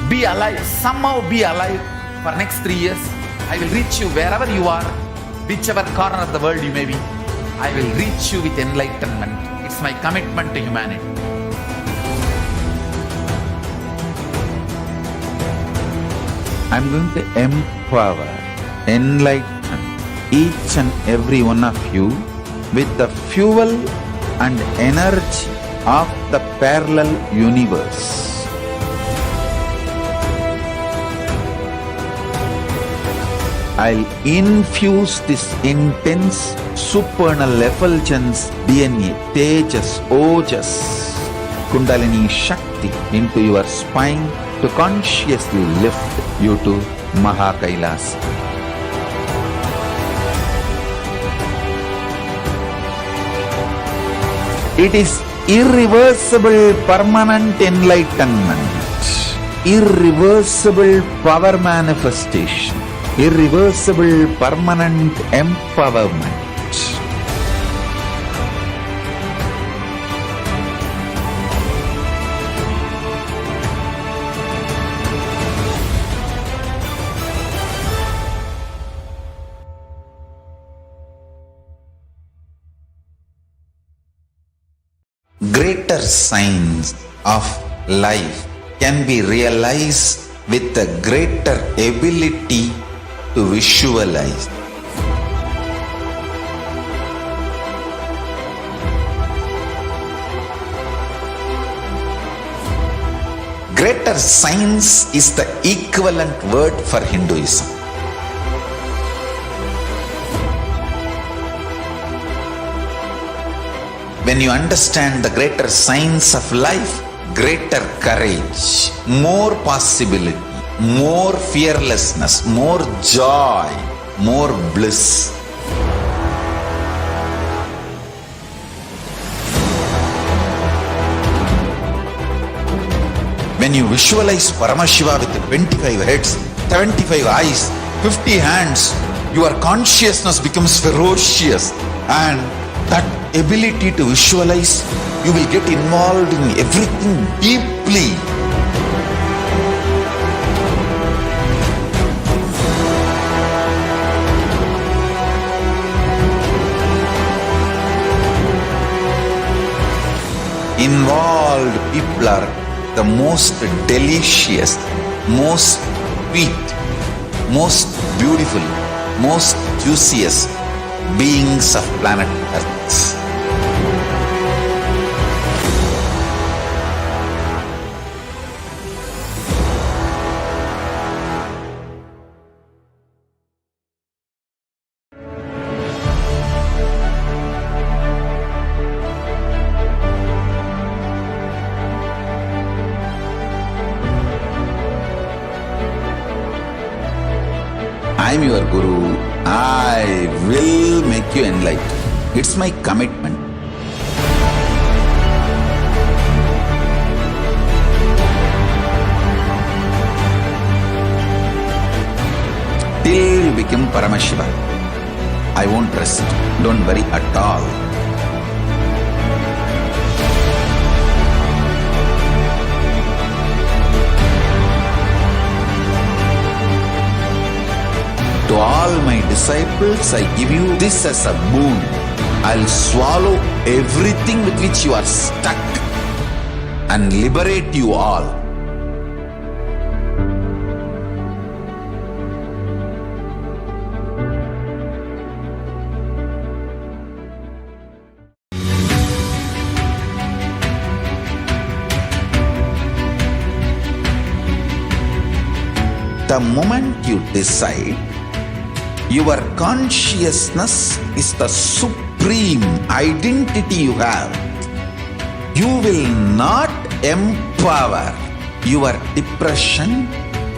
be alive, somehow be alive for next 3 years. I will reach you wherever you are, whichever corner of the world you may be. I will reach you with enlightenment. It's my commitment to humanity. I'm going to empower, enlighten each and every one of you with the fuel and energy of the parallel universe. I'll infuse this intense supernal effulgence DNA, Tejas, Ojas, Kundalini Shakti into your spine to consciously lift you to KAILASA. It is irreversible permanent enlightenment, irreversible power manifestation, irreversible permanent empowerment. Greater signs of life can be realized with a greater ability to visualize. Greater science is the equivalent word for Hinduism. When you understand the greater science of life, greater courage, more possibility, more fearlessness, more joy, more bliss. When you visualize Paramashiva with 25 heads, 75 eyes, 50 hands, your consciousness becomes ferocious, and that ability to visualize, you will get involved in everything deeply. Involved people are the most delicious, most sweet, most beautiful, most juiciest beings of planet Earth. I am your Guru. I will make you enlightened. It's my commitment. Till you become Paramashiva, I won't rest. Don't worry at all. To all my disciples, I give you this as a boon. I'll swallow everything with which you are stuck and liberate you all. The moment you decide, your consciousness is the supreme identity you have. You will not empower your depression,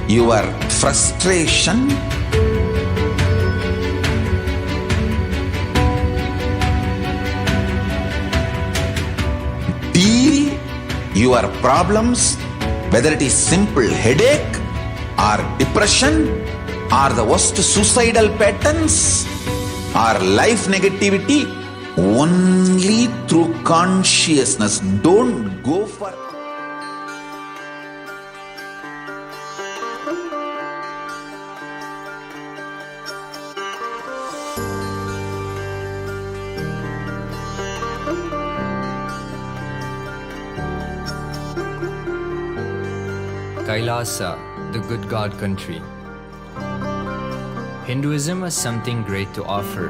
your frustration, deal your problems, whether it is simple headache or depression, or the worst suicidal patterns, or life negativity, only through consciousness. Don't go for KAILASA, the good God country. Hinduism has something great to offer.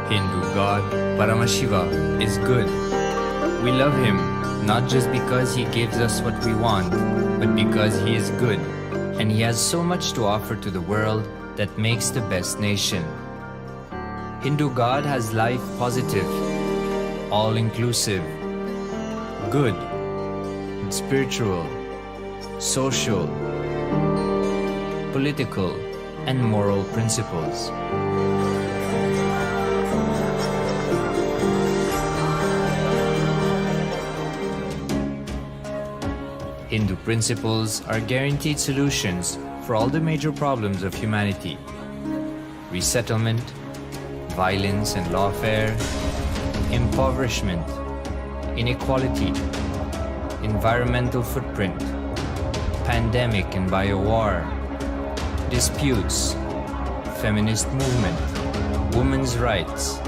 Hindu God, Paramashiva, is good. We love him not just because he gives us what we want, but because he is good, and he has so much to offer to the world that makes the best nation. Hindu God has life positive, all-inclusive, good, spiritual, social, political, and moral principles. Hindu principles are guaranteed solutions for all the major problems of humanity: resettlement, violence and lawfare, impoverishment, inequality, environmental footprint, pandemic and biowar, disputes, feminist movement, women's rights,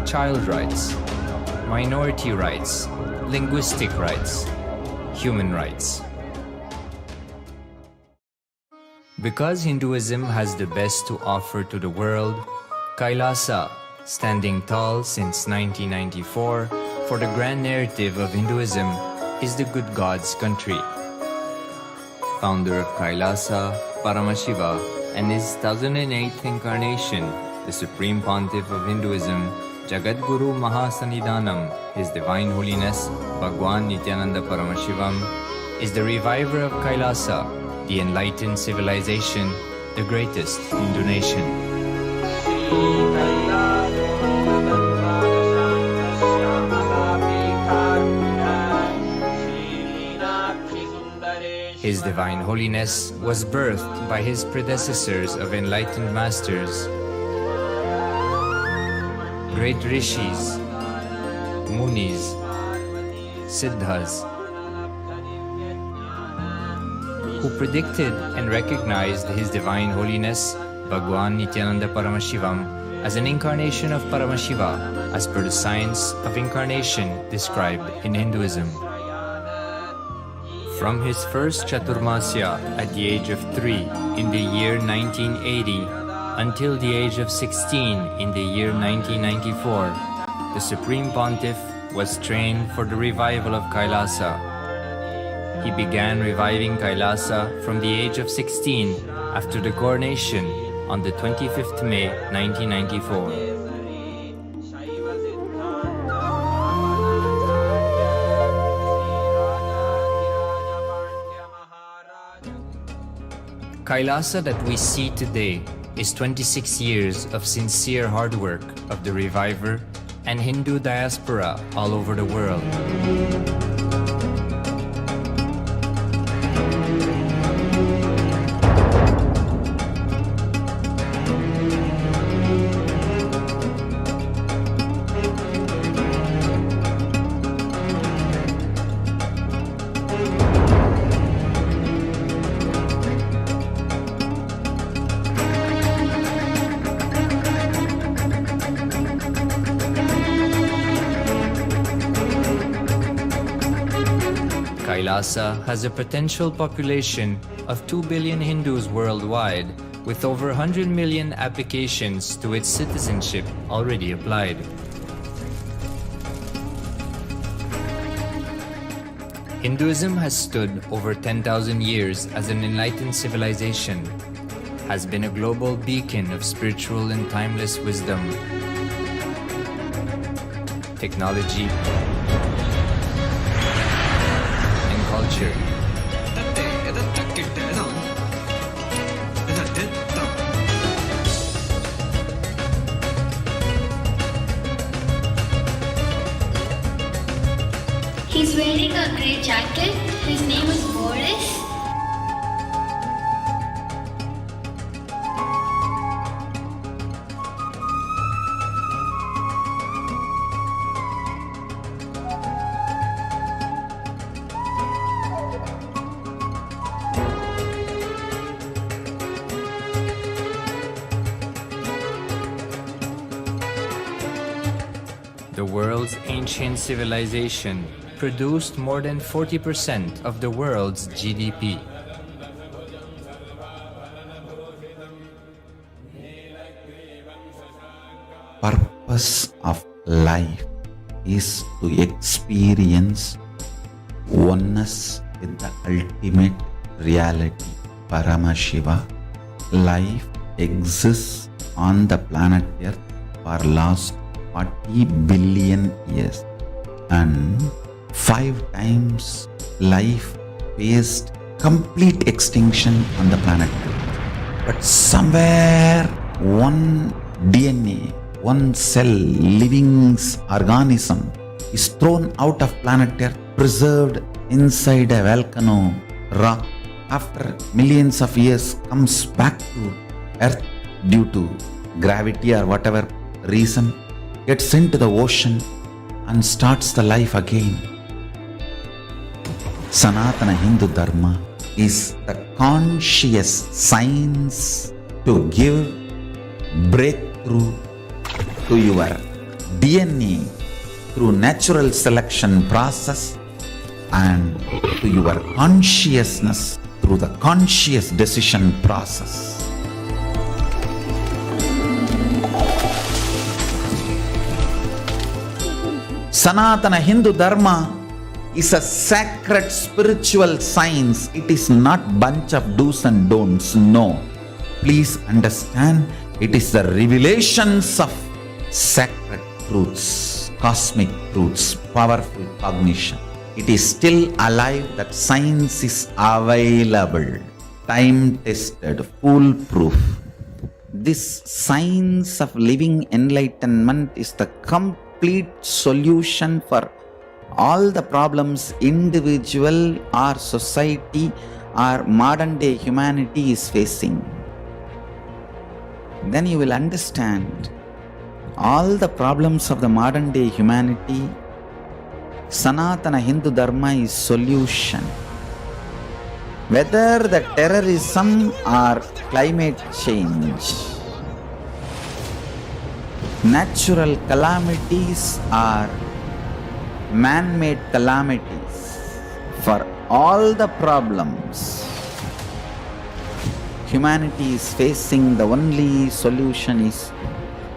child rights, minority rights, linguistic rights, human rights. Because Hinduism has the best to offer to the world, KAILASA, standing tall since 1994 for the grand narrative of Hinduism, is the good God's country. Founder of KAILASA, Paramashiva, and his 1008th incarnation, the Supreme Pontiff of Hinduism, Jagadguru Mahasannidhanam, His Divine Holiness, Bhagwan Nithyananda Paramashivam, is the reviver of KAILASA, the enlightened civilization, the greatest Hindu nation. His Divine Holiness was birthed by his predecessors of enlightened masters, great rishis, munis, siddhas, who predicted and recognized His Divine Holiness, Bhagwan Nithyananda Paramashivam, as an incarnation of Paramashiva, as per the science of incarnation described in Hinduism. From his first Chaturmasya at the age of 3 in the year 1980 until the age of 16 in the year 1994, the Supreme Pontiff was trained for the revival of KAILASA. He began reviving KAILASA from the age of 16 after the coronation on the 25th May 1994. KAILASA that we see today is 26 years of sincere hard work of the reviver and Hindu diaspora all over the world. KAILASA has a potential population of 2 billion Hindus worldwide, with over 100 million applications to its citizenship already applied. Hinduism has stood over 10,000 years as an enlightened civilization, has been a global beacon of spiritual and timeless wisdom, technology, culture. He's wearing a grey jacket. His name is Boris. The world's ancient civilization produced more than 40% of the world's GDP. purpose of life is to experience oneness with the ultimate reality, Paramashiva. Life exists on the planet Earth for last 40 billion years, and 5 times life faced complete extinction on the planet Earth. But somewhere one DNA, one cell, living organism is thrown out of planet Earth, preserved inside a volcano rock. After millions of years comes back to Earth due to gravity or whatever reason, gets into the ocean and starts the life again. Sanatana Hindu Dharma is the conscious science to give breakthrough to your DNA through natural selection process and to your consciousness through the conscious decision process. Sanatana Hindu Dharma is a sacred spiritual science. It is not bunch of do's and don'ts. No. Please understand, it is the revelations of sacred truths, cosmic truths, powerful cognition. It is still alive, that science is available, time-tested, foolproof. This science of living enlightenment is the complete solution for all the problems individual or society or modern day humanity is facing. Then you will understand all the problems of the modern day humanity. Sanatana Hindu Dharma is solution. Whether the terrorism or climate change, natural calamities or man-made calamities, for all the problems humanity is facing, the only solution is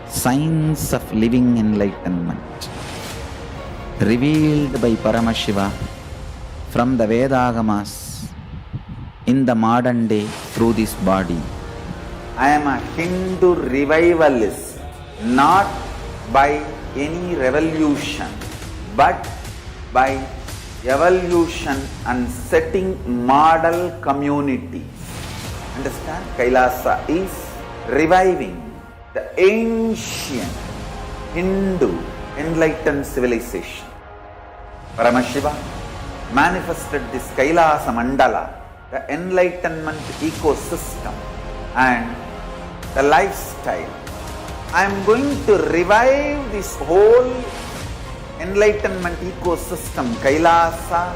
science of living enlightenment, revealed by Paramashiva from the Vedagamas in the modern day through this body. I am a Hindu revivalist, not by any revolution, but by evolution and setting model communities. Understand? KAILASA is reviving the ancient Hindu enlightened civilization. Paramashiva manifested this KAILASA Mandala, the enlightenment ecosystem and the lifestyle. I am going to revive this whole enlightenment ecosystem, KAILASA,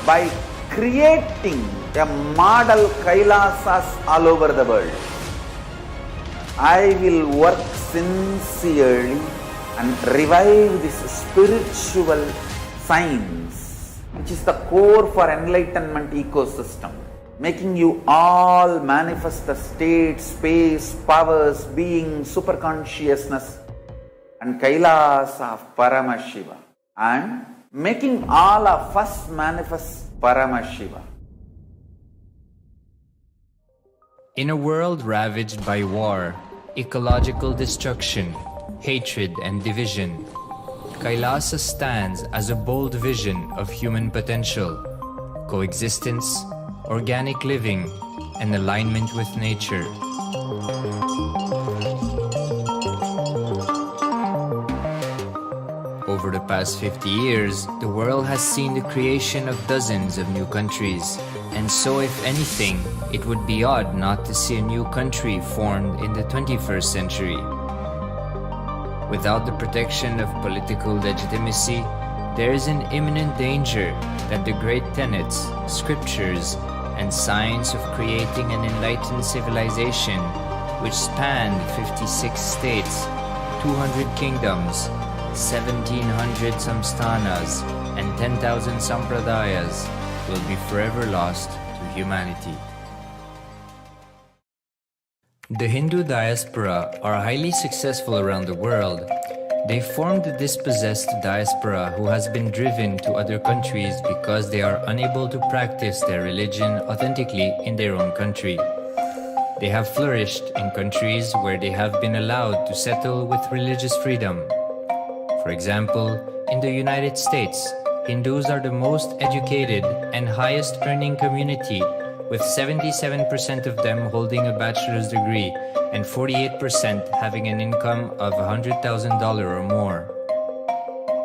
by creating a model KAILASAs all over the world. I will work sincerely and revive this spiritual science, which is the core for enlightenment ecosystem, making you all manifest the state, space, powers, being, superconsciousness and KAILASA of Paramashiva, and making all of us manifest Paramashiva. In a world ravaged by war, ecological destruction, hatred and division, KAILASA stands as a bold vision of human potential, coexistence, organic living, and alignment with nature. Over the past 50 years, the world has seen the creation of dozens of new countries, and so if anything, it would be odd not to see a new country formed in the 21st century. Without the protection of political legitimacy, there is an imminent danger that the great tenets, scriptures, and science of creating an enlightened civilization, which spanned 56 states, 200 kingdoms, 1700 samsthanas, and 10,000 sampradayas, will be forever lost to humanity. The Hindu diaspora are highly successful around the world. They formed the dispossessed diaspora who has been driven to other countries because they are unable to practice their religion authentically in their own country. They have flourished in countries where they have been allowed to settle with religious freedom. For example, in the United States, Hindus are the most educated and highest earning community, with 77% of them holding a bachelor's degree and 48% having an income of $100,000 or more.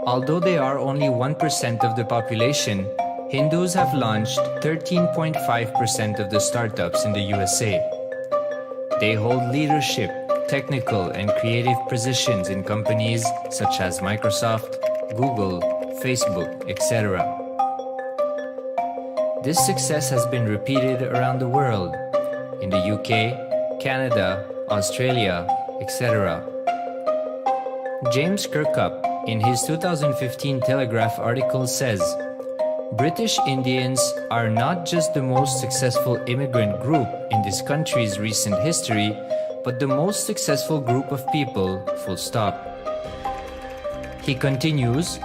Although they are only 1% of the population, Hindus have launched 13.5% of the startups in the USA. They hold leadership, technical and creative positions in companies such as Microsoft, Google, Facebook, etc. This success has been repeated around the world, in the UK, Canada, Australia, etc. James Kirkup, in his 2015 Telegraph article says, British Indians are not just the most successful immigrant group in this country's recent history, but the most successful group of people, full stop. He continues,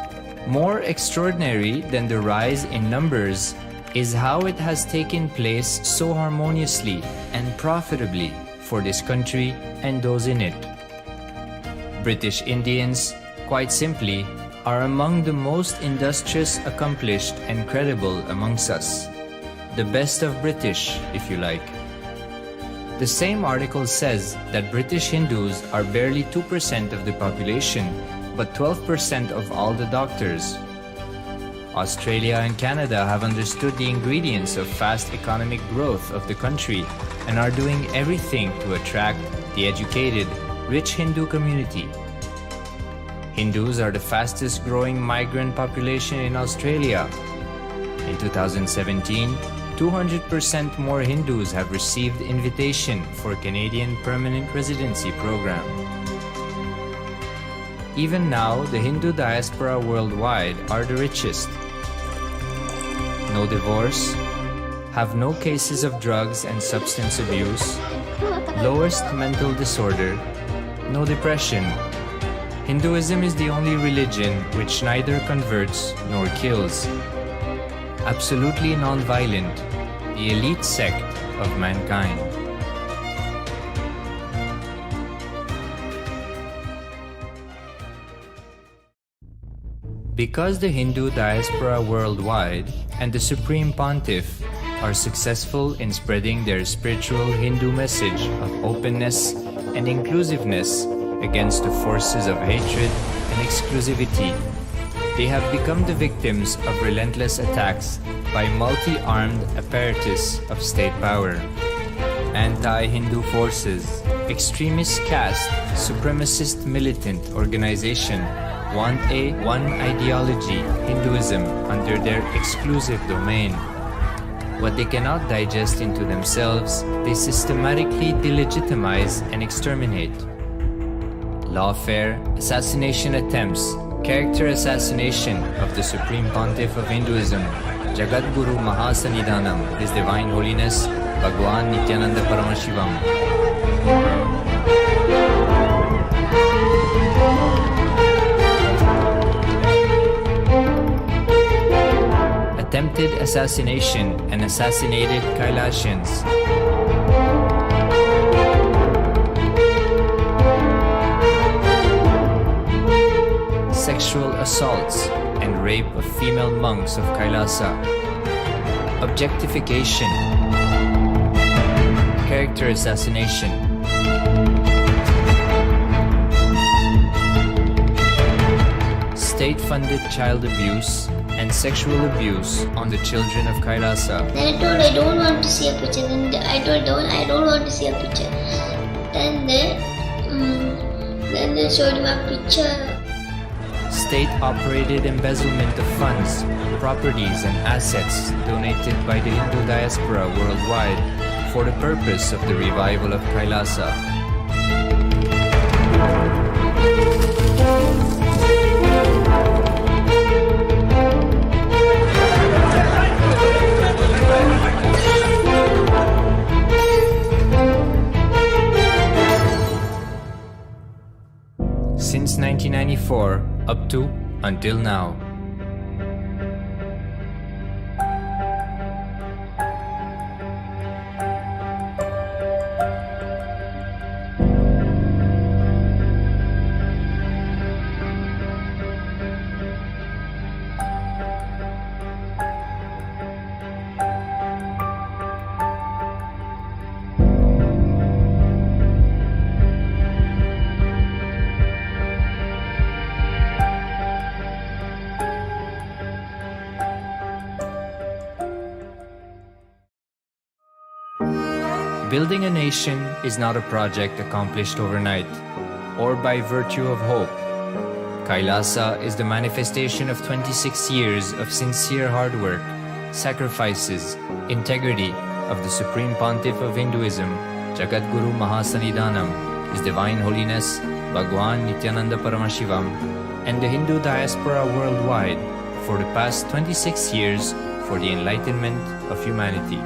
more extraordinary than the rise in numbers is how it has taken place so harmoniously and profitably for this country and those in it. British Indians, quite simply, are among the most industrious, accomplished and credible amongst us. The best of British, if you like. The same article says that British Hindus are barely 2% of the population, but 12% of all the doctors. Australia and Canada have understood the ingredients of fast economic growth of the country and are doing everything to attract the educated, rich Hindu community. Hindus are the fastest growing migrant population in Australia. In 2017, 200% more Hindus have received invitation for Canadian Permanent Residency Program. Even now, the Hindu diaspora worldwide are the richest. No divorce, have no cases of drugs and substance abuse, lowest mental disorder, no depression. Hinduism is the only religion which neither converts nor kills. Absolutely non-violent, the elite sect of mankind. Because the Hindu diaspora worldwide and the Supreme Pontiff are successful in spreading their spiritual Hindu message of openness and inclusiveness against the forces of hatred and exclusivity, they have become the victims of relentless attacks by multi-armed apparatus of state power. Anti-Hindu forces, extremist caste, supremacist militant organization want a one ideology, Hinduism, under their exclusive domain. What they cannot digest into themselves, they systematically delegitimize and exterminate. Lawfare, assassination attempts, character assassination of the Supreme Pontiff of Hinduism, Jagadguru Mahasannidhanam, His Divine Holiness, Bhagwan Nithyananda Paramashivam. Attempted assassination and assassinated Kailasians. Sexual assaults and rape of female monks of Kailasa. Objectification. Character assassination. State-funded child abuse and sexual abuse on the children of Kailasa. Then I told I don't want to see a picture. Then I told I don't want to see a picture. Then they showed him a picture. State-operated embezzlement of funds, properties and assets donated by the Hindu diaspora worldwide for the purpose of the revival of Kailasa. 1994 up to until now. Building a nation is not a project accomplished overnight or by virtue of hope. KAILASA is the manifestation of 26 years of sincere hard work, sacrifices, integrity of the Supreme Pontiff of Hinduism, Jagadguru Mahasannidhanam, His Divine Holiness Bhagwan Nithyananda Paramashivam, and the Hindu diaspora worldwide for the past 26 years for the enlightenment of humanity.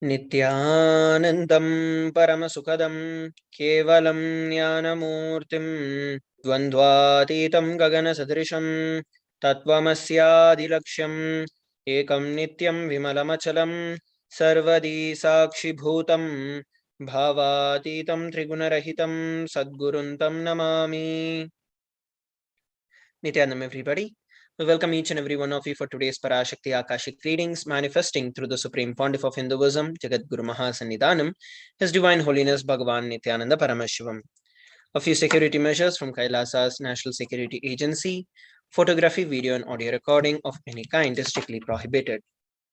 नित्यानन्दं परमसुखदं केवलं ज्ञानमूर्तिं द्वन्द्वातीतं गगनसदृशं तत्त्वमस्यादिलक्ष्यम् एकं नित्यं विमलमचलं सर्वदी साक्षिभूतं भावातीतं त्रिगुणरहितं सद्गुरुं तं Namami. Nityanam, everybody. We welcome each and every one of you for today's Parashakti Akashic readings, manifesting through the Supreme Pontiff of Hinduism, Jagadguru Mahasannidhanam, His Divine Holiness Bhagwan Nithyananda Paramashivam. A few security measures from KAILASA's National Security Agency. Photography, video, and audio recording of any kind is strictly prohibited.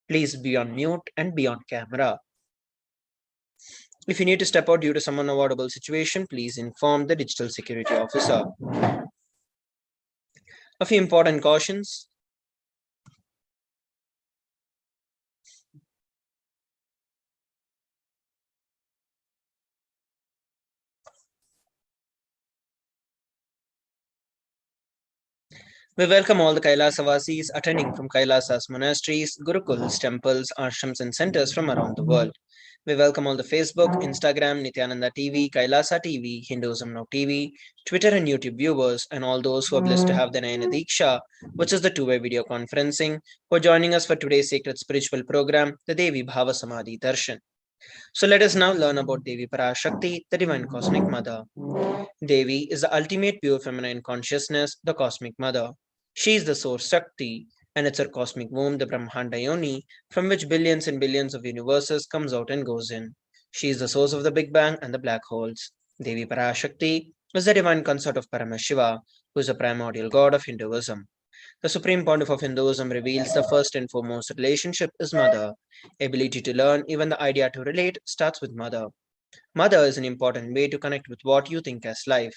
Please be on mute and be on camera. If you need to step out due to some unavoidable situation, please inform the digital security officer. A few important cautions. We welcome all the Kailasavasis attending from Kailasa's monasteries, gurukuls, temples, ashrams, and centers from around the world. We welcome all the Facebook, Instagram, Nithyananda TV, Kailasa TV, Hinduism Now TV, Twitter and YouTube viewers, and all those who are blessed to have the Nayana Diksha, which is the two-way video conferencing, for joining us for today's sacred spiritual program, the Devi Bhava Samadhi Darshan. So let us now learn about Devi Parashakti, the Divine Cosmic Mother. Devi is the ultimate pure feminine consciousness, the Cosmic Mother. She is the source Shakti and it's our cosmic womb, the Brahmanda Yoni, from which billions and billions of universes comes out and goes in. She is the source of the Big Bang and the black holes. Devi Parashakti is the divine consort of Paramashiva, who is the primordial god of Hinduism. The supreme pontiff of Hinduism reveals the first and foremost relationship is mother. Ability to learn, even the idea to relate, starts with mother. Mother is an important way to connect with what you think as life.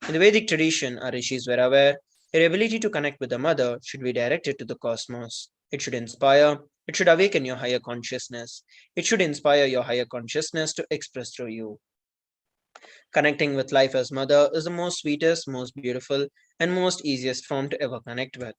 In the Vedic tradition, our rishis were aware your ability to connect with the mother should be directed to the cosmos. It should inspire, it should awaken your higher consciousness. It should inspire your higher consciousness to express through you. Connecting with life as mother is the most sweetest, most beautiful, and most easiest form to ever connect with.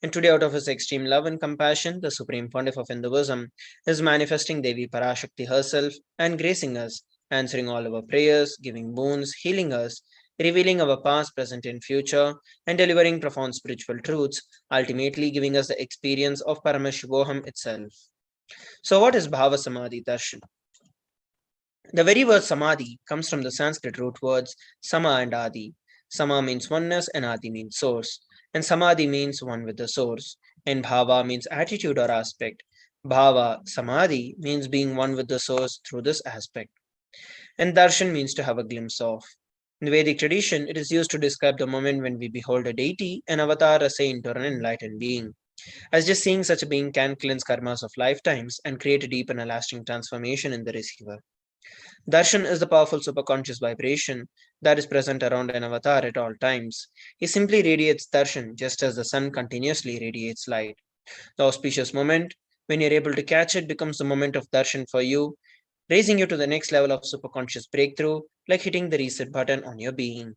And today, out of his extreme love and compassion, the Supreme Pontiff of Hinduism is manifesting Devi Parashakti herself and gracing us, answering all our prayers, giving boons, healing us, revealing our past, present, and future, and delivering profound spiritual truths, ultimately giving us the experience of Paramashivoham itself. So, what is Bhava Samadhi Darshan? The very word Samadhi comes from the Sanskrit root words Sama and Adi. Sama means oneness and Adi means source. And Samadhi means one with the source. And Bhava means attitude or aspect. Bhava, Samadhi, means being one with the source through this aspect. And Darshan means to have a glimpse of. In the Vedic tradition, it is used to describe the moment when we behold a deity, an avatar, a saint, or an enlightened being. As just seeing such a being can cleanse karmas of lifetimes and create a deep and a lasting transformation in the receiver. Darshan is the powerful superconscious vibration that is present around an avatar at all times. He simply radiates darshan just as the sun continuously radiates light. The auspicious moment, when you're able to catch it, becomes the moment of darshan for you, raising you to the next level of superconscious breakthrough, like hitting the reset button on your being.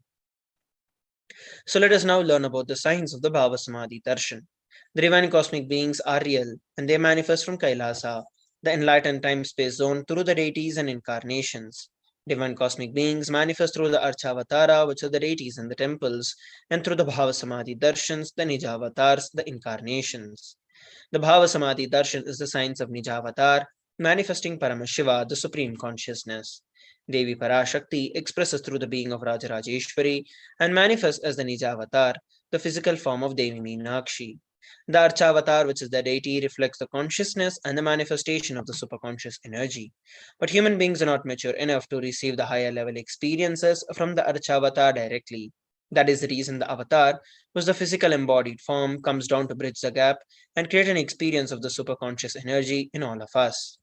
So let us now learn about the signs of the Bhava Samadhi Darshan. The divine cosmic beings are real, and they manifest from KAILASA, the enlightened time-space zone, through the deities and incarnations. Divine cosmic beings manifest through the Archavatara, which are the deities and the temples, and through the Bhava Samadhi Darshans, the Nijavatars, the incarnations. The Bhava Samadhi Darshan is the science of Nijavatar, manifesting Paramashiva, the supreme consciousness. Devi Parashakti expresses through the being of Rajarajeshwari and manifests as the Nijavatar, the physical form of Devi Meenakshi. The Archavatar, which is the deity, reflects the consciousness and the manifestation of the superconscious energy. But human beings are not mature enough to receive the higher level experiences from the Archavatar directly. That is the reason the avatar, which is the physical embodied form, comes down to bridge the gap and create an experience of the superconscious energy in all of us.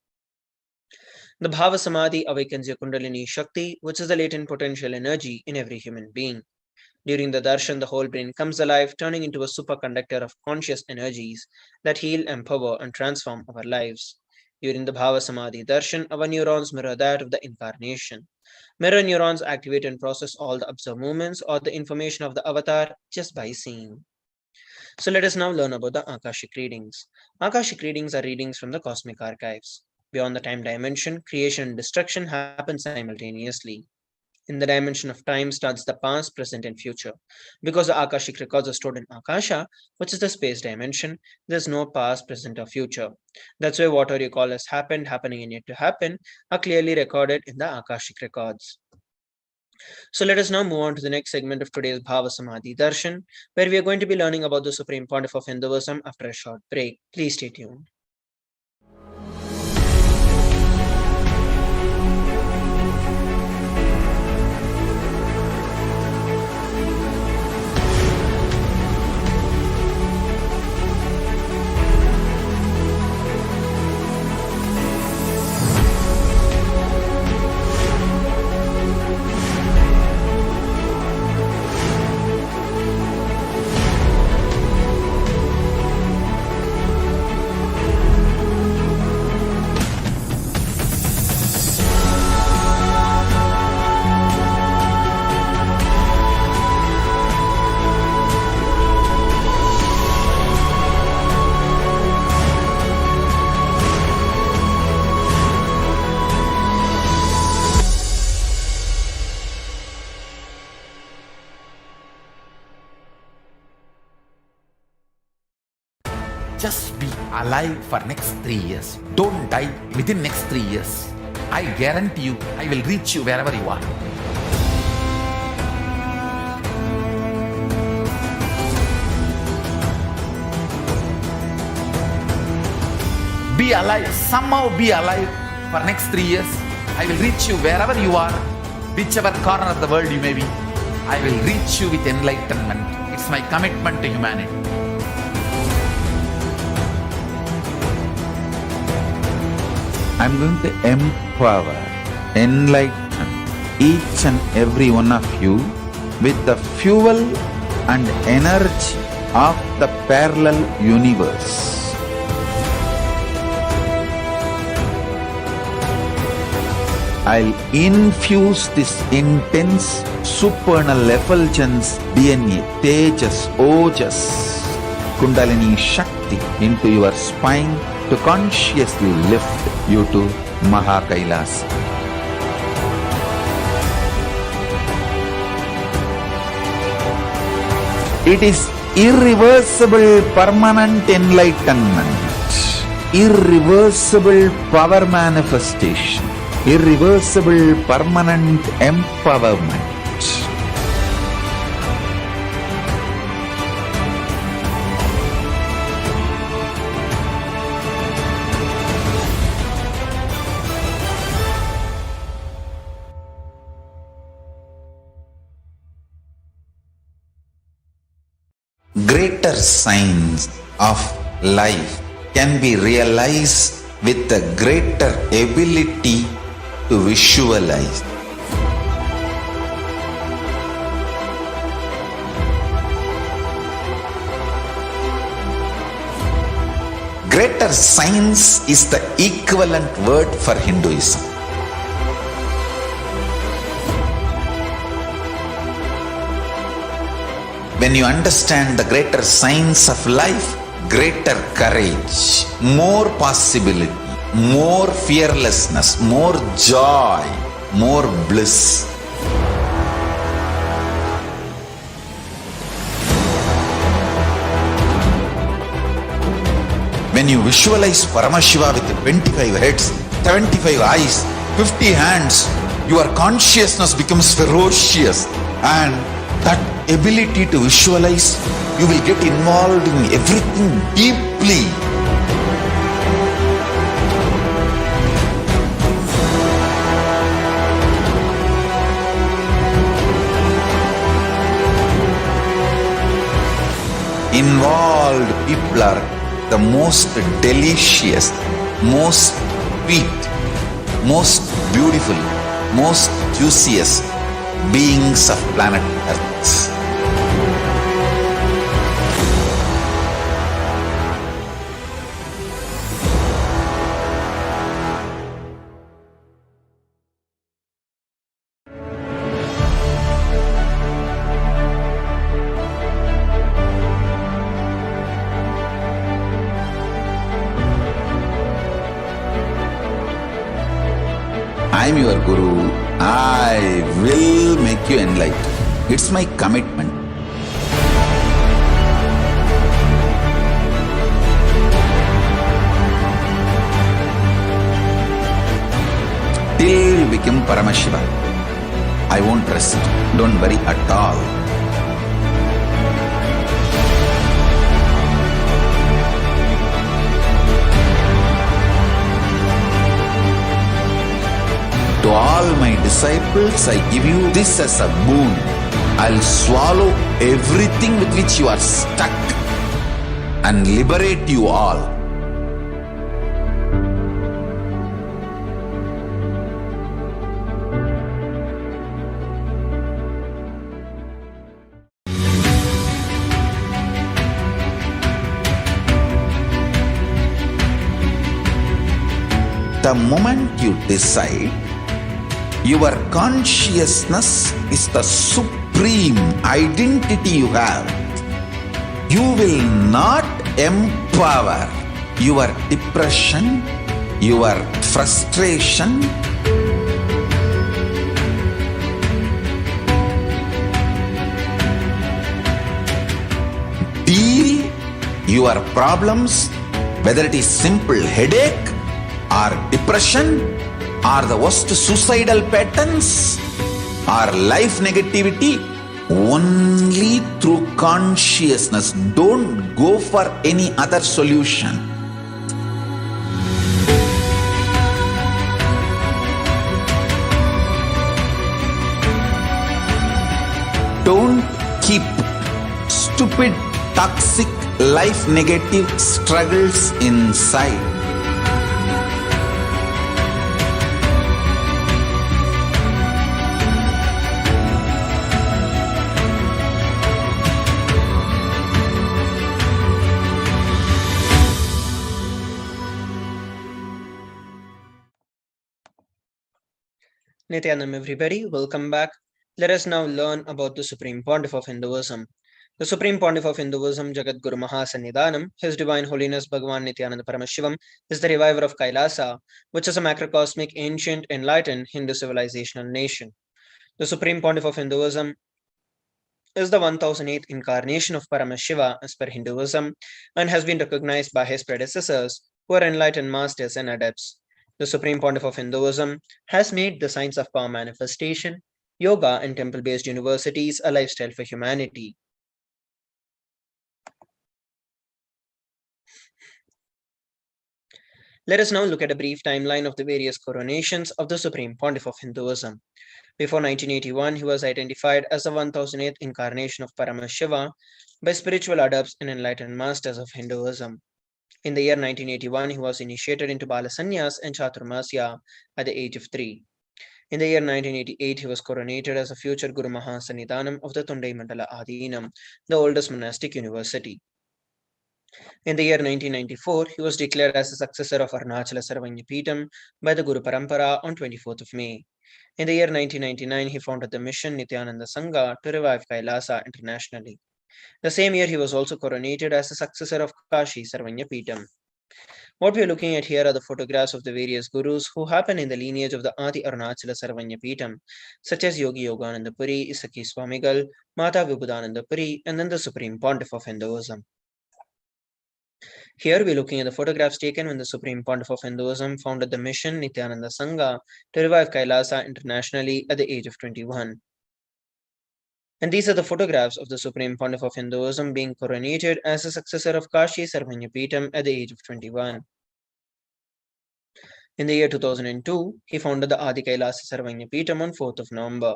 The Bhava Samadhi awakens your Kundalini Shakti, which is the latent potential energy in every human being. During the darshan, the whole brain comes alive, turning into a superconductor of conscious energies that heal, empower, and transform our lives. During the Bhava Samadhi darshan, our neurons mirror that of the incarnation. Mirror neurons activate and process all the observed movements or the information of the avatar just by seeing. So let us now learn about the Akashic readings. Akashic readings are readings from the cosmic archives. Beyond the time dimension, creation and destruction happen simultaneously. In the dimension of time starts the past, present, and future. Because the Akashic records are stored in Akasha, which is the space dimension, there's no past, present, or future. That's why whatever you call as happened, happening, and yet to happen are clearly recorded in the Akashic records. So let us now move on to the next segment of today's Bhava Samadhi Darshan, where we are going to be learning about the Supreme Pontiff of Hinduism after a short break. Please stay tuned. Just be alive for next 3 years. Don't die within next 3 years. I guarantee you, I will reach you wherever you are. be alive, somehow be alive for next 3 years. I will reach you wherever you are, whichever corner of the world you may be. I will reach you with enlightenment. It's my commitment to humanity. I'm going to empower, enlighten each and every one of you with the fuel and energy of the parallel universe. I'll infuse this intense supernal effulgence DNA, Tejas, Ojas, Kundalini Shakti into your spine to consciously lift you to KAILASA. It is irreversible permanent enlightenment, irreversible power manifestation, irreversible permanent empowerment. Greater signs of life can be realized with a greater ability to visualize. Greater science is the equivalent word for Hinduism. When you understand the greater science of life, greater courage, more possibility, more fearlessness, more joy, more bliss. When you visualize Paramashiva with 25 heads, 75 eyes, 50 hands, your consciousness becomes ferocious, and that ability to visualize, you will get involved in everything deeply. Involved people are the most delicious, most sweet, most beautiful, most juiciest beings of planet Earth. I am your Guru. I will make you enlightened. It's my commitment. Till you become Paramashiva, I won't rest. Don't worry at all. To all my disciples, I give you this as a boon. I'll swallow everything with which you are stuck and liberate you all. The moment you decide, your consciousness is the supreme identity you have. You will not empower your depression, your frustration, deal your problems, whether it is simple headache or depression, or the worst suicidal patterns, or life negativity, only through consciousness. Don't go for any other solution. Don't keep stupid, toxic, life negative struggles inside. Nithyanam, everybody, welcome back. Let us now learn about the Supreme Pontiff of Hinduism. The Supreme Pontiff of Hinduism, Jagat Guru Mahasannidhanam, His Divine Holiness Bhagavan Nithyananda Paramashivam, is the reviver of KAILASA, which is a macrocosmic, ancient, enlightened Hindu civilizational nation. The Supreme Pontiff of Hinduism is the 1008th incarnation of Paramashiva as per Hinduism and has been recognized by his predecessors, who are enlightened masters and adepts. The Supreme Pontiff of Hinduism has made the science of power manifestation, yoga, and temple-based universities a lifestyle for humanity. Let us now look at a brief timeline of the various coronations of the Supreme Pontiff of Hinduism. Before 1981, he was identified as the 1008th incarnation of Paramashiva by spiritual adepts and enlightened masters of Hinduism. In the year 1981, he was initiated into Bala Sannyas and Chaturmasya at the age of 3. In the year 1988, he was coronated as a future Guru Mahasannidhanam of the Tundai Mandala Adhinam, the oldest monastic university. In the year 1994, he was declared as the successor of Arunachala Sarvanya Peetham by the Guru Parampara on 24th of May. In the year 1999, he founded the mission Nithyananda Sangha to revive KAILASA internationally. The same year, he was also coronated as the successor of Kashi Sarvanya Peetham. What we are looking at here are the photographs of the various gurus who happen in the lineage of the Adi Arunachala Sarvanya Peetham, such as Yogi Yogananda Puri, Isaki Swamigal, Mata Vibhudananda Puri, and then the Supreme Pontiff of Hinduism. Here we are looking at the photographs taken when the Supreme Pontiff of Hinduism founded the mission Nithyananda Sangha to revive KAILASA internationally at the age of 21. And these are the photographs of the Supreme Pontiff of Hinduism being coronated as the successor of Kashi Sarvanya Peetham at the age of 21. In the year 2002, he founded the Adi KAILASA Sarvanya Peetham on 4th of November.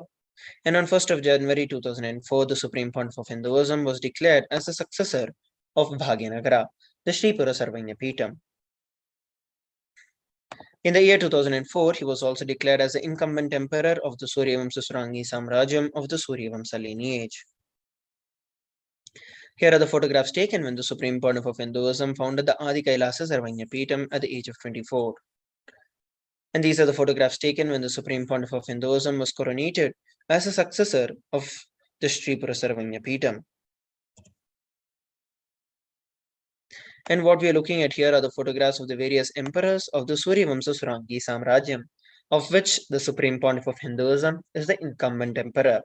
And on 1st of January 2004, the Supreme Pontiff of Hinduism was declared as the successor of Bhagyanagara, the Sripura Sarvanya Peetham. In the year 2004, he was also declared as the incumbent emperor of the Suryavamsa Surangi Samrajyam of the Suryavamsa lineage. Here are the photographs taken when the Supreme Pontiff of Hinduism founded the Adi KAILASA Sarvanya Peetham at the age of 24. And these are the photographs taken when the Supreme Pontiff of Hinduism was coronated as a successor of the Sripura Sarvanya Peetham. And what we are looking at here are the photographs of the various emperors of the Suryavamsa Surangi Samrajyam, of which the Supreme Pontiff of Hinduism is the incumbent emperor.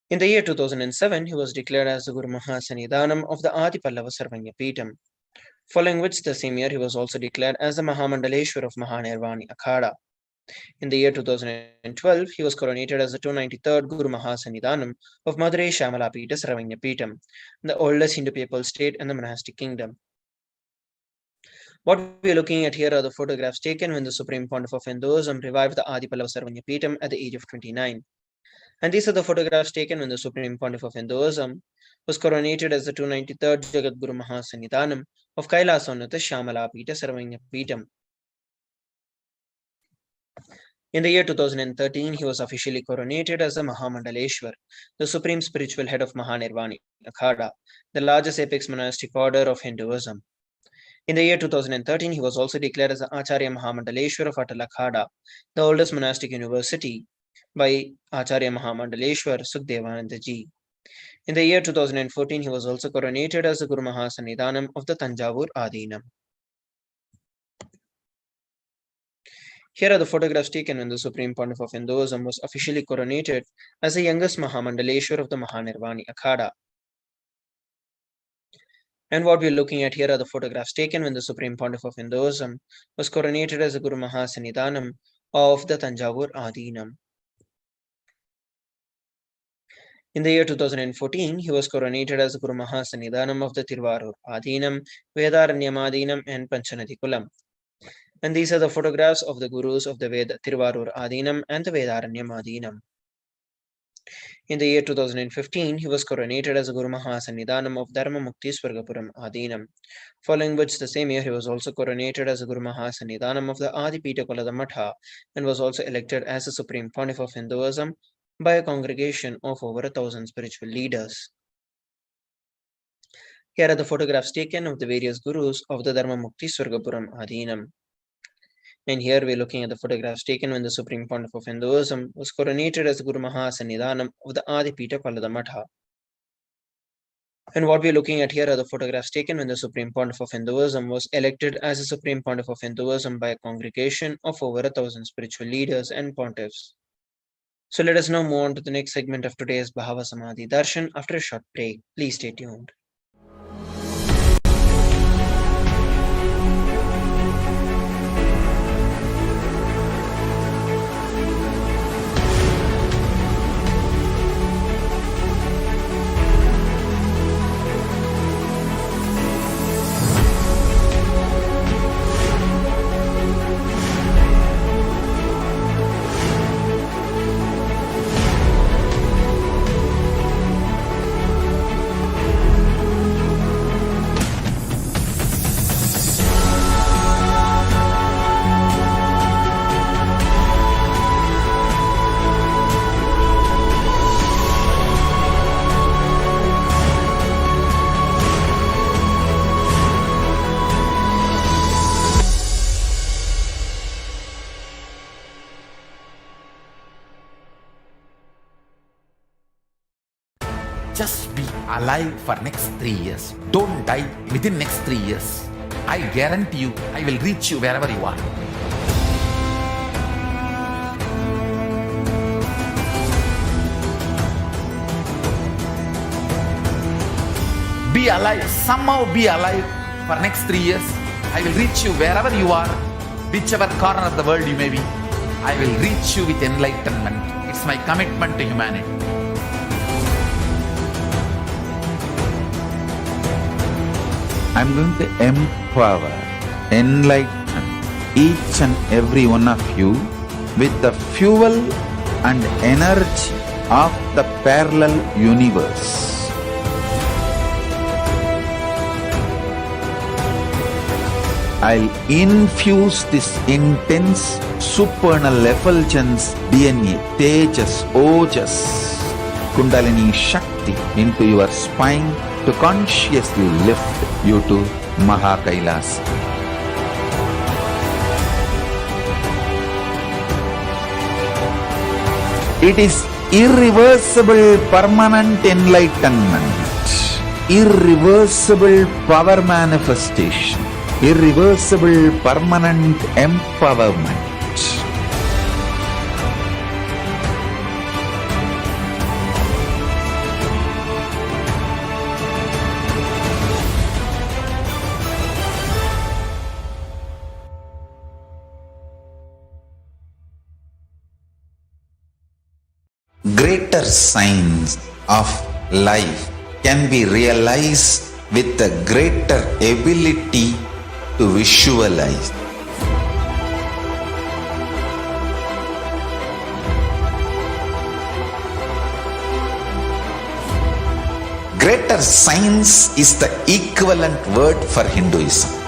In the year 2007, he was declared as the Guru Mahasannidhanam of the Adi Pallava Sarvanya Peetham, following which the same year he was also declared as the Mahamandaleshwar of Mahanirvani Akhada. In the year 2012, he was coronated as the 293rd Guru Mahasannidhanam of Madurai Shamalapita Sarvanya Peetham, the oldest Hindu papal state and the monastic kingdom. What we are looking at here are the photographs taken when the Supreme Pontiff of Hinduism revived the Adi Pallava Sarvanya Peetham at the age of 29. And these are the photographs taken when the Supreme Pontiff of Hinduism was coronated as the 293rd Jagat Guru Mahasannidhanam of KAILASA Unnata Shamalapita Sarvanya Peetham. In the year 2013, he was officially coronated as the Mahamandaleshwar, the supreme spiritual head of Mahanirvani Akhada, the largest apex monastic order of Hinduism. In the year 2013, he was also declared as the Acharya Mahamandaleshwar of Atal Akhada, the oldest monastic university, by Acharya Mahamandaleshwar Sukhdevananda Ji. In the year 2014, he was also coronated as the Guru Mahasannidhanam of the Tanjavur Adhinam. Here are the photographs taken when the Supreme Pontiff of Hinduism was officially coronated as the youngest Mahamandaleshwar of the Mahanirvani Akhada. And what we're looking at here are the photographs taken when the Supreme Pontiff of Hinduism was coronated as the Guru Mahasannidhanam of the Tanjavur Adhinam. In the year 2014, he was coronated as the Guru Mahasannidhanam of the Tiruvarur Adhinam, Vedaranyam Adhinam, and Panchanadikulam. And these are the photographs of the gurus of the Veda Tiruvarur Adinam and the Vedaranyam Adinam. In the year 2015, he was coronated as a Guru Mahasannidhanam of Dharma Mukti Swargapuram Adinam. Following which, the same year, he was also coronated as a Guru Mahasannidhanam of the Adipita Kolada Matha and was also elected as the Supreme Pontiff of Hinduism by a congregation of over 1,000 spiritual leaders. Here are the photographs taken of the various gurus of the Dharma Mukti Swargapuram Adinam. And here we're looking at the photographs taken when the Supreme Pontiff of Hinduism was coronated as the Guru Mahasannidhanam of the Adipita Kolada Matha. And what we're looking at here are the photographs taken when the Supreme Pontiff of Hinduism was elected as the Supreme Pontiff of Hinduism by a congregation of over 1,000 spiritual leaders and pontiffs. So let us now move on to the next segment of today's Bhava Samadhi Darshan after a short break. Please stay tuned. Just be alive for next 3 years. Don't die within next 3 years. I guarantee you, I will reach you wherever you are. Be alive, somehow be alive for next 3 years. I will reach you wherever you are, whichever corner of the world you may be. I will reach you with enlightenment. It's my commitment to humanity. I'm going to empower, enlighten each and every one of you with the fuel and energy of the parallel universe. I'll infuse this intense supernal effulgence DNA, Tejas, Ojas, Kundalini Shakti into your spine to consciously lift you to KAILASA. It is irreversible permanent enlightenment, irreversible power manifestation, irreversible permanent empowerment. Greater signs of life can be realized with a greater ability to visualize. Greater science is the equivalent word for Hinduism.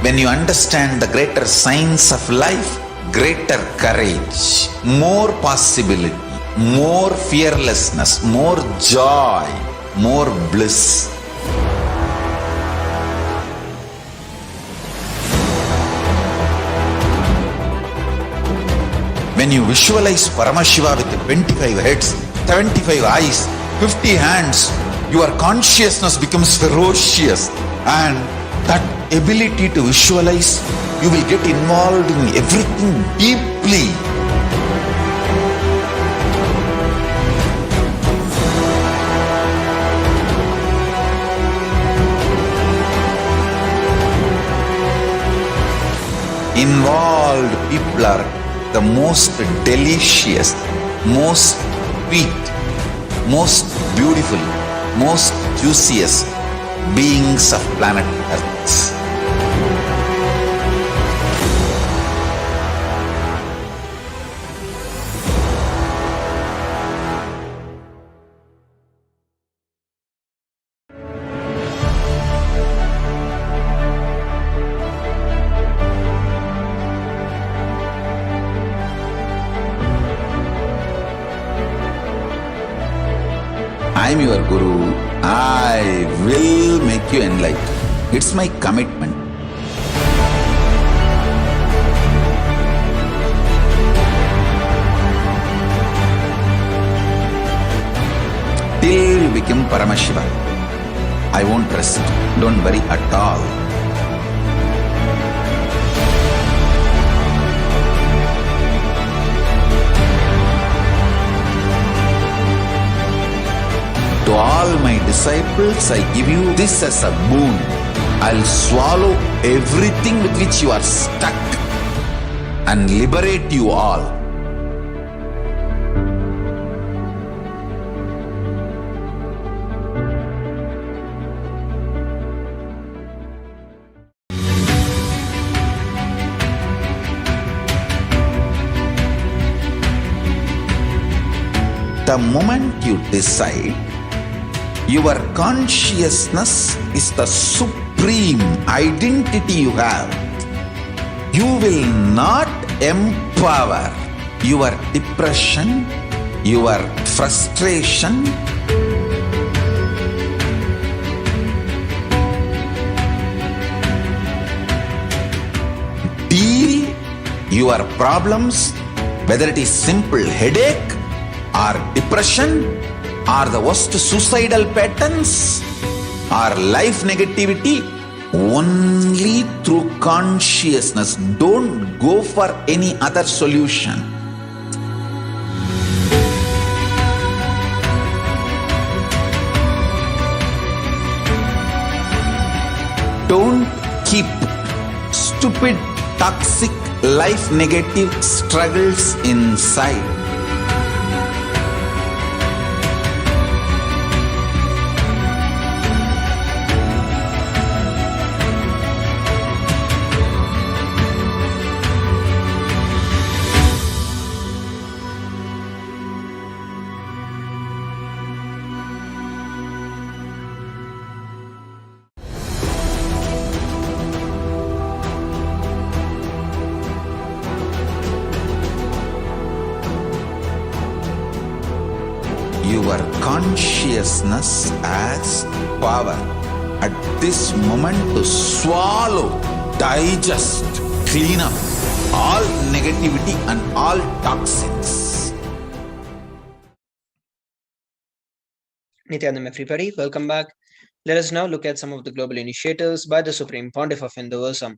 When you understand the greater science of life, greater courage, more possibility, more fearlessness, more joy, more bliss. When you visualize Paramashiva with 25 heads, 75 eyes, 50 hands, your consciousness becomes ferocious, and that ability to visualize, you will get involved in everything deeply. Involved people are the most delicious, most sweet, most beautiful, most enthusiast beings of planet Earth. I am your Guru. I will make you enlightened. It's my commitment. Till you become Paramashiva, I won't rest. Don't worry at all. To all my disciples, I give you this as a boon. I'll swallow everything with which you are stuck and liberate you all. The moment you decide, your consciousness is the supreme identity you have. You will not empower your depression, your frustration, deal your problems, whether it is simple headache or depression, are the worst suicidal patterns, or life negativity, only through consciousness. Don't go for any other solution. Don't keep stupid, toxic, life negative struggles inside. Your consciousness has power at this moment to swallow, digest, clean up all negativity and all toxins. Nithyanandam, everybody, welcome back. Let us now look at some of the global initiatives by the Supreme Pontiff of Hinduism.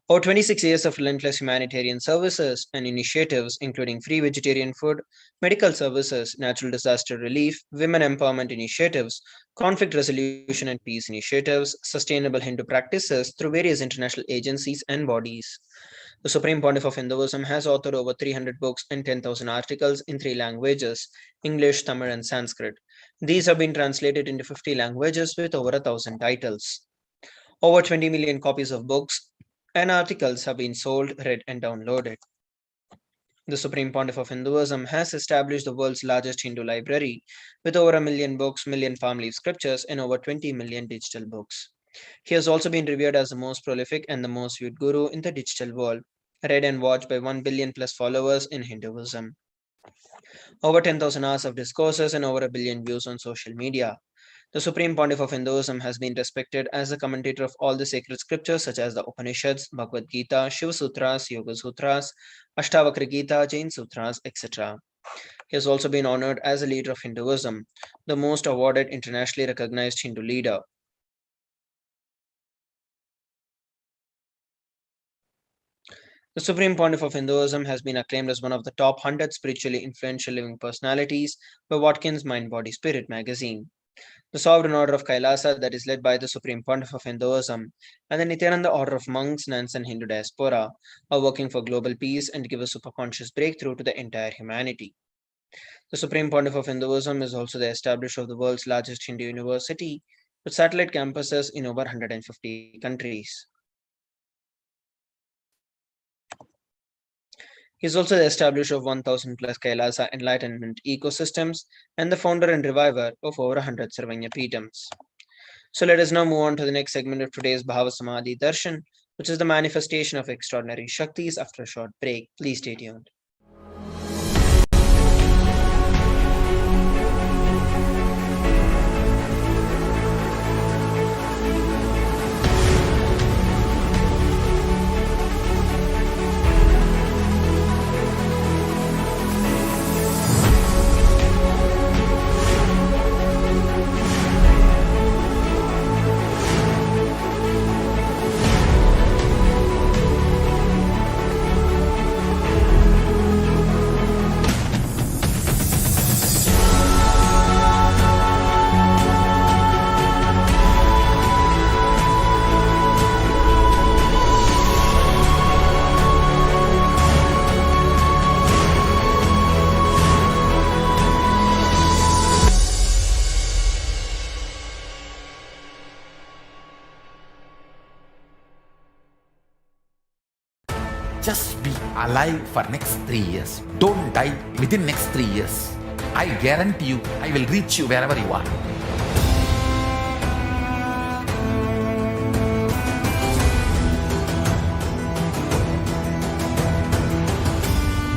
Over 26 years of relentless humanitarian services and initiatives, including free vegetarian food, medical services, natural disaster relief, women empowerment initiatives, conflict resolution and peace initiatives, sustainable Hindu practices through various international agencies and bodies. The Supreme Pontiff of Hinduism has authored over 300 books and 10,000 articles in 3 languages, English, Tamil, and Sanskrit. These have been translated into 50 languages with over 1,000 titles. Over 20 million copies of books and articles have been sold, read, and downloaded. The Supreme Pontiff of Hinduism has established the world's largest Hindu library with over 1 million books, million palm leaf scriptures, and over 20 million digital books. He has also been revered as the most prolific and the most viewed guru in the digital world, read and watched by 1 billion plus followers in Hinduism. Over 10,000 hours of discourses and over 1 billion views on social media. The Supreme Pontiff of Hinduism has been respected as a commentator of all the sacred scriptures such as the Upanishads, Bhagavad Gita, Shiva Sutras, Yoga Sutras, Ashtavakra Gita, Jain Sutras, etc. He has also been honored as a leader of Hinduism, the most awarded internationally recognized Hindu leader. The Supreme Pontiff of Hinduism has been acclaimed as one of the top 100 spiritually influential living personalities by Watkins Mind Body Spirit magazine. The Sovereign Order of KAILASA, that is led by the Supreme Pontiff of Hinduism, and the Nithyananda Order of Monks, Nuns, and Hindu Diaspora, are working for global peace and to give a superconscious breakthrough to the entire humanity. The Supreme Pontiff of Hinduism is also the establisher of the world's largest Hindu university, with satellite campuses in over 150 countries. He is also the establisher of 1000 plus KAILASA Enlightenment ecosystems and the founder and reviver of over 100 Sarvanya Peetams. So let us now move on to the next segment of today's Bhava Samadhi Darshan, which is the manifestation of extraordinary Shaktis. After a short break, please stay tuned. Just be alive for next 3 years. Don't die within next 3 years. I guarantee you, I will reach you wherever you are.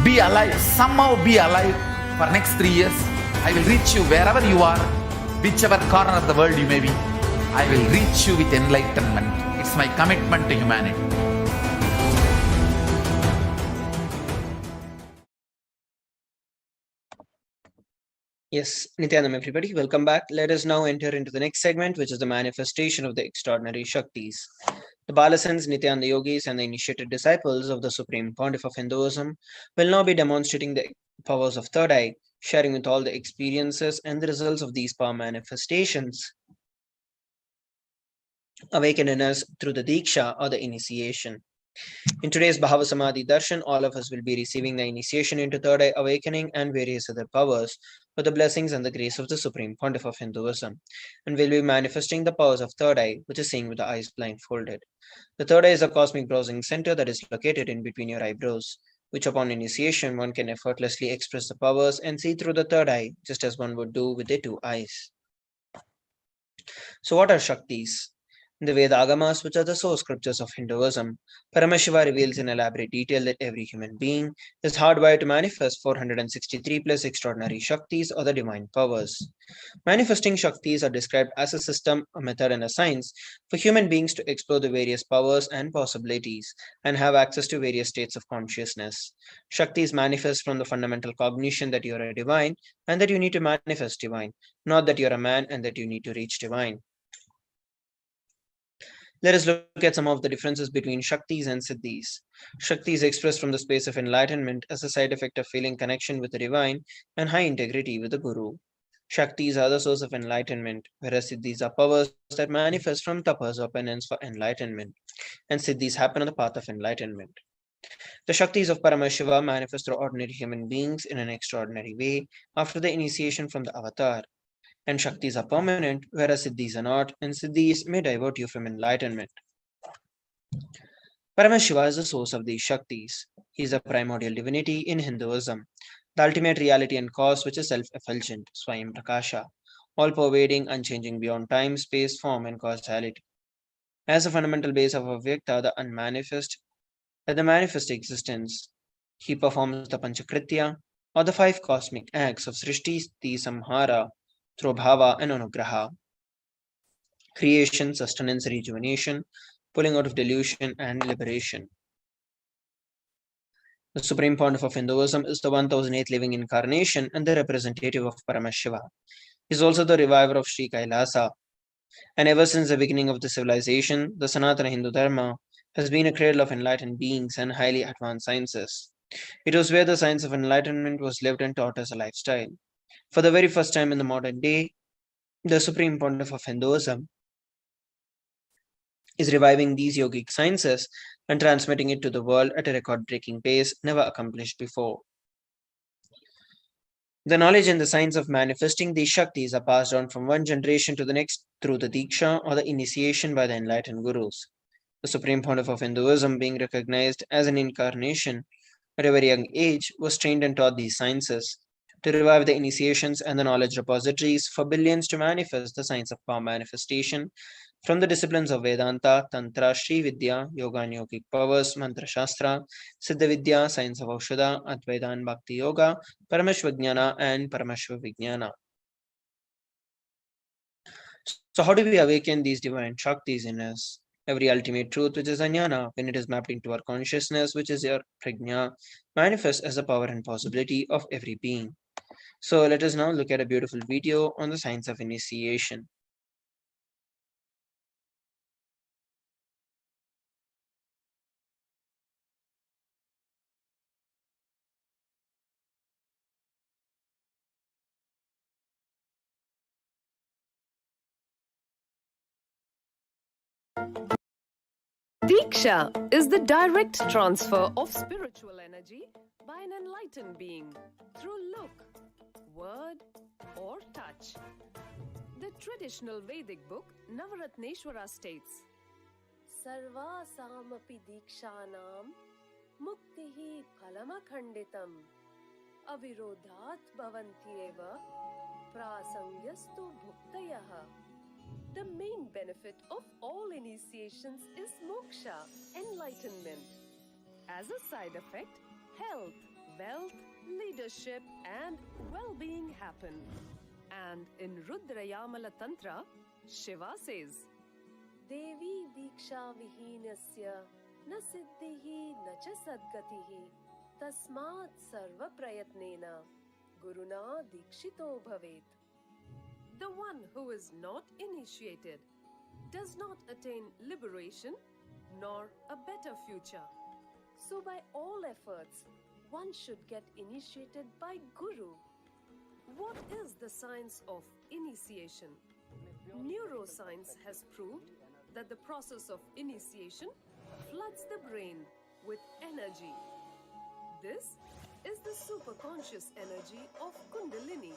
Be alive, somehow be alive for next 3 years. I will reach you wherever you are, whichever corner of the world you may be. I will reach you with enlightenment. It's my commitment to humanity. Yes, Nithyanam, everybody, welcome back. Let us now enter into the next segment, which is the manifestation of the extraordinary Shaktis. The Balasans, Nithyananda Yogis, and the initiated disciples of the Supreme Pontiff of Hinduism will now be demonstrating the powers of Third Eye, sharing with all the experiences and the results of these power manifestations awakened in us through the Diksha or the initiation. In today's Bhava Samadhi Darshan, all of us will be receiving the initiation into Third Eye Awakening and various other powers with the blessings and the grace of the Supreme Pontiff of Hinduism, and will be manifesting the powers of Third Eye, which is seeing with the eyes blindfolded. The Third Eye is a cosmic browsing center that is located in between your eyebrows, which upon initiation one can effortlessly express the powers and see through the third eye, just as one would do with their two eyes. So what are Shaktis? In the Veda Agamas, which are the source scriptures of Hinduism, Paramashiva reveals in elaborate detail that every human being is hardwired to manifest 463 plus extraordinary Shaktis or the divine powers. Manifesting Shaktis are described as a system, a method, and a science for human beings to explore the various powers and possibilities and have access to various states of consciousness. Shaktis manifest from the fundamental cognition that you are a divine and that you need to manifest divine, not that you are a man and that you need to reach divine. Let us look at some of the differences between Shaktis and Siddhis. Shakti is expressed from the space of enlightenment as a side effect of feeling connection with the divine and high integrity with the Guru. Shaktis are the source of enlightenment, whereas Siddhis are powers that manifest from tapas or penance for enlightenment, and Siddhis happen on the path of enlightenment. The Shaktis of Paramashiva manifest through ordinary human beings in an extraordinary way after the initiation from the avatar. And Shaktis are permanent, whereas Siddhis are not, and Siddhis may divert you from enlightenment. Paramashiva is the source of these Shaktis. He is a primordial divinity in Hinduism, the ultimate reality and cause which is self-effulgent, Swayam Prakasha, all-pervading, unchanging beyond time, space, form, and causality. As a fundamental base of Avyakta, the unmanifest, and the manifest existence, he performs the Panchakritya, or the 5 cosmic acts of Srishti, Sthiti, Samhara, through bhava and anugraha, creation, sustenance, rejuvenation, pulling out of delusion, and liberation. The Supreme Pontiff of Hinduism is the 1008th living incarnation and the representative of Paramashiva. He is also the reviver of Sri KAILASA, and ever since the beginning of the civilization, the Sanatana Hindu Dharma has been a cradle of enlightened beings and highly advanced sciences. It was where the science of enlightenment was lived and taught as a lifestyle. For the very first time in the modern day, the Supreme Pontiff of Hinduism is reviving these yogic sciences and transmitting it to the world at a record-breaking pace never accomplished before. The knowledge and the science of manifesting these Shaktis are passed on from one generation to the next through the Diksha or the initiation by the enlightened gurus. The Supreme Pontiff of Hinduism, being recognized as an incarnation at a very young age, was trained and taught these sciences to revive the initiations and the knowledge repositories for billions to manifest the science of power manifestation from the disciplines of Vedanta, Tantra, Sri Vidya, Yoga and Yogic powers, Mantra Shastra, Siddha Vidya, science of Aushadha, Advaita and Bhakti Yoga, Paramashvajnana and Paramashvavijnana. So how do we awaken these divine Shaktis in us? Every ultimate truth, which is Jnana, when it is mapped into our consciousness, which is your Prajna, manifests as the power and possibility of every being. So let us now look at a beautiful video on the science of initiation. Diksha is the direct transfer of spiritual energy by an enlightened being through look, word, or touch. The traditional Vedic book Navaratneshwara states, Sarva samapi dikshanam muktihi phalamakhanditam avirodhat bhavantyeva prasangyastu bhuktayaha. The main benefit of all initiations is moksha, enlightenment. As a side effect, health, wealth, leadership, and well-being happen. And in Rudrayamala Tantra, Shiva says, Devi diksha vihinasya na siddhihi na cha sadgatihi tasmat sarva prayatnena guruna dikshito bhavet. The one who is not initiated does not attain liberation nor a better future. So by all efforts, one should get initiated by Guru. What is the science of initiation? Neuroscience has proved that the process of initiation floods the brain with energy. This is the superconscious energy of Kundalini,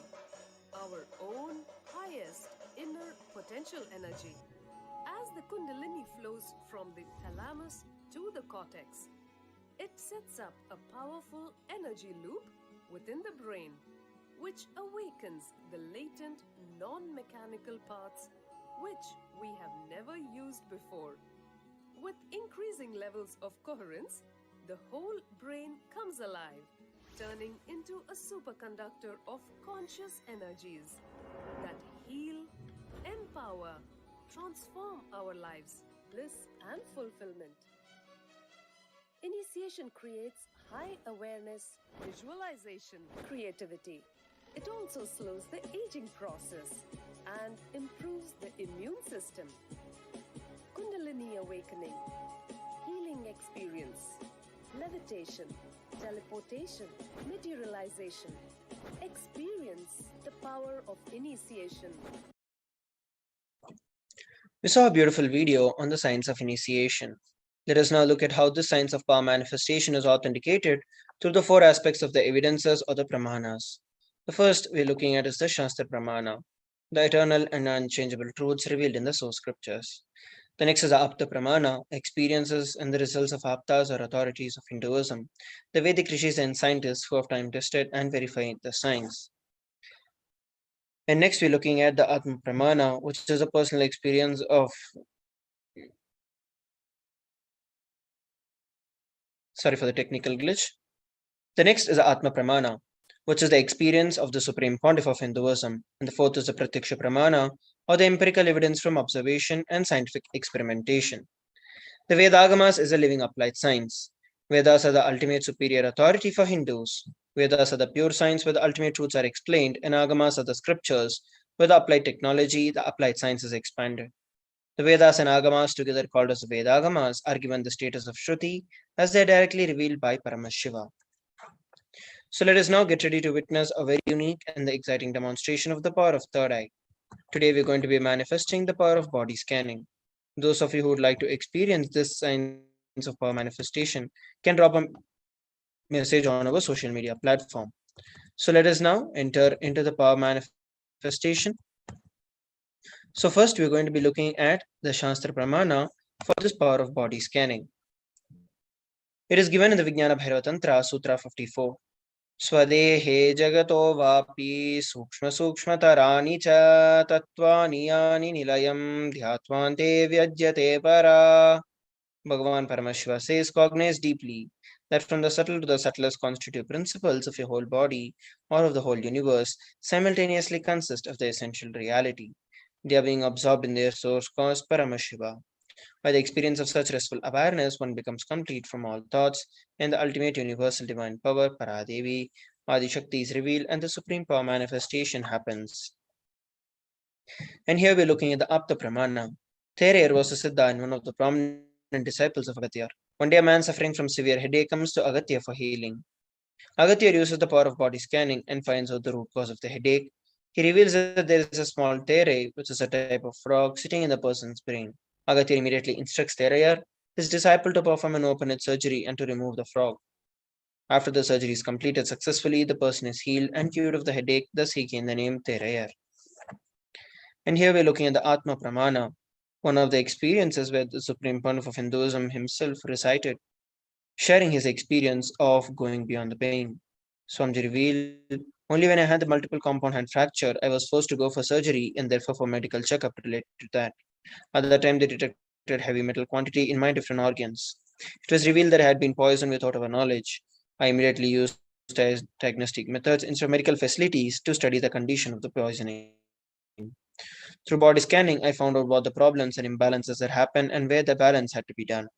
our own highest inner potential energy. As the Kundalini flows from the thalamus to the cortex, it sets up a powerful energy loop within the brain, which awakens the latent non-mechanical parts which we have never used before. With increasing levels of coherence, the whole brain comes alive, turning into a superconductor of conscious energies that heal, empower, transform our lives, bliss and fulfillment. Initiation creates high awareness, visualization, creativity. It also slows the aging process and improves the immune system. Kundalini awakening, healing experience, levitation, teleportation, materialization. Experience the power of initiation. We saw a beautiful video on the science of initiation. Let us now look at how this science of power manifestation is authenticated through the four aspects of the evidences or the pramanas. The first we're looking at is the Shastra Pramana, the eternal and unchangeable truths revealed in the source scriptures. The next is the Apta Pramana, experiences and the results of Aptas or authorities of Hinduism, the Vedic rishis and scientists who have time tested and verified the science. And next we're looking at the Atma Pramana, which is a personal experience of sorry for the technical glitch. The next is the Atma Pramana, which is the experience of the Supreme Pontiff of Hinduism. And the fourth is the Pratyaksha Pramana, or the empirical evidence from observation and scientific experimentation. The Vedagamas is a living applied science. Vedas are the ultimate superior authority for Hindus. Vedas are the pure science where the ultimate truths are explained, and Agamas are the scriptures where the applied technology, the applied science is expanded. The Vedas and Agamas, together called as the Vedagamas, are given the status of Shruti as they are directly revealed by Paramashiva. So let us now get ready to witness a very unique and the exciting demonstration of the power of third eye. Today we're going to be manifesting the power of body scanning. Those of you who would like to experience this science of power manifestation can drop a message on our social media platform. So let us now enter into the power manifestation. So first we're going to be looking at the Shastra Pramana for this power of body scanning. It is given in the Vijnana Bhairava Tantra, Sutra 54. Swadehe jagato vapi sukshma sukshmatarani cha tattvani yani nilayam dhyatvante vyajyate para. Bhagavan Paramashiva says, cognize deeply that from the subtle to the subtlest constitutive principles of your whole body or of the whole universe simultaneously consist of the essential reality. They are being absorbed in their source cause Paramashiva. By the experience of such restful awareness, one becomes complete from all thoughts, and the ultimate universal divine power, Paradevi, Adi-Shakti is revealed, and the supreme power manifestation happens. And here we're looking at the Apta Pramana. Thereyer was a Siddha and one of the prominent disciples of Agatya. One day a man suffering from severe headache comes to Agatya for healing. Agatya uses the power of body scanning and finds out the root cause of the headache. He reveals that there is a small tere, which is a type of frog, sitting in the person's brain. Agatya immediately instructs Thereyer, his disciple, to perform an open-head surgery and to remove the frog. After the surgery is completed successfully, the person is healed and cured of the headache, thus he gained the name Thereyer. And here we're looking at the Atma Pramana, one of the experiences where the Supreme Pontiff of Hinduism himself recited, sharing his experience of going beyond the pain. Swamiji revealed, only when I had the multiple compound hand fracture, I was forced to go for surgery and therefore for medical checkup related to that. At that time, they detected heavy metal quantity in my different organs. It was revealed that I had been poisoned without our knowledge. I immediately used diagnostic methods instead of medical facilities to study the condition of the poisoning. Through body scanning, I found out what the problems and imbalances that happened and where the balance had to be done.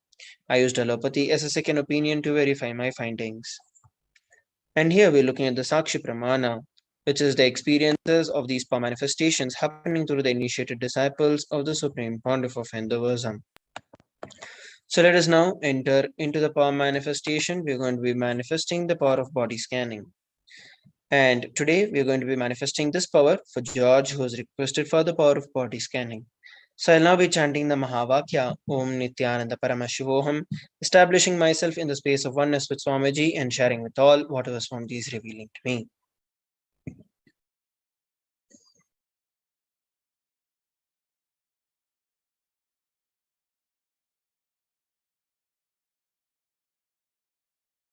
I used allopathy as a second opinion to verify my findings. And here we're looking at the Sakshi Pramana, which is the experiences of these power manifestations happening through the initiated disciples of the Supreme Pontiff of Hinduism. So let us now enter into the power manifestation. We're going to be manifesting the power of body scanning. And today we're going to be manifesting this power for George, who has requested for the power of body scanning. So I'll now be chanting the Mahavakya, Om Nithyananda Paramashivoham, establishing myself in the space of oneness with Swamiji and sharing with all whatever Swamiji is revealing to me.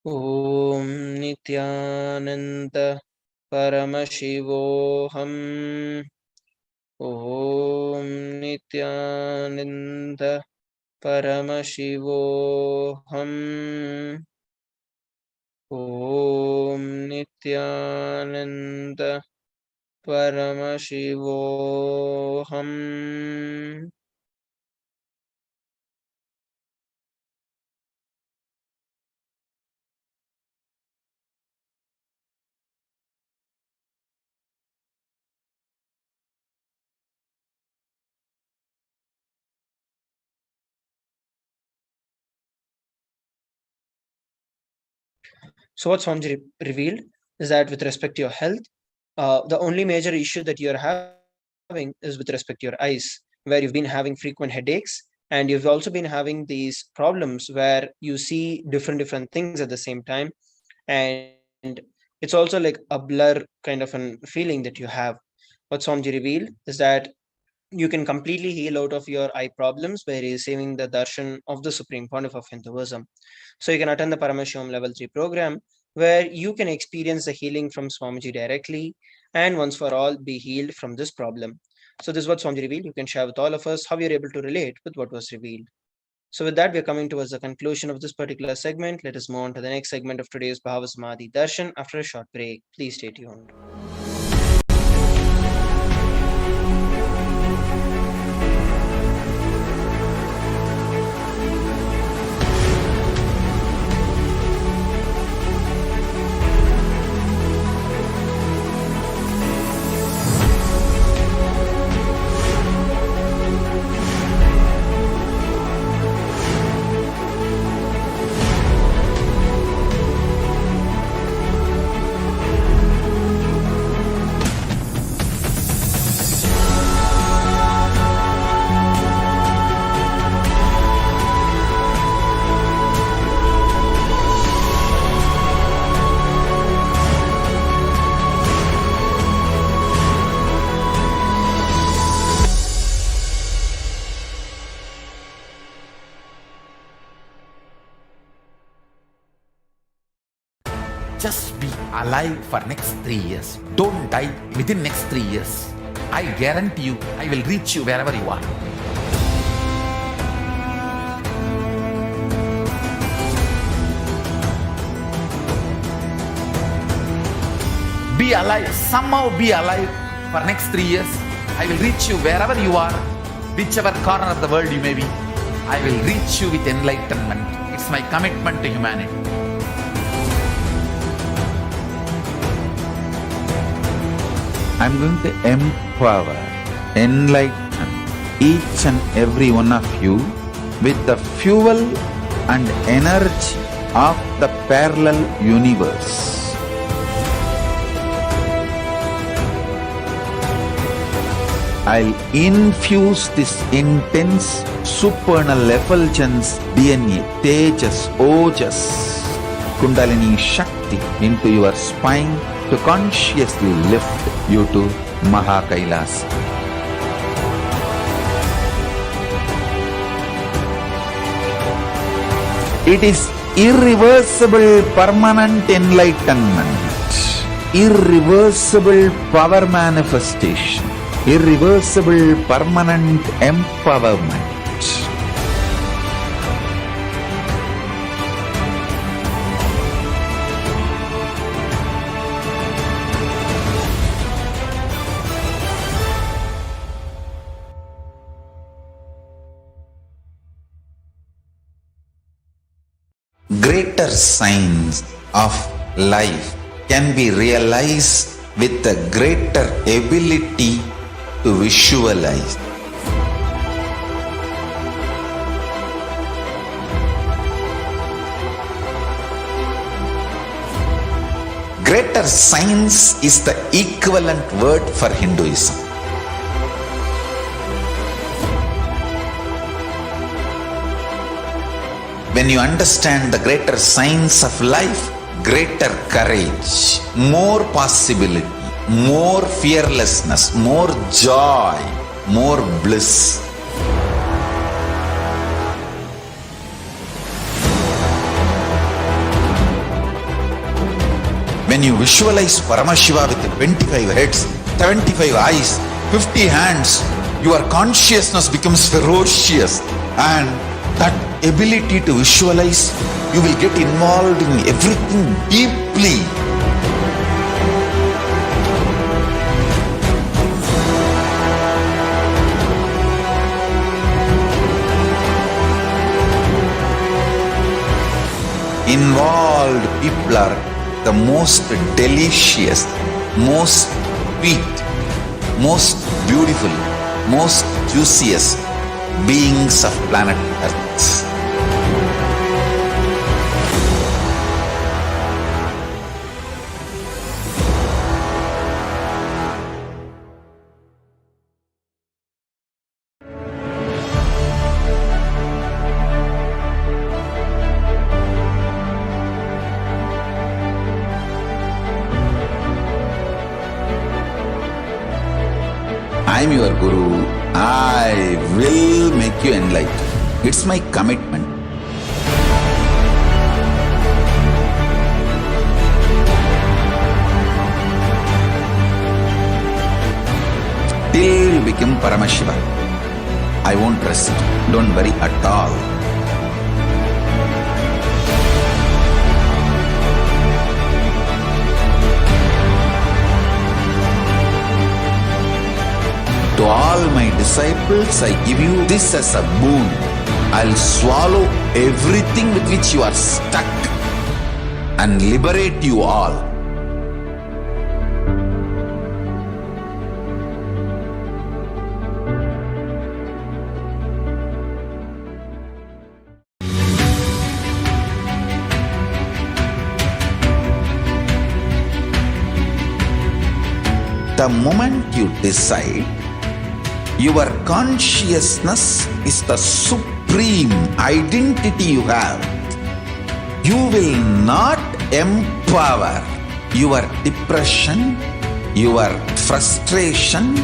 Om Nithyananda Paramashivoham. Om Nithyananda Paramashivoham. Om Nithyananda Paramashivoham. So what Swamiji revealed is that with respect to your health, the only major issue that you're having is with respect to your eyes, where you've been having frequent headaches, and you've also been having these problems where you see different things at the same time, and it's also like a blur kind of a feeling that you have. What Swamiji revealed is that you can completely heal out of your eye problems by receiving the darshan of the Supreme Pontiff of Hinduism. So you can attend the Paramashivoham Level 3 program, where you can experience the healing from Swamiji directly and once for all be healed from this problem. So this is what Swamiji revealed. You can share with all of us how you're able to relate with what was revealed. So with that, we're coming towards the conclusion of this particular segment. Let us move on to the next segment of today's Bhava Samadhi Darshan after a short break. Please stay tuned. Just be alive for next 3 years. Don't die within next 3 years. I guarantee you, I will reach you wherever you are. Be alive, somehow be alive for next 3 years. I will reach you wherever you are, whichever corner of the world you may be. I will reach you with enlightenment. It's my commitment to humanity. I'm going to empower, enlighten each and every one of you with the fuel and energy of the parallel universe. I'll infuse this intense supernal effulgence DNA, Tejas, Ojas, Kundalini Shakti into your spine to consciously lift you to KAILASA. It is irreversible permanent enlightenment, irreversible power manifestation, irreversible permanent empowerment. Greater signs of life can be realized with a greater ability to visualize. Greater science is the equivalent word for Hinduism. When you understand the greater science of life, greater courage, more possibility, more fearlessness, more joy, more bliss. When you visualize Paramashiva with 25 heads, 75 eyes, 50 hands, your consciousness becomes ferocious, and that ability to visualize, you will get involved in everything deeply. Involved people are the most delicious, most sweet, most beautiful, most juiciest beings of planet Earth. I am your Guru. I will make you enlightened. It's my commitment. Till you become Paramashiva, I won't rest. Don't worry at all. To all my disciples, I give you this as a boon. I'll swallow everything with which you are stuck and liberate you all. The moment you decide, your consciousness is the supreme identity you have. You will not empower your depression, your frustration,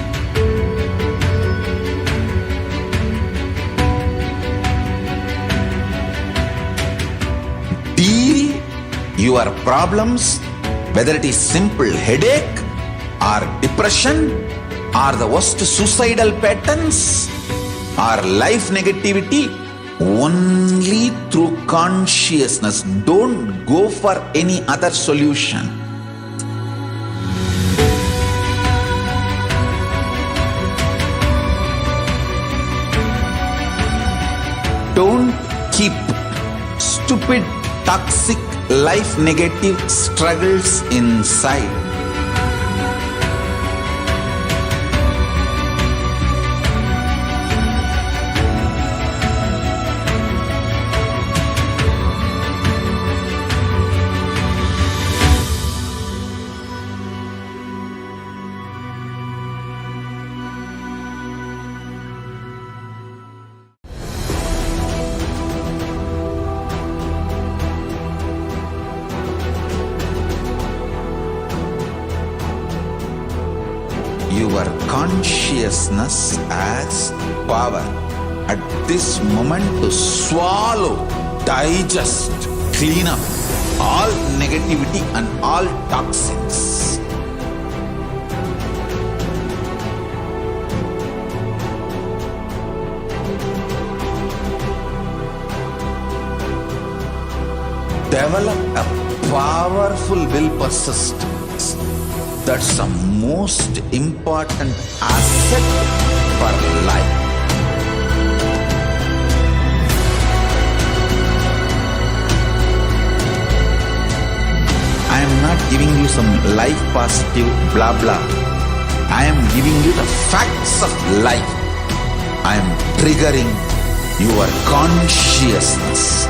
deal your problems, whether it is simple headache or depression or the worst suicidal patterns or life negativity, only through consciousness. Don't go for any other solution. Don't keep stupid, toxic, life negative struggles inside. Your consciousness has power at this moment to swallow, digest, clean up all negativity and all toxins. Develop a powerful will persistence. That's the most important asset for life. I am not giving you some life positive blah blah. I am giving you the facts of life. I am triggering your consciousness.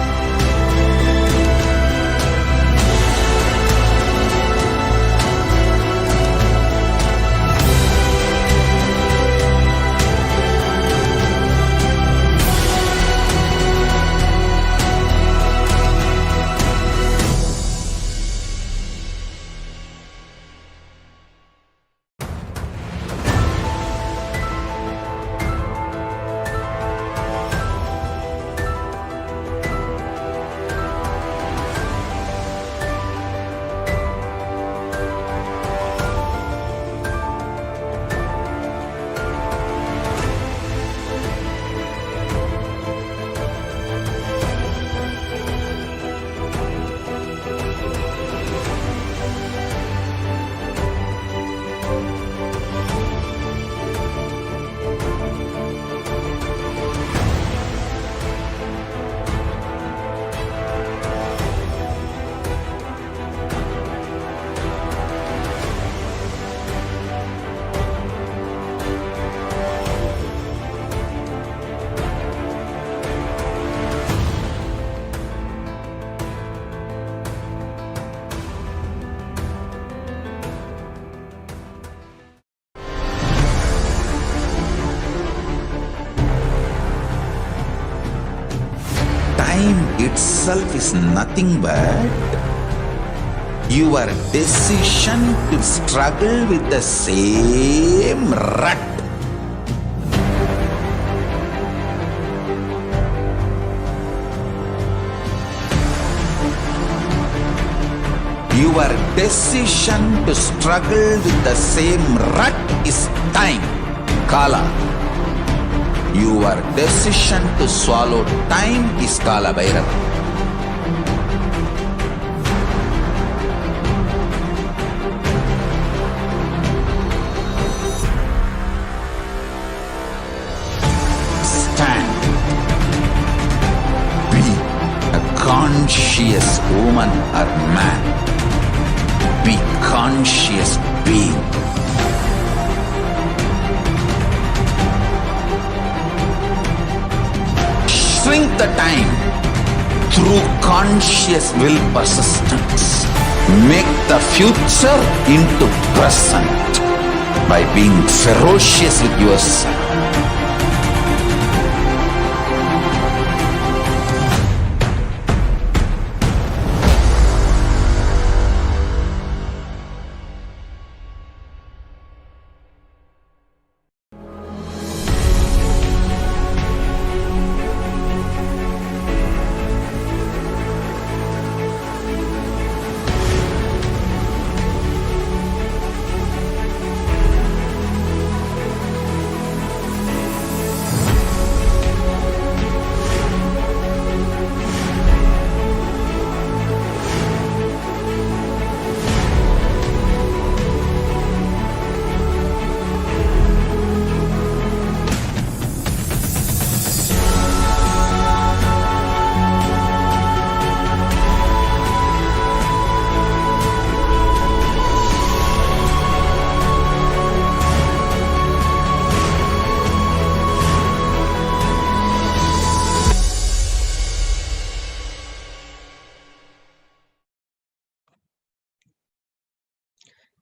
Time itself is nothing but your decision to struggle with the same rut. Your decision to struggle with the same rut is time, Kala. Your decision to swallow time is Kala Bhairava. Stand. Be a conscious woman or man. Be conscious being. Shrink the time through conscious will persistence. Make the future into present by being ferocious with yourself.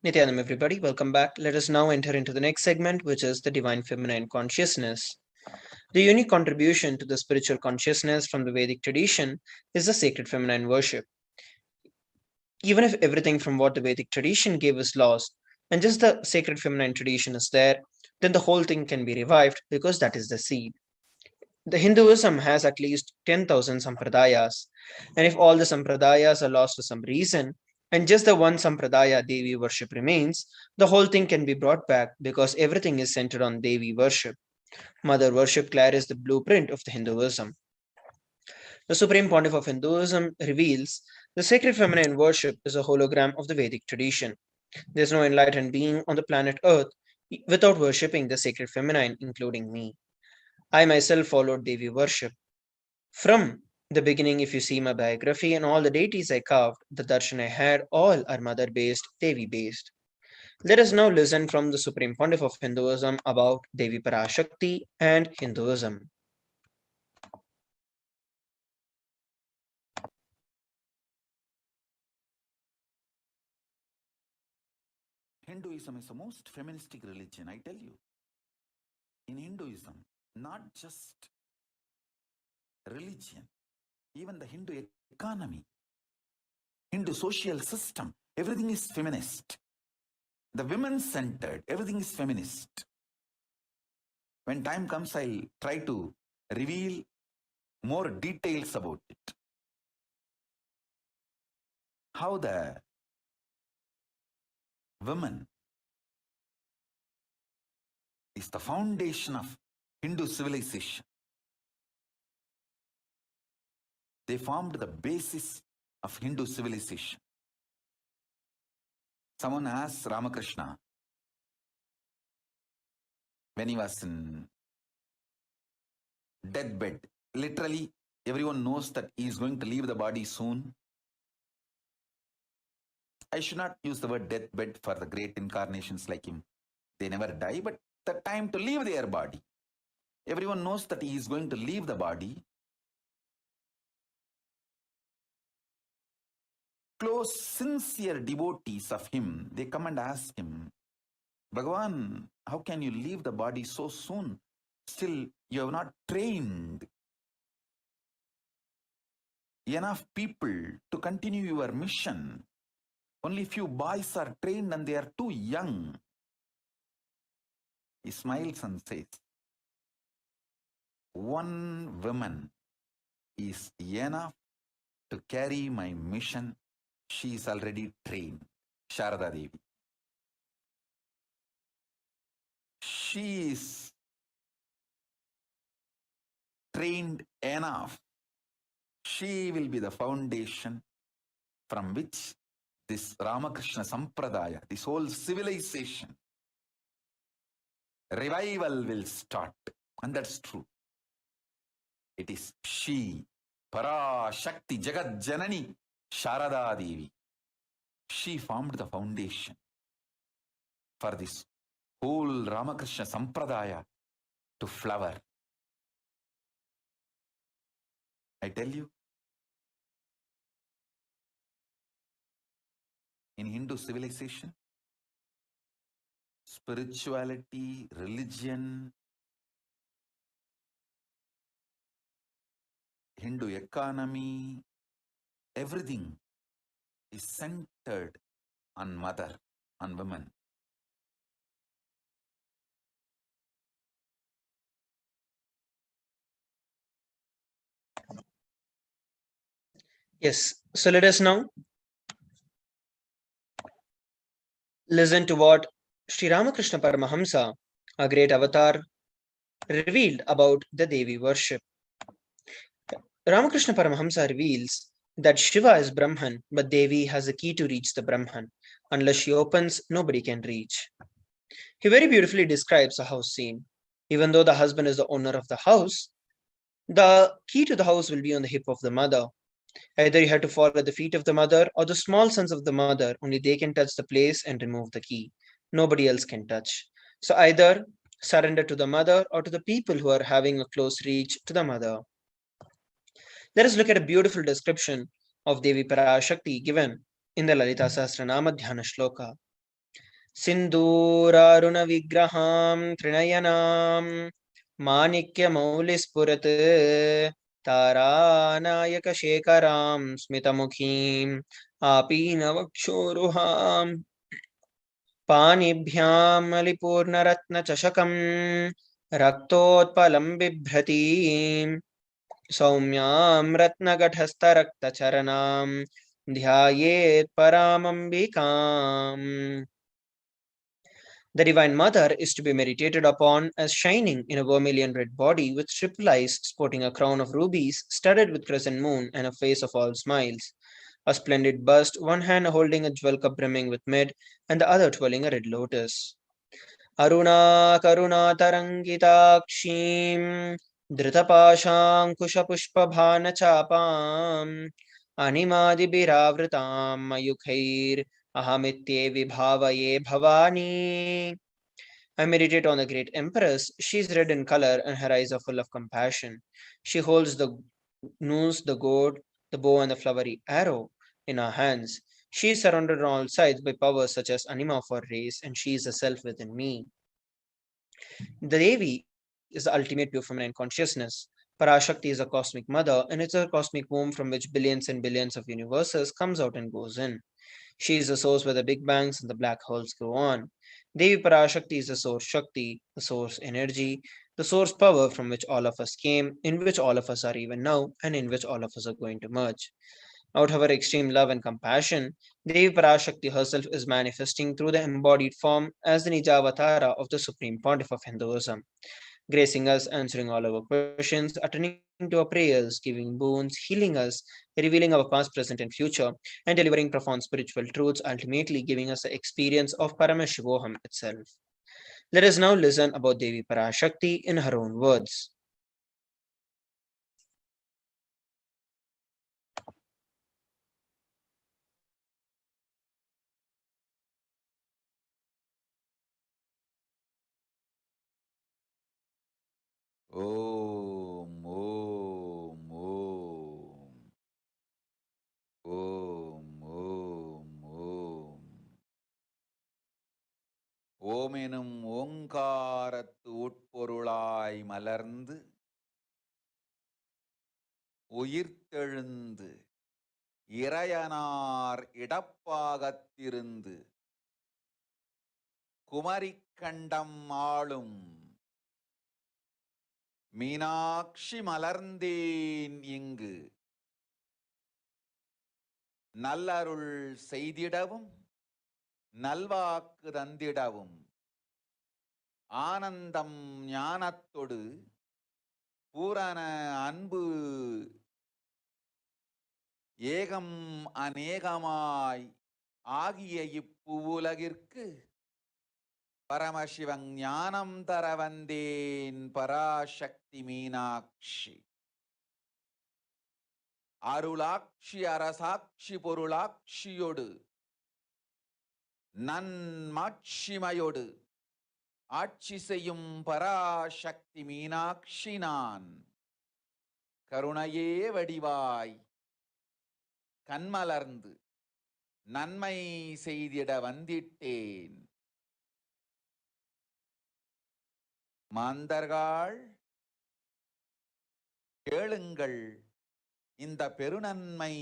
Nithyanam, everybody, welcome back. Let us now enter into the next segment, which is the Divine Feminine Consciousness. The unique contribution to the spiritual consciousness from the Vedic tradition is the sacred feminine worship. Even if everything from what the Vedic tradition gave is lost, and just the sacred feminine tradition is there, then the whole thing can be revived because that is the seed. The Hinduism has at least 10,000 sampradayas, and if all the sampradayas are lost for some reason, and just the one sampradaya Devi worship remains, the whole thing can be brought back because everything is centered on Devi worship. Mother worship clarifies the blueprint of the Hinduism. The Supreme Pontiff of Hinduism reveals the sacred feminine worship is a hologram of the Vedic tradition. There is no enlightened being on the planet Earth without worshipping the sacred feminine, including me. I myself followed Devi worship. From the beginning, if you see my biography and all the deities I carved, the darshan I had, all are mother based, Devi based. Let us now listen from the Supreme Pontiff of Hinduism about Devi Parashakti and Hinduism. Hinduism is the most feministic religion, I tell you. In Hinduism, not just religion, even the Hindu economy, Hindu social system, everything is feminist. The women-centered, everything is feminist. When time comes, I'll try to reveal more details about it. How the women is the foundation of Hindu civilization. They formed the basis of Hindu civilization. Someone asked Ramakrishna when he was in deathbed. Literally, everyone knows that he is going to leave the body soon. I should not use the word deathbed for the great incarnations like him. They never die, but the time to leave their body. Everyone knows that he is going to leave the body. Close, sincere devotees of him, they come and ask him, Bhagavan, how can you leave the body so soon? Still, you have not trained enough people to continue your mission. Only few boys are trained and they are too young. He smiles and says, one woman is enough to carry my mission. She is already trained. Sharada Devi. She is trained enough. She will be the foundation from which this Ramakrishna Sampradaya, this whole civilization, revival will start. And that's true. It is she, Parashakti, Jagat Janani, Sharada Devi. She formed the foundation for this whole Ramakrishna Sampradaya to flower. I tell you, in Hindu civilization, spirituality, religion, Hindu economy, everything is centered on mother, on women. Yes, so let us now listen to what Sri Ramakrishna Paramahamsa, a great avatar, revealed about the Devi worship. Ramakrishna Paramahamsa reveals that Shiva is Brahman, but Devi has the key to reach the Brahman. Unless she opens, nobody can reach. He very beautifully describes a house scene. Even though the husband is the owner of the house, the key to the house will be on the hip of the mother. Either you have to fall at the feet of the mother or the small sons of the mother, only they can touch the place and remove the key. Nobody else can touch. So either surrender to the mother or to the people who are having a close reach to the mother. Let us look at a beautiful description of Devi Parashakti given in the Lalita Sahasranama Dhyana Shloka. सिन्दूरारुणविग्रहां त्रिनयनां माणिक्यमौलिस्फुरत् तारानायकशेखरां स्मितमुखीम् आपीनवक्षोरुहाम् पाणिभ्यां मलिपूर्णरत्नचषकं रक्तोत्पलं बिभ्रतीं सौम्यां रत्नगठस्थरक्तचरणां ध्यायेत् परामम्बिकाम्. The Divine Mother is to be meditated upon as shining in a vermilion red body with triple eyes, sporting a crown of rubies, studded with crescent moon, and a face of all smiles. A splendid bust, one hand holding a jewel cup brimming with mid, and the other twirling a red lotus. Aruna Karuna Tarangitakshim Dhritapaşankuşapuşpabhana chapam Animadibhiravritam Mayukhair Ahamitye Vibhavaye Bhavani. I meditate on the great Empress. She is red in color and her eyes are full of compassion. She holds the noose, the gourd, the bow, and the flowery arrow in her hands. She is surrounded on all sides by powers such as Anima for race, and she is the self within me. The Devi is the ultimate pure feminine consciousness. Parashakti is a cosmic mother, and it's a cosmic womb from which billions and billions of universes comes out and goes in. She is the source where the big bangs and the black holes go on. Devi Parashakti is the source Shakti, the source energy, the source power from which all of us came, in which all of us are even now, and in which all of us are going to merge. Out of her extreme love and compassion, Devi Parashakti herself is manifesting through the embodied form as the Nijavatara of the Supreme Pontiff of Hinduism, gracing us, answering all our questions, attending to our prayers, giving boons, healing us, revealing our past, present, and future, and delivering profound spiritual truths, ultimately giving us the experience of Paramashivoham itself. Let us now listen about Devi Parashakti in her own words. Om, Om, Om. Om, Om, Om. ஓம் எனும் ஓங்காரத்து உட்பொருளாய் மலர்ந்து உயிர்த்தெழுந்து இறையனார் இடப்பாகத்திருந்து குமரிக்கண்டம் ஆளும் மீனாட்சி மலர்ந்தேன் இங்கு நல்லருள் செய்திடவும் நல்வாக்கு தந்திடவும் ஆனந்தம் ஞானத்தொடு பூரண அன்பு ஏகம் அநேகமாய் ஆகிய இப்புவுலகிற்கு பரமசிவன் ஞானம் தர வந்தேன் பராசக்தி மீனாட்சி. அருளாட்சி அரசாட்சி பொருளாட்சியோடு நன்மாட்சிமையோடு ஆட்சி செய்யும் பராசக்தி மீனாட்சி நான். கருணையே வடிவாய் கண்மலர்ந்து நன்மை செய்திட வந்திட்டேன். மாந்தர்கள் கேளுங்கள் இந்த பெருநன்மை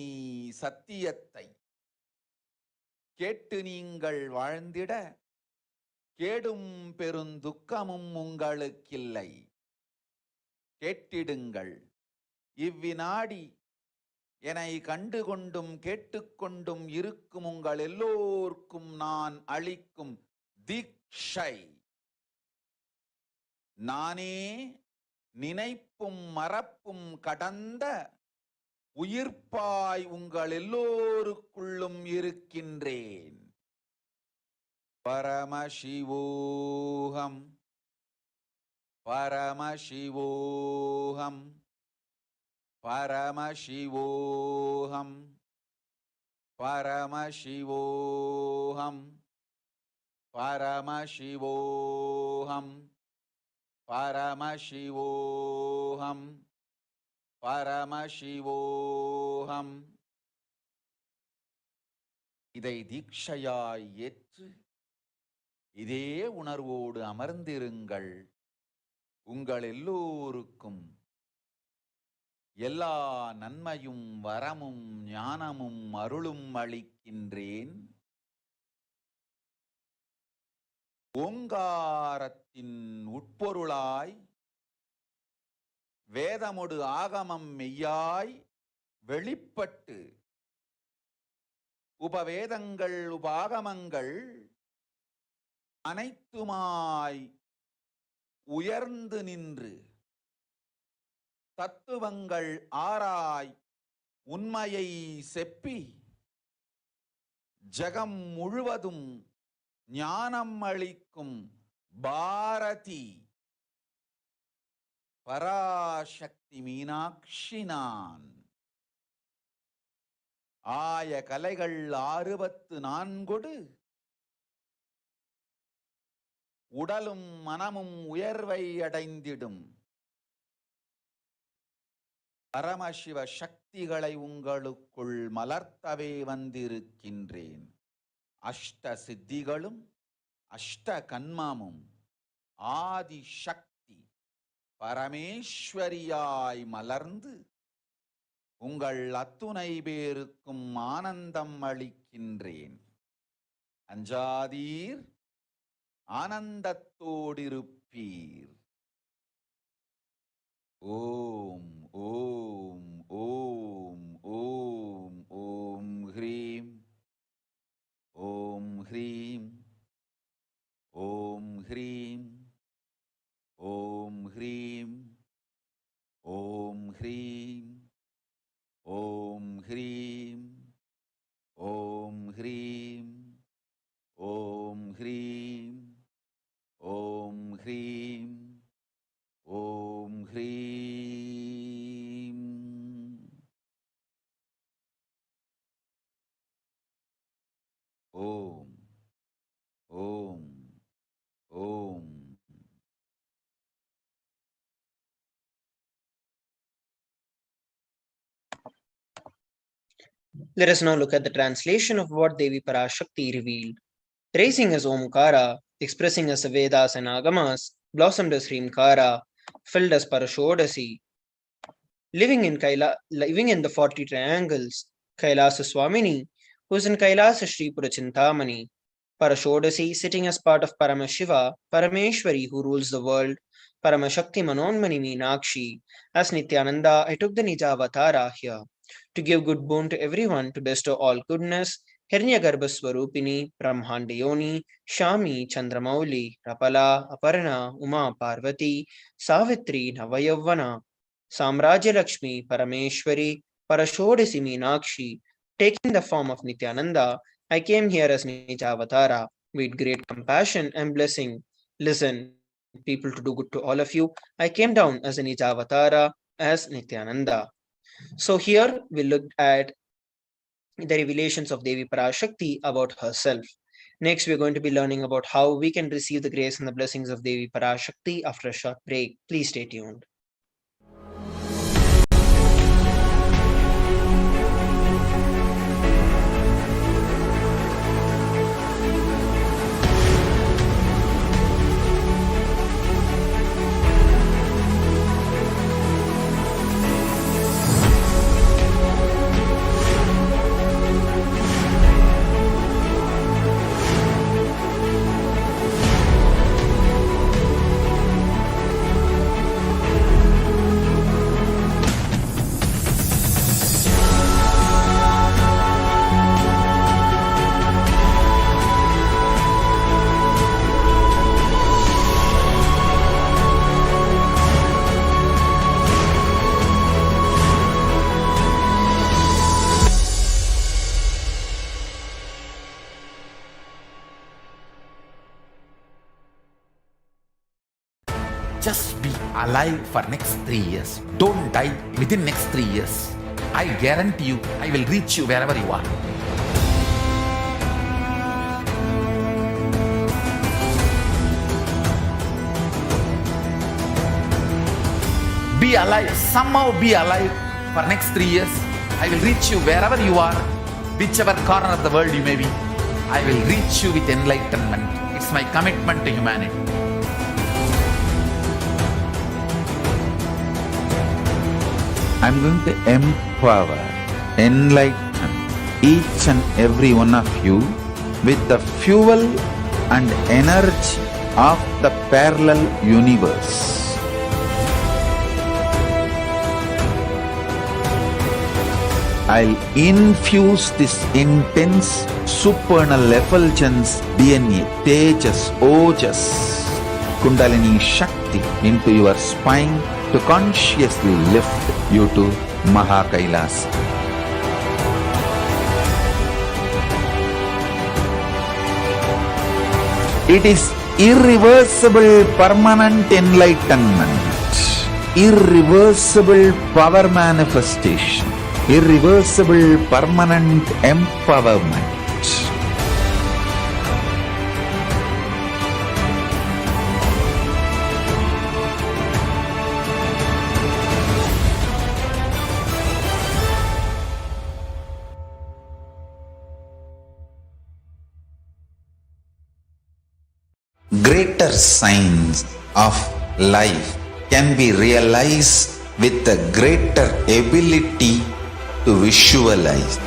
சத்தியத்தை, கேட்டு நீங்கள் வாழ்ந்திட கேடும் பெருந்துக்கமும் உங்களுக்கில்லை. கேட்டிடுங்கள் இவ்வினாடி என்னை கண்டுகொண்டும் கேட்டுக்கொண்டும் இருக்கும் உங்கள் எல்லோர்க்கும் நான் அளிக்கும் தீட்சை. நானே நினைப்பும் மறப்பும் கடந்த உயிர்ப்பாய் உங்கள் எல்லோருக்குள்ளும் இருக்கின்றேன். பரமசிவோகம் பரமசிவோகம் பரமசிவோகம் பரமசிவோகம் பரமசிவோகம் பரமசிவோகம் பரமசிவோகம். இதை தீட்சையாய் ஏற்று இதே உணர்வோடு அமர்ந்திருங்கள். உங்கள் எல்லோருக்கும் எல்லா நன்மையும் வரமும் ஞானமும் அருளும் அளிக்கின்றேன். ஓங்காரத்தின் உட்பொருளாய் வேதமொடு ஆகமம் மெய்யாய் வெளிப்பட்டு உபவேதங்கள் உபாகமங்கள் அனைத்துமாய் உயர்ந்து நின்று தத்துவங்கள் ஆராய் உண்மையை செப்பி ஜகம் முழுவதும் ஞானம் அளிக்கும் பாரதி பராசக்தி மீனாட்சி நான். ஆய கலைகள் 64 உடலும் மனமும் உயர்வை அடைந்திடும் பரமசிவ சக்திகளை உங்களுக்குள் மலர்த்தவே வந்திருக்கின்றேன். அஷ்ட சித்திகளும் அஷ்ட கன்மமும் ஆதி சக்தி பரமேஸ்வரியாய் மலர்ந்து உங்கள் அத்துணை பேருக்கும் ஆனந்தம் அளிக்கின்றேன். அஞ்சாதீர், ஆனந்தத்தோடிருப்பீர். ஓம் ஓம் ஓம் ஓம் ஓம் ஹ்ரீம் ஓம் ஹ்ரீம் ஓம் ஹ்ரீம் ஓம் ஹ்ரீம் ஓம் ஹ்ரீம் ஓம் ஹ்ரீம் ஓம் ஹ்ரீம் ஓம் ஹ்ரீம் ஓம் ஹ்ரீம் ஓம் ஹ்ரீம். ஓம் ஓம் ஓம். Let us now look at the translation of what Devi Parashakti revealed. Raising as Omkara, expressing as the Vedas and Agamas, blossomed as Srimkara, filled as Parashodasi, living in the 40 triangles, Kailasa Swamini, who is in Kailasa Shri Purachintamani, Parashodasi, sitting as part of Paramashiva, Parameshwari, who rules the world, Paramashakti Manonmani Meenakshi. As Nithyananda, I took the Nija Avatara here to give good boon to everyone, to bestow all goodness. Hiranyagarbha Swarupini, Brahmandayoni, Shami, Chandramauli, Rapala, Aparna, Uma, Parvati, Savitri, Navayavana, Samrajya Lakshmi, Parameshwari, Parashodasi Meenakshi. Taking the form of Nithyananda, I came here as Nijavatara with great compassion and blessing. Listen, people, to do good to all of you, I came down as a Nijavatara, as Nithyananda. So here we looked at the revelations of Devi Parashakti about herself. Next, we're going to be learning about how we can receive the grace and the blessings of Devi Parashakti after a short break. Please stay tuned. Just be alive for next 3 years. Don't die within next 3 years. I guarantee you, I will reach you wherever you are. Be alive, somehow be alive for next 3 years. I will reach you wherever you are, whichever corner of the world you may be. I will reach you with enlightenment. It's It's my commitment to humanity. I'm going to empower, enlighten each and every one of you with the fuel and energy of the parallel universe. I'll infuse this intense supernal effulgence DNA, Tejas, Ojas, Kundalini Shakti into your spine to consciously lift you to KAILASA. It is irreversible permanent enlightenment, irreversible power manifestation, irreversible permanent empowerment. Greater signs of life can be realized with a greater ability to visualize.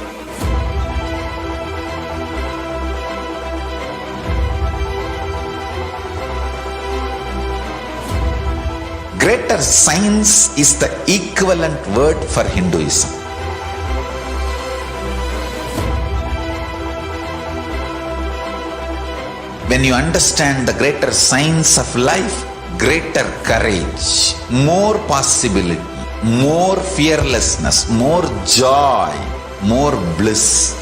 Greater science is the equivalent word for Hinduism. When you understand the greater science of life, greater courage, more possibility, more fearlessness, more joy, more bliss.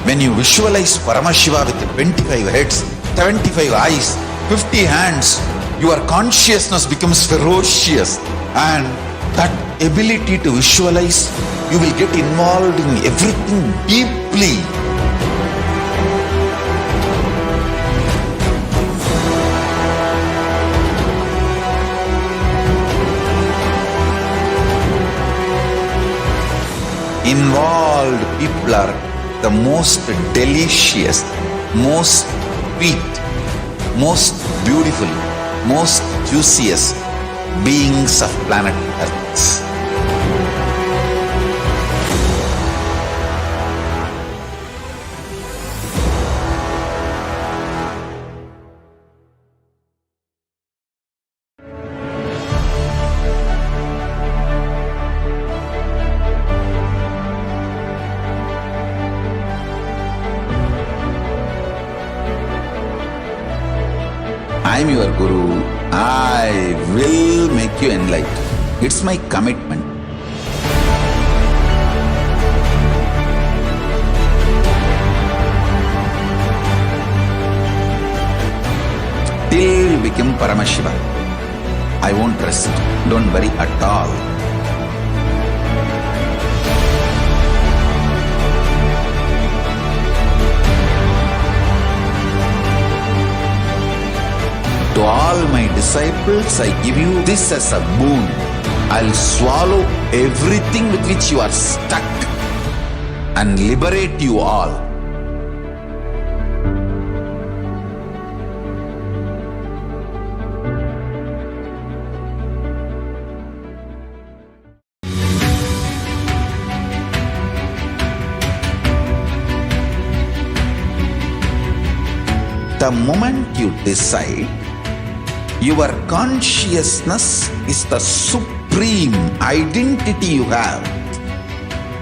When you visualize Paramashiva with 25 heads, 75 eyes, 50 hands, your consciousness becomes ferocious, and that ability to visualize, you will get involved in everything deeply. Involved people are the most delicious, most sweet, most beautiful, most juiciest beings of planet Earth. I am your Guru. I will make you enlightened. It's my commitment. Till you become Paramashiva, I won't rest. Don't worry at all. To all my disciples, I give you this as a boon. I'll swallow everything with which you are stuck and liberate you all. The moment you decide, your consciousness is the supreme identity you have.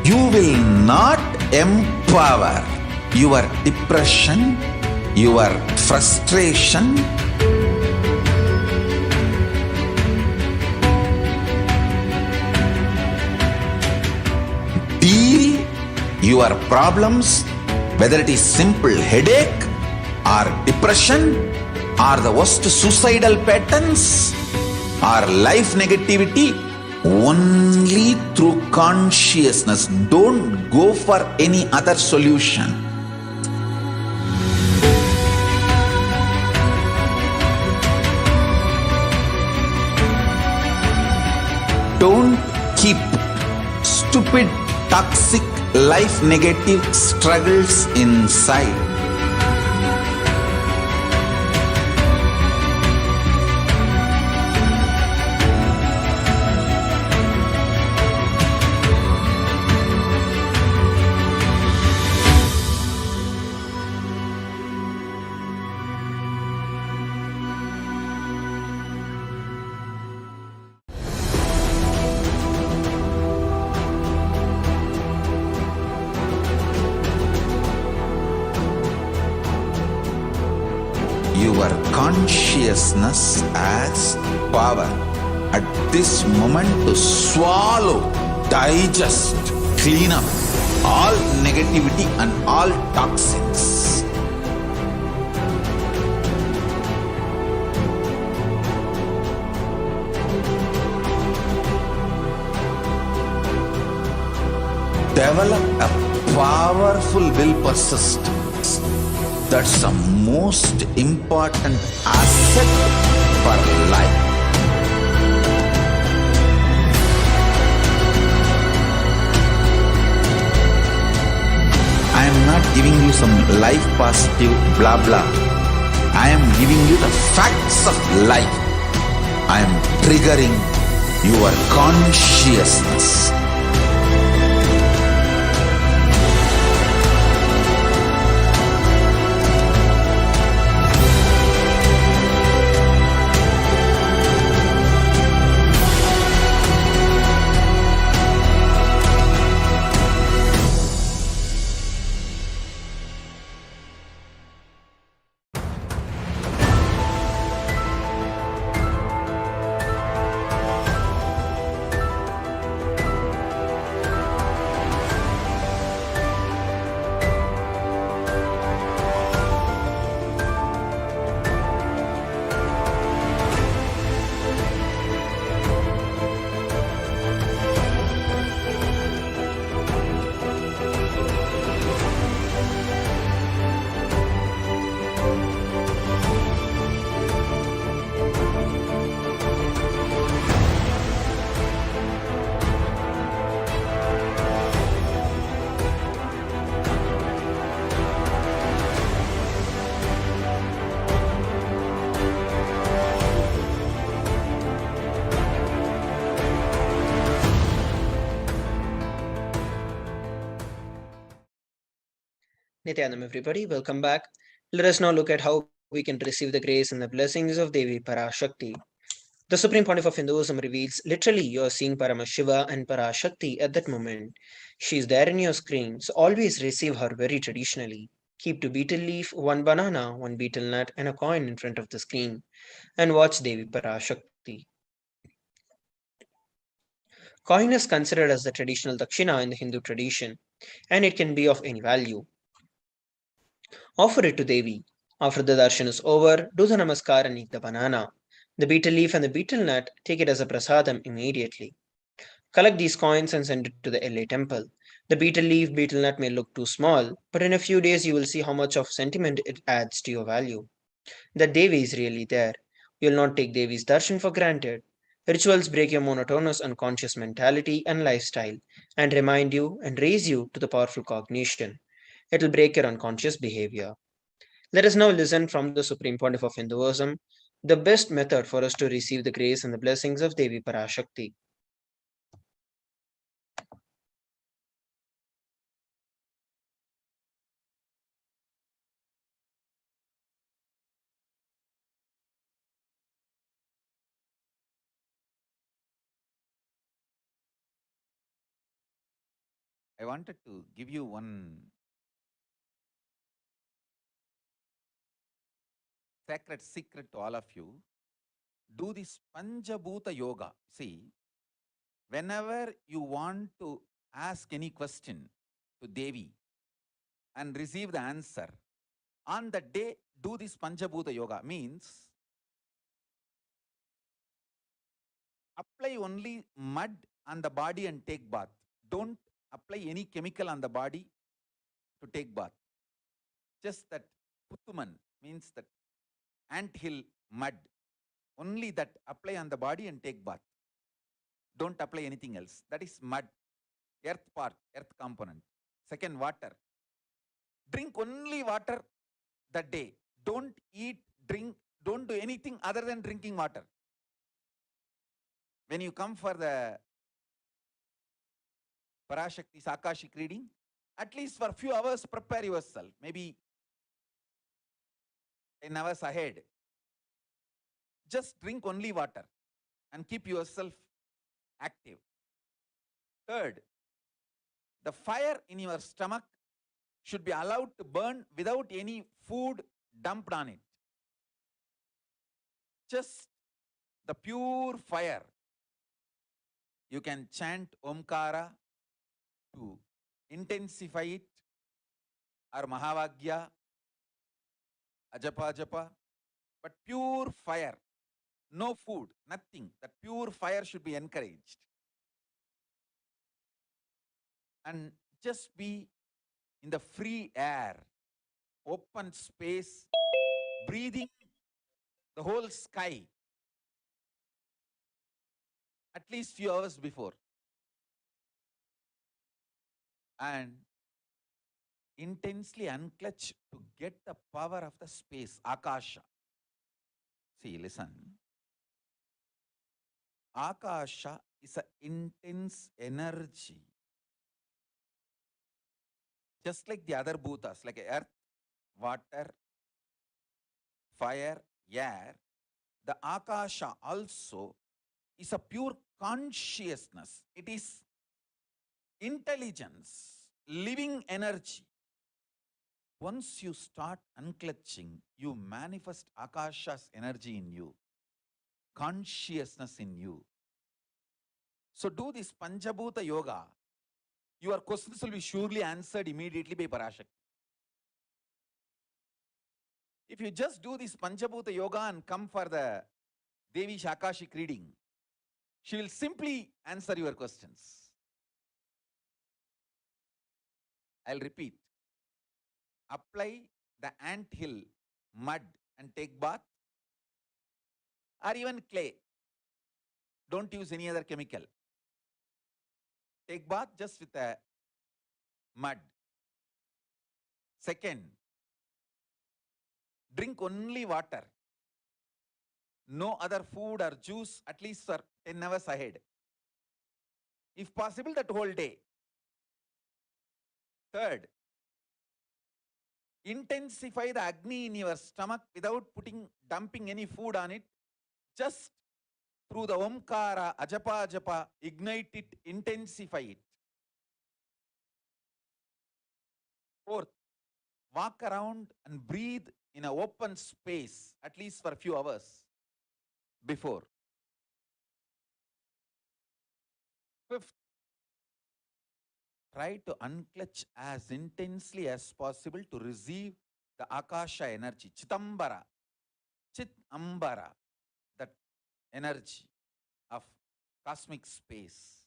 You will not empower your depression, your frustration, deal your problems, whether it is simple headache or depression, or the worst suicidal patterns, or life negativity, only through consciousness. Don't go for any other solution. Don't keep stupid stupid, toxic, life negative struggles inside. Your consciousness as power at this moment to swallow, digest, clean up all negativity and all toxins. Develop a powerful will persistence. That's the most important asset for life. I am not giving you some life positive blah blah. I am giving you the facts of life. I am triggering your consciousness. Nithyanam, everybody, welcome back. Let us now look at how we can receive the grace and the blessings of Devi Parashakti. The Supreme Pontiff of Hinduism reveals literally you are seeing Paramashiva and Parashakti at that moment. She is there in your screen, so always receive her very traditionally. Keep 2 betel leaf, 1 banana, 1 betel nut, and a coin in front of the screen, and watch Devi Parashakti. Coin is considered as the traditional dakshina in the Hindu tradition, and it can be of any value. Offer it to Devi. After the darshan is over, do the namaskar and eat the banana. The betel leaf and the betel nut, take it as a prasadam immediately. Collect these coins and send it to the LA temple. The betel leaf, betel nut may look too small, but in a few days you will see how much of sentiment it adds to your value. That Devi is really there. You will not take Devi's darshan for granted. Rituals break your monotonous unconscious mentality and lifestyle and remind you and raise you to the powerful cognition. It will break your unconscious behavior. Let us now listen from the Supreme Pontiff of Hinduism, the best method for us to receive the grace and the blessings of Devi Parashakti. I wanted to give you one sacred secret to all of you. Do this Panchabhuta Yoga. See, whenever you want to ask any question to Devi and receive the answer, on the day, do this Panchabhuta Yoga. Means apply only mud on the body and take bath. Don't apply any chemical on the body to take bath. Just that Puttuman means that anthill mud. Only that apply on the body and take bath. Don't apply anything else. That is mud. earth part, earth component. Second, water. Drink only water that day. Don't eat, drink, don't do anything other than drinking water. When you come for the Parashakti's Akashic reading, at least for a few hours, prepare yourself. Maybe 10 hours ahead. Just drink only water and keep yourself active. Third, the fire in your stomach should be allowed to burn without any food dumped on it. Just the pure fire. You can chant Omkara to intensify it, or Mahavagya, Ajapa Japa, but pure fire, no food, nothing. That pure fire should be encouraged. And just be in the free air, open space, breathing the whole sky at least few hours before. And intensely unclutch to get the power of the space, Akasha. See, listen. Akasha is an intense energy. Just like the other bhutas, like earth, water, fire, air, the Akasha also is a pure consciousness. It is intelligence, living energy. Once you start unclutching, you manifest Akasha's energy in you, consciousness in you. So do this Panchabhuta Yoga. Your questions will be surely answered immediately by Parashakti. If you just do this Panchabhuta Yoga and come for the Devi's Akashic reading, she will simply answer your questions. I'll repeat. Apply the ant hill mud and take bath, or even clay. Don't use any other chemical. Take bath just with a mud. Second, drink only water. No other food or juice, at least for 10 hours ahead. If possible, that whole day. Third, intensify the Agni in your stomach without dumping any food on it. Just through the Omkara, Ajapa Japa, ignite it, intensify it. Fourth, walk around and breathe in an open space, at least for a few hours before. Fifth, try to unclutch as intensely as possible to receive the Akasha energy, Chitambara, Chitambara, that energy of cosmic space.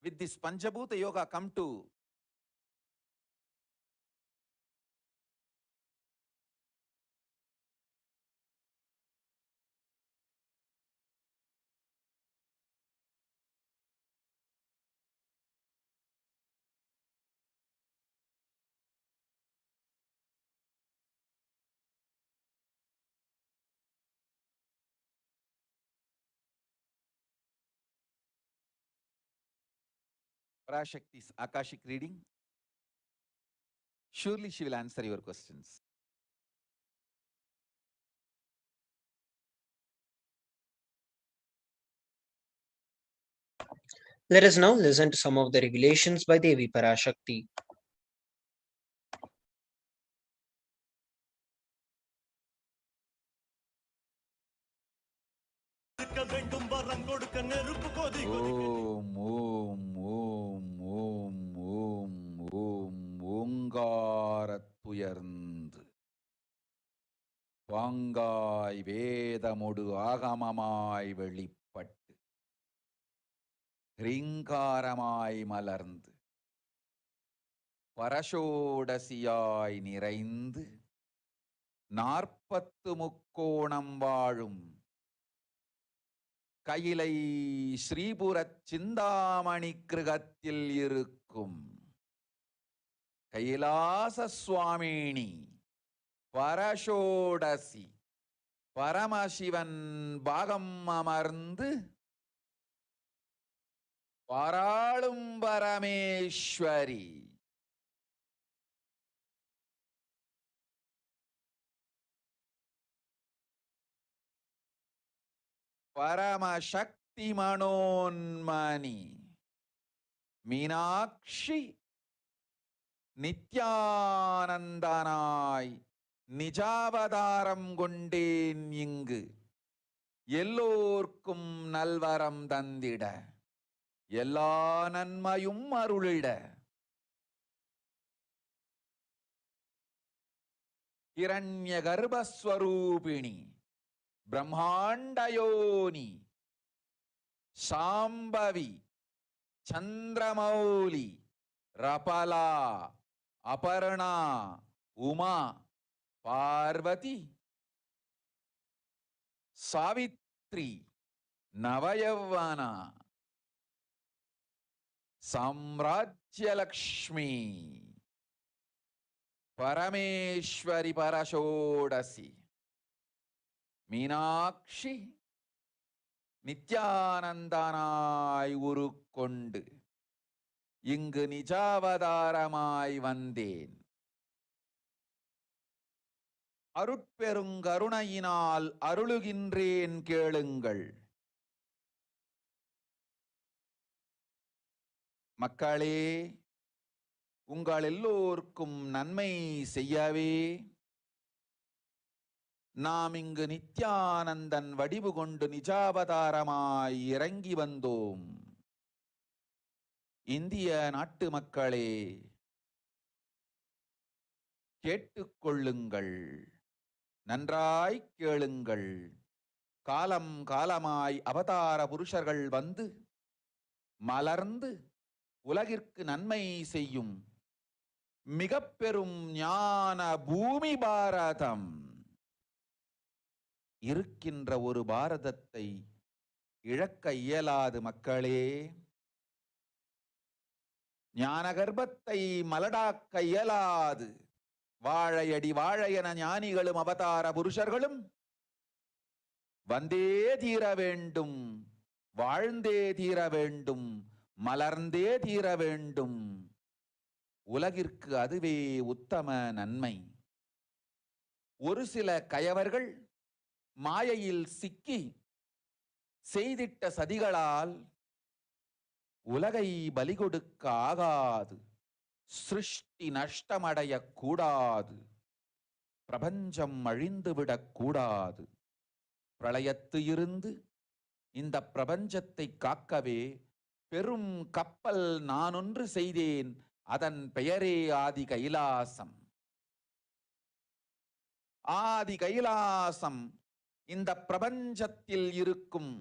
With this Panchabhuta Yoga, come to Parashakti's Akashic reading. Surely she will answer your questions. Let us now listen to some of the revelations by Devi Parashakti. Om, Om, Om, Om, Om, Om, Omgaratuyarnd. Vangai Vedamodu Agamamai Velipattu. Rinkaramai Malarnd. Parashodasiyai Niraind. Narpattu Mukkonam Vaazhum கையிலை ஸ்ரீபுரச் சிந்தாமணி கிருகத்தில் இருக்கும் கைலாச சுவாமினி பரஷோடசி பரமசிவன் பாகம் அமர்ந்து பாராளும் பரமேஸ்வரி பரமசக்தி மனோன்மணி மீனாட்சி நித்யானந்தனாய் நிஜாவதாரம் கொண்டேன் இங்கு எல்லோர்க்கும் நல்வரம் தந்திட எல்லா நன்மையும் அருளிட. ஹிரண்ய கர்ப்பஸ்வரூபிணி பிரம்மாண்டயோனி சாம்பவி சந்திரமௌலி ரபலா அபர்ணா உமா பார்வதி சாவித்ரி நவயவனா சாம்ராஜ்யலக்ஷ்மி பரமேஸ்வரி பரஷோடசி மீனாட்சி நித்யானந்தனாய் உருக்கொண்டு இங்கு நிஜாவதாரமாய் வந்தேன். அருட்பெருங்கருணையினால் அருளுகின்றேன் கேளுங்கள். மக்களே, உங்கள் எல்லோருக்கும் நன்மை செய்யவே நாம் இங்கு நித்யானந்தன் வடிவு கொண்டு நிஜாவதாரமாய் இறங்கி வந்தோம். இந்திய நாட்டு மக்களே, கேட்டுக்கொள்ளுங்கள், நன்றாய் கேளுங்கள். காலம் காலமாய் அவதார புருஷர்கள் வந்து மலர்ந்து உலகிற்கு நன்மை செய்யும் மிக பெரும் ஞான பூமி பாரதம். இருக்கின்ற ஒரு பாரதத்தை இழக்க இயலாது மக்களே. ஞான கர்ப்பத்தை மலடாக்க இயலாது. வாழையடி வாழையென ஞானிகளும் அவதார புருஷர்களும் வந்தே தீர வேண்டும், வாழ்ந்தே தீர வேண்டும், மலர்ந்தே தீர வேண்டும். உலகிற்கு அதுவே உத்தம நன்மை. ஒரு சில கயவர்கள் மாயையில் சிக்கி செய்திட்ட சதிகளால் உலகை பலி கொடுக்க ஆகாது. சிருஷ்டி நஷ்டமடைய கூடாது. பிரபஞ்சம் அழிந்துவிடக் கூடாது. பிரளயத்து இருந்து இந்த பிரபஞ்சத்தை காக்கவே பெரும் கப்பல் நானொன்று செய்தேன். அதன் பெயரே ஆதி கைலாசம். ஆதி கைலாசம் இந்த பிரபஞ்சத்தில் இருக்கும்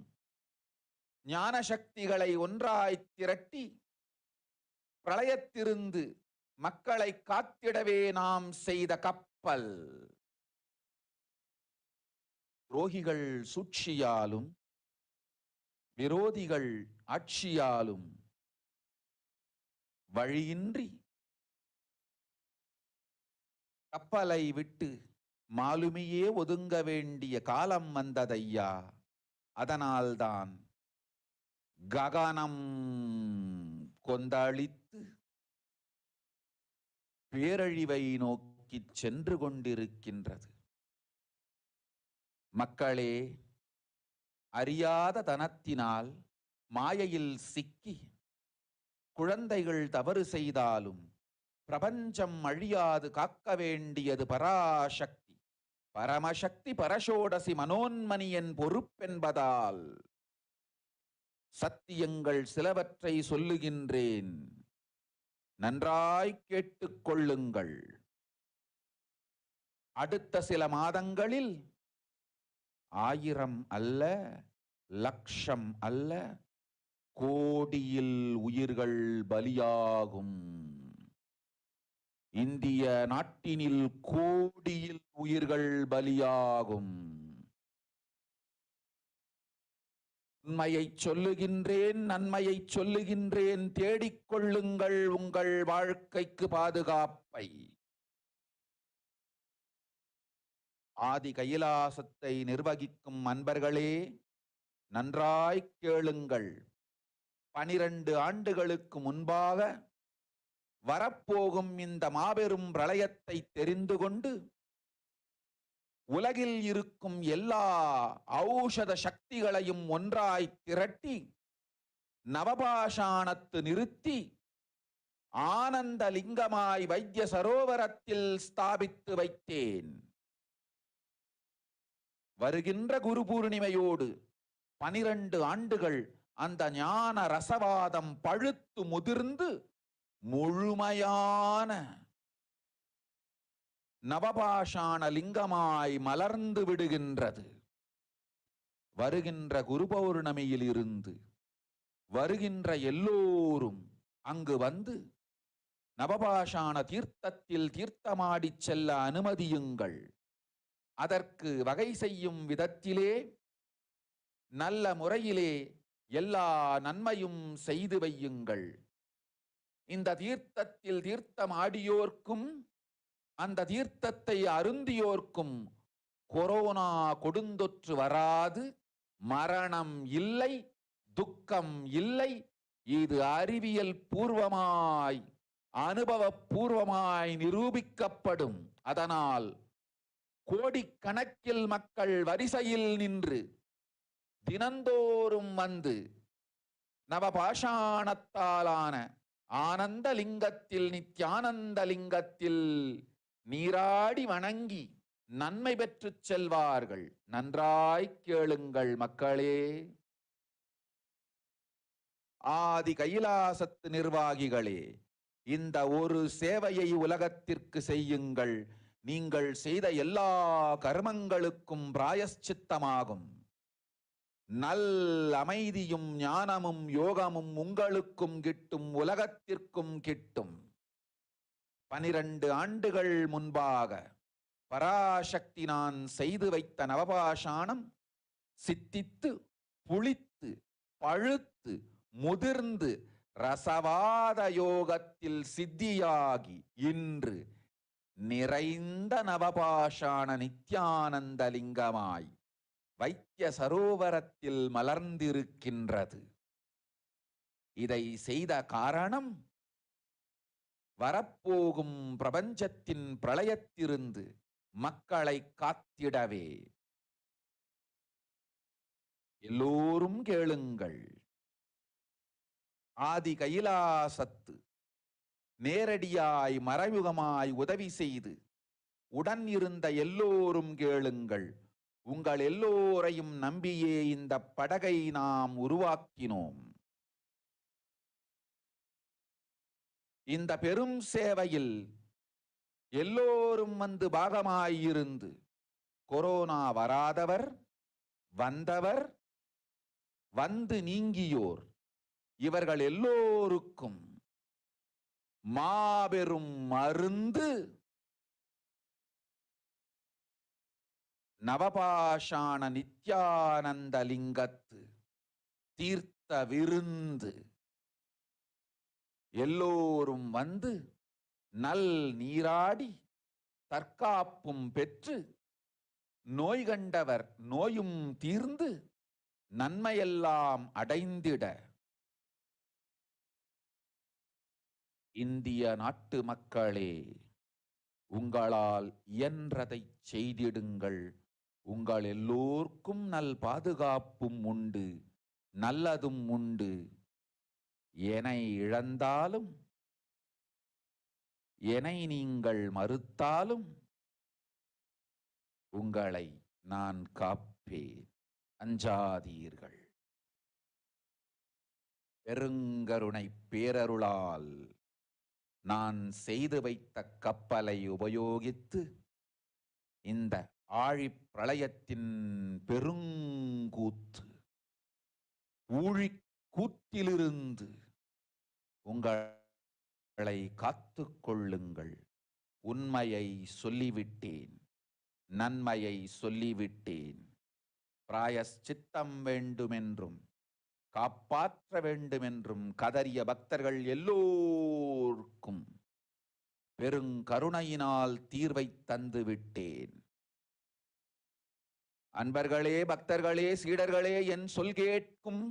ஞான சக்திகளை ஒன்றாய் திரட்டி பிரளயத்திலிருந்து மக்களை காத்திடவே நாம் செய்த கப்பல். துரோகிகள் சூழ்ச்சியாலும் விரோதிகள் ஆட்சியாலும் வழியின்றி கப்பலை விட்டு மாலுமியே ஒதுங்க வேண்டிய காலம் வந்ததையா. அதனால்தான் ககனம் கொந்தளித்து பேரழிவை நோக்கி சென்று கொண்டிருக்கின்றது. மக்களே, அறியாத தனத்தினால் மாயையில் சிக்கி குழந்தைகள் தவறு செய்தாலும் பிரபஞ்சம் அழியாது காக்க வேண்டியது பராசக்தி, பரமசக்தி பரஷோடசி மனோன்மணியின் பொறுப்பென்பதால் சத்தியங்கள் சிலவற்றை சொல்லுகின்றேன். நன்றாய் கேட்டுக்கொள்ளுங்கள். அடுத்த சில மாதங்களில் 1000 அல்ல, லட்சம் அல்ல, கோடியில் உயிர்கள் பலியாகும். இந்திய நாட்டினில் கோடியில் உயிர்கள் பலியாகும். உண்மையை சொல்லுகின்றேன், நன்மையை சொல்லுகின்றேன், தேடிக்கொள்ளுங்கள் உங்கள் வாழ்க்கைக்கு பாதுகாப்பை. ஆதி கைலாசத்தை நிர்வகிக்கும் அன்பர்களே, நன்றாய் கேளுங்கள். 12 ஆண்டுகளுக்கு முன்பாக வரப்போகும் இந்த மாபெரும் பிரளயத்தை தெரிந்து கொண்டு உலகில் இருக்கும் எல்லா ஔஷத சக்திகளையும் ஒன்றாய் திரட்டி நவபாஷாணத்து நிறுத்தி ஆனந்த லிங்கமாய் வைத்திய சரோவரத்தில் ஸ்தாபித்து வைத்தேன். வருகின்ற குரு பூர்ணிமையோடு 12 ஆண்டுகள் அந்த ஞான ரசவாதம் பழுத்து முதிர்ந்து முழுமையான நவபாஷாண லிங்கமாய் மலர்ந்து விடுகின்றது. வருகின்ற குரு பௌர்ணமியில் இருந்து வருகின்ற எல்லோரும் அங்கு வந்து நவபாஷாண தீர்த்தத்தில் தீர்த்தமாடிச் செல்ல அனுமதியுங்கள். அதற்கு வகை செய்யும் விதத்திலே நல்ல முறையிலே எல்லா நன்மையும் செய்து வையுங்கள். இந்த தீர்த்தத்தில் தீர்த்தமாடியோர்க்கும் அந்த தீர்த்தத்தை அருந்தியோர்க்கும் கொரோனா கொடுந்தொற்று வராது, மரணம் இல்லை, துக்கம் இல்லை. இது அறிவியல் பூர்வமாய் அனுபவ பூர்வமாய் நிரூபிக்கப்படும். அதனால் கோடிக்கணக்கில் மக்கள் வரிசையில் நின்று தினந்தோறும் வந்து நவபாஷாணத்தாலான ஆனந்த லிங்கத்தில், நித்யானந்த லிங்கத்தில் நீராடி வணங்கி நன்மை பெற்றுச் செல்வார்கள். நன்றாய் கேளுங்கள் மக்களே. ஆதி கைலாசத்து நிர்வாகிகளே, இந்த ஒரு சேவையை உலகத்திற்கு செய்யுங்கள். நீங்கள் செய்த எல்லா கர்மங்களுக்கும் பிராயஷ்சித்தமாகும். நல் அமைதியும் ஞானமும் யோகமும் உங்களுக்கும் கிட்டும், உலகத்திற்கும் கிட்டும். 12 ஆண்டுகள் முன்பாக பராசக்தி நான் செய்து வைத்த நவபாஷாணம் சித்தித்து புளித்து பழுத்து முதிர்ந்து ரசவாத யோகத்தில் சித்தியாகி இன்று நிறைந்த நவபாஷாண நித்யானந்த லிங்கமாய் வைத்திய சரோவரத்தில் மலர்ந்திருக்கின்றது. இதை செய்த காரணம் வரப்போகும் பிரபஞ்சத்தின் பிரளயத்திலிருந்து மக்களை காத்திடவே. எல்லோரும் கேளுங்கள். ஆதி கைலாசத்து நேரடியாய் மறைமுகமாய் உதவி செய்து உடன் இருந்த எல்லோரும் கேளுங்கள். உங்கள் எல்லோரையும் நம்பியே இந்த படகை நாம் உருவாக்கினோம். இந்த பெரும் சேவையில் எல்லோரும் வந்து பாகமாயிருந்து கொரோனா வராதவர், வந்தவர், வந்து நீங்கியோர், இவர்கள் எல்லோருக்கும் மாபெரும் மருந்து நவபாஷாண நித்யானந்த லிங்கத்து தீர்த்த விருந்து. எல்லோரும் வந்து நல் நீராடி தற்காப்பும் பெற்று நோய் கண்டவர் நோயும் தீர்ந்து நன்மையெல்லாம் அடைந்திட இந்திய நாட்டு மக்களே, உங்களால் இயன்றதை செய்திடுங்கள். உங்கள் எல்லோர்க்கும் நல் பாதுகாப்பும் உண்டு, நல்லதும் உண்டு. என்னை இழந்தாலும், என்னை நீங்கள் மறுத்தாலும் உங்களை நான் காப்பேன். அஞ்சாதீர்கள். பெருங்கருணை பேரருளால் நான் செய்து வைத்த கப்பலை உபயோகித்து இந்த ஆழிப் பிரளயத்தின் பெருங்கூத்து ஊழிக்கூத்திலிருந்து உங்களை காத்துக் கொள்ளுங்கள். உண்மையை சொல்லிவிட்டேன், நன்மையை சொல்லிவிட்டேன். பிராயஷ்சித்தம் வேண்டுமென்றும் காப்பாற்ற வேண்டும் என்றும் கதறிய பக்தர்கள் எல்லோருக்கும் பெருங்கருணையினால் தீர்வை தந்து விட்டேன். அன்பர்களே, பக்தர்களே, சீடர்களே, என் சொல் கேட்கும்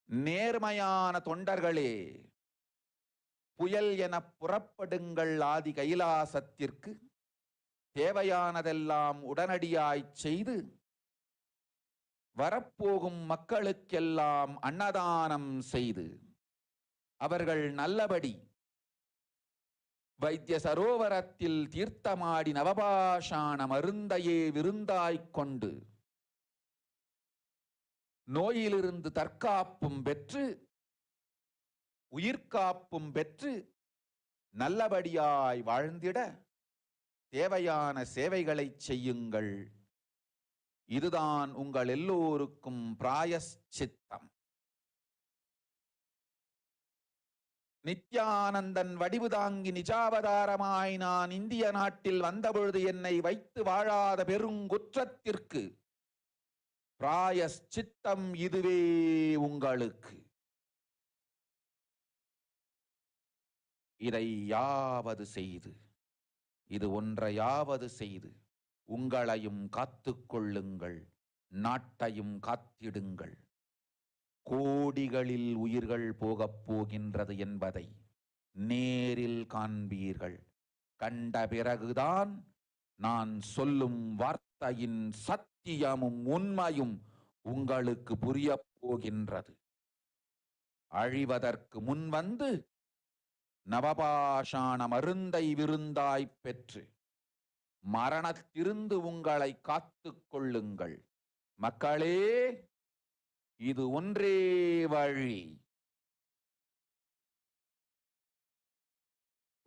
நேர்மையான தொண்டர்களே, புயல் என புறப்படுங்கள் ஆதி கைலாசத்திற்கு. தேவையானதெல்லாம் உடனடியாய் செய்து வரப்போகும் மக்களுக்கெல்லாம் அன்னதானம் செய்து அவர்கள் நல்லபடி வைத்திய சரோவரத்தில் தீர்த்தமாடி நவபாஷான மருந்தையே விருந்தாய்க் கொண்டு நோயிலிருந்து தற்காப்பும் பெற்று உயிர்காப்பும் பெற்று நல்லபடியாய் வாழ்ந்திட தேவையான சேவைகளை செய்யுங்கள். இதுதான் உங்கள் எல்லோருக்கும் பிராயஷ்சித்தம். நித்யானந்தன் வடிவு தாங்கி நிஜாவதாரமாய் நான் இந்திய நாட்டில் வந்தபொழுது என்னை வைத்து வாழாத பெருங்குற்றத்திற்கு பிராயஷ்சித்தம் இதுவே உங்களுக்கு. இதை யாவது செய்து, இது ஒன்றையாவது செய்து உங்களையும் காத்துக் கொள்ளுங்கள், நாட்டையும் காத்திடுங்கள். கோடிகளில் உயிர்கள் போகப் போகின்றது என்பதை நேரில் காண்பீர்கள். கண்ட பிறகுதான் நான் சொல்லும் வார்த்தையின் சத்தியமும் உண்மையும் உங்களுக்கு புரியப் போகின்றது. அழிவதற்கு முன் வந்து நவபாஷான மருந்தை விருந்தாய் பெற்று மரணத்திலிருந்து உங்களை காத்துக் கொள்ளுங்கள். மக்களே, இது ஒன்றே வழி.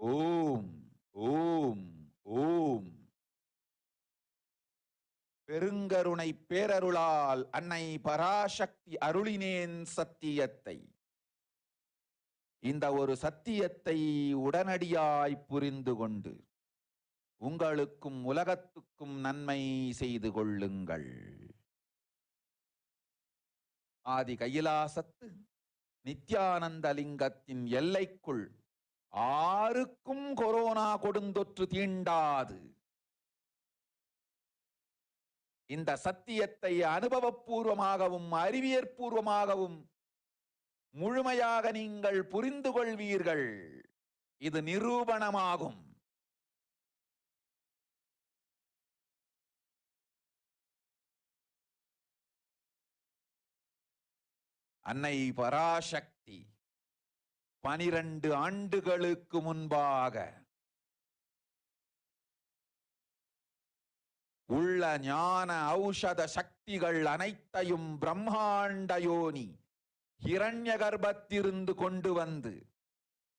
ஓம் ஓம் ஓம். பெருங்கருணை பேரருளால் அன்னை பராசக்தி அருளினேன் சத்தியத்தை. இந்த ஒரு சத்தியத்தை உடனடியாய் புரிந்து கொண்டு உங்களுக்கும் உலகத்துக்கும் நன்மை செய்து கொள்ளுங்கள். ஆதி கைலாசத்து நித்யானந்த லிங்கத்தின் எல்லைக்குள் ஆருக்கும் கொரோனா கொடுந்தொற்று தீண்டாது. இந்த சத்தியத்தை அனுபவபூர்வமாகவும் அறிவியற்பூர்வமாகவும் முழுமையாக நீங்கள் புரிந்து கொள்வீர்கள். இது நிரூபணமாகும். அன்னை பராசக்தி 12 ஆண்டுகளுக்கு முன்பாக உள்ள ஞான ஔஷத சக்திகள் அனைத்தையும் பிரம்மாண்ட யோனி ஹிரண்ய கர்ப்பத்திலிருந்து கொண்டு வந்து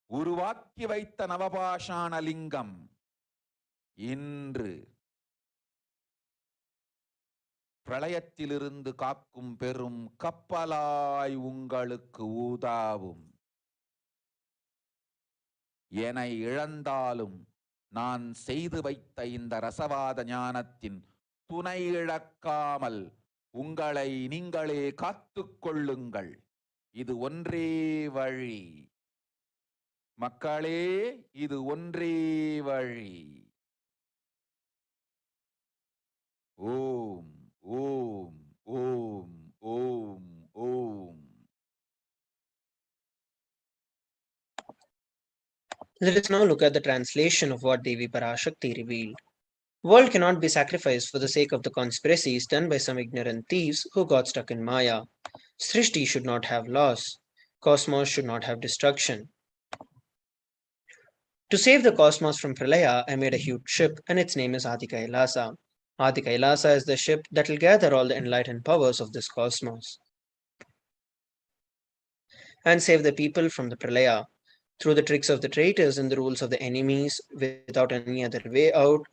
உருவாக்கி வைத்த நவபாஷான லிங்கம் இன்று பிரளயத்திலிருந்து காக்கும் பெரும் கப்பலாய் உங்களுக்கு ஊதாவும். என்னை இழந்தாலும் நான் செய்து வைத்த இந்த ரசவாத ஞானத்தின் துணை இழக்காமல் உங்களை நீங்களே காத்துக் கொள்ளுங்கள். இது ஒன்றே வழி. மக்களே, இது ஒன்றே வழி. ஓம் ஓம் ஓம் ஓம் ஓம். Let us now look at the translation of what Devi Parashakti revealed. World cannot be sacrificed for the sake of the conspiracies done by some ignorant thieves who got stuck in Maya. Srishti should not have loss. Cosmos should not have destruction. To save the cosmos from Pralaya, I made a huge ship, and its name is Adi KAILASA. Adi KAILASA is the ship that will gather all the enlightened powers of this cosmos and save the people from the Pralaya. Through the tricks of the traitors and the rules of the enemies, without any other way out,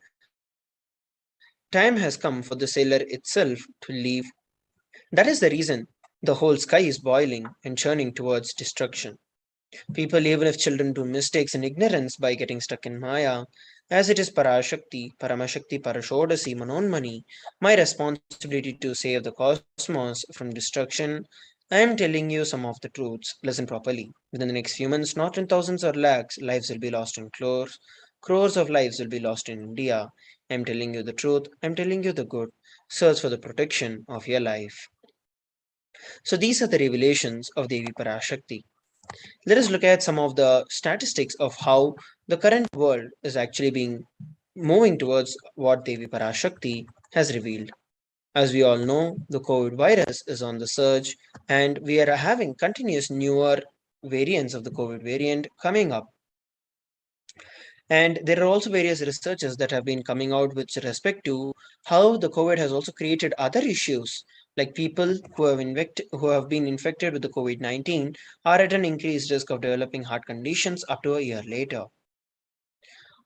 time has come for the sailor itself to leave. That is the reason the whole sky is boiling and churning towards destruction. People, even if children do mistakes in ignorance by getting stuck in Maya, As it is Parashakti, Paramashakti Parashodasi Manonmani, my responsibility to save the cosmos from destruction, I am telling you some of the truths. Listen properly. Within the next few months, not in thousands or lakhs, lives will be lost in crores. Crores of lives will be lost in India. I am telling you the truth. I am telling you the good. Search for the protection of your life. So these are the revelations of Devi Parashakti. Let us look at some of the statistics of how the current world is actually being moving towards what Devi Parashakti has revealed. As we all know, the COVID virus is on the surge, and we are having continuous newer variants of the COVID variant coming up. And there are also various researches that have been coming out with respect to how the COVID has also created other issues, like people who have been infected with the COVID-19 are at an increased risk of developing heart conditions up to a year later.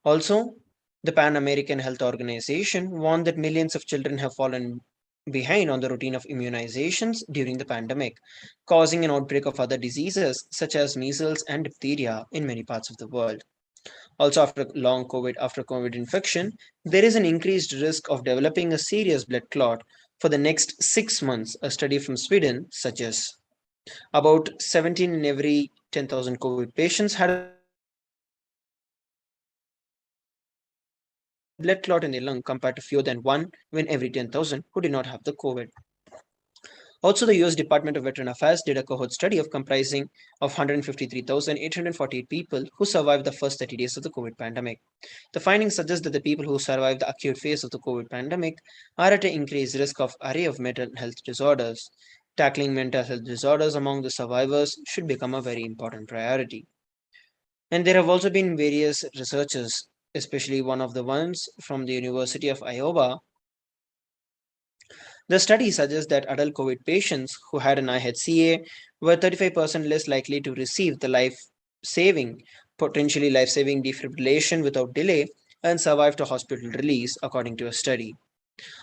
Also, the Pan American Health Organization warned that millions of children have fallen behind on the routine of immunizations during the pandemic, causing an outbreak of other diseases such as measles and diphtheria in many parts of the world. Also, after COVID infection, there is an increased risk of developing a serious blood clot for the next 6 months. A study from Sweden suggests about 17 in every 10,000 COVID patients had a blood clot in their lung compared to fewer than 1 in every 10,000 who did not have the COVID. Also, the US Department of Veteran Affairs did a cohort study of comprising of 153,848 people who survived the first 30 days of the COVID pandemic. The findings suggest that the people who survived the acute phase of the COVID pandemic are at an increased risk of array of mental health disorders. Tackling mental health disorders among the survivors should become a very important priority. And there have also been various researchers, especially one of the ones from the University of Iowa. The study suggests that adult COVID patients who had an IHCA were 35% less likely to receive the potentially life saving defibrillation without delay and survive to hospital release, according to a study.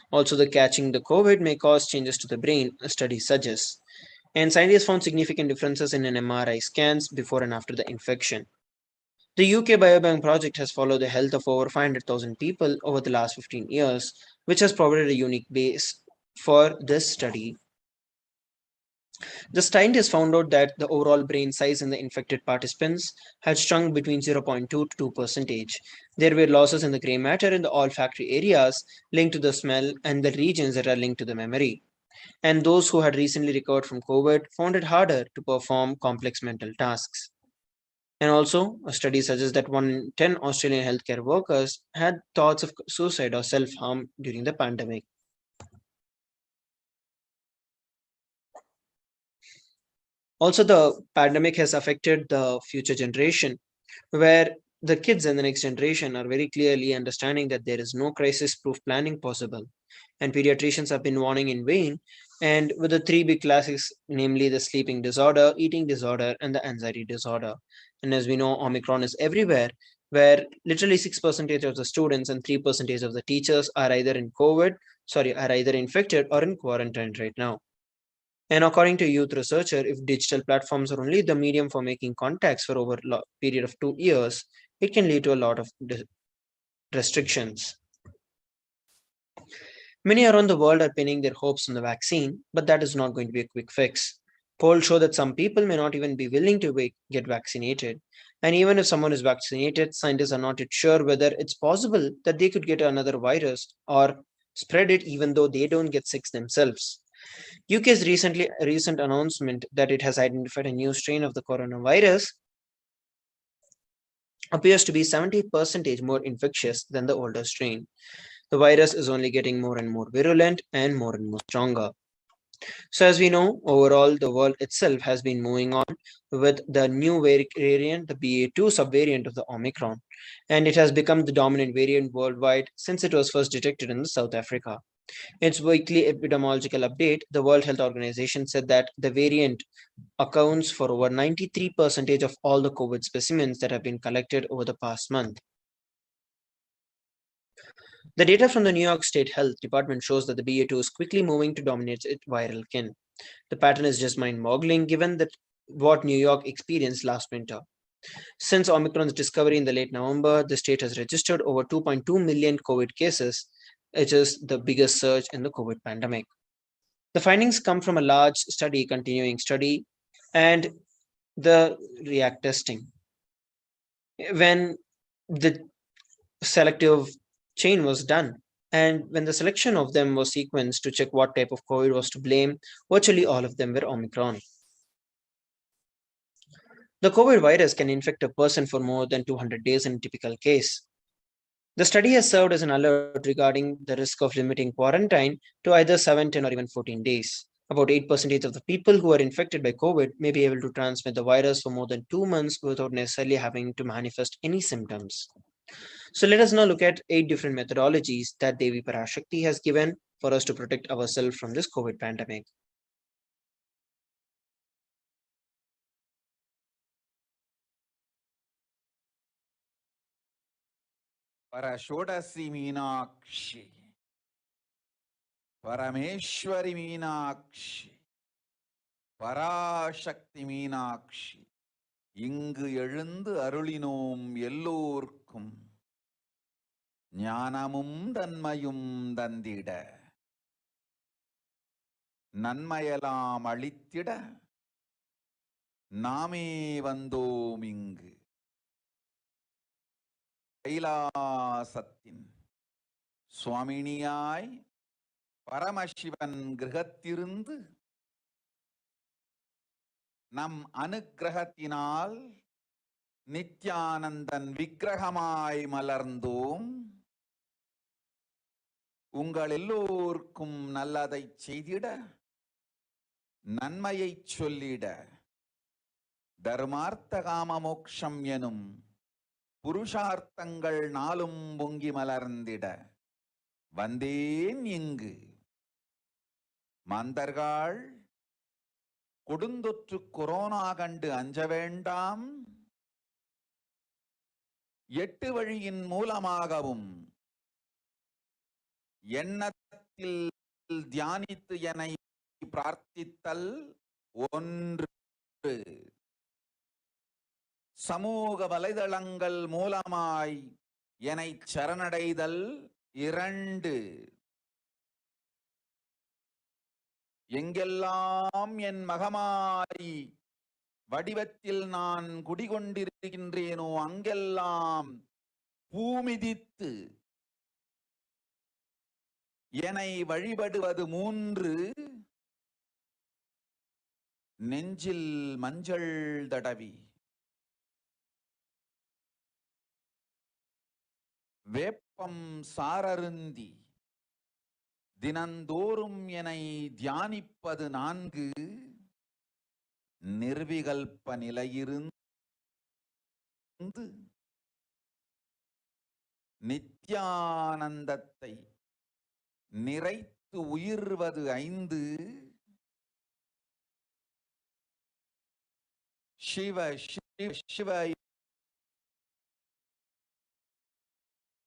Also, the catching the COVID may cause changes to the brain, a study suggests. And scientists found significant differences in an MRI scans before and after the infection. The UK Biobank project has followed the health of over 500,000 people over the last 15 years, which has provided a unique base for this study. The scientists found out that the overall brain size in the infected participants had shrunk between 0.2 to 2%. There were losses in the gray matter in the olfactory areas linked to the smell and the regions that are linked to the memory. And those who had recently recovered from COVID found it harder to perform complex mental tasks. And also, a study suggests that 1 in 10 Australian healthcare workers had thoughts of suicide or self harm during the pandemic. Also, the pandemic has affected the future generation, where the kids and the next generation are very clearly understanding that there is no crisis proof planning possible. And pediatricians have been warning in vain. And with the three big classics, namely the sleeping disorder, eating disorder, and the anxiety disorder. And as we know, Omicron is everywhere, where literally 6% of the students and 3% of the teachers are either are either infected or in quarantine right now. And according to a youth researcher, if digital platforms are only the medium for making contacts for over a period of 2 years, it can lead to a lot of restrictions. Many around the world are pinning their hopes on the vaccine, but that is not going to be a quick fix. Polls show that some people may not even be willing to get vaccinated. And even if someone is vaccinated, scientists are not yet sure whether it's possible that they could get another virus or spread it even though they don't get sick themselves. UK's recent announcement that it has identified a new strain of the coronavirus appears to be 70% more infectious than the older strain. The virus is only getting more and more virulent and more stronger. So as we know, overall, the world itself has been moving on with the new variant, the BA2 subvariant of the Omicron, and it has become the dominant variant worldwide since it was first detected in South Africa. Its weekly epidemiological update, the World Health Organization said that the variant accounts for over 93% of all the COVID specimens that have been collected over the past month. The data from the New York State Health Department shows that the BA2 is quickly moving to dominate its viral kin. The pattern is just mind-boggling given that what New York experienced last winter. Since Omicron's discovery in the late November, the state has registered over 2.2 million COVID cases, which is the biggest surge in the COVID pandemic. The findings come from a large continuing study, and the react testing. When the selective chain was done, and when the selection of them was sequenced to check what type of COVID was to blame, virtually all of them were Omicron. The COVID virus can infect a person for more than 200 days in a typical case. The study has served as an alert regarding the risk of limiting quarantine to either 7, 10, or even 14 days. About 8% of the people who are infected by COVID may be able to transmit the virus for more than 2 months without necessarily having to manifest any symptoms. So let us now look at 8 different methodologies that Devi Parashakti has given for us to protect ourselves from this COVID pandemic. Parashodasi Meenakshi, Parameshwari Meenakshi, Parashakti Meenakshi, இங்கு எழுந்து அருளினோம் எல்லோர்க்கும் ஞானமும் தன்மையும் தந்திட நன்மையெல்லாம் அளித்திட நாமே வந்தோம் இங்கு கைலாசத்தின் சுவாமினியாய் பரமசிவன் கிரகத்திருந்து நம் அனுக்கிரகத்தினால் நித்யானந்தன் விக்கிரகமாய் மலர்ந்தோம். உங்கள் எல்லோருக்கும் நல்லதை செய்திட, நன்மையை சொல்லிட, தர்மார்த்த காம மோக்ஷம் எனும் புருஷார்த்தங்கள் நாளும் பொங்கி மலர்ந்திட வந்தேன் இங்கு. மாந்தர்கள் கொடுந்தொற்று கொரோனா கண்டு அஞ்ச வேண்டாம். 8 வழியின் மூலமாகவும் எண்ணத்தில் தியானித்து என்னை பிரார்த்தித்தல் ஒன்று, சமூக வலைதளங்கள் மூலமாய் என்னை சரணடைதல் 2, எங்கெல்லாம் என் மகமாரி வடிவத்தில் நான் குடிகொண்டிருக்கின்றேனோ அங்கெல்லாம் பூமிதித்து என்னை வழிபடுவது 3, நெஞ்சில் மஞ்சள் தடவி வேப்பம் சாரருந்தி தினந்தோறும் என்னை தியானிப்பது 4, நிர்விகல்ப நிலையிருந்து நித்யானந்தத்தை நிறைத்து உயிர்வது 5, சிவ சிவ சிவ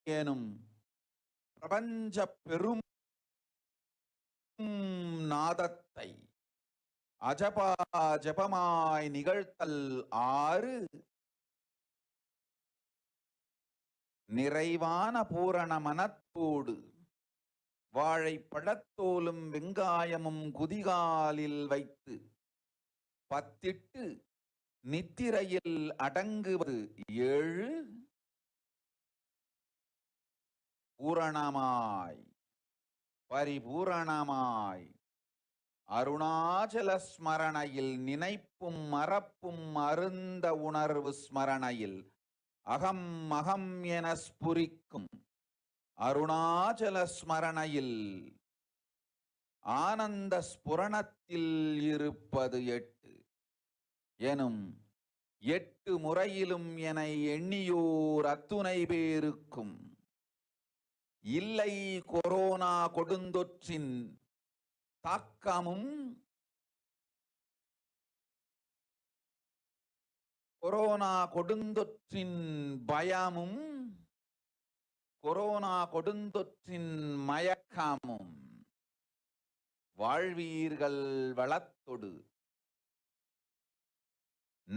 எனும் பிரபஞ்ச பெரும் நாதத்தை அஜபா ஜபமாய் நிகழ்த்தல் 6, நிறைவான பூரண மனத்தோடு வாழை பழத்தோலும் வெங்காயமும் குதிகாலில் வைத்து பத்திட்டு நித்திரையில் அடங்குவது 7, பூரணமாய் பரிபூரணமாய் அருணாச்சல ஸ்மரணையில் நினைப்பும் மறப்பும் அருந்த உணர்வு ஸ்மரணையில் அகம் அகம் என ஸ்புரிக்கும் அருணாச்சல ஸ்மரணையில் ஆனந்த ஸ்புரணத்தில் இருப்பது 8 எனும் 8 முறையிலும் என எண்ணியோர் அத்துணை பேருக்கும் இல்லை கொரோனா கொடுந்தொற்றின் தாக்கமும் கொரோனா கொடுந்தொற்றின் பயமும் கொரோனா கொடுந்தொற்றின் மயக்கமும் வாழ்வீர்கள் வளத்தொடு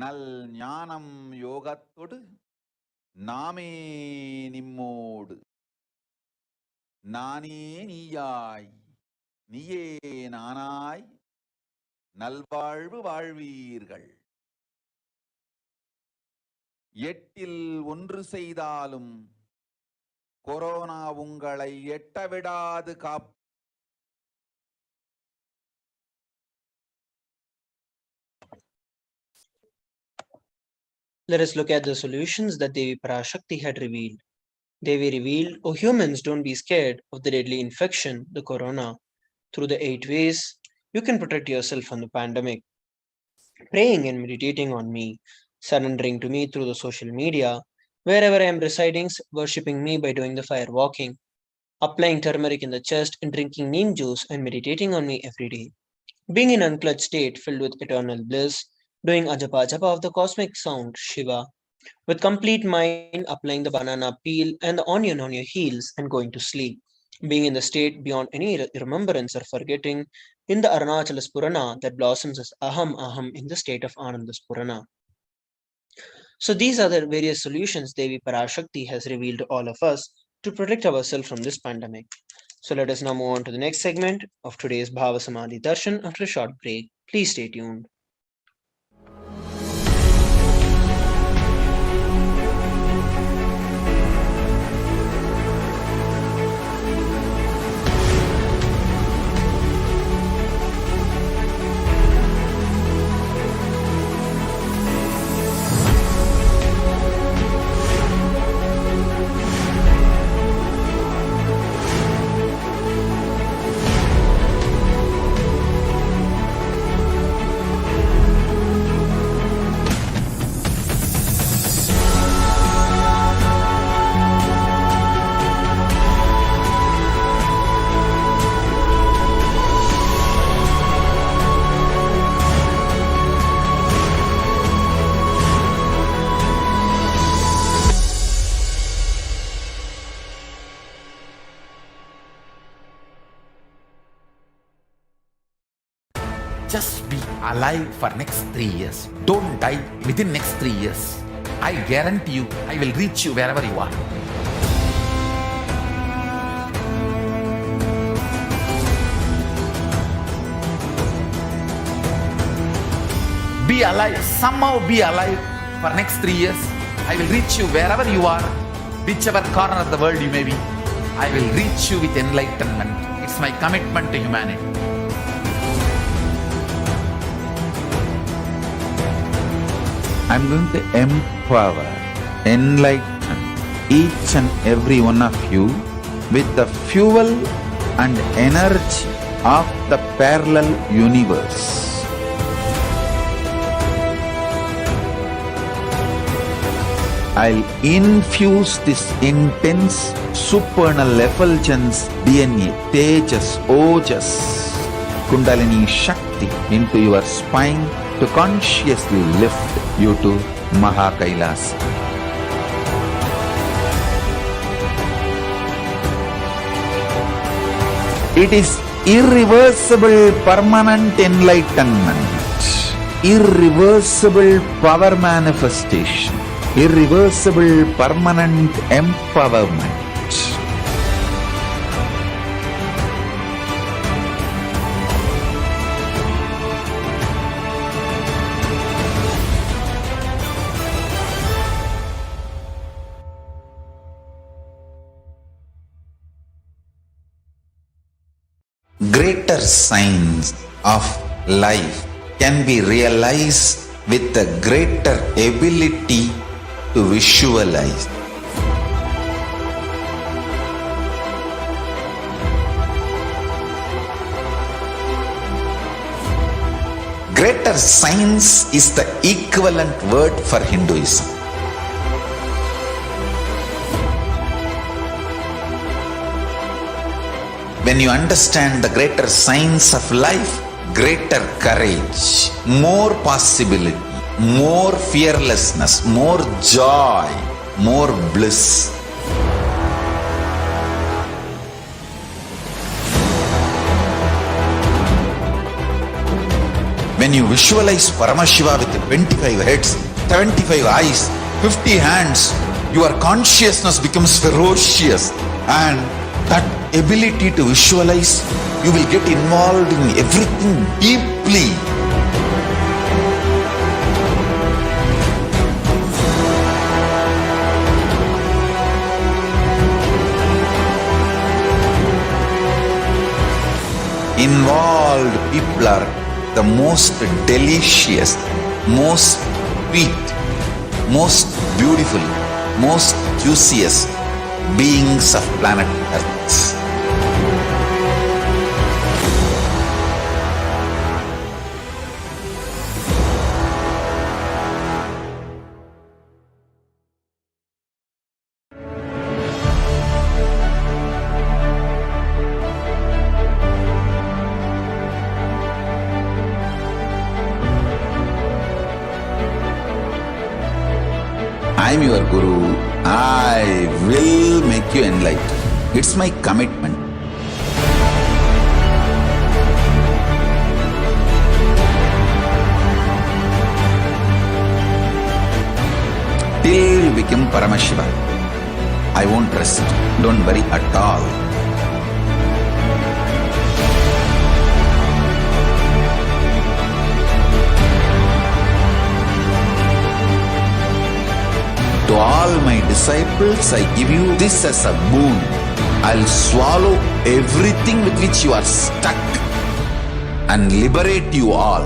நல் ஞானம் யோகத்தொடு நாமே நிம்மோடு நானே நீயாய் நீயே நானாய் நல்வாழ்வு வாழ்வீர்கள். எட்டில் ஒன்று செய்தாலும் கொரோனா உங்களை எட்டவிடாது காப். Let us look at the solutions that Devi Parashakti had revealed. Devi revealed, "O humans, don't be scared of the deadly infection, the corona. Through the 8 ways, you can protect yourself from the pandemic. Praying and meditating on me, surrendering to me through the social media, wherever I am residing, worshipping me by doing the fire walking, applying turmeric in the chest and drinking neem juice and meditating on me every day. Being in unclutched state filled with eternal bliss, doing ajapa japa of the cosmic sound, Shiva, with complete mind applying the banana peel and the onion on your heels and going to sleep. Being in the state beyond any remembrance or forgetting in the Arunachalas Purana that blossoms as Aham Aham in the state of Anandas Purana." So these are the various solutions Devi Parashakti has revealed to all of us to protect ourselves from this pandemic. So let us now move on to the next segment of today's Bhava Samadhi Darshan after a short break. Please stay tuned. Just be alive for next 3 years. Don't die within next 3 years. I guarantee you, I will reach you wherever you are. Be alive, somehow be alive for next 3 years. I will reach you wherever you are, whichever corner of the world you may be. I will reach you with enlightenment. It's my commitment to humanity. I'm going to empower, enlighten each and every one of you with the fuel and energy of the parallel universe. I'll infuse this intense supernal effulgence DNA, Tejas, Ojas, Kundalini Shakti into your spine to consciously lift you to KAILASA. It is irreversible permanent enlightenment, irreversible power manifestation, irreversible permanent empowerment. Greater signs of life can be realized with a greater ability to visualize. Greater science is the equivalent word for Hinduism. When you understand the greater science of life, greater courage, more possibility, more fearlessness, more joy, more bliss. When you visualize Paramashiva with 25 heads, 75 eyes, 50 hands, your consciousness becomes ferocious, and that ability to visualize, you will get involved in everything deeply. Involved people are the most delicious, most sweet, most beautiful, most juiciest beings of planet Earth. I am your Guru. I will make you enlightened. It's my commitment. Till you become Paramashiva, I won't rest. Don't worry at all. To all my disciples, I give you this as a boon. I'll swallow everything with which you are stuck and liberate you all.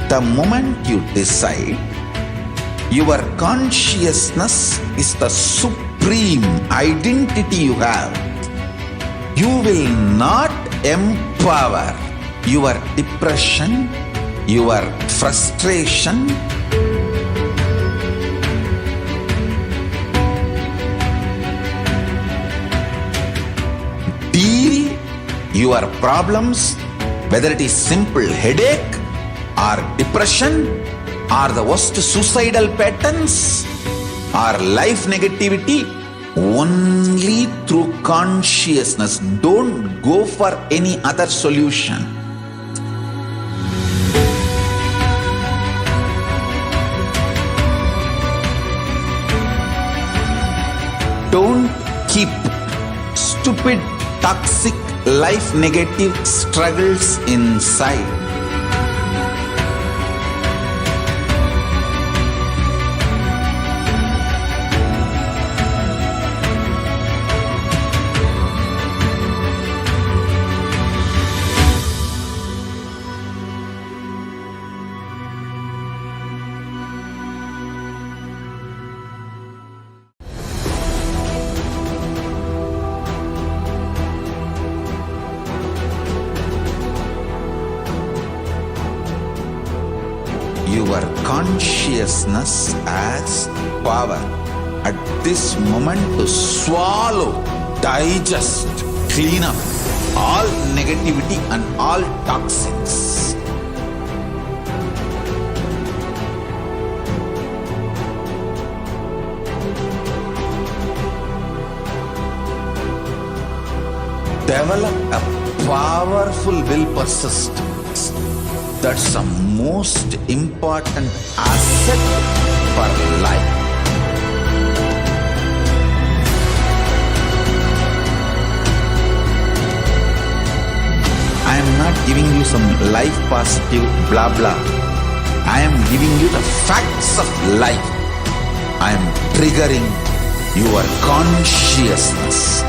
The moment you decide, your consciousness is the supreme identity you have. You will not empower your depression, your frustration, deal your problems, whether it is simple headache or depression, or the worst suicidal patterns, or life negativity, only through consciousness. Don't go for any other solution. Don't keep stupid, toxic, life negative struggles inside. Your consciousness has power at this moment to swallow, digest, clean up all negativity and all toxins. Develop a powerful will persistence. That's the most important asset for life. I am not giving you some life positive blah blah. I am giving you the facts of life. I am triggering your consciousness.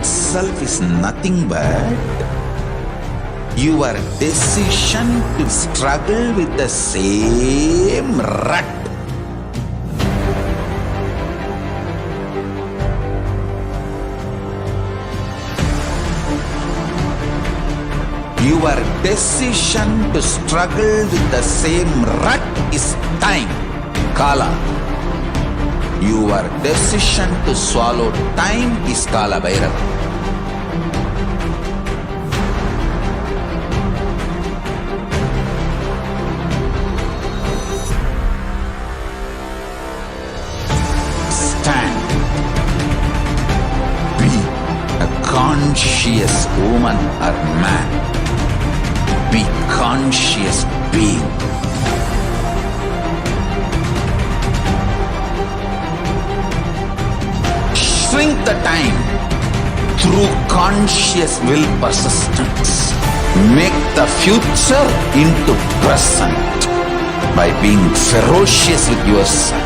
itself is nothing but your decision to struggle with the same rut. Your decision to struggle with the same rut is time, Kala. Your decision to swallow time is Kala Bhairava. Stand. Be a conscious woman or man. Be conscious being. Shrink the time through conscious will persistence. Make the future into present by being ferocious with yourself.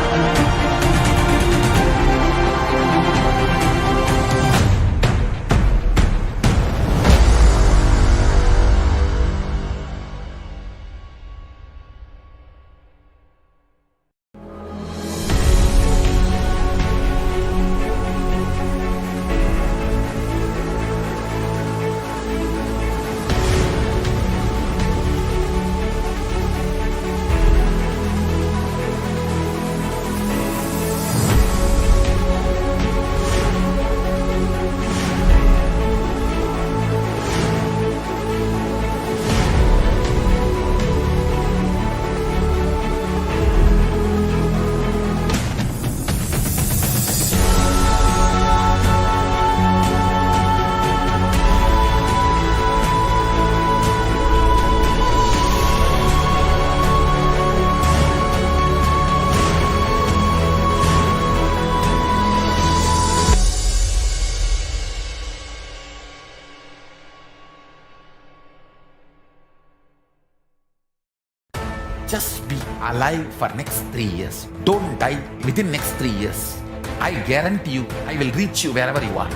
Just be alive for next 3 years. Don't die within next 3 years. I guarantee you, I will reach you wherever you are.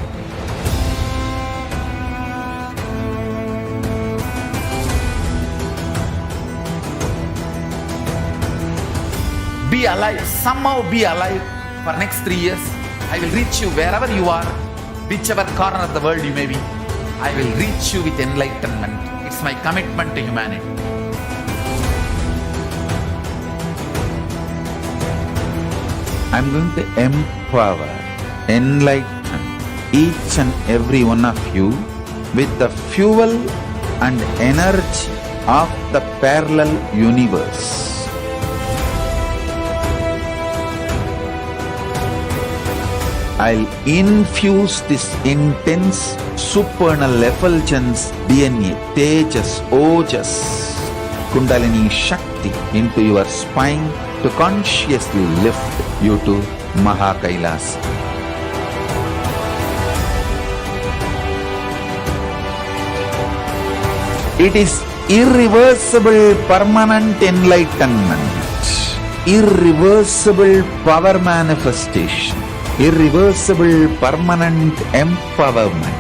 Be alive, somehow be alive for next 3 years. I will reach you wherever you are, whichever corner of the world you may be. I will reach you with enlightenment. It's my commitment to humanity. I'm going to empower, enlighten each and every one of you with the fuel and energy of the parallel universe. I'll infuse this intense supernal effulgence DNA, Tejas, Ojas, Kundalini Shakti into your spine to consciously lift you to KAILASA. It is irreversible permanent enlightenment, irreversible power manifestation, irreversible permanent empowerment.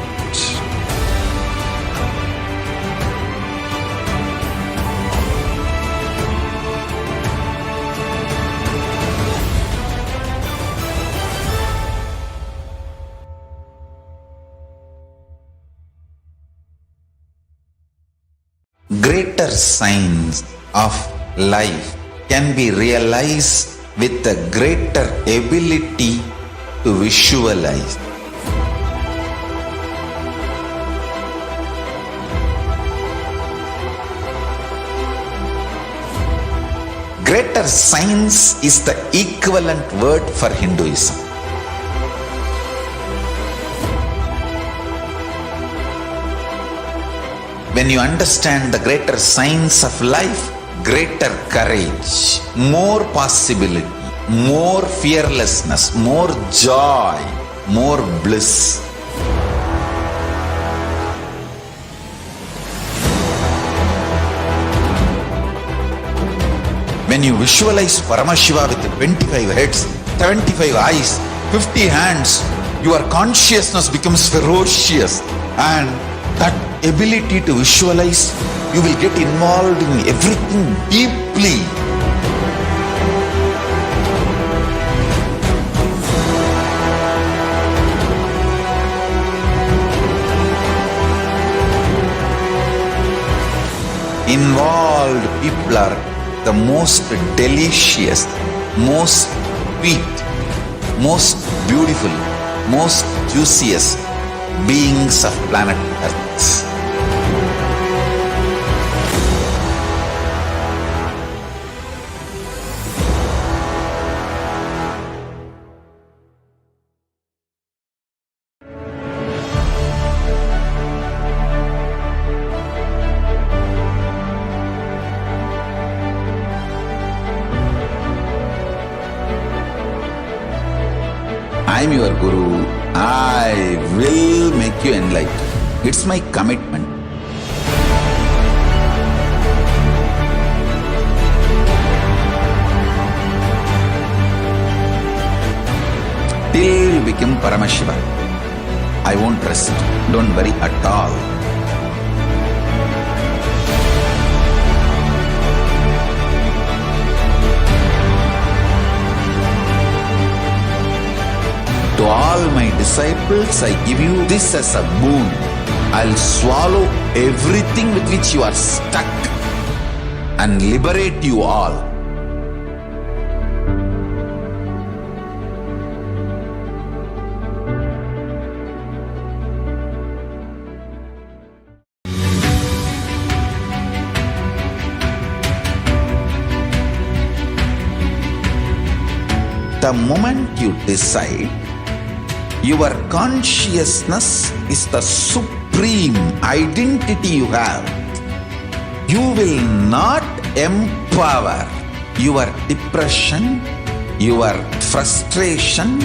Greater signs of life can be realized with a greater ability to visualize. Greater science is the equivalent word for Hinduism. When you understand the greater science of life, greater courage, more possibility, more fearlessness, more joy, more bliss. When you visualize Paramashiva with 25 heads, 75 eyes, 50 hands, your consciousness becomes ferocious, and that ability to visualize, you will get involved in everything deeply. Involved people are the most delicious, most sweet, most beautiful, most juiciest beings of planet Earth. I am your Guru. I will make you enlightened. It's my commitment. Till you become Paramashiva, I won't rest. Don't worry at all. To all my disciples, I give you this as a boon. I'll swallow everything with which you are stuck and liberate you all. The moment you decide, your consciousness is the supreme identity you have. You will not empower your depression, your frustration,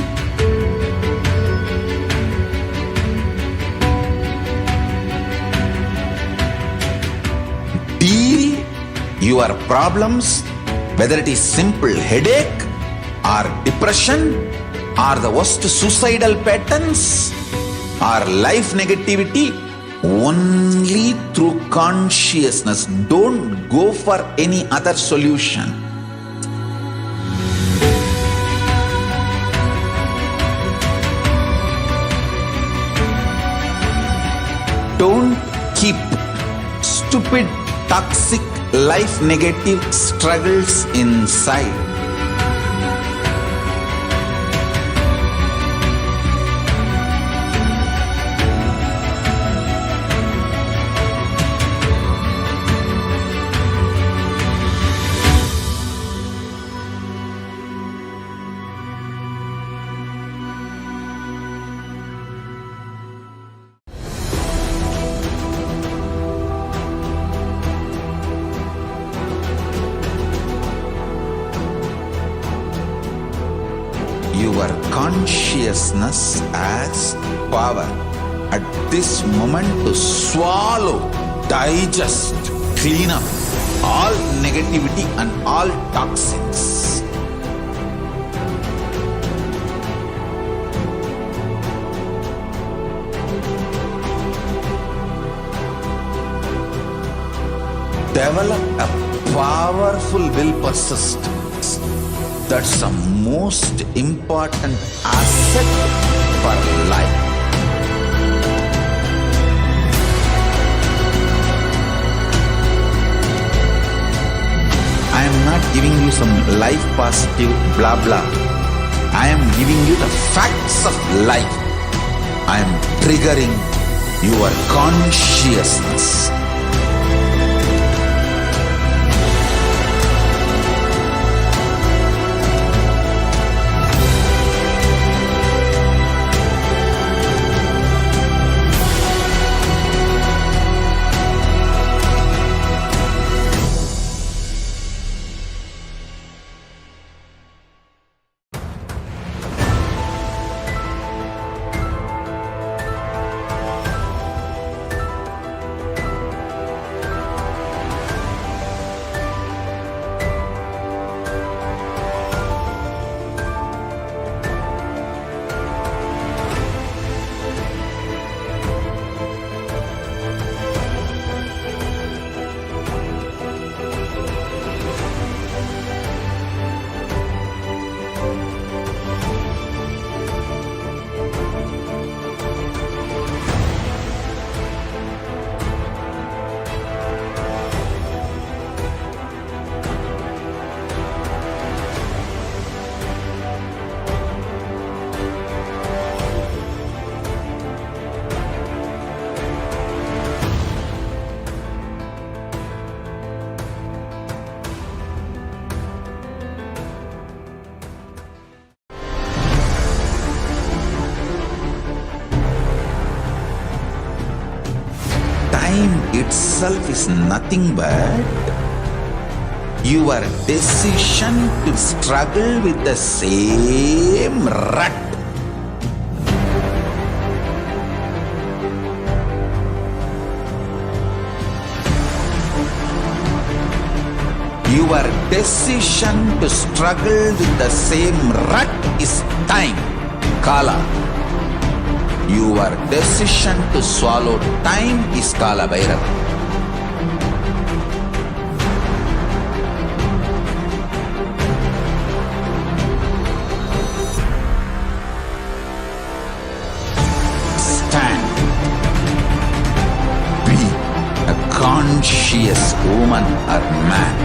deal your problems, whether it is simple headache or depression, or the worst suicidal patterns, or life negativity, only through consciousness. Don't go for any other solution. Don't keep stupid, toxic, life negative struggles inside. Your consciousness has power at this moment to swallow, digest, clean up all negativity and all toxins. Develop a powerful will persistence. That's the most important asset for life. I am not giving you some life positive blah blah. I am giving you the facts of life. I am triggering your consciousness. itself is nothing but your decision to struggle with the same rut. Your decision to struggle with the same rut is time, Kala. Your decision to swallow time is Kala Bhairava. Stand. Be a conscious woman or man.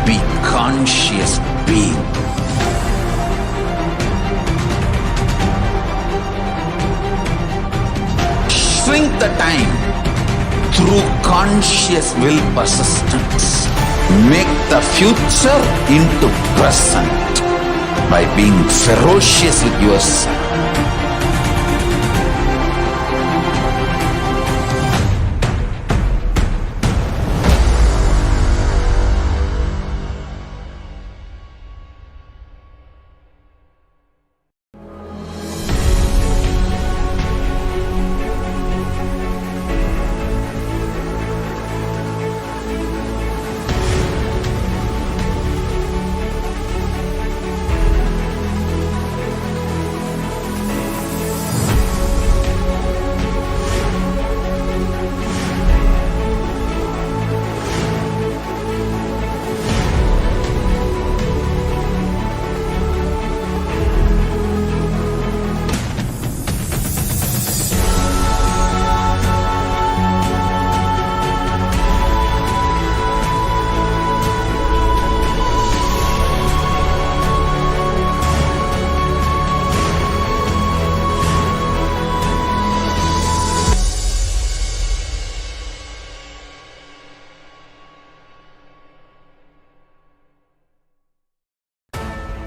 Be conscious being. Shrink the time through conscious will persistence. Make the future into present by being ferocious with yourself.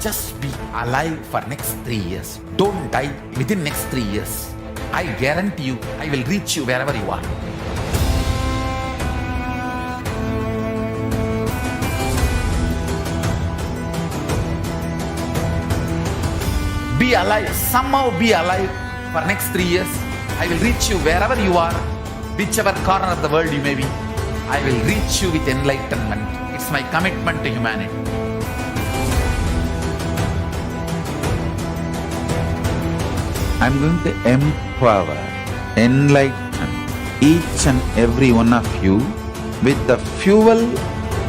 Just be alive for next 3 years. Don't die within next 3 years. I guarantee you, I will reach you wherever you are. Be alive, somehow be alive for next 3 years. I will reach you wherever you are, whichever corner of the world you may be. I will reach you with enlightenment. It's my commitment to humanity. I'm going to empower, enlighten each and every one of you with the fuel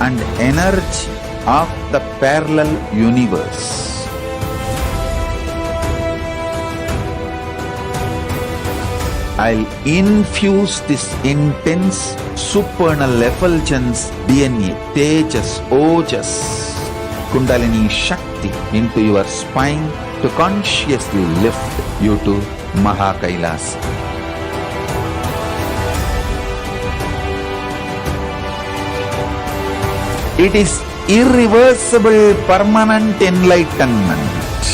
and energy of the parallel universe. I'll infuse this intense supernal effulgence DNA, Tejas, Ojas, Kundalini Shakti into your spine to consciously lift you to KAILASA. It is irreversible permanent enlightenment,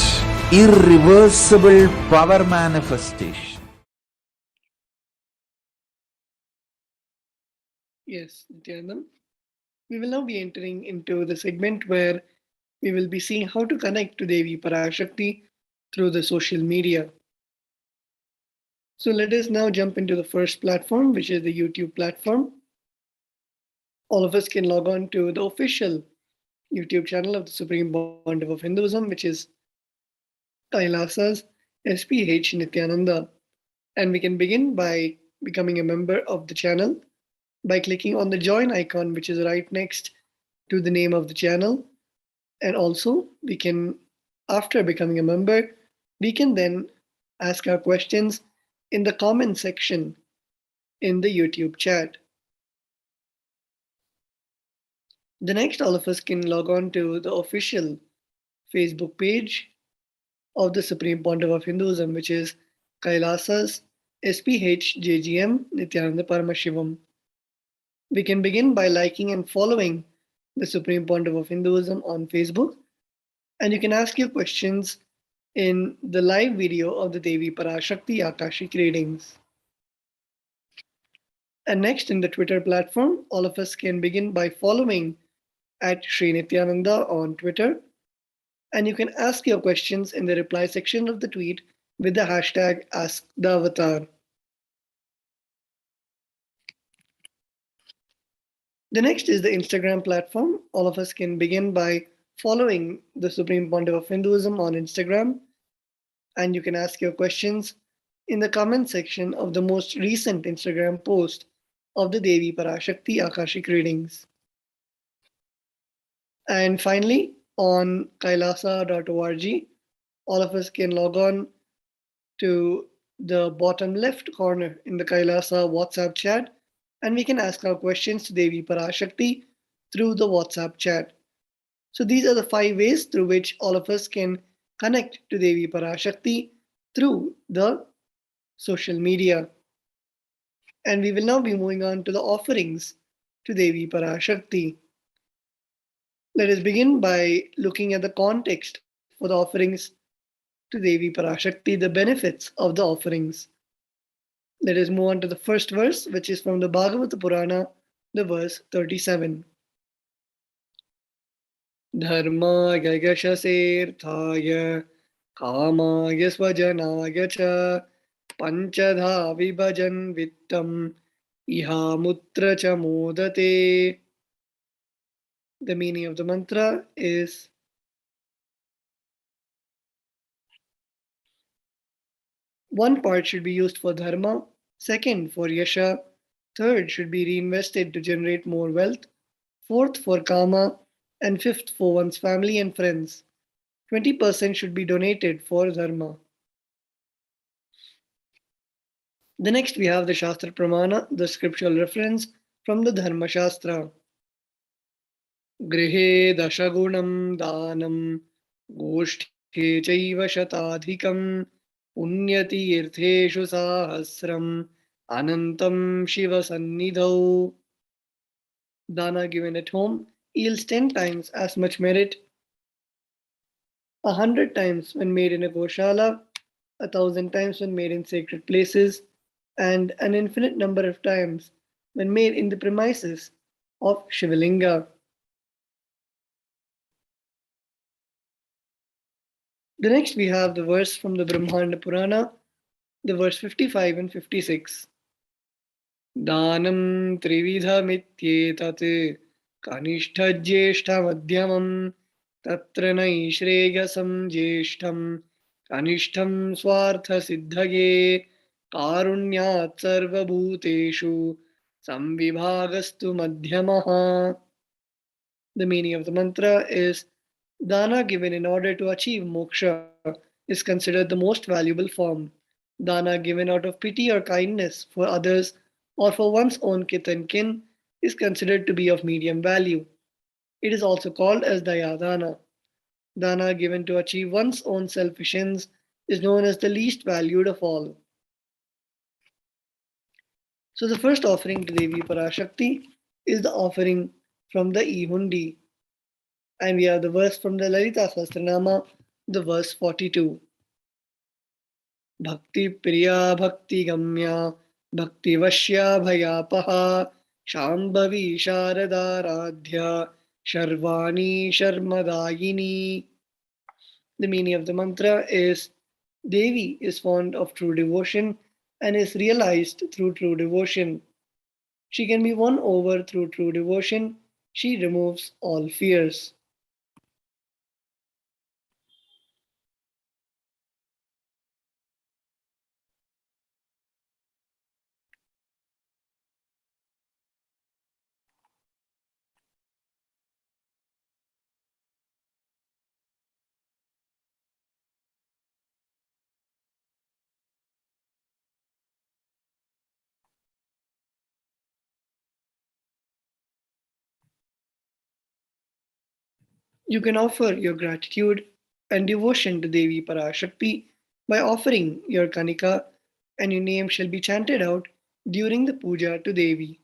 irreversible power manifestation. Yes, Nithyanandam. We will now be entering into the segment where we will be seeing how to connect to Devi Parashakti through the social media. So let us now jump into the first platform, which is the YouTube platform. All of us can log on to the official YouTube channel of the Supreme Pontiff of Hinduism, which is KAILASA's HDH Nithyananda. And we can begin by becoming a member of the channel by clicking on the join icon, which is right next to the name of the channel. And also we can, after becoming a member, we can then ask our questions in the comment section in the YouTube chat. The next, all of us can log on to the official Facebook page of the Supreme Pontiff of Hinduism, which is KAILASA's SPH Nithyananda Paramashivam. We can begin by liking and following the Supreme Pontiff of Hinduism on Facebook, and you can ask your questions in the live video of the Devi Parashakti Akashic readings. And next, in the Twitter platform, all of us can begin by following at Sri Nithyananda on Twitter. And you can ask your questions in the reply section of the tweet with the hashtag AskTheAvatar. The next is the Instagram platform. All of us can begin by following the Supreme Pontiff of Hinduism on Instagram. And you can ask your questions in the comment section of the most recent Instagram post of the Devi Parashakti Akashic readings. And finally, on kailasa.org, all of us can log on to the bottom left corner in the Kailasa WhatsApp chat, and we can ask our questions to Devi Parashakti through the WhatsApp chat. So these are the 5 ways through which all of us can connect to Devi Parashakti through the social media. And we will now be moving on to the offerings to Devi Parashakti. Let us begin by looking at the context for the offerings to Devi Parashakti, the benefits of the offerings. Let us move on to the first verse, which is from the Bhagavata Purana, the verse 37. Dharmaya yashasirthaya kamaya svajanaya cha panchadha vibhajan vittam iha mutra cha modate. The meaning of the mantra is: one part should be used for dharma, second for yasha, third should be reinvested to generate more wealth, fourth for kama, and fifth for one's family and friends. 20% should be donated for dharma. The next we have the Shastra Pramana, the scriptural reference from the Dharma Shastra. Grihe dashagunam danam goshthe chaiva shatadhikam punyati irtheshu sahasram anantam shiva sannidhau. Dana given at home yields 10 times as much merit, 100 times when made in a goshala, 1,000 times when made in sacred places, and an infinite number of times when made in the premises of Shivalinga. The next we have the verse from the Brahmanda Purana, the verse 55 and 56. Danam trividha mityetat kanishta jyeshta madhyamam tatra naishreyasam jyeshtam kanishtam swartha siddhage karunyat sarvabhuteshu samvibhagastu madhyamaha. The meaning of the mantra is: dana given in order to achieve moksha is considered the most valuable form. Dana given out of pity or kindness for others or for one's own kith and kin is considered to be of medium value. It is also called as dayadana. Dana given to achieve one's own selfish ends is known as the least valued of all. So the first offering to Devi Parashakti is the offering from the Ihundi. And we have the verse from the Lalita Sahasranama, the verse 42. Bhakti Priya Bhakti Gamya Bhakti Vashya Bhayapaha Shambhavi Sharada Radhya Sharvani Sharmadayini. The meaning of the mantra is: Devi is fond of true devotion and is realized through true devotion. She can be won over through true devotion. She removes all fears. You can offer your gratitude and devotion to Devi Parashakti by offering your kanika, and your name shall be chanted out during the puja to Devi.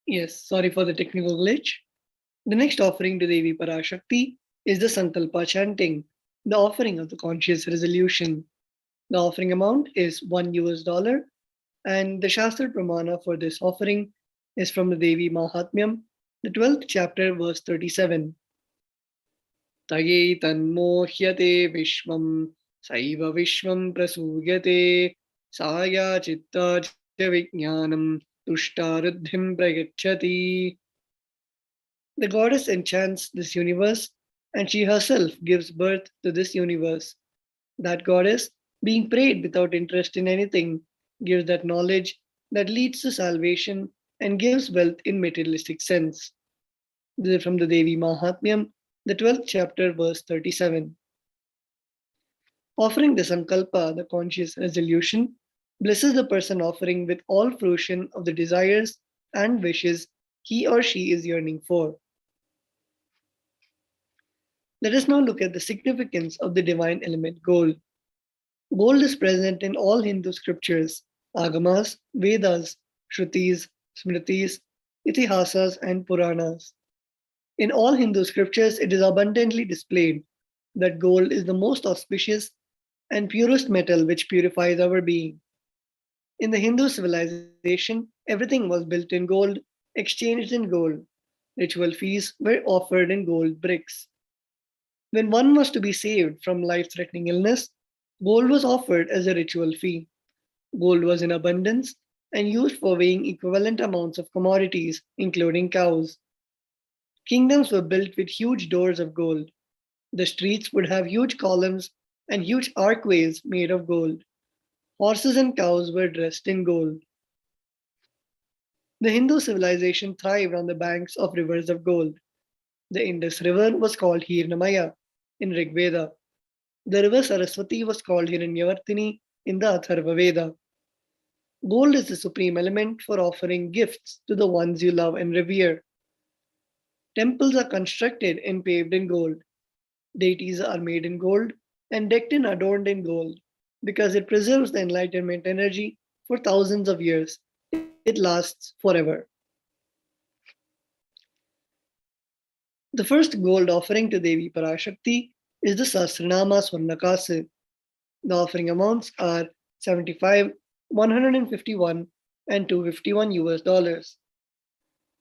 Yes, sorry for the technical glitch. The next offering to Devi Parashakti is the Sankalpa chanting, the offering of the conscious resolution. The offering amount is $1, and the Shastra Pramana for this offering is from the Devi Mahatmyam, the 12th chapter, verse 37. Taye tanmohyate vishvam saiva vishvam prasugyate saya chitta cha vijnanam tushtaruddhim prayachati. The goddess enchants this universe, and she herself gives birth to this universe. That goddess, being prayed without interest in anything, gives that knowledge that leads to salvation and gives wealth in materialistic sense. This is from the Devi Mahatmyam, the 12th chapter, verse 37. Offering the Sankalpa, the conscious resolution, blesses the person offering with all fruition of the desires and wishes he or she is yearning for. Let us now look at the significance of the divine element gold. Gold is present in all Hindu scriptures, Agamas, Vedas, Shrutis, Smritis, Itihasas, and Puranas. In all Hindu scriptures, it is abundantly displayed that gold is the most auspicious and purest metal which purifies our being. In the Hindu civilization, everything was built in gold, exchanged in gold. Ritual feasts were offered in gold bricks. When one was to be saved from life-threatening illness, gold was offered as a ritual fee. Gold was in abundance and used for weighing equivalent amounts of commodities, including cows. Kingdoms were built with huge doors of gold. The streets would have huge columns and huge archways made of gold. Horses and cows were dressed in gold. The Hindu civilization thrived on the banks of rivers of gold. The Indus River was called Hirnamaya in Rig Veda. The river Saraswati was called Hiranyavartini in the Atharva Veda. Gold is the supreme element for offering gifts to the ones you love and revere. Temples are constructed and paved in gold. Deities are made in gold and decked and adorned in gold because it preserves the enlightenment energy for thousands of years. It lasts forever. The first gold offering to Devi Parashakti is the Sahasranama Swarnakasa. The offering amounts are 75, 151, and 251 US.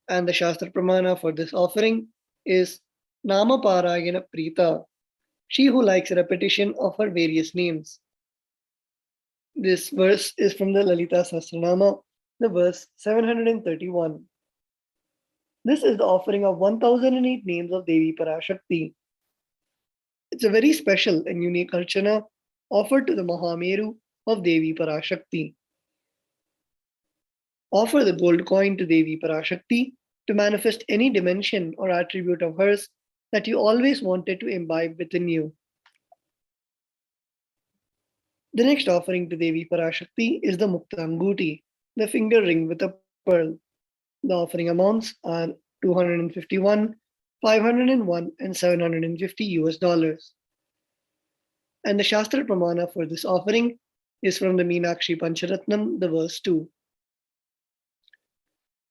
And the Shastra Pramana for this offering is Nama Parayana Prita, she who likes a repetition of her various names. This verse is from the Lalita Sahasranama, the verse 731. This is the offering of 1008 names of Devi Parashakti. It's a very special and unique archana offered to the Mahameru of Devi Parashakti. Offer the gold coin to Devi Parashakti to manifest any dimension or attribute of hers that you always wanted to imbibe within you. The next offering to Devi Parashakti is the Mukta Anguti, the finger ring with a pearl. The offering amounts are 251, 501, and 750 US. And the Shastra Pramana for this offering is from the Meenakshi Pancharatnam, the verse 2.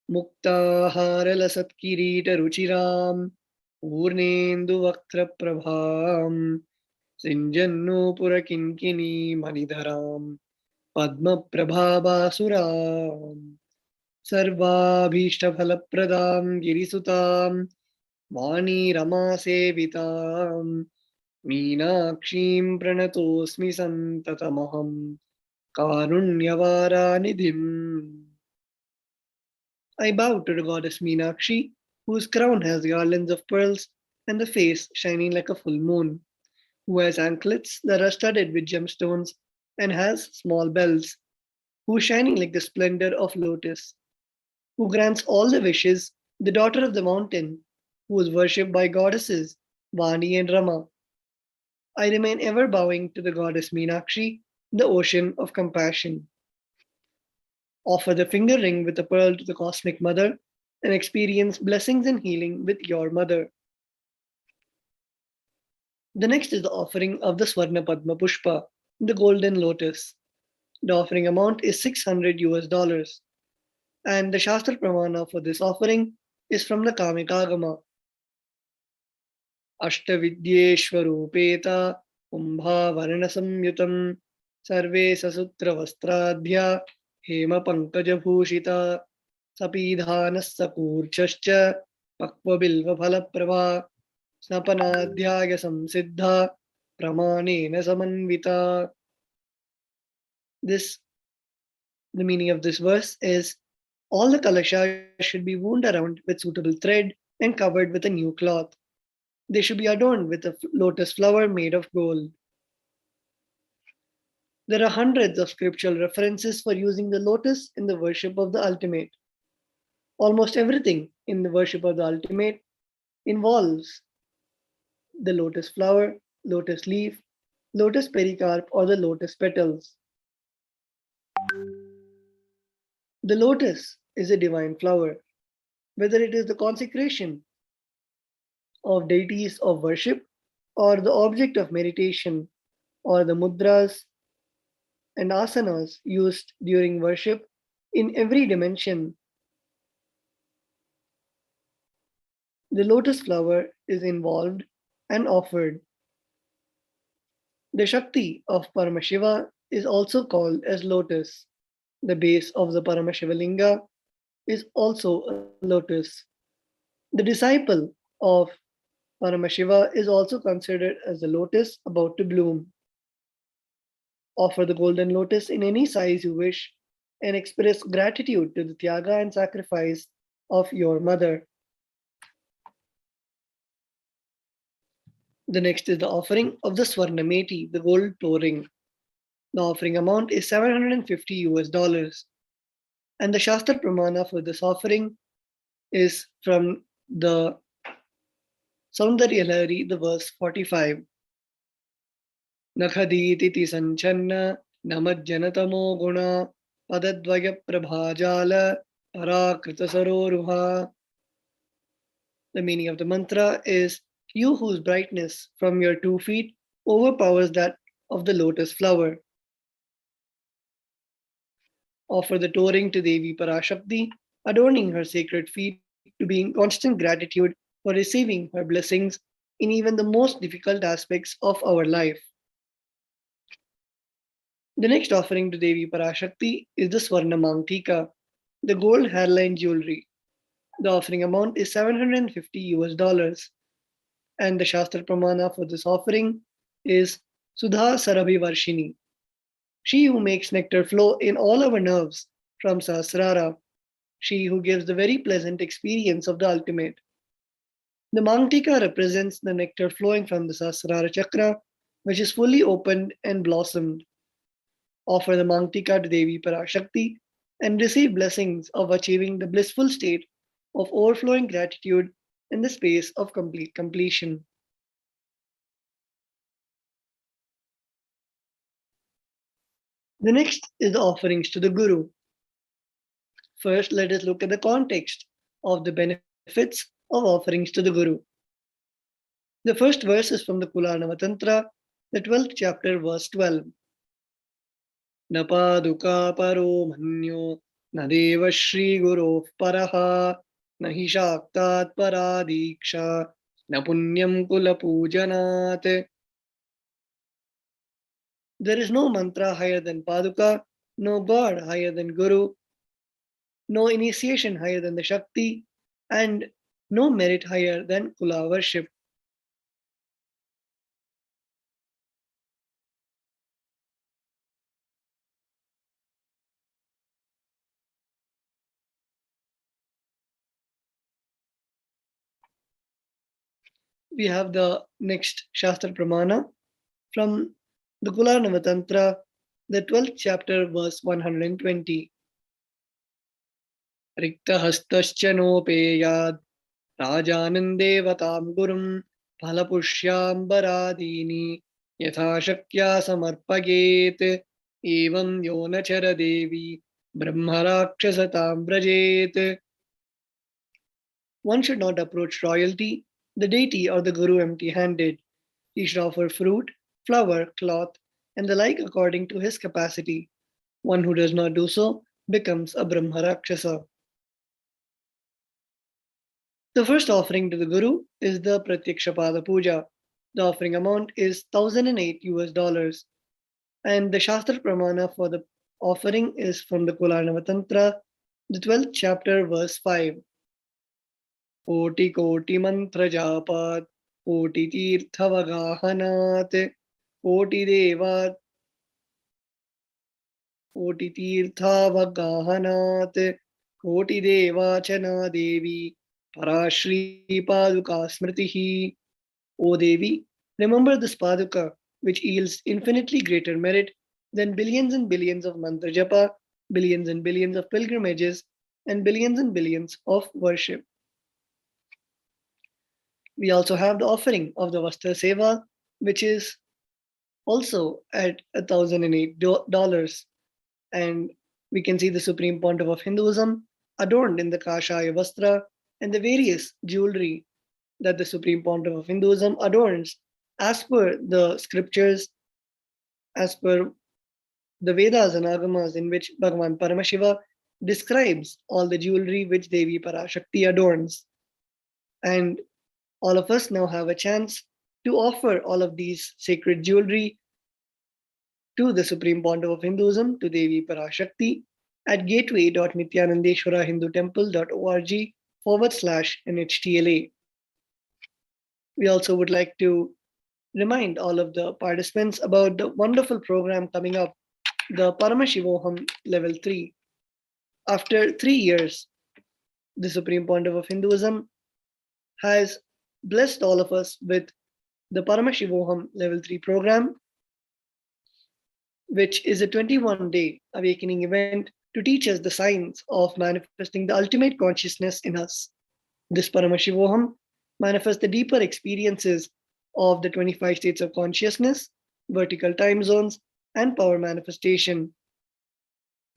Muktahara lasat kirita ruchiram Purnendu vaktra prabham Sinjannu purakinkini manidharam Padma prabhabasuram Sarvabhishtabhalapradam girisutam Vani Rama Sevitam Meenakshim pranatosmi santatamaham Karunyavara nidhim. I bow to the goddess Meenakshi, whose crown has garlands of pearls and the face shining like a full moon, who has anklets that are studded with gemstones and has small bells, who is shining like the splendor of lotus, who grants all the wishes, the daughter of the mountain, who is worshipped by goddesses Vani and Rama. I remain ever bowing to the goddess Meenakshi, the ocean of compassion. Offer the finger ring with a pearl to the Cosmic Mother and experience blessings and healing with your mother. The next is the offering of the Swarna Padma Pushpa, the golden lotus. The offering amount is 600 US. And the Shastra Pramana for this offering is from the Kamikagama. Ashtavidyeshwarupeta Kumbha Varana Samyutam Sarve Sasutra Vastradhya Hema Pankaja Bhushita Sapidhanas Sakurchascha Pakva Bilva Phalaprabha Snapanadhyaya Samsiddha Pramanena Samanvita. The meaning of this verse is all the kalashas should be wound around with suitable thread and covered with a new cloth. They should be adorned with a lotus flower made of gold. There are hundreds of scriptural references for using the lotus in the worship of the ultimate. Almost everything in the worship of the ultimate involves the lotus flower, lotus leaf, lotus pericarp, or the lotus petals. The lotus is a divine flower. Whether it is the consecration of deities of worship, or the object of meditation, or the mudras and asanas used during worship, in every dimension, the lotus flower is involved and offered. The Shakti of Paramashiva is also called as lotus. The base of the Paramashiva Linga is also a lotus. The disciple of Paramashiva is also considered as a lotus about to bloom. Offer the golden lotus in any size you wish and express gratitude to the tyaga and sacrifice of your mother. The next is the offering of the Swarnameti, the gold toe ring. The offering amount is $750. And the Shastra Pramana for this offering is from the Saundarya Lahari, the verse 45. Nakhadititi sanchanna namajjanatamo guna padadvaya prabhajala parakrita saroruha. The meaning of the mantra is, you whose brightness from your 2 feet overpowers that of the lotus flower. Offer the toe ring to Devi Parashakti, adorning her sacred feet to be in constant gratitude for receiving her blessings in even the most difficult aspects of our life. The next offering to Devi Parashakti is the Swarna Mangtika, the gold hairline jewelry. The offering amount is $750. And the Shastra Pramana for this offering is Sudha Sarabhi Varshini. She who makes nectar flow in all our nerves from Sahasrara. She who gives the very pleasant experience of the ultimate. The Mangtika represents the nectar flowing from the Sahasrara Chakra, which is fully opened and blossomed. Offer the Mangtika to Devi Parashakti and receive blessings of achieving the blissful state of overflowing gratitude in the space of complete completion. The next is the offerings to the Guru. First, let us look at the context of the benefits of offerings to the Guru. The first verse is from the Kularnava Tantra, the 12th chapter, verse 12. Napaduka paro manyo nadeva shri guru paraha nahi shaktat paradiksha na punyam kula pujanat. There is no mantra higher than Paduka, no God higher than Guru, no initiation higher than the Shakti, and no merit higher than Kula worship. We have the next Shastra Pramana from the Kularnava Tantra, the 12th chapter, verse 120. Rikta hastascha nopeyad rajanandevatam gurum phalapushyaam baradini yatha shakya samarpaget evam yonachara devi brahmarakshasatam brajet. One should not approach royalty, the deity, or the Guru empty-handed. He should offer fruit, flower, cloth, and the like according to his capacity. One who does not do so becomes a Brahmarakshasa. The first offering to the Guru is the Pratyakshapada Puja. The offering amount is $1,008 and the Shastra Pramana for the offering is from the Kularnava Tantra, the 12th chapter, verse 5. Koti Koti Mantra Japat, Koti Tirtha Vagahanat, Koti Devat, Koti Tirtha Vagahanat, Koti Devachana Devi, Parashri Paduka Smritihi. O Devi, remember this Paduka, which yields infinitely greater merit than billions and billions of mantra japa, billions and billions of pilgrimages, and billions of worship. We also have the offering of the Vastra Seva, which is also at $1,008. And we can see the Supreme Pontiff of Hinduism adorned in the Kashaya Vastra and the various jewelry that the Supreme Pontiff of Hinduism adorns as per the scriptures, as per the Vedas and Agamas, in which Bhagavan Paramashiva describes all the jewelry which Devi Parashakti adorns. And all of us now have a chance to offer all of these sacred jewelry to the Supreme Pontiff of Hinduism, to Devi Parashakti, at gateway.nithyanandeshwarahindutemple.org/NHTLA. We also would like to remind all of the participants about the wonderful program coming up, the Paramashivoham Level 3. After 3 years, the Supreme Pontiff of Hinduism has blessed all of us with the Paramashivoham Level 3 program, which is a 21-day awakening event to teach us the science of manifesting the ultimate consciousness in us. This Paramashivoham manifests the deeper experiences of the 25 states of consciousness, vertical time zones, and power manifestation.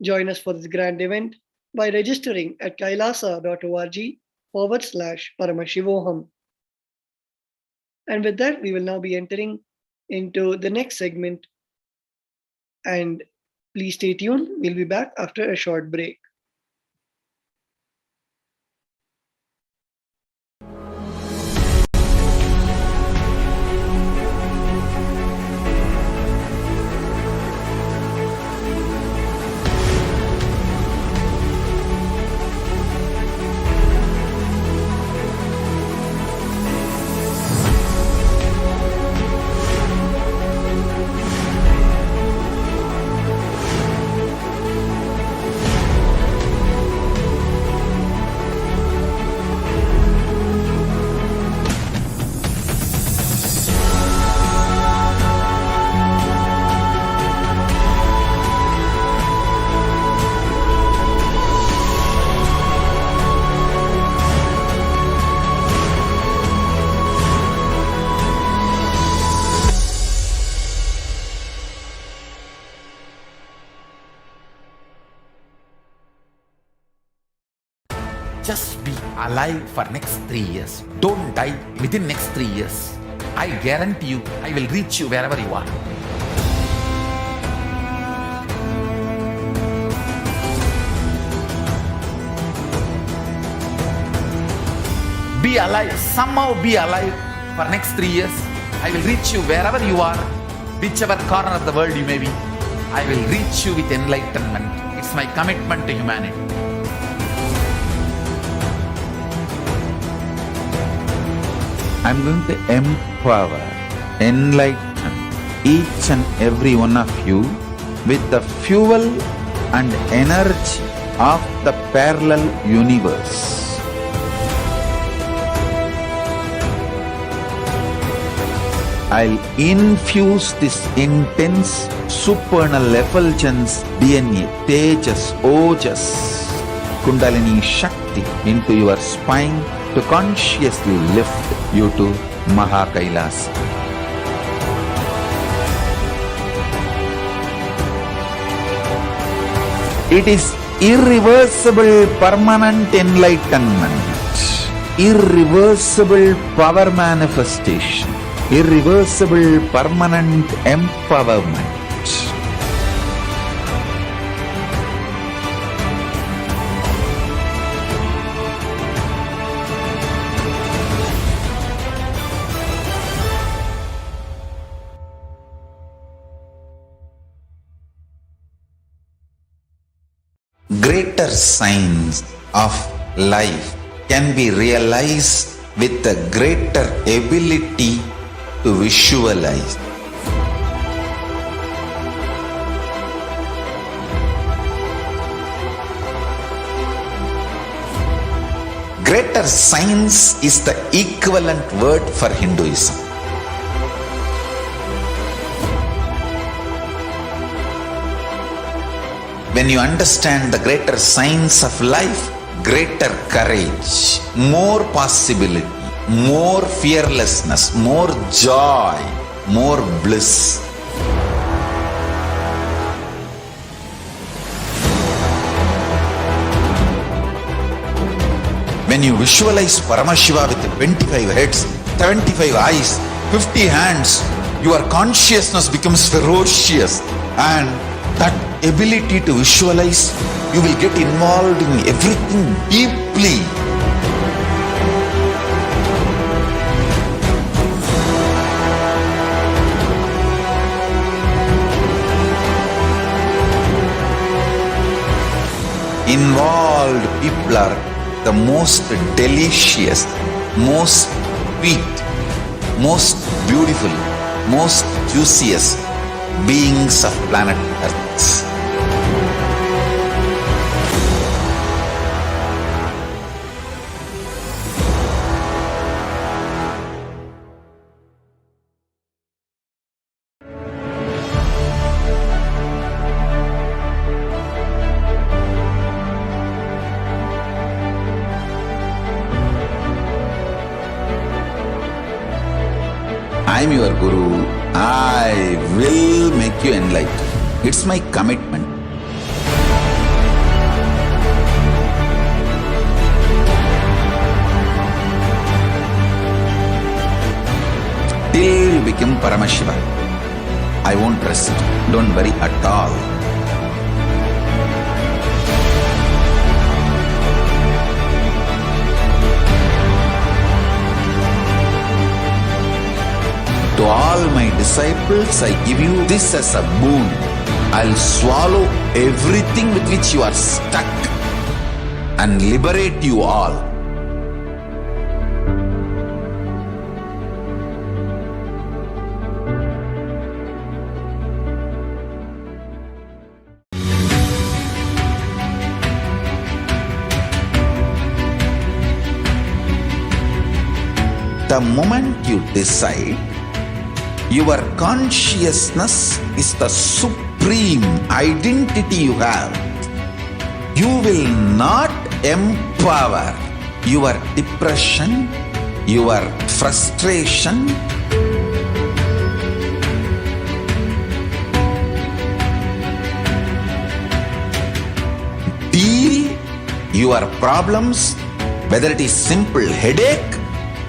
Join us for this grand event by registering at kailasa.org/Paramashivoham. And with that, we will now be entering into the next segment. And please stay tuned. We'll be back after a short break. Just be alive for next 3 years. Don't die within next 3 years. I guarantee you, I will reach you wherever you are. Be alive, somehow be alive for next 3 years. I will reach you wherever you are, whichever corner of the world you may be. I will reach you with enlightenment. It's my commitment to humanity. I'm going to empower, enlighten each and every one of you with the fuel and energy of the parallel universe. I'll infuse this intense supernal effulgence DNA, Tejas, Ojas, Kundalini Shakti into your spine to consciously lift you to KAILASA. It is irreversible permanent enlightenment, irreversible power manifestation, irreversible permanent empowerment. greater signs of life can be realized with a greater ability to visualize. Greater science is the equivalent word for Hinduism. When you understand the greater science of life, greater courage, more possibility, more fearlessness, more joy, more bliss. When you visualize Paramashiva with 25 heads, 75 eyes, 50 hands, your consciousness becomes ferocious, and that ability to visualize, you will get involved in everything deeply. Involved people are the most delicious, most sweet, most beautiful, most juiciest beings of planet Earth. I am your Guru. I will make you enlightened. It's my commitment. Till you become Paramashiva, I won't rest. Don't worry at all. To all my disciples, I give you this as a boon. I'll swallow everything with which you are stuck and liberate you all. The moment you decide, your consciousness is the supreme identity you have. You will not empower your depression, your frustration, deal your problems, whether it is simple headache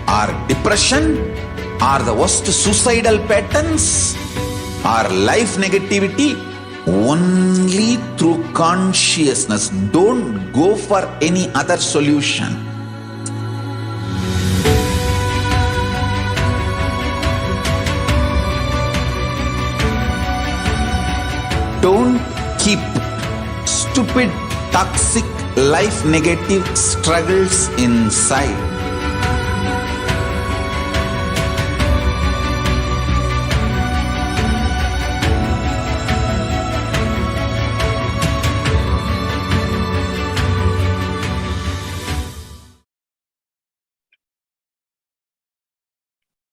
or depression, or the worst suicidal patterns, or life negativity, only through consciousness. Don't go for any other solution. Don't keep stupid, toxic, life negative struggles inside.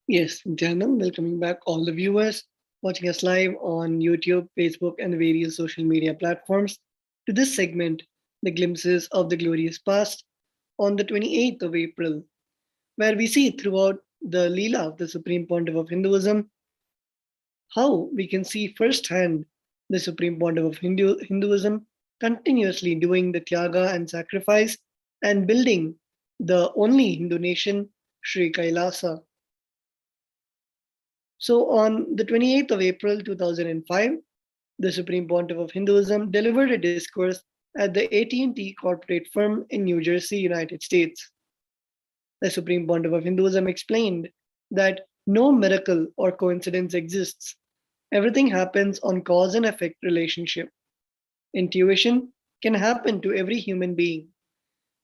Yes, Janam, welcoming back all the viewers watching us live on YouTube, Facebook, and the various social media platforms to this segment, The Glimpses of the Glorious Past, on the 28th of April, where we see throughout the Leela of the Supreme Pontiff of Hinduism how we can see firsthand the Supreme Pontiff of Hinduism continuously doing the Tyaga and sacrifice and building the only Hindu nation, Sri KAILASA. So on the 28th of April 2005, the Supreme Pontiff of Hinduism delivered a discourse at the AT&T corporate firm in New Jersey, United States. The Supreme Pontiff of Hinduism explained that no miracle or coincidence exists. Everything happens on cause and effect relationship. Intuition, can happen to every human being.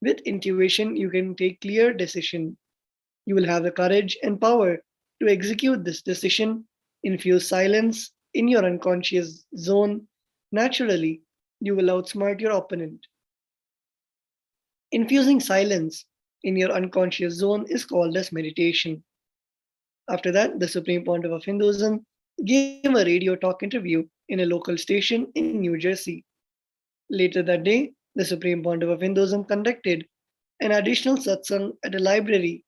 With intuition, you can take clear decision. You will have the courage and power to execute this decision. Infuse silence in your unconscious zone. Naturally, you will outsmart your opponent. Infusing silence in your unconscious zone is called as meditation. After that, the Supreme Pontiff of Hinduism gave a radio talk interview in a local station in New Jersey. Later that day, the Supreme Pontiff of Hinduism conducted an additional satsang at a library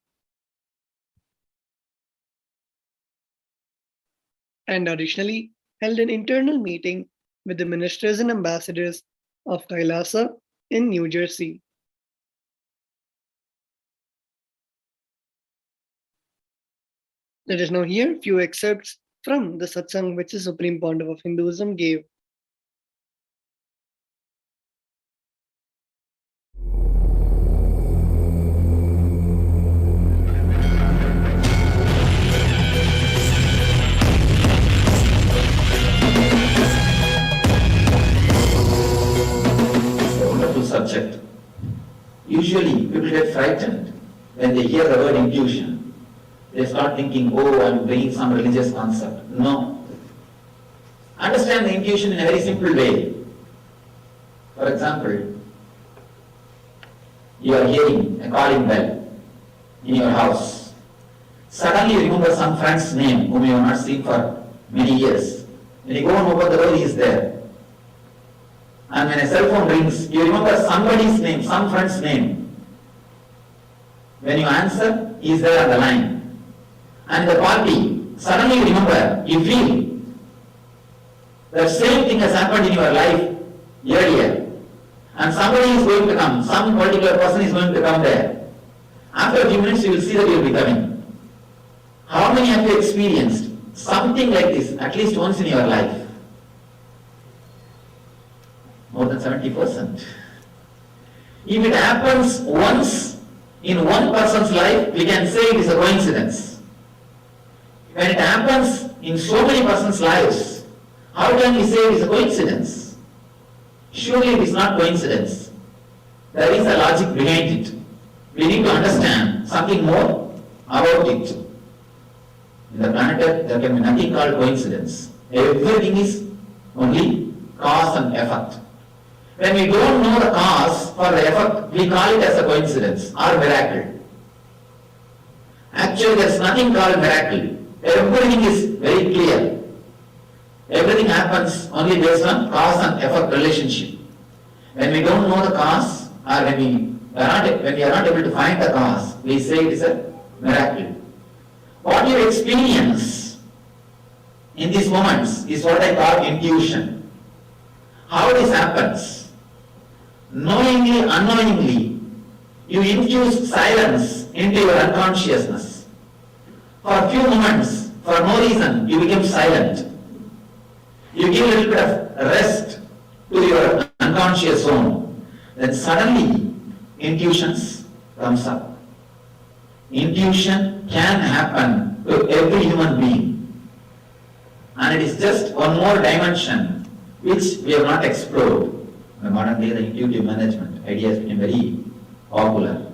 and additionally held an internal meeting with the ministers and ambassadors of KAILASA in New Jersey. Let us now hear few excerpts from the satsang which the Supreme Pontiff of Hinduism gave. Subject. Usually people get frightened when they hear the word intuition. They start thinking, oh, I'm bringing some religious concept. No. Understand the intuition in a very simple way. For example, you are hearing a calling bell in your house. Suddenly you remember some friend's name whom you have not seen for many years. When you go and open the door, he is there. And when a cell phone rings, you remember somebody's name, some friend's name. When you answer, he is there on the line. And the party, suddenly you remember, you feel the same thing has happened in your life earlier. And somebody is going to come, some particular person is going to come there. After a few minutes, you will see that you will be coming. How many have you experienced something like this at least once in your life? More than 70%. If it happens once in one person's life, we can say it is a coincidence. When it happens in so many persons' lives, how can we say it is a coincidence? Surely it is not coincidence. There is a logic behind it. We need to understand something more about it. In the planet Earth, there can be nothing called coincidence. Everything is only cause and effect. When we don't know the cause for the effect, we call it as a coincidence or miracle. Actually, there is nothing called miracle. Everything is very clear. Everything happens only based on cause and effect relationship. When we don't know the cause, or when we are not able to find the cause, we say it is a miracle. What you experience in these moments is what I call intuition. How this happens? Knowingly, unknowingly, you infuse silence into your unconsciousness. For a few moments, for no reason, you become silent. You give a little bit of rest to your unconscious zone. Then suddenly, intuitions comes up. Intuition can happen to every human being. And it is just one more dimension which we have not explored. In the modern day, the intuitive management idea has become very popular.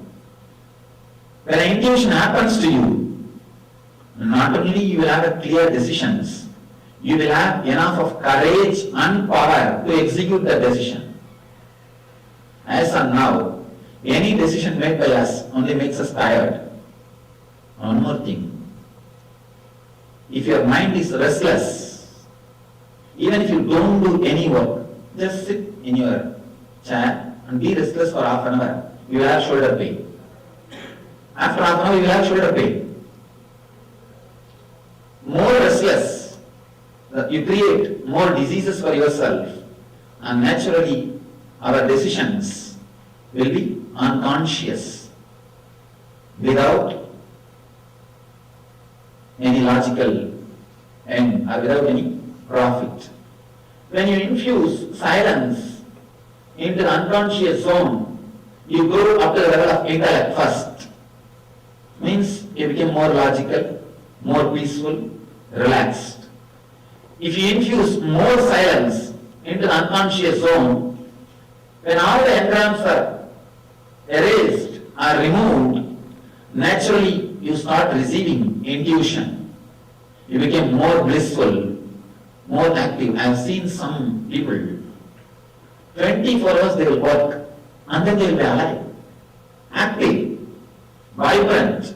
When an intuition happens to you, not only you will have clear decisions, you will have enough of courage and power to execute the decision. As of now, any decision made by us only makes us tired. One more thing. If your mind is restless, even if you don't do any work, just sit in your chair and be restless for half an hour. You will have shoulder pain. After half an hour, you will have shoulder pain. More restless, you create more diseases for yourself, and naturally, our decisions will be unconscious, without any logical end or without any profit. When you infuse silence into the unconscious zone, you go up to the level of intellect first. Means you become more logical, more peaceful, relaxed. If you infuse more silence into the unconscious zone, When all the engrams are erased or removed, naturally you start receiving intuition. You become more blissful, more active. I have seen some people, 24 hours they will work and then they will be alive, active, vibrant,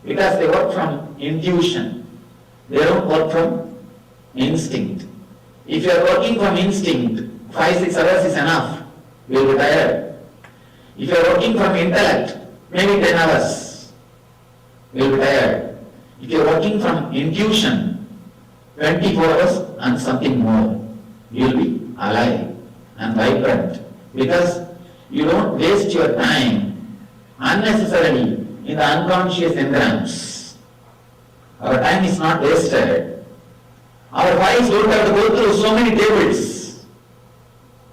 because they work from intuition. They don't work from instinct. If you are working from instinct, 5-6 hours is enough. You will be tired. If you are working from intellect, maybe 10 hours. You will be tired. If you are working from intuition, 24 hours and something more, you will be alive and vibrant, because you don't waste your time unnecessarily in the unconscious engrams. Our time is not wasted. Our files don't have to go through so many tables.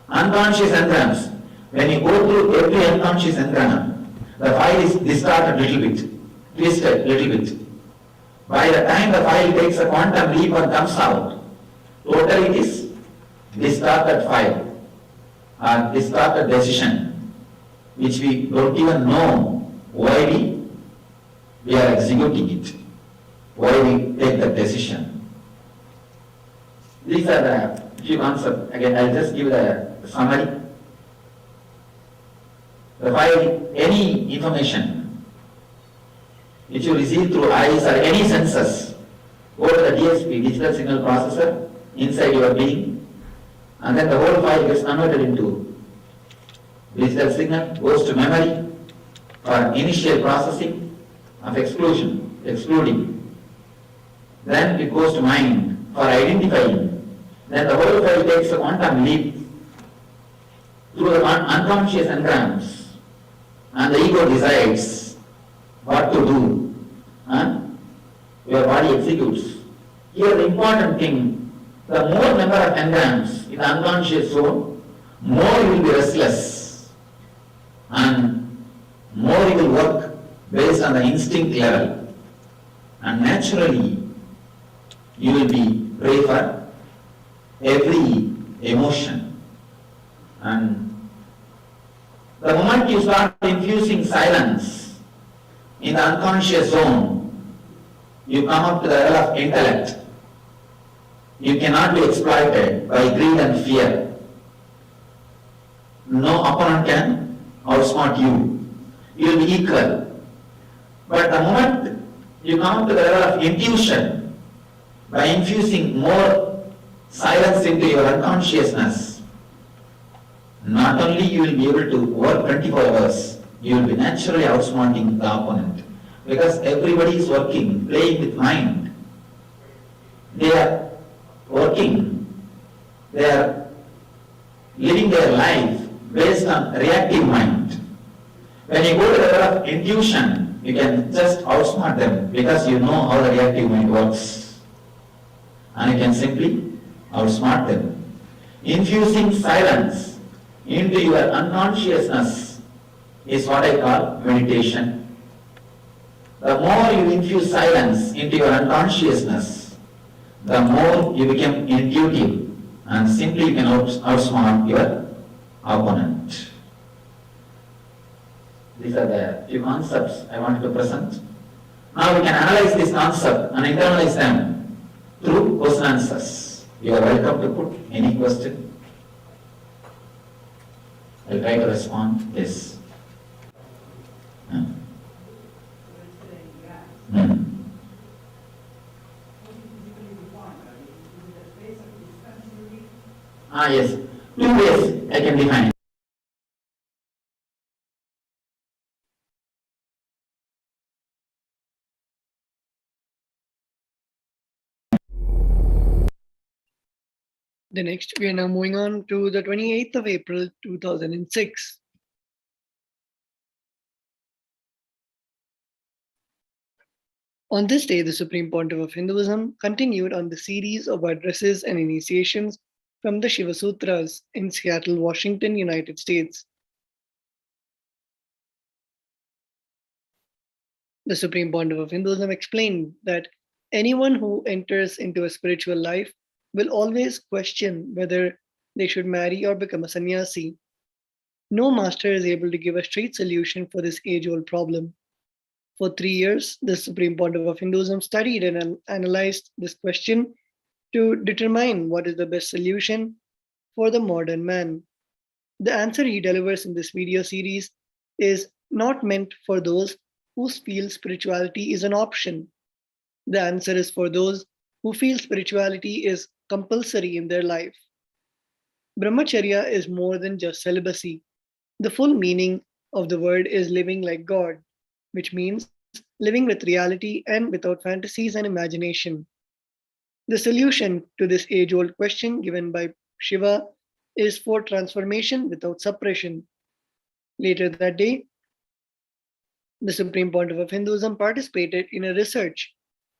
Unconscious engrams. When you go through every unconscious engram, the file is distorted a little bit, twisted a little bit. By the time the file takes a quantum leap and comes out, totally it is distorted file or distorted decision, which we don't even know why we are executing it, why we take the decision. These are the few concepts. Again, I'll just give the summary. The file, any information which you receive through eyes or any senses, go to the DSP, digital signal processor, inside your being, and then the whole file gets converted into digital signal, goes to memory for initial processing of excluding. Then it goes to mind for identifying. Then the whole file takes a quantum leap through the unconscious engrams, and the ego decides what to do. Your body executes. Here the important thing, the more number of engrams in the unconscious zone, more you will be restless and more you will work based on the instinct level, and naturally you will be prey for every emotion. And the moment you start infusing silence in the unconscious zone, you come up to the level of intellect. You cannot be exploited by greed and fear. No opponent can outsmart you. You will be equal. But the moment you come up to the level of intuition, by infusing more silence into your unconsciousness, not only you will be able to work 24 hours, you will be naturally outsmarting the opponent. Because everybody is working, playing with mind. They are working, they are living their life based on reactive mind. When you go to the level of intuition, you can just outsmart them because you know how the reactive mind works. And you can simply outsmart them. Infusing silence into your unconsciousness is what I call meditation. The more you infuse silence into your unconsciousness, the more you become intuitive and simply you can outsmart your opponent. These are the few concepts I wanted to present. Now we can analyze this concept and internalize them through question answers. You are welcome to put any question. I will try to respond this. Yes, 2 ways I can define it. The next, we are now moving on to the 28th of April, 2006. On this day, the Supreme Pontiff of Hinduism continued on the series of addresses and initiations from the Shiva Sutras in Seattle, Washington, United States. The Supreme Pontiff of Hinduism explained that anyone who enters into a spiritual life will always question whether they should marry or become a sannyasi. No master is able to give a straight solution for this age-old problem. For 3 years, the Supreme Pontiff of Hinduism studied and analyzed this question to determine what is the best solution for the modern man. The answer he delivers in this video series is not meant for those who feel spirituality is an option. The answer is for those who feel spirituality is compulsory in their life. Brahmacharya is more than just celibacy. The full meaning of the word is living like God, which means living with reality and without fantasies and imagination. The solution to this age old question given by Shiva is for transformation without suppression. Later that day, the Supreme Pontiff of Hinduism participated in a research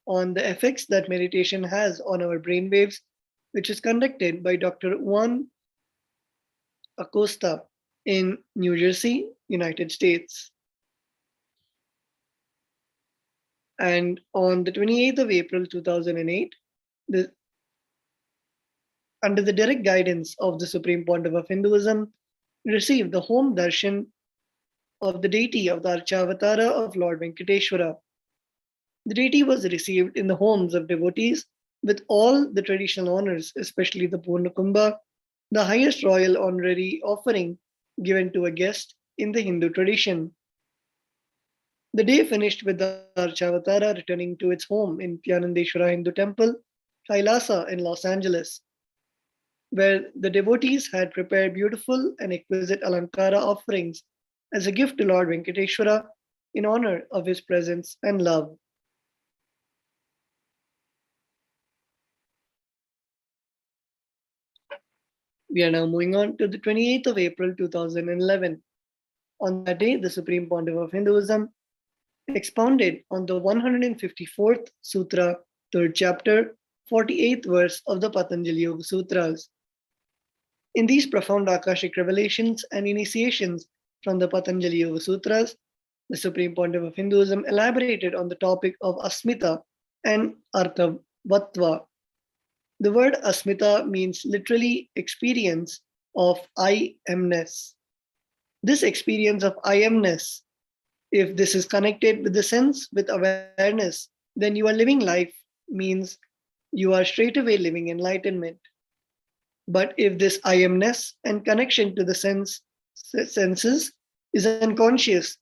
on the effects that meditation has on our brainwaves, which is conducted by Dr. Juan Acosta in New Jersey, United States. And on the 28th of April 2008, under the direct guidance of the Supreme Pontiff of Hinduism, received the home darshan of the deity of the Archavatara of Lord Venkateshwara. The deity was received in the homes of devotees with all the traditional honors, especially the Purna Kumbha, the highest royal honorary offering given to a guest in the Hindu tradition. The day finished with the Archavatara returning to its home in Nithyanandeshwara Hindu Temple, KAILASA in Los Angeles, where the devotees had prepared beautiful and exquisite Alankara offerings as a gift to Lord Venkateshwara in honor of his presence and love. We are now moving on to the 28th of April 2011. On that day, the Supreme Pontiff of Hinduism expounded on the 154th Sutra, 3rd chapter, 48th verse of the Patanjali Yoga Sutras. In these profound Akashic revelations and initiations from the Patanjali Yoga Sutras, the Supreme Pontiff of Hinduism elaborated on the topic of asmita and arthavatva. The word asmita means literally experience of I amness. This experience of I amness, if this is connected with the sense, with awareness, then you are living life, means you are straight away living enlightenment. But if this I amness and connection to the senses is unconscious,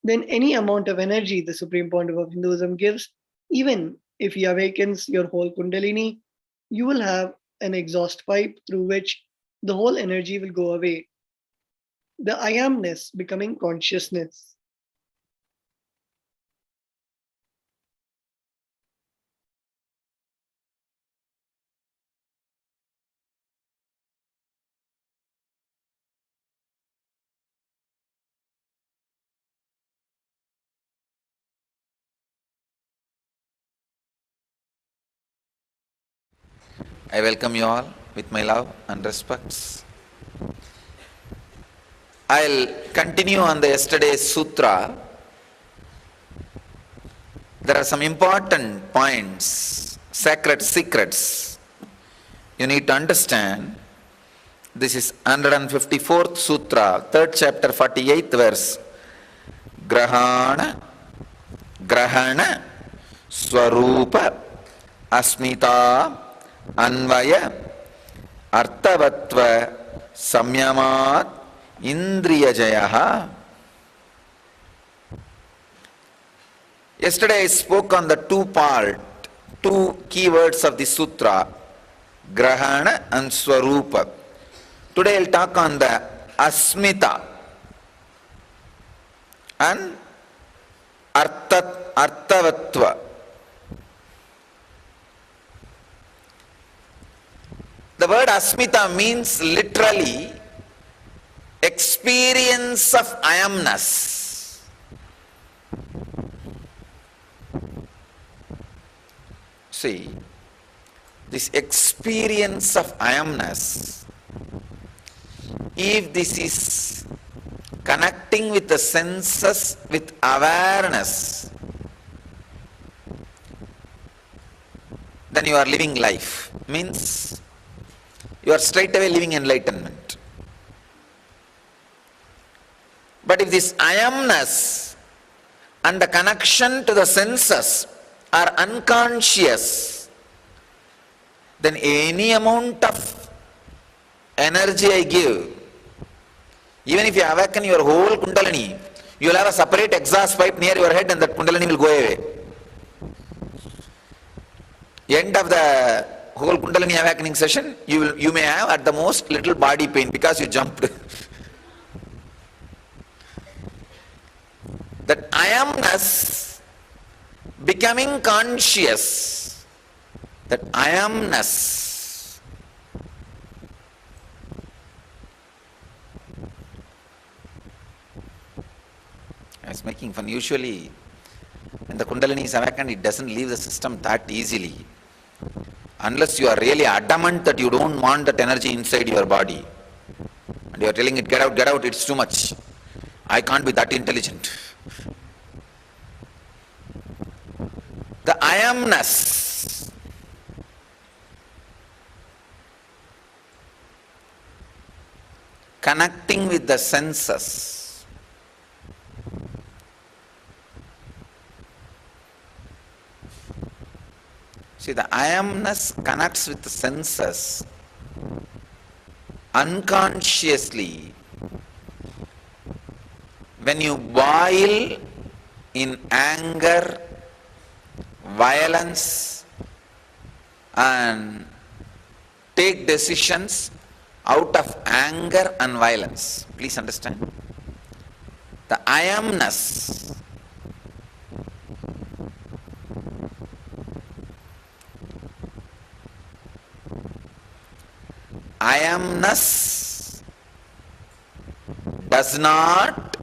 then any amount of energy the Supreme Pontiff of Hinduism gives, even if he awakens your whole Kundalini, you will have an exhaust pipe through which the whole energy will go away. The I amness becoming consciousness. I welcome you all with my love and respects. I'll continue on the yesterday's sutra. There are some important points, sacred secrets you need to understand. This is 154th sutra, 3rd chapter, 48th verse. Grahana, Swarupa, Asmita, Anvaya, Artavatva, Samyamat, Indriyajayaha. Yesterday I spoke on the two keywords of the sutra, Grahana and Swarupa. Today I'll talk on the Asmita and Artavatva. The word Asmita means literally experience of I amness. See, this experience of I amness, if this is connecting with the senses with awareness, then you are living life. Means you are straight away living enlightenment. But if this I amness and the connection to the senses are unconscious, then any amount of energy I give, even if you awaken your whole Kundalini, you will have a separate exhaust pipe near your head and that Kundalini will go away. End of the whole Kundalini awakening session, you may have at the most little body pain because you jumped. That I amness becoming conscious, that I amness I was making fun. Usually when the Kundalini is awakened, it doesn't leave the system that easily. Unless you are really adamant that you don't want that energy inside your body. And you are telling it, get out, it's too much. I can't be that intelligent. The I amness connecting with the senses. See, the I amness connects with the senses unconsciously. When you boil in anger, violence, and take decisions out of anger and violence, please understand. The I amness does not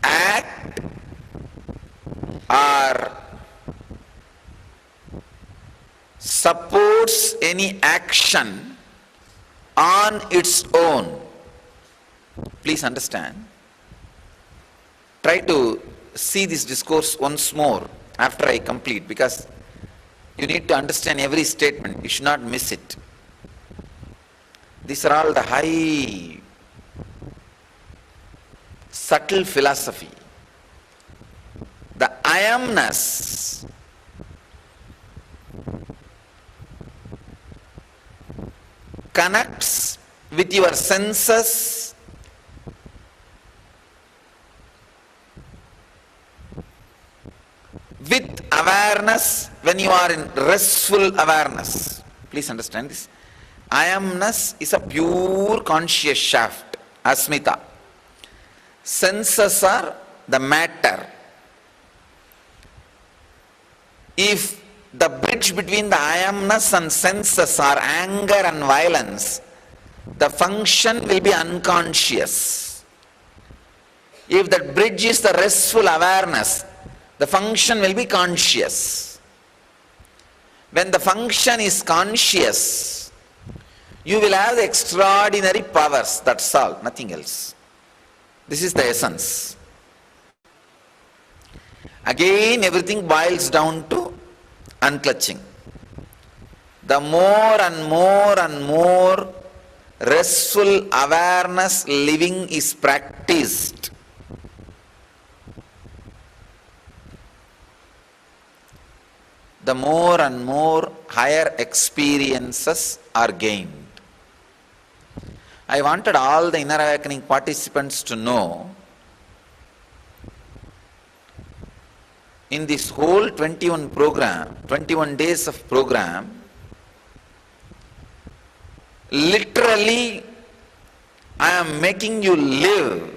act or supports any action on its own. Please understand. Try to see this discourse once more after I complete, because you need to understand every statement. You should not miss it. These are all the high, subtle philosophy. The I amness connects with your senses with awareness when you are in restful awareness. Please understand this. I amness is a pure conscious shaft, asmita. Senses are the matter. If the bridge between the I amness and senses are anger and violence, the function will be unconscious. If that bridge is the restful awareness, the function will be conscious. When the function is conscious, you will have the extraordinary powers. That's all, nothing else. This is the essence. Again, everything boils down to unclutching. The more and more and more restful awareness living is practiced, the more and more higher experiences are gained. I wanted all the inner awakening participants to know, in this whole 21 days of program, literally I am making you live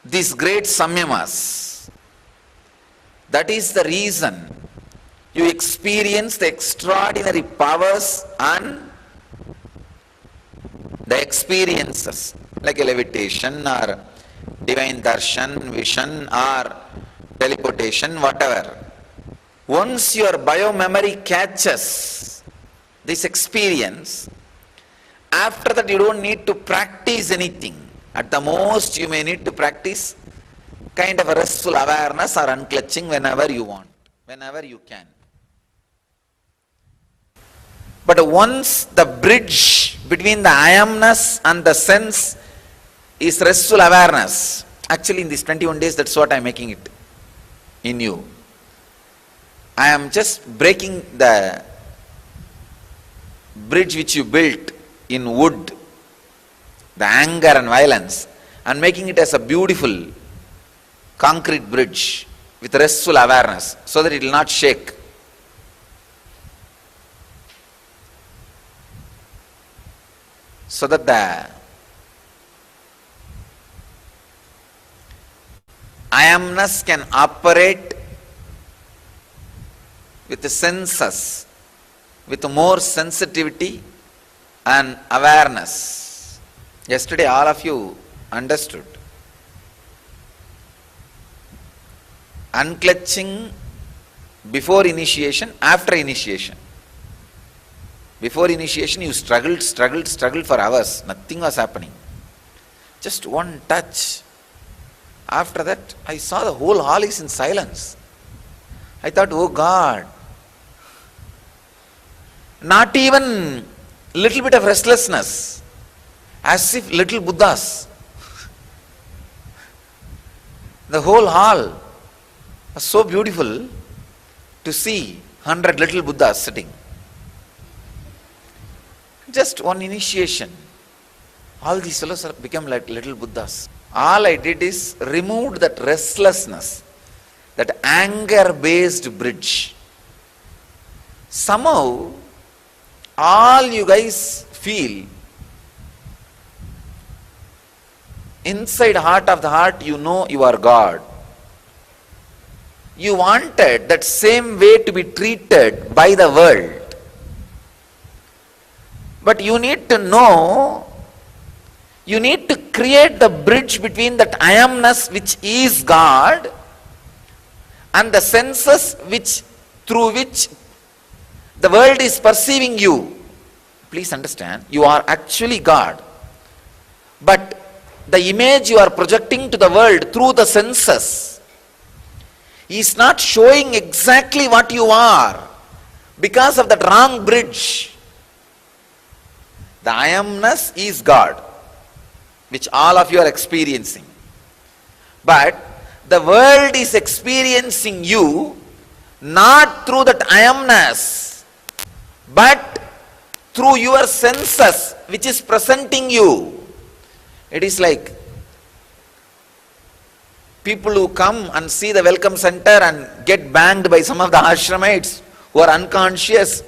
these great samyamas. That is the reason you experience the extraordinary powers and the experiences like a levitation or divine darshan, vision or teleportation, whatever. Once your biomemory catches this experience, after that you don't need to practice anything. At the most you may need to practice kind of a restful awareness or unclutching whenever you want, whenever you can. But once the bridge between the I amness and the sense is restful awareness, actually in these 21 days, that's what I'm making it in you. I am just breaking the bridge which you built in wood, the anger and violence, and making it as a beautiful concrete bridge with restful awareness so that it will not shake. So that the I amness can operate with the senses, with more sensitivity and awareness. Yesterday all of you understood. Unclutching before initiation, after initiation. Before initiation you struggled for hours, nothing was happening. Just one touch. After that I saw the whole hall is in silence. I thought, oh God, not even little bit of restlessness, as if little Buddhas. The whole hall was so beautiful to see 100 little Buddhas sitting. Just one initiation, all these fellows have become like little Buddhas. All I did is removed that restlessness, that anger-based bridge. Somehow, all you guys feel, inside heart of the heart, you know you are God. You wanted that same way to be treated by the world. But you need to know, you need to create the bridge between that I amness which is God and the senses through which the world is perceiving you. Please understand, you are actually God. But the image you are projecting to the world through the senses is not showing exactly what you are because of that wrong bridge. The I amness is God, which all of you are experiencing. But the world is experiencing you not through that I amness, but through your senses which is presenting you. It is like people who come and see the welcome center and get banged by some of the ashramites who are unconscious,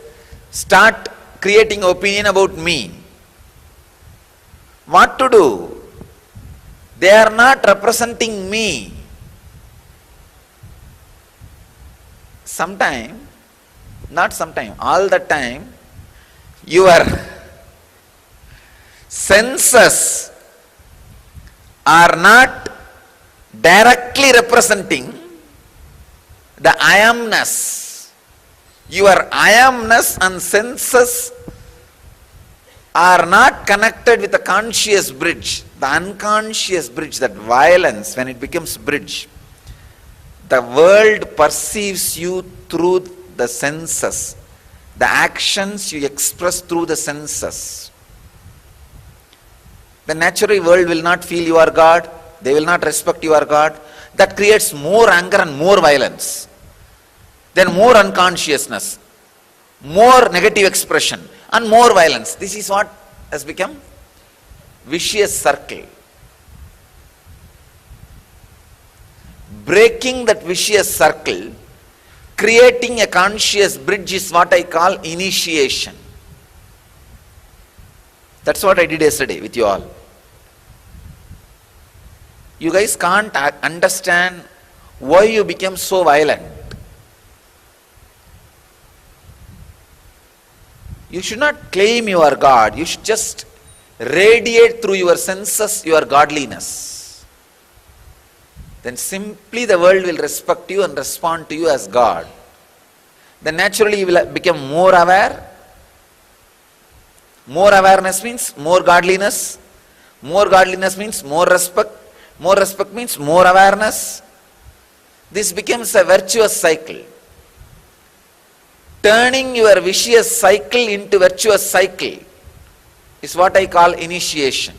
start creating opinion about me. What to do? They are not representing me. Sometime, not sometime, all the time, your senses are not directly representing the I amness. Your I amness and senses are not connected with the conscious bridge. The unconscious bridge, that violence, when it becomes bridge, the world perceives you through the senses. The actions you express through the senses. The natural world will not feel you are God. They will not respect you are God. That creates more anger and more violence. Then more unconsciousness, more negative expression and more violence. This is what has become vicious circle. Breaking that vicious circle, creating a conscious bridge is what I call initiation. That's what I did yesterday with you all. You guys can't understand why you became so violent. You should not claim you are God. You should just radiate through your senses your godliness. Then simply the world will respect you and respond to you as God. Then naturally you will become more aware. More awareness means more godliness. More godliness means more respect. More respect means more awareness. This becomes a virtuous cycle. Turning your vicious cycle into virtuous cycle is what I call initiation.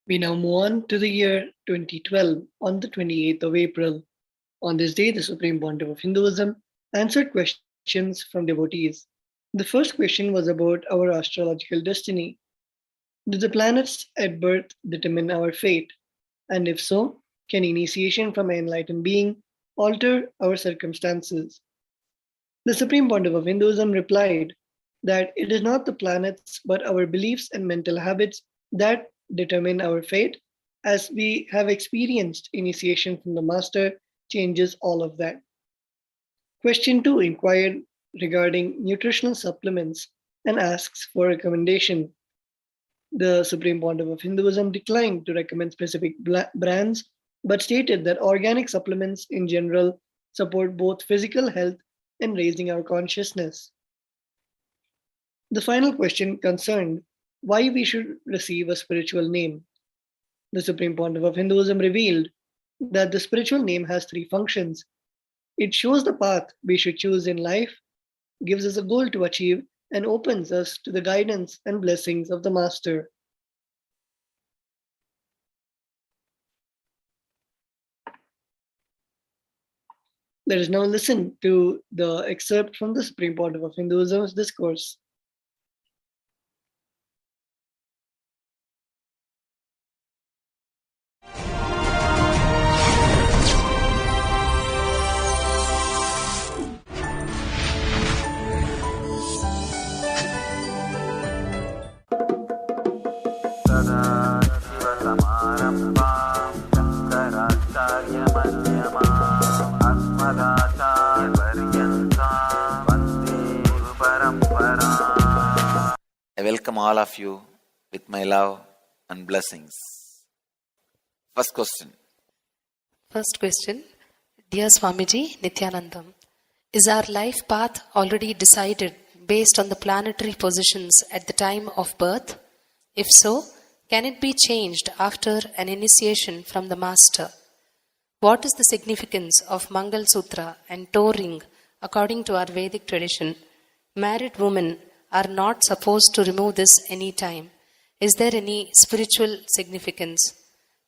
We now move on to the year 2012 on the 28th of April. On this day, the Supreme Pontiff of Hinduism answered questions from devotees. The first question was about our astrological destiny. Do the planets at birth determine our fate? And if so, can initiation from an enlightened being alter our circumstances? The Supreme Pontiff of Hinduism replied that it is not the planets but our beliefs and mental habits that determine our fate. As we have experienced, initiation from the Master changes all of that. Question 2 inquired regarding nutritional supplements and asks for recommendation. The Supreme Pontiff of Hinduism declined to recommend specific brands, but stated that organic supplements in general support both physical health and raising our consciousness. The final question concerned why we should receive a spiritual name. The Supreme Pontiff of Hinduism revealed that the spiritual name has three functions. It shows the path we should choose in life, gives us a goal to achieve, and opens us to the guidance and blessings of the Master. Let us now listen to the excerpt from the Supreme Pontiff of Hinduism's discourse. I welcome all of you with my love and blessings. First question. Dear Swamiji Nithyanandam, is our life path already decided based on the planetary positions at the time of birth? If so, can it be changed after an initiation from the Master? What is the significance of Mangal Sutra and toe ring according to our Vedic tradition? Married women are not supposed to remove this any time. Is there any spiritual significance?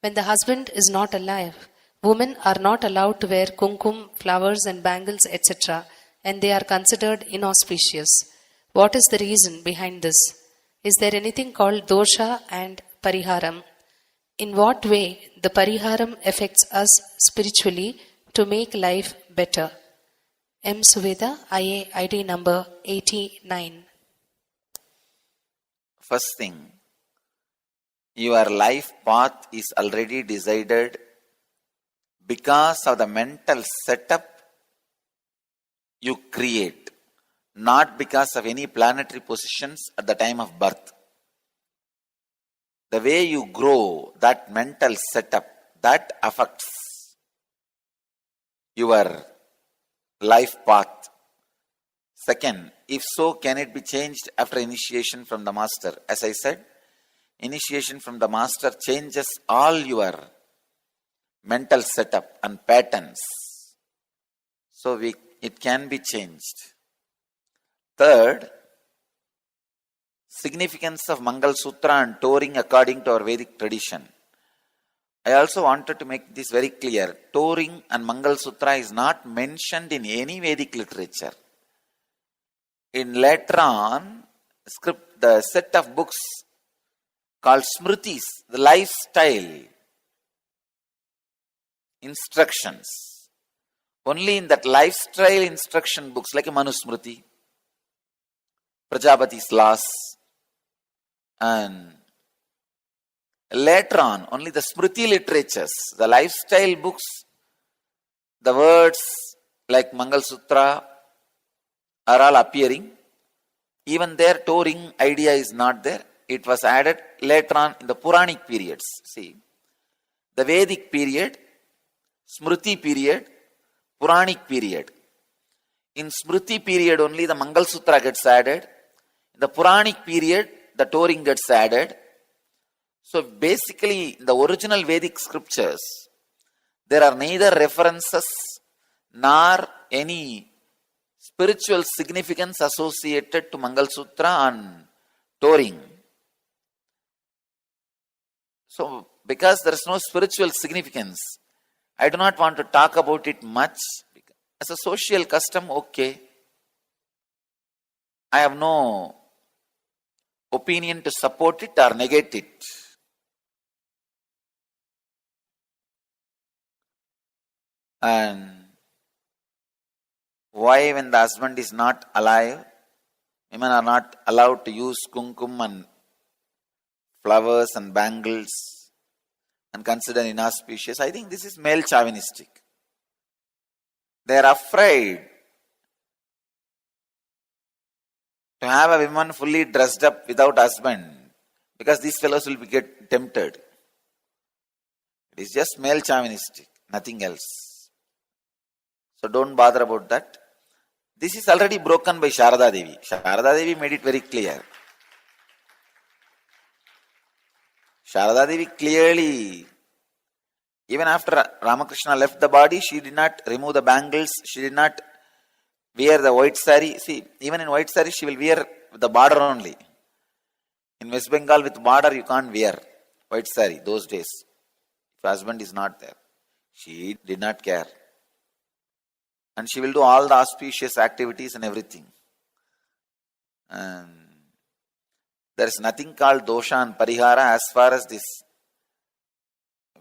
When the husband is not alive, women are not allowed to wear kumkum, flowers and bangles, etc., and they are considered inauspicious. What is the reason behind this? Is there anything called dosha and pariharam? In what way the pariharam affects us spiritually to make life better? M. Suveda, IA ID number 89. First thing, your life path is already decided because of the mental setup you create, not because of any planetary positions at the time of birth. The way you grow, that mental setup, that affects your life path. Second, if so, can it be changed after initiation from the Master? As I said, initiation from the Master changes all your mental setup and patterns. So it can be changed. Third, significance of Mangal Sutra and toe ring according to our Vedic tradition. I also wanted to make this very clear. Toe ring and Mangal Sutra is not mentioned in any Vedic literature. In later on, the set of books called Smritis, the lifestyle instructions. Only in that lifestyle instruction books like Manusmriti, Prajapati's laws, and later on, only the Smriti literatures, the lifestyle books, the words like Mangal Sutra are all appearing. Even there, toe ring idea is not there. it was added later on in the Puranic periods. See, the Vedic period, Smriti period, Puranic period. In Smriti period only the Mangal Sutra gets added. In the Puranic period, the Touring gets added. So basically, in the original Vedic scriptures, there are neither references nor any spiritual significance associated to Mangal Sutra and Touring. So, because there is no spiritual significance, I do not want to talk about it much. As a social custom, okay. I have no opinion to support it or negate it. And why, when the husband is not alive, women are not allowed to use kumkum and flowers and bangles and consider inauspicious? I think this is male chauvinistic. They are afraid to have a woman fully dressed up without husband because these fellows will get tempted. It is just male chauvinistic, nothing else. So don't bother about that. This is already broken by Sharada Devi. Sharada Devi made it very clear. Sharada Devi clearly, even after Ramakrishna left the body, she did not remove the bangles, she did not wear the white sari. See, even in white sari, she will wear the border only. In West Bengal, with border, you can't wear white sari those days. If husband is not there. She did not care. And she will do all the auspicious activities and everything. And there is nothing called dosha and parihara as far as this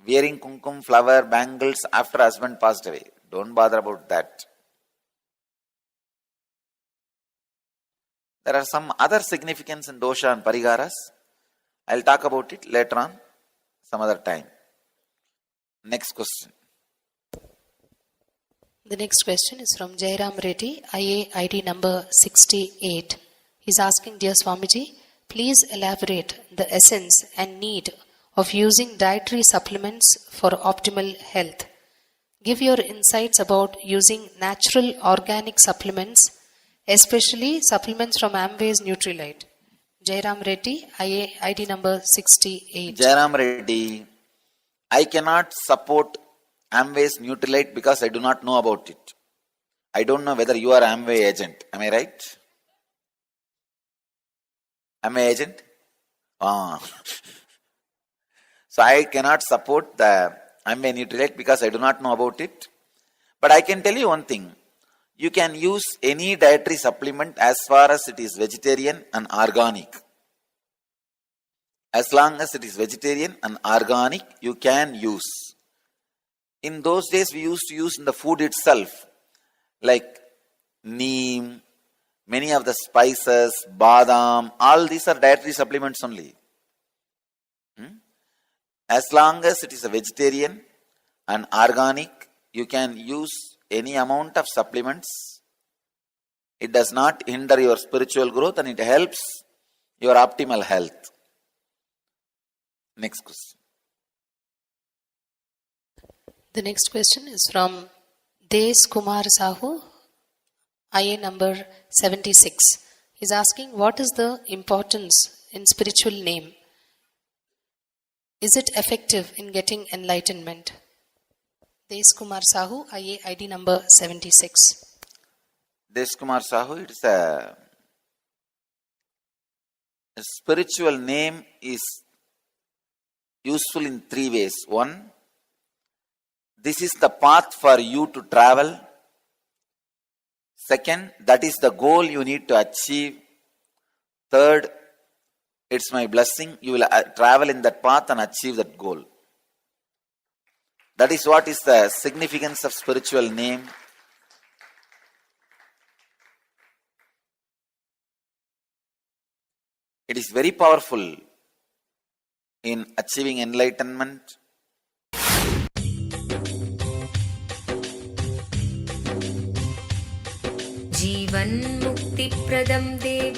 wearing kumkum, flower, bangles after husband passed away. Don't bother about that. There are some other significance in dosha and pariharas. I'll talk about it later on, some other time. Next question. The next question is from Jairam Reddy, IA ID number 68. He's asking, Dear Swamiji, please elaborate the essence and need of using dietary supplements for optimal health. Give your insights about using natural organic supplements, especially supplements from Amway's Nutrilite. Jairam Reddy, IA ID number 68. Jairam Reddy, I cannot support Amway's Nutrilite because I do not know about it. I don't know whether you are Amway agent. Am I right? Amway agent? So I cannot support the Amway Nutrilite because I do not know about it. But I can tell you one thing. You can use any dietary supplement as far as it is vegetarian and organic. As long as it is vegetarian and organic, you can use. In those days, we used to use in the food itself, like neem, many of the spices, badam, all these are dietary supplements only. As long as it is a vegetarian and organic, you can use any amount of supplements. It does not hinder your spiritual growth and it helps your optimal health. Next question. The next question is from Des Kumar Sahu, IA number 76. He's asking, what is the importance in spiritual name? Is it effective in getting enlightenment? Des Kumar Sahu, IA ID number 76. Des Kumar Sahu, it is a spiritual name is useful in three ways. One, this is the path for you to travel. Second, that is the goal you need to achieve. Third, it's my blessing. You will travel in that path and achieve that goal. That is what is the significance of spiritual name. It is very powerful in achieving enlightenment.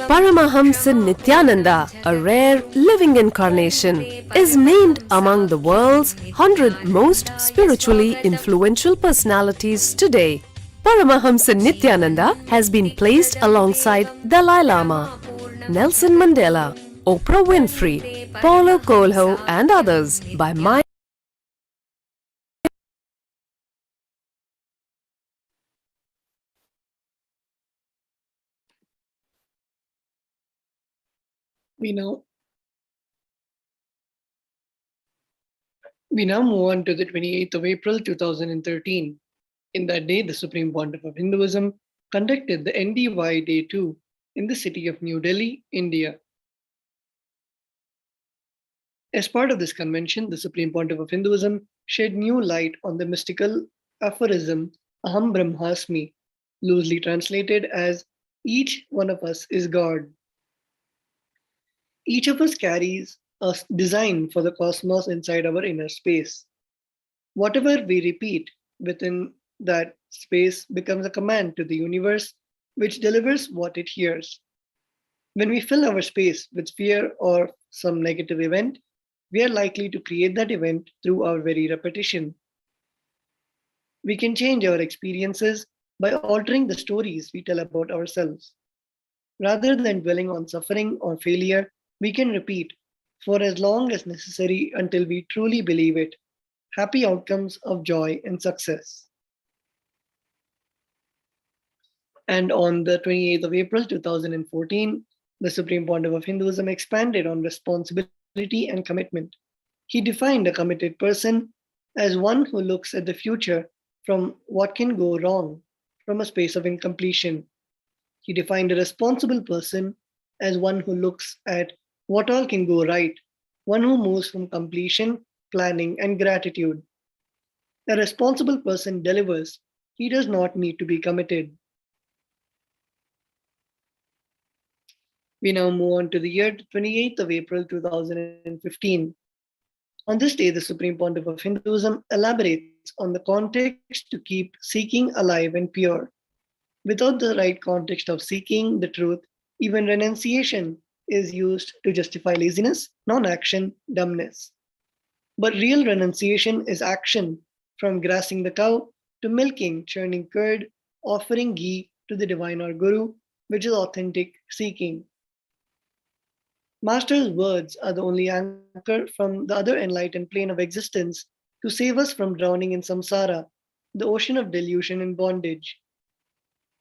Paramahamsa Nithyananda, a rare living incarnation, is named among the world's 100 most spiritually influential personalities today. Paramahamsa Nithyananda has been placed alongside Dalai Lama, Nelson Mandela, Oprah Winfrey, Paulo Coelho and others by my We now move on to the 28th of April 2013. In that day, the Supreme Pontiff of Hinduism conducted the NDY Day 2 in the city of New Delhi, India. As part of this convention, the Supreme Pontiff of Hinduism shed new light on the mystical aphorism Aham Brahmasmi, loosely translated as each one of us is God. Each of us carries a design for the cosmos inside our inner space. Whatever we repeat within that space becomes a command to the universe, which delivers what it hears. When we fill our space with fear or some negative event, we are likely to create that event through our very repetition. We can change our experiences by altering the stories we tell about ourselves. Rather than dwelling on suffering or failure, we can repeat for as long as necessary until we truly believe it. Happy outcomes of joy and success. And on the 28th of April 2014, the Supreme Pontiff of Hinduism expanded on responsibility and commitment. He defined a committed person as one who looks at the future from what can go wrong, from a space of incompletion. He defined a responsible person as one who looks at what all can go right, one who moves from completion, planning, and gratitude. A responsible person delivers. He does not need to be committed. We now move on to the year 28th of April 2015. On this day, the Supreme Pontiff of Hinduism elaborates on the context to keep seeking alive and pure. Without the right context of seeking the truth, even renunciation is used to justify laziness, non-action, dumbness. But real renunciation is action, from grassing the cow to milking, churning curd, offering ghee to the divine or guru, which is authentic seeking. Master's words are the only anchor from the other enlightened plane of existence to save us from drowning in samsara, the ocean of delusion and bondage.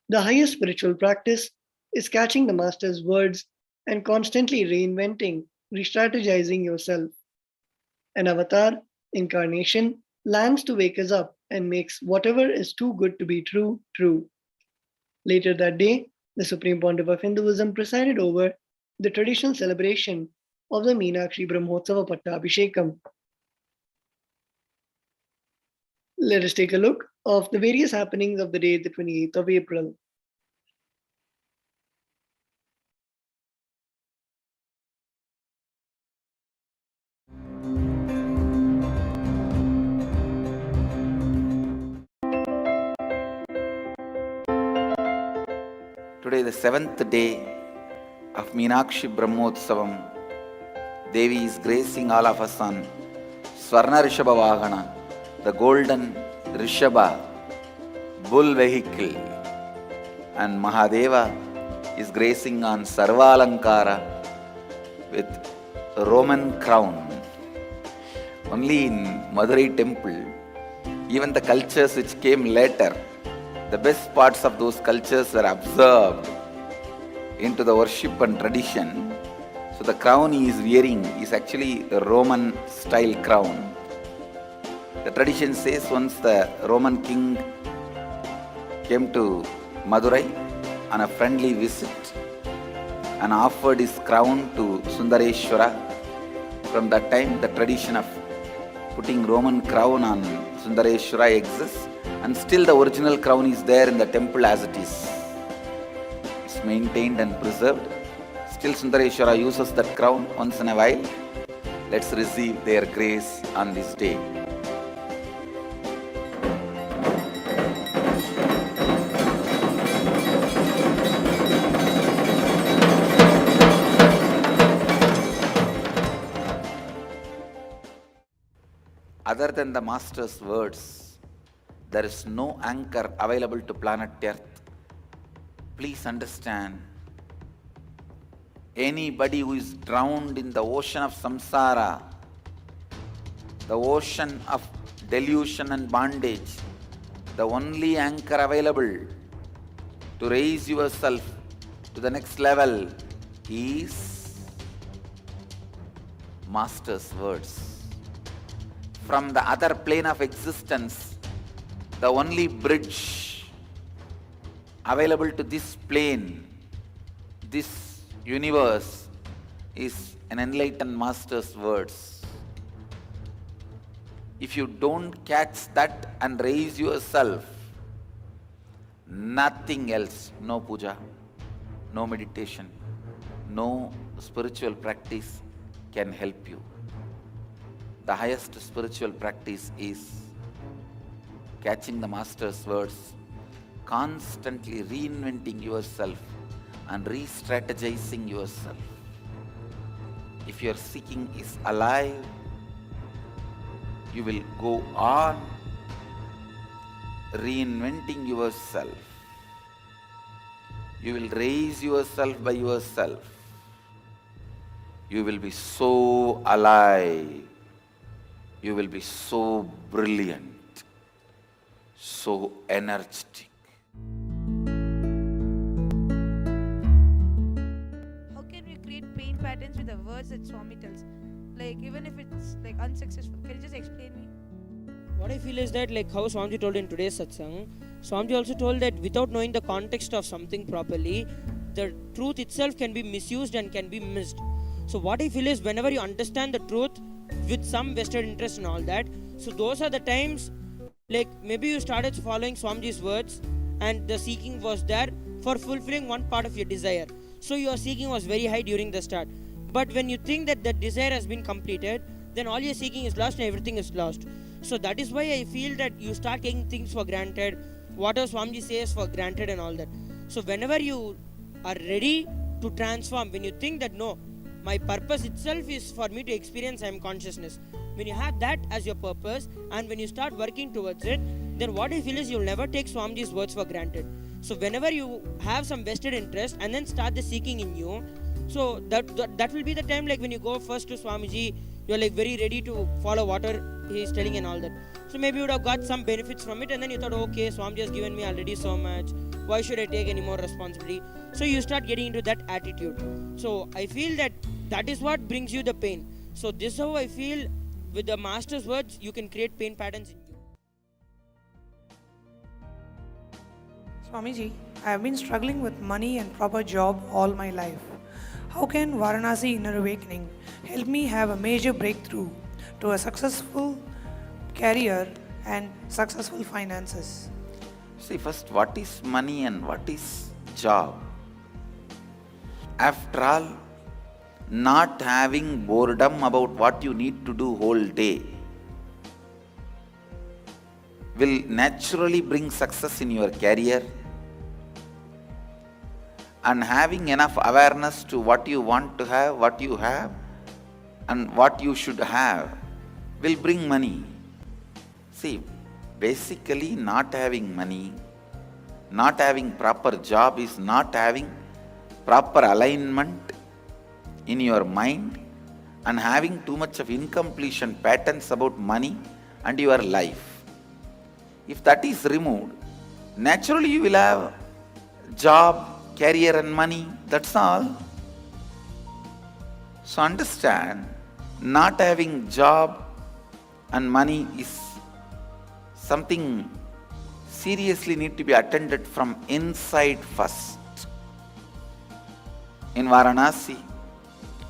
The highest spiritual practice is catching the Master's words and constantly reinventing, re-strategizing yourself. An avatar, incarnation, lands to wake us up and makes whatever is too good to be true, true. Later that day, the Supreme Pontiff of Hinduism presided over the traditional celebration of the Meenakshi Brahmotsava Pattabhishekam. Let us take a look of the various happenings of the day, the 28th of April. Today, the 7th day of Meenakshi Brahmotsavam, Devi is gracing all of us on Swarna Rishabha Vahana, the golden Rishabha bull vehicle, and Mahadeva is gracing on Sarvalankara with Roman crown. Only in Madurai temple, even the cultures which came later, the best parts of those cultures were observed into the worship and tradition. So the crown he is wearing is actually a Roman style crown. The tradition says once the Roman king came to Madurai on a friendly visit and offered his crown to Sundareshwara. From that time, the tradition of putting Roman crown on Sundareshwara exists, and still the original crown is there in the temple as it is. It's maintained and preserved. Still Sundareshwara uses that crown once in a while. Let's receive their grace on this day. other than the Master's words, there is no anchor available to planet Earth. Please understand, anybody who is drowned in the ocean of samsara, the ocean of delusion and bondage, the only anchor available to raise yourself to the next level is Master's words. From the other plane of existence, the only bridge available to this plane, this universe, is an enlightened Master's words. If you don't catch that and raise yourself, nothing else, no puja, no meditation, no spiritual practice can help you. The highest spiritual practice is catching the Master's words, constantly reinventing yourself and re-strategizing yourself. If your seeking is alive, you will go on reinventing yourself. You will raise yourself by yourself. You will be so alive. You will be so brilliant, so energetic. How can we create pain patterns with the words that Swami tells? Like, even if it's like unsuccessful, can you just explain me? What I feel is that, like how Swamiji told in today's satsang, Swamiji also told that without knowing the context of something properly, the truth itself can be misused and can be missed. So what I feel is, whenever you understand the truth with some vested interest and all that, so those are the times, like maybe you started following Swamiji's words and the seeking was there for fulfilling one part of your desire. So your seeking was very high during the start. But when you think that the desire has been completed, then all your seeking is lost and everything is lost. So that is why I feel that you start taking things for granted, whatever Swamiji says for granted and all that. So whenever you are ready to transform, when you think that no, my purpose itself is for me to experience I am consciousness, when you have that as your purpose and when you start working towards it, then what I feel is you'll never take Swamiji's words for granted. So whenever you have some vested interest and then start the seeking in you, so that will be the time, like when you go first to Swamiji, you're like very ready to follow whatever he is telling and all that. So maybe you would have got some benefits from it and then you thought, okay, Swamiji has given me already so much, why should I take any more responsibility? So you start getting into that attitude. So I feel that is what brings you the pain. So this is how I feel with the Master's words, you can create pain patterns in you. Swamiji, I have been struggling with money and proper job all my life. How can Varanasi Inner Awakening help me have a major breakthrough to a successful career and successful finances? See, first, what is money and what is job? After all, not having boredom about what you need to do whole day will naturally bring success in your career, and having enough awareness to what you want to have, what you have, and what you should have will bring money. See, basically not having money, not having proper job is not having proper alignment in your mind and having too much of incompletion patterns about money and your life. If that is removed, naturally you will have job, career and money, that's all. So understand, not having job and money is something seriously need to be attended from inside first. In Varanasi,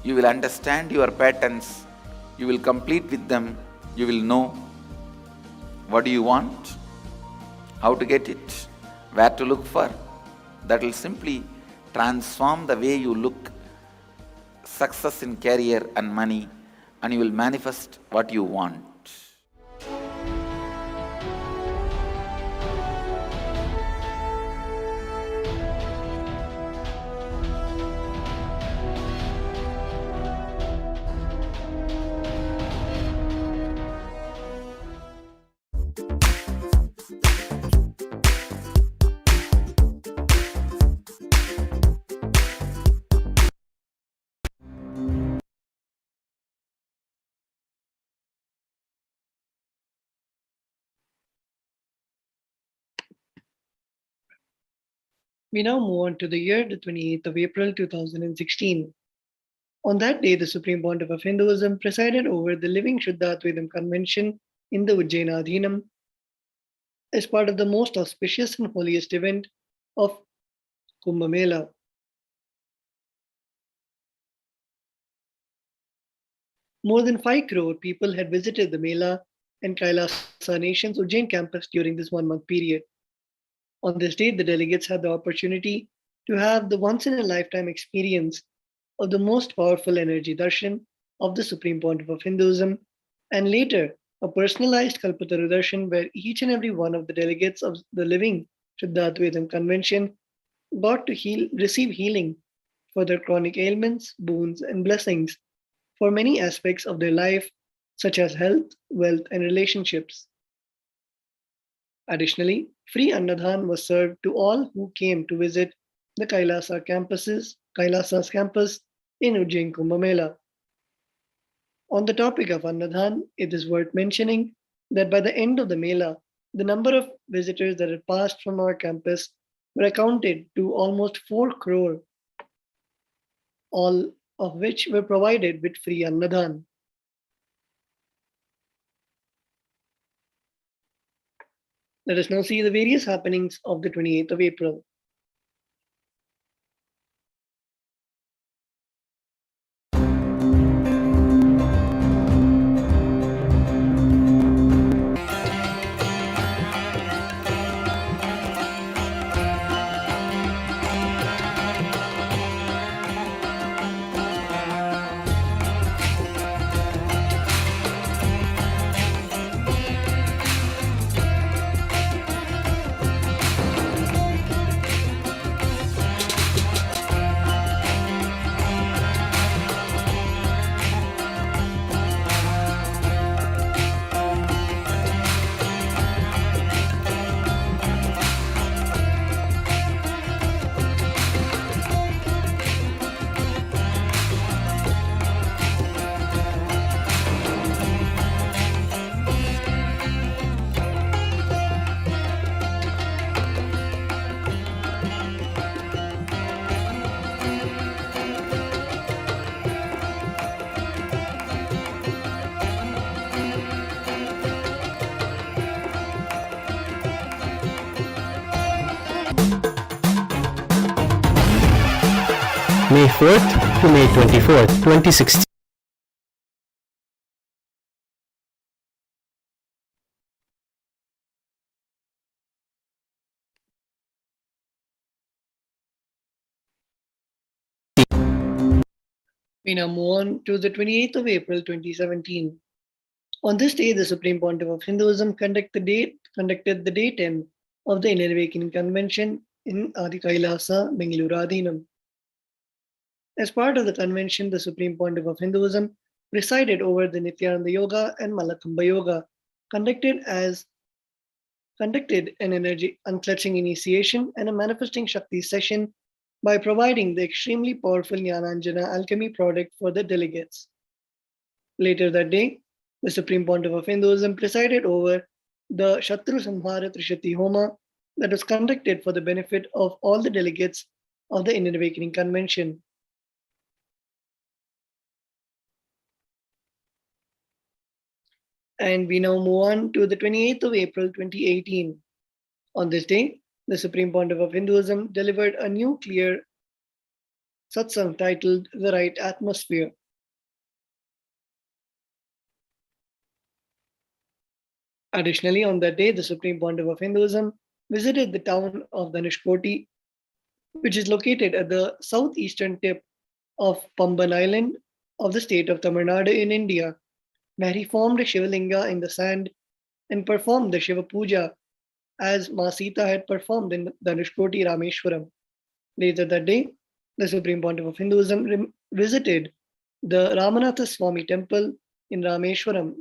you will understand your patterns, you will complete with them, you will know what do you want, how to get it, where to look for. That will simply transform the way you look success in career and money, and you will manifest what you want. We now move on to the year, the 28th of April 2016. On that day, the Supreme Pontiff of Hinduism presided over the Living Shuddhatvedam Convention in the Ujjainadhinam as part of the most auspicious and holiest event of Kumbh Mela. More than 5 crore people had visited the Mela and KAILASA Nation's Ujjain campus during this 1 month period. On this day, the delegates had the opportunity to have the once-in-a-lifetime experience of the most powerful energy darshan of the Supreme Pontiff of Hinduism, and later a personalized Kalpataru darshan where each and every one of the delegates of the Living Shuddhatvedam Convention got to receive healing for their chronic ailments, boons, and blessings for many aspects of their life, such as health, wealth, and relationships. Additionally, free Annadhan was served to all who came to visit the KAILASA's campus in Ujjain Kumbh Mela. On the topic of Annadhan, it is worth mentioning that by the end of the Mela, the number of visitors that had passed from our campus were accounted to almost 4 crore, all of which were provided with free Annadhan. Let us now see the various happenings of the 28th of April. May 4th to May 24th, 2016. We now move on to the 28th of April 2017. On this day, the Supreme Pontiff of Hinduism conducted the day 10 of the Inner Awakening Convention in Adi Kailasa, Bengaluru. As part of the convention, the Supreme Pontiff of Hinduism presided over the Nithyananda Yoga and Malakamba Yoga, conducted an energy unclutching initiation and a manifesting Shakti session by providing the extremely powerful Jnananjana alchemy product for the delegates. Later that day, the Supreme Pontiff of Hinduism presided over the Shatru Samhara Trishati Homa that was conducted for the benefit of all the delegates of the Inner Awakening Convention. And we now move on to the 28th of April 2018. On this day, the Supreme Pontiff of Hinduism delivered a new clear satsang titled The Right Atmosphere. Additionally, on that day, the Supreme Pontiff of Hinduism visited the town of Dhanushkoti, which is located at the southeastern tip of Pamban Island of the state of Tamil Nadu in India, where he formed a Shivalinga in the sand and performed the Shiva Puja as Ma Sita had performed in Dhanushkoti Rameshwaram. Later that day, the Supreme Pontiff of Hinduism visited the Ramanatha Swami temple in Rameshwaram.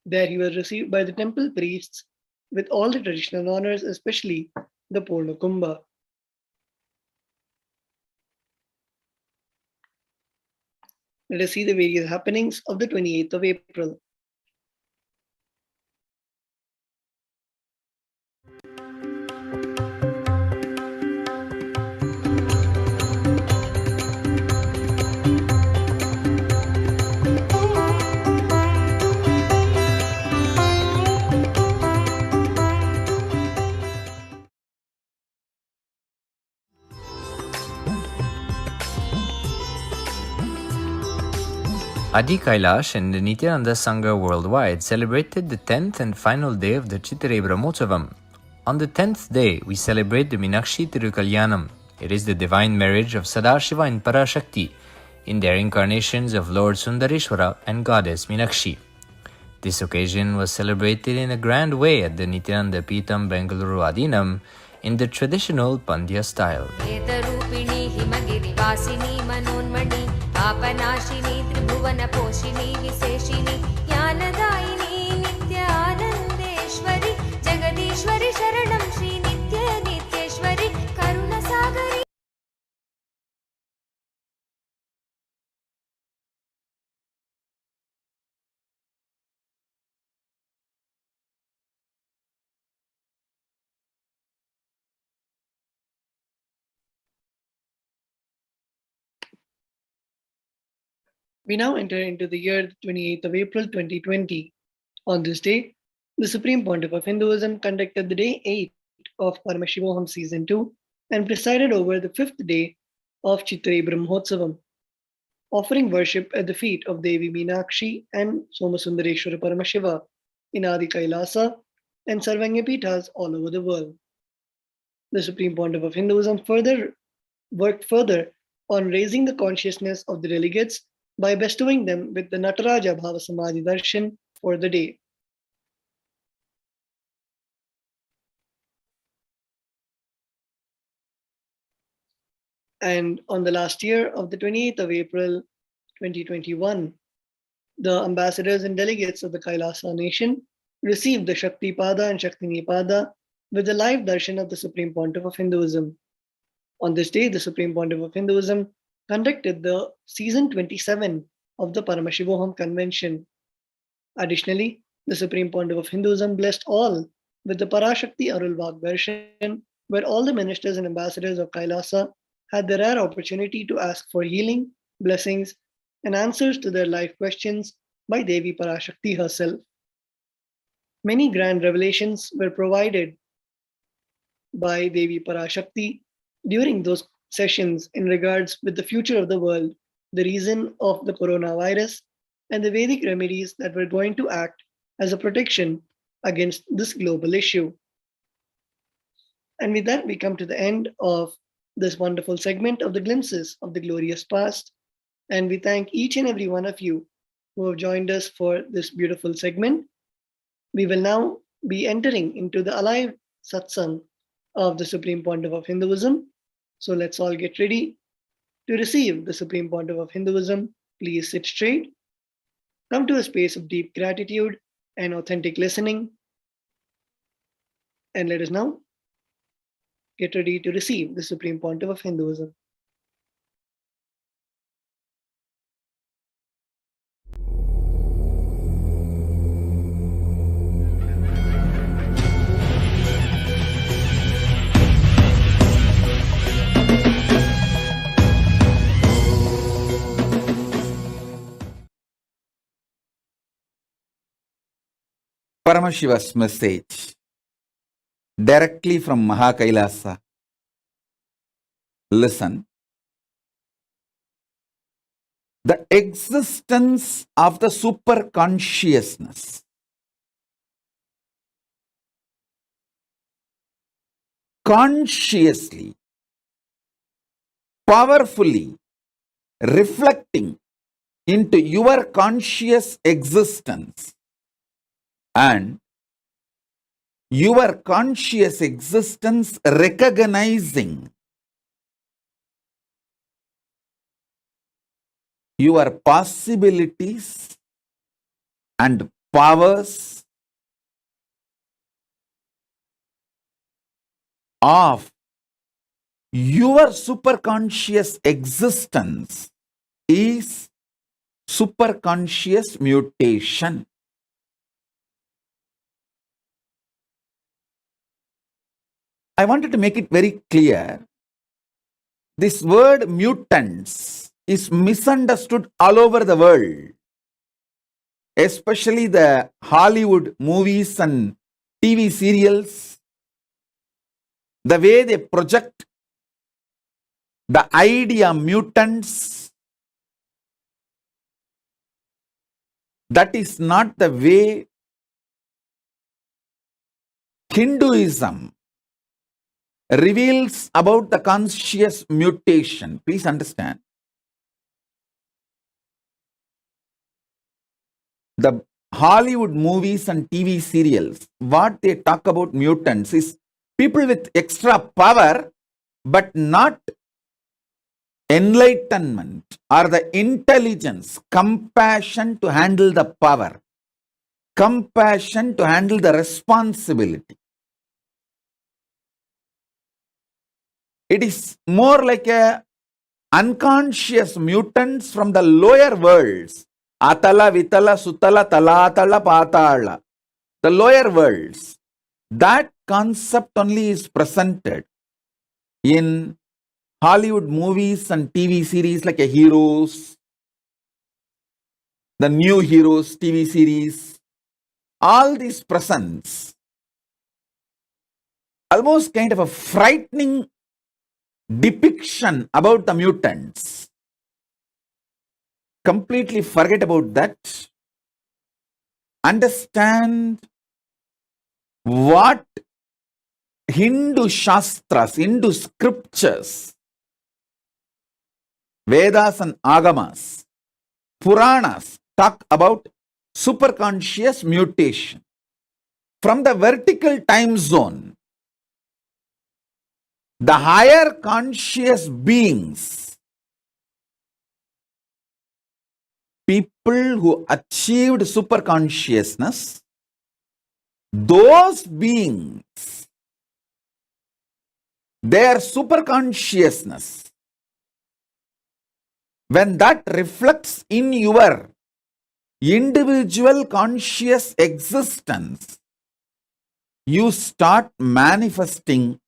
There he was received by the temple priests with all the traditional honors, especially the Purna Kumbha. Let us see the various happenings of the 28th of April. Adi Kailash and the Nithyananda Sangha worldwide celebrated the 10th and final day of the Chittare Brahmotsavam. On the 10th day, we celebrate the Minakshi Tirukalyanam. It is the divine marriage of Sadashiva and Parashakti in their incarnations of Lord Sundareshwara and Goddess Minakshi. This occasion was celebrated in a grand way at the Nithyananda Peetham Bengaluru Adinam in the traditional Pandya style. We now enter into the year 28th of April 2020. On this day, the Supreme Pontiff of Hinduism conducted the day 8 of Paramashivoham Season 2 and presided over the 5th day of Chittare Brahmotsavam, offering worship at the feet of Devi Meenakshi and Somasundareshwara Paramashiva in Adi KAILASA and Sarvanyapithas all over the world. The Supreme Pontiff of Hinduism worked further on raising the consciousness of the delegates by bestowing them with the Nataraja Bhava Samadhi Darshan for the day. And on the last year of the 28th of April 2021, the ambassadors and delegates of the Kailasa nation received the Shakti Pada and Shakti Nipada with the live darshan of the Supreme Pontiff of Hinduism. On this day, the Supreme Pontiff of Hinduism conducted the season 27 of the Paramashivoham Convention. Additionally, the Supreme Pontiff of Hinduism blessed all with the Parashakti Arul Vak Darshan, where all the ministers and ambassadors of Kailasa had the rare opportunity to ask for healing, blessings, and answers to their life questions by Devi Parashakti herself. Many grand revelations were provided by Devi Parashakti during those sessions in regards with the future of the world, the reason of the coronavirus, and the Vedic remedies that were going to act as a protection against this global issue. And with that, we come to the end of this wonderful segment of the glimpses of the glorious past. And we thank each and every one of you who have joined us for this beautiful segment. We will now be entering into the alive satsang of the Supreme Pontiff of Hinduism. So let's all get ready to receive the Supreme Pontiff of Hinduism. Please sit straight. Come to a space of deep gratitude and authentic listening. And let us now get ready to receive the Supreme Pontiff of Hinduism. Paramashiva's message directly from Mahakailasa. Listen. The existence of the superconsciousness consciously, powerfully reflecting into your conscious existence and your conscious existence recognizing your possibilities and powers of your superconscious existence is superconscious mutation. I wanted to make it very clear. This word mutants is misunderstood all over the world, especially the Hollywood movies and TV serials. The way they project the idea mutants That is not the way Hinduism reveals about the conscious mutation. Please understand. The Hollywood movies and TV serials, what they talk about mutants is people with extra power, but not enlightenment or the intelligence, compassion to handle the power, compassion to handle the responsibility. It is more like a unconscious mutants from the lower worlds. Atala, Vitala, Sutala, Talatala, Patala. The lower worlds. That concept only is presented in Hollywood movies and TV series like a Heroes, the New Heroes TV series. All these presents almost kind of a frightening depiction about the mutants. Completely forget about that. Understand what Hindu Shastras, Hindu scriptures, Vedas and Agamas, Puranas talk about superconscious mutation. From the vertical time zone, the higher conscious beings, people who achieved superconsciousness, those beings, their superconsciousness, when that reflects in your individual conscious existence, you start manifesting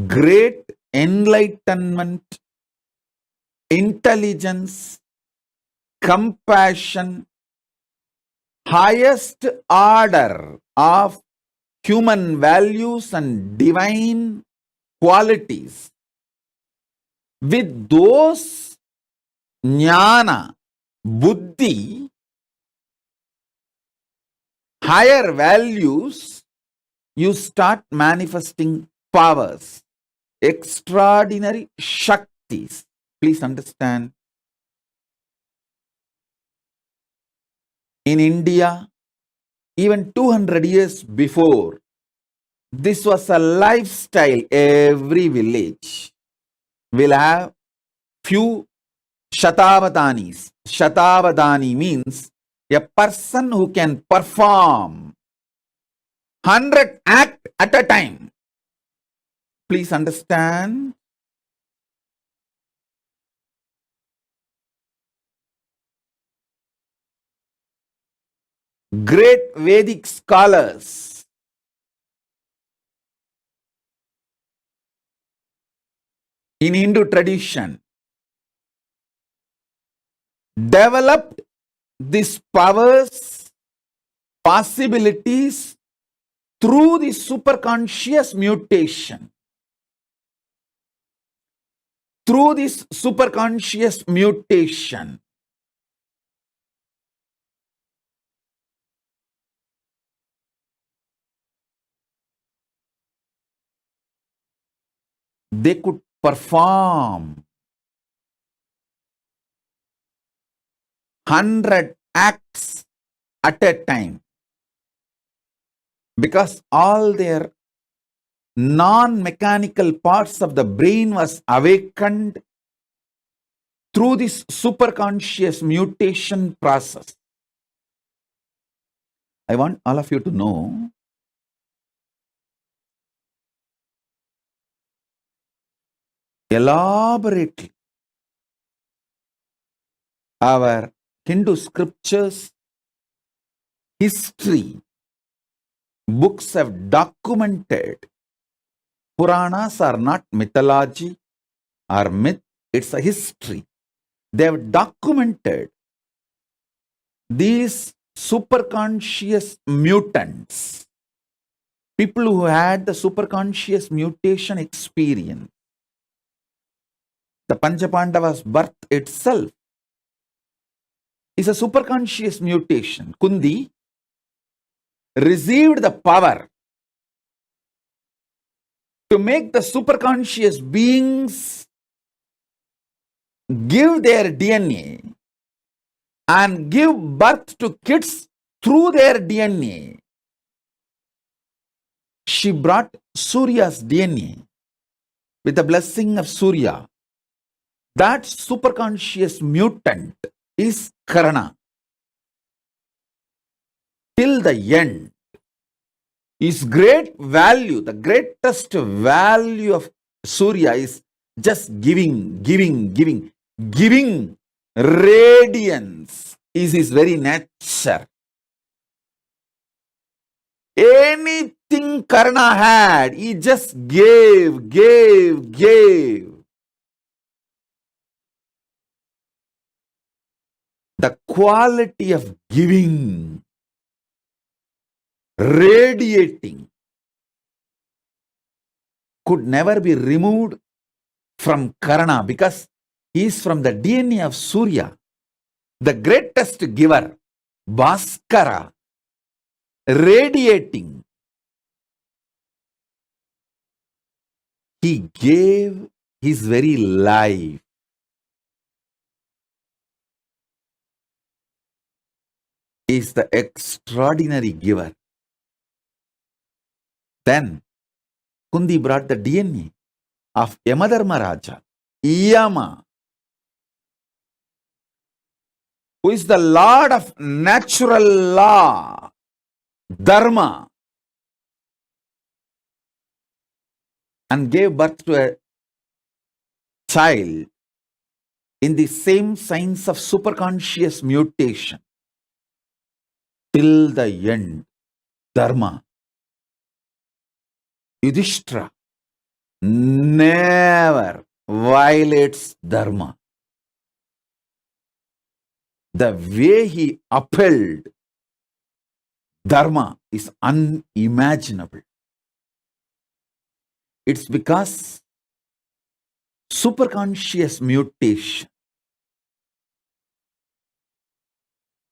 great enlightenment, intelligence, compassion, highest order of human values and divine qualities. With those jnana, buddhi, higher values, you start manifesting powers, extraordinary shaktis. Please understand. In India, even 200 years before, this was a lifestyle. Every village will have few Shatavadanis. Shatavadani means a person who can perform 100 acts at a time. Please understand. Great Vedic scholars in Hindu tradition developed these powers, possibilities through the superconscious mutation. Through this superconscious mutation, they could perform 100 acts at a time because all their non-mechanical parts of the brain was awakened through this superconscious mutation process. I want all of you to know elaborately our Hindu scriptures, history, books have documented. Puranas are not mythology or myth, it's a history. They have documented these superconscious mutants, people who had the superconscious mutation experience. The Panchapandavas' birth itself is a superconscious mutation. Kundi received the power to make the superconscious beings give their DNA and give birth to kids through their DNA. She brought Surya's DNA with the blessing of Surya. That superconscious mutant is Karna. Till the end. His great value, the greatest value of Surya is just giving. Radiance is his very nature. Anything Karna had, he just gave. The quality of giving, radiating, could never be removed from Karna because he is from the DNA of Surya. The greatest giver, Bhaskara, radiating. He gave his very life. He is the extraordinary giver. Then Kundi brought the DNA of Yamadharma Raja, Yama, who is the Lord of natural law, Dharma, and gave birth to a child in the same signs of superconscious mutation. Till the end, Dharma. Yudhishthira never violates Dharma. The way he upheld Dharma is unimaginable. It's because superconscious mutation.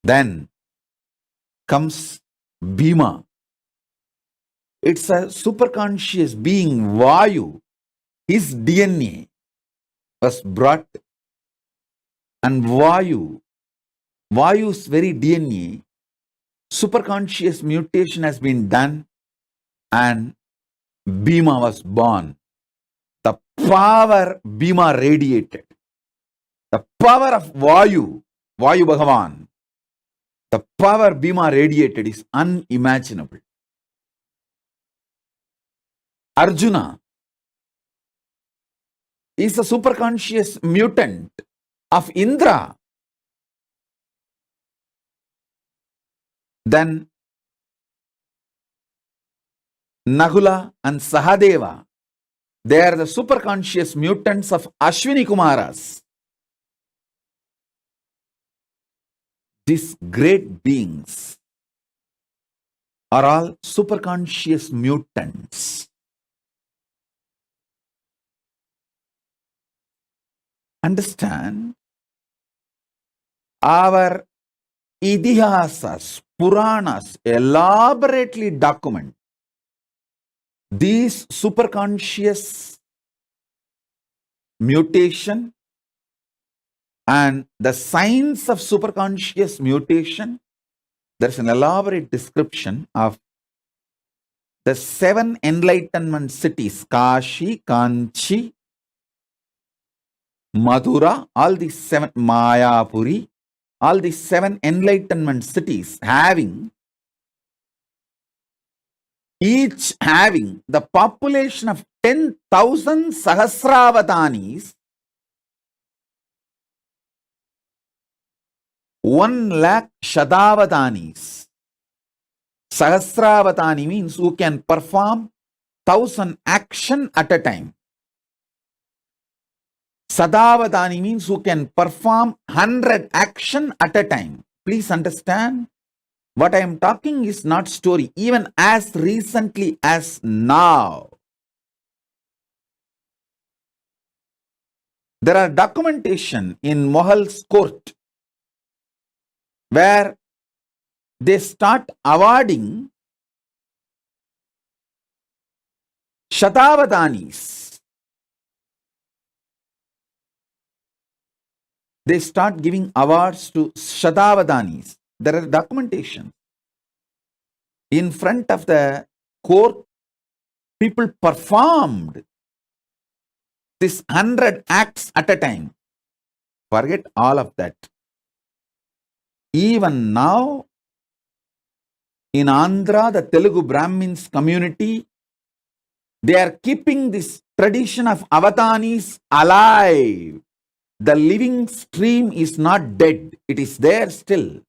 Then comes Bhima. It's a superconscious being, Vayu. His DNA was brought, and Vayu's very DNA, superconscious mutation has been done, and Bhima was born. The power Bhima radiated, the power of Vayu Bhagavan, the power Bhima radiated is unimaginable. Arjuna is a superconscious mutant of Indra. Then Nahula and Sahadeva, they are the superconscious mutants of Ashwini Kumaras. These great beings are all superconscious mutants. Understand? Our Idihasas, Puranas elaborately document these superconscious mutation and the signs of superconscious mutation. There's an elaborate description of the 7 enlightenment cities, Kashi, Kanchi, Madura, all these 7, Mayapuri, all these 7 enlightenment cities each having the population of 10,000 Sahasravatanis, 1 lakh Shadavatanis. Sahasravatani means who can perform 1,000 action at a time. Sadavatani means who can perform 100 action at a time. Please understand, what I am talking is not story. Even as recently as now, there are documentation in Mohal's court where they start awarding Shatavadanis. They start giving awards to Shatavadanis. There are documentation. In front of the court, people performed this 100 acts at a time. Forget all of that. Even now, in Andhra, the Telugu Brahmins community, they are keeping this tradition of avatanis alive. The living stream is not dead. It is there still.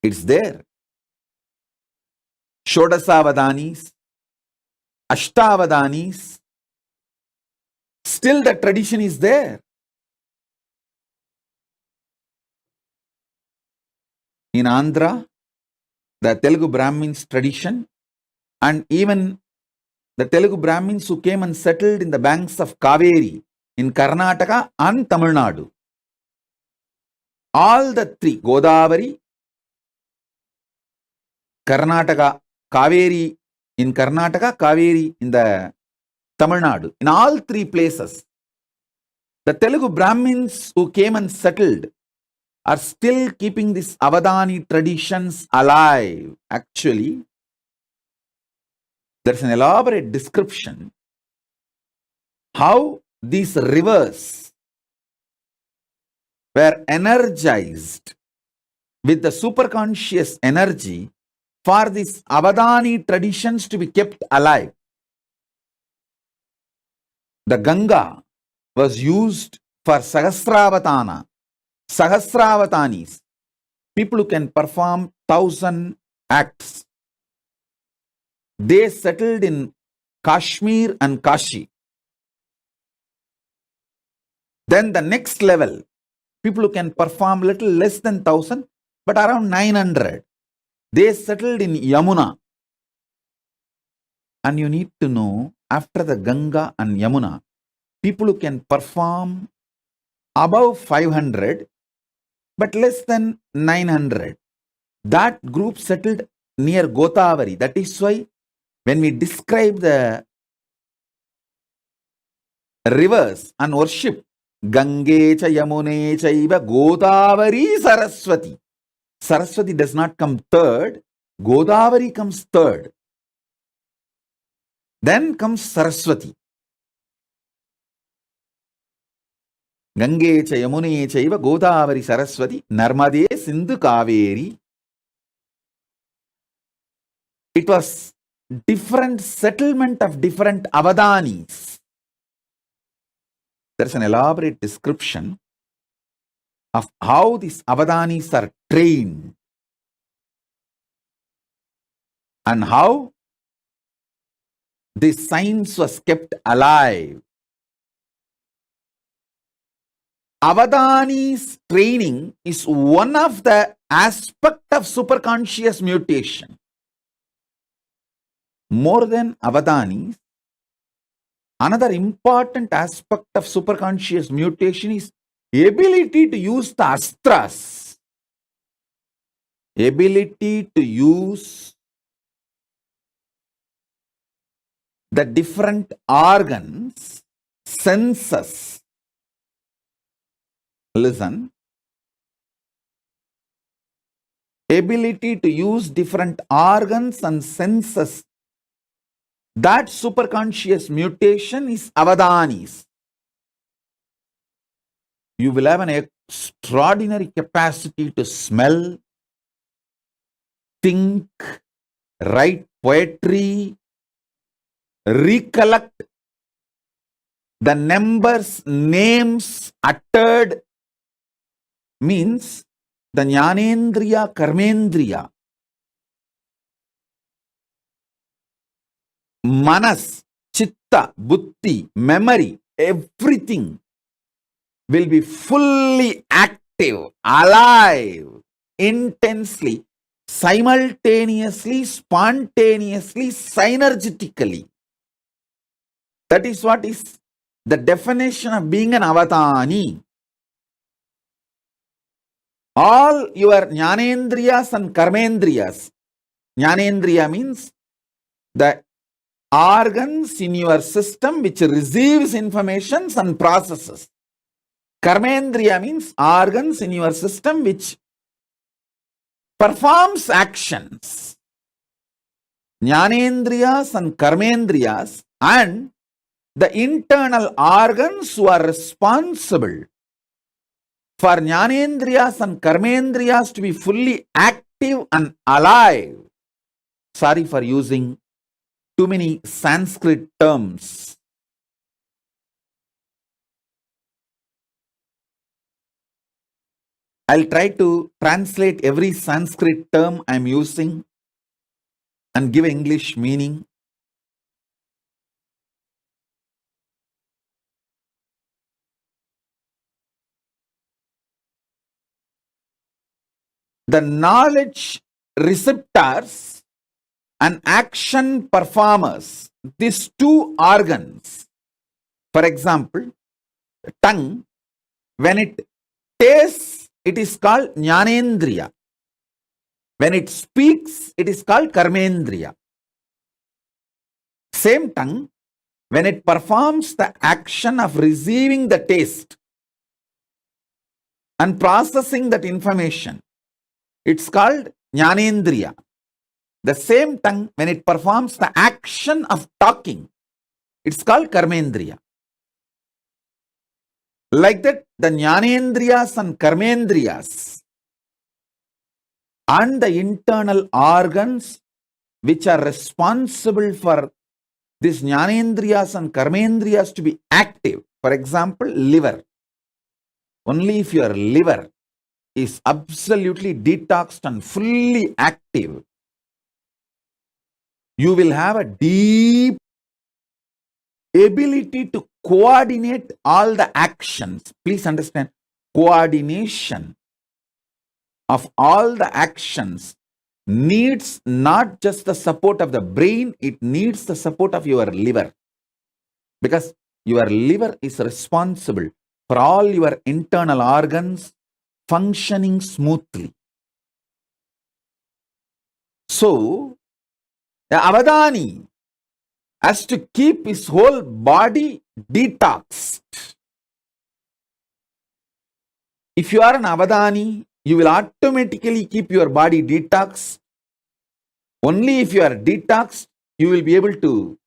It's there. Shodasavadanis, Ashtavadanis, still the tradition is there. In Andhra, the Telugu Brahmins tradition, and even the Telugu Brahmins who came and settled in the banks of Kaveri in Karnataka and Tamil Nadu. All the three, Godavari, Karnataka, Kaveri in Karnataka, Kaveri in the Tamil Nadu. In all three places, the Telugu Brahmins who came and settled are still keeping these Avadani traditions alive. Actually, there's an elaborate description how these rivers were energized with the superconscious energy for these Avadani traditions to be kept alive. The Ganga was used for Sahasravatana, Sahasravatanis, people who can perform 1,000 acts. They settled in Kashmir and Kashi. Then the next level, people who can perform little less than 1,000, but around 900. They settled in Yamuna. And you need to know, after the Ganga and Yamuna, people who can perform above 500, but less than 900. That group settled near Godavari. That is why when we describe the rivers and worship, Gange cha Yamune chaiva Godavari Saraswati. Saraswati does not come third. Godavari comes third. Then comes Saraswati. Gange cha Yamune chaiva Godavari Saraswati Narmade Sindhu Kaveri. It was different settlement of different Avadanis. There's an elaborate description of how these Avadanis are trained and how this science was kept alive. Avadani's training is one of the aspect of superconscious mutation. More than Avadanis, another important aspect of superconscious mutation is ability to use the astras. Ability to use the different organs, senses. Listen. Ability to use different organs and senses. That superconscious mutation is Avadanis. You will have an extraordinary capacity to smell, think, write poetry, recollect the numbers, names uttered, means the Jnanendriya, Karmendriya, Manas, Chitta, Buddhi, memory, everything will be fully active, alive, intensely, simultaneously, spontaneously, synergetically. That is what is the definition of being an Avatani. all your jnanendriyas and karmendriyas. Jnanendriya means the organs in your system which receives informations and processes. Karmendriya means organs in your system which performs actions. Jnanendriyas and karmendriyas and the internal organs who are responsible for jnanendriyas and karmendriyas to be fully active and alive. Sorry for using too many Sanskrit terms. I'll try to translate every Sanskrit term I'm using and give English meaning. The knowledge receptors and action performers, these two organs, for example, tongue, when it tastes, it is called jnanendriya. When it speaks, it is called karmendriya. Same tongue, when it performs the action of receiving the taste and processing that information, it's called jnanendriya. The same tongue, when it performs the action of talking, it's called karmendriya. Like that, the jnanendriyas and karmendriyas and the internal organs which are responsible for these jnanendriyas and karmendriyas to be active. For example, liver. Only if your liver is absolutely detoxed and fully active, you will have a deep ability to coordinate all the actions. Please understand, coordination of all the actions needs not just the support of the brain, it needs the support of your liver. Because your liver is responsible for all your internal organs functioning smoothly. So, the avadani has to keep his whole body detoxed. If you are an avadani, you will automatically keep your body detoxed. Only if you are detoxed, you will be able to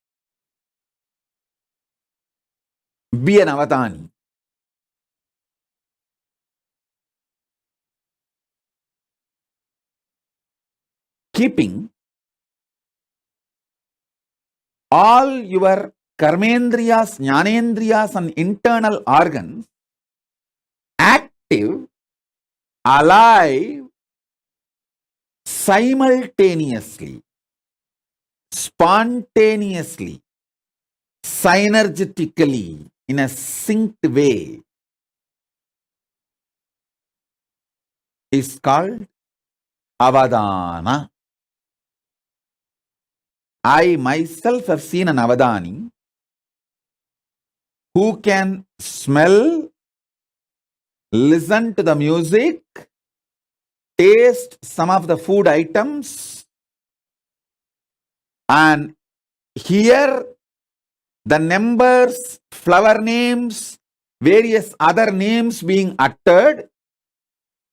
be an avadani. Keeping all your karmendriyas, jnanendriyas and internal organs active, alive, simultaneously, spontaneously, synergetically, in a synced way is called avadana. I myself have seen an avadani who can smell, listen to the music, taste some of the food items, and hear the numbers, flower names, various other names being uttered,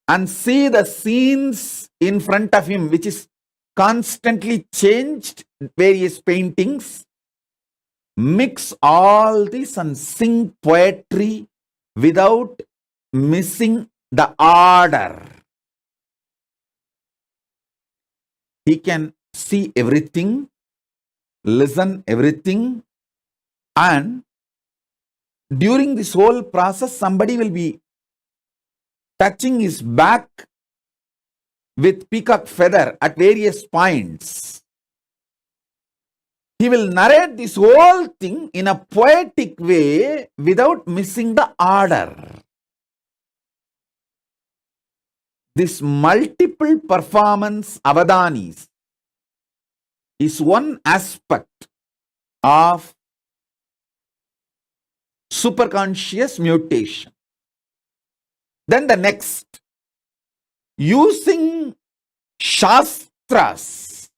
and see the scenes in front of him, which is constantly changed, various paintings, mix all this and sing poetry without missing the order. He can see everything, listen everything, and during this whole process, somebody will be touching his back with peacock feather at various points. He will narrate this whole thing in a poetic way without missing the order. This multiple performance avadanis is one aspect of superconscious mutation. Then the next, using Shastras.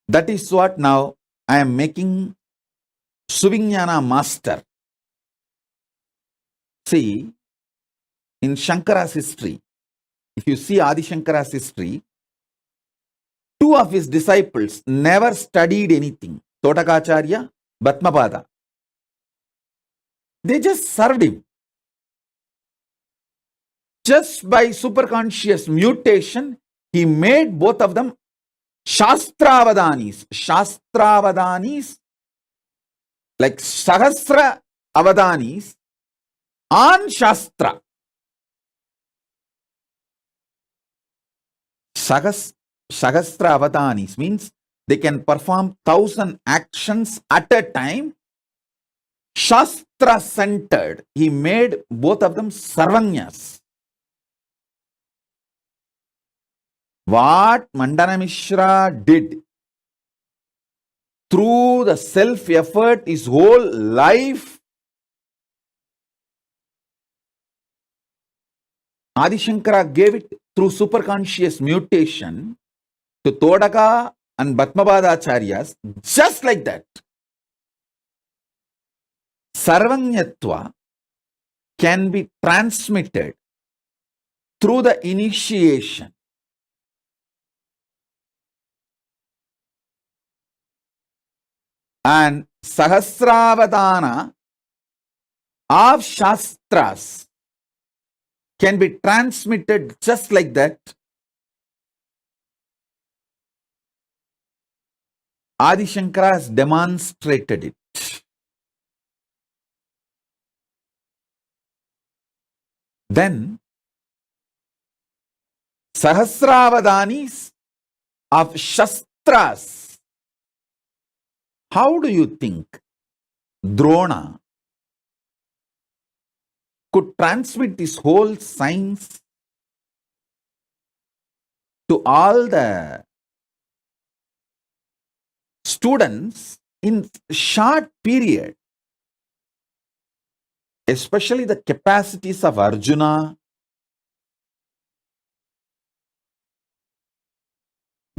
That is what now I am making Suvignana master. See, in Shankara's history, if you see Adi Shankara's history, two of his disciples never studied anything. Totakacharya, Bhatmapada. They just served him. Just by superconscious mutation, he made both of them Shastravadanis. Shastravadanis, like Sahasra Avadanis on Shastra. Sahasra Avadanis means they can perform 1,000 actions at a time. Shastra centered. He made both of them Sarvanyas. What Mandana Mishra did through the self-effort, his whole life, Adi Shankara gave it through superconscious mutation to Todaka and Bhatmapada Acharyas, just like that. Sarvanyatva can be transmitted through the initiation. And Sahasravadana of Shastras can be transmitted just like that. Adi Shankara has demonstrated it. Then Sahasravadanis of Shastras. How do you think Drona could transmit this whole science to all the students in short period? Especially the capacities of Arjuna,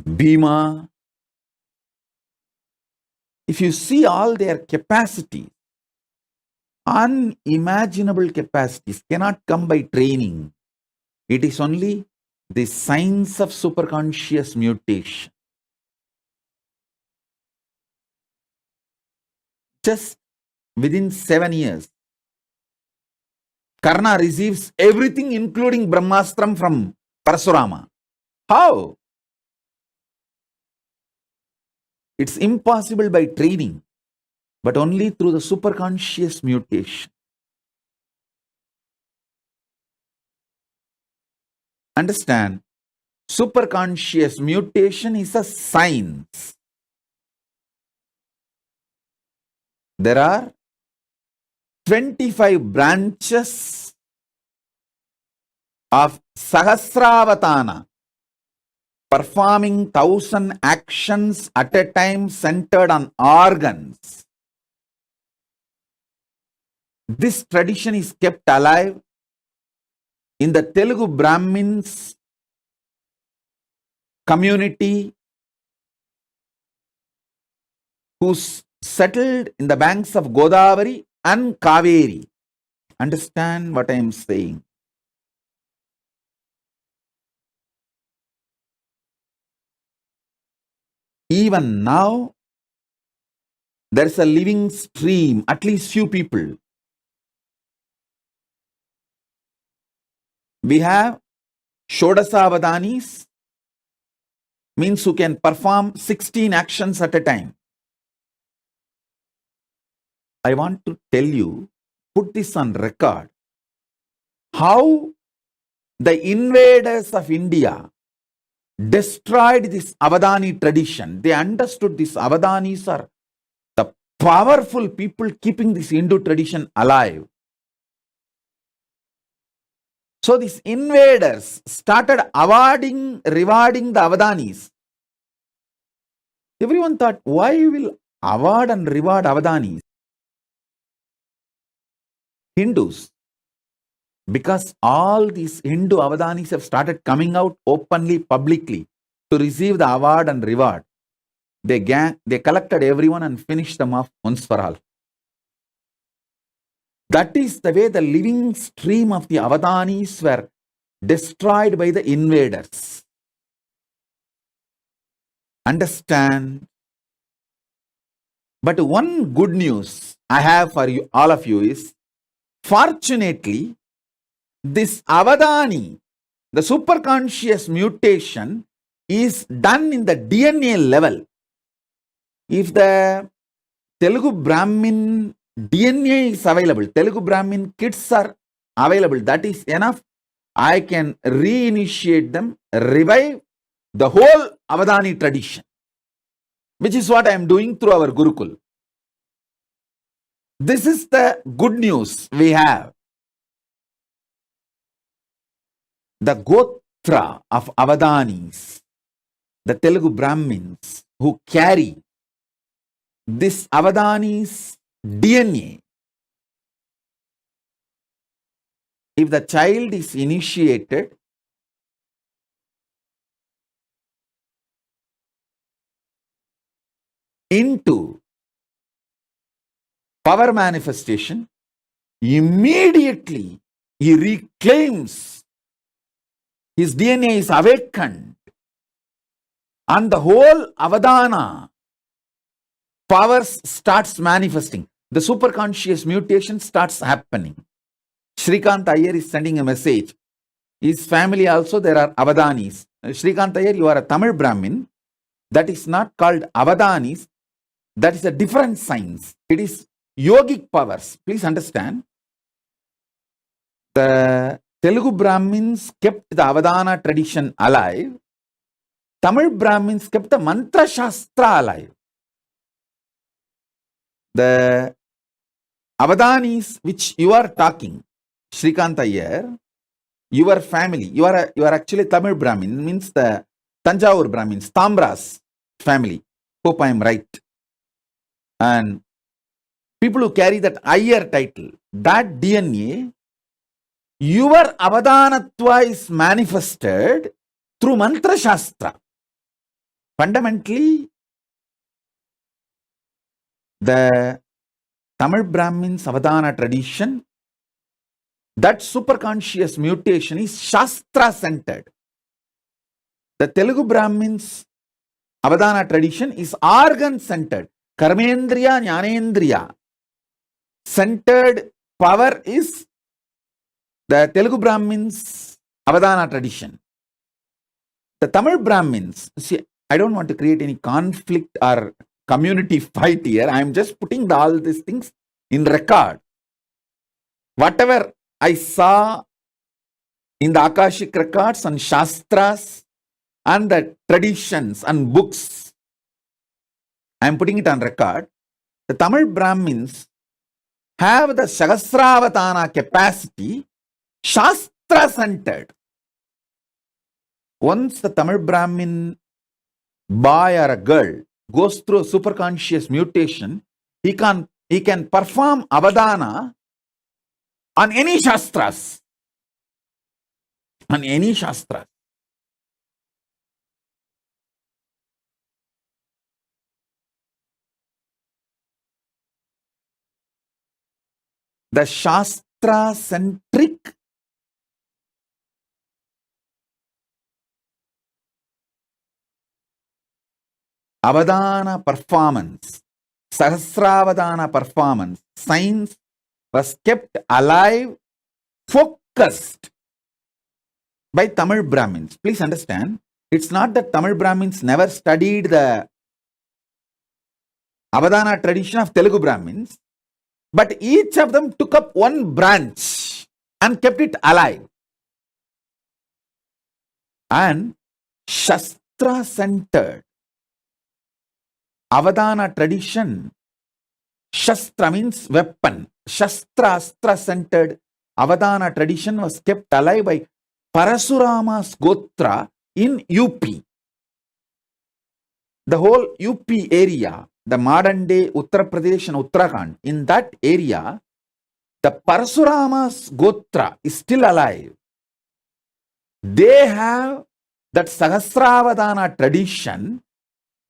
Bhima. If you see all their capacities, unimaginable capacities cannot come by training. It is only the science of superconscious mutation. Just within 7 years, Karna receives everything including Brahmastram from Parasurama. How? It's impossible by training, but only through the superconscious mutation. Understand, superconscious mutation is a science. There are 25 branches of Sahasravatana, performing 1,000 actions at a time centered on organs. This tradition is kept alive in the Telugu Brahmins community who settled in the banks of Godavari and Kaveri. Understand what I am saying? Even now, there is a living stream, at least few people. We have Shodasavadanis, means who can perform 16 actions at a time. I want to tell you, put this on record, how the invaders of India destroyed this Avadani tradition. They understood these Avadanis are the powerful people keeping this Hindu tradition alive. So these invaders started rewarding the Avadanis. Everyone thought, why will award and reward Avadanis? Hindus, Because all these Hindu Avadanis have started coming out openly, publicly to receive the award and reward. They collected everyone and finished them off once for all. That is the way the living stream of the Avadanis were destroyed by the invaders. Understand? But one good news I have for you, all of you, is fortunately, this Avadani, the superconscious mutation, is done in the DNA level. If the Telugu Brahmin DNA is available, Telugu Brahmin kids are available, that is enough. I can reinitiate them, revive the whole Avadani tradition, which is what I am doing through our Gurukul. This is the good news we have. The Gotra of Avadanis, the Telugu Brahmins who carry this Avadanis DNA, if the child is initiated, into power manifestation, immediately he reclaims, his DNA is awakened, and the whole Avadana powers starts manifesting. The superconscious mutation starts happening. Shrikant Iyer is sending a message. His family also, there are Avadanis. Shrikant Iyer, you are a Tamil Brahmin. That is not called Avadanis. That is a different science. It is yogic powers. Please understand. The Telugu Brahmins kept the Avadana tradition alive. Tamil Brahmins kept the Mantra Shastra alive. The Avadanis which you are talking, Shrikant Iyer, your family, you are actually Tamil Brahmin, means the Tanjavur Brahmins, Tambras family. Hope I am right. And people who carry that Iyer title, that DNA, your Avadanatva is manifested through Mantra Shastra. Fundamentally, the Tamil Brahmins Avadana tradition, that superconscious mutation is Shastra centered. The Telugu Brahmins Avadana tradition is organ centered. Karmendriya, Jnanendriya centered power is the Telugu Brahmins Avadana tradition. The Tamil Brahmins, see, I don't want to create any conflict or community fight here. I am just putting all these things in record. Whatever I saw in the Akashic records and Shastras and the traditions and books, I am putting it on record. The Tamil Brahmins have the Sahasravatana capacity, Shastra centered. Once the Tamil Brahmin boy or a girl goes through a superconscious mutation, he can perform Avadana on any Shastras. On any Shastras. The Shastra-centric Avadana performance, Sahasravadana performance, science was kept alive, focused by Tamil Brahmins. Please understand, it's not that Tamil Brahmins never studied the Avadana tradition of Telugu Brahmins, but each of them took up one branch and kept it alive. And Shastra-centered Avadana tradition, Shastra means weapon. Shastra, Astra-centered Avadana tradition was kept alive by Parasurama's Gotra in UP. The whole UP area, the modern day Uttar Pradesh and Uttarakhand, in that area, The Parashurama's Gotra is still alive. They have that Sahasravadana tradition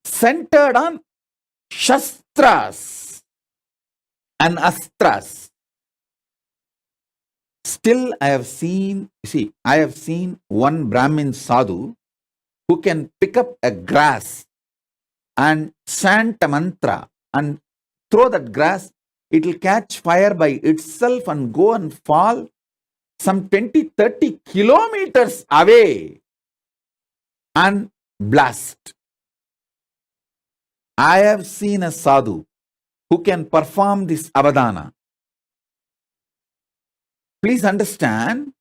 centered on Shastras and Astras. Still, I have seen one Brahmin sadhu who can pick up a grass and chant a mantra and throw that grass. It will catch fire by itself and go and fall some 20-30 kilometers away and blast. I have seen a sadhu who can perform this avadana. Please understand,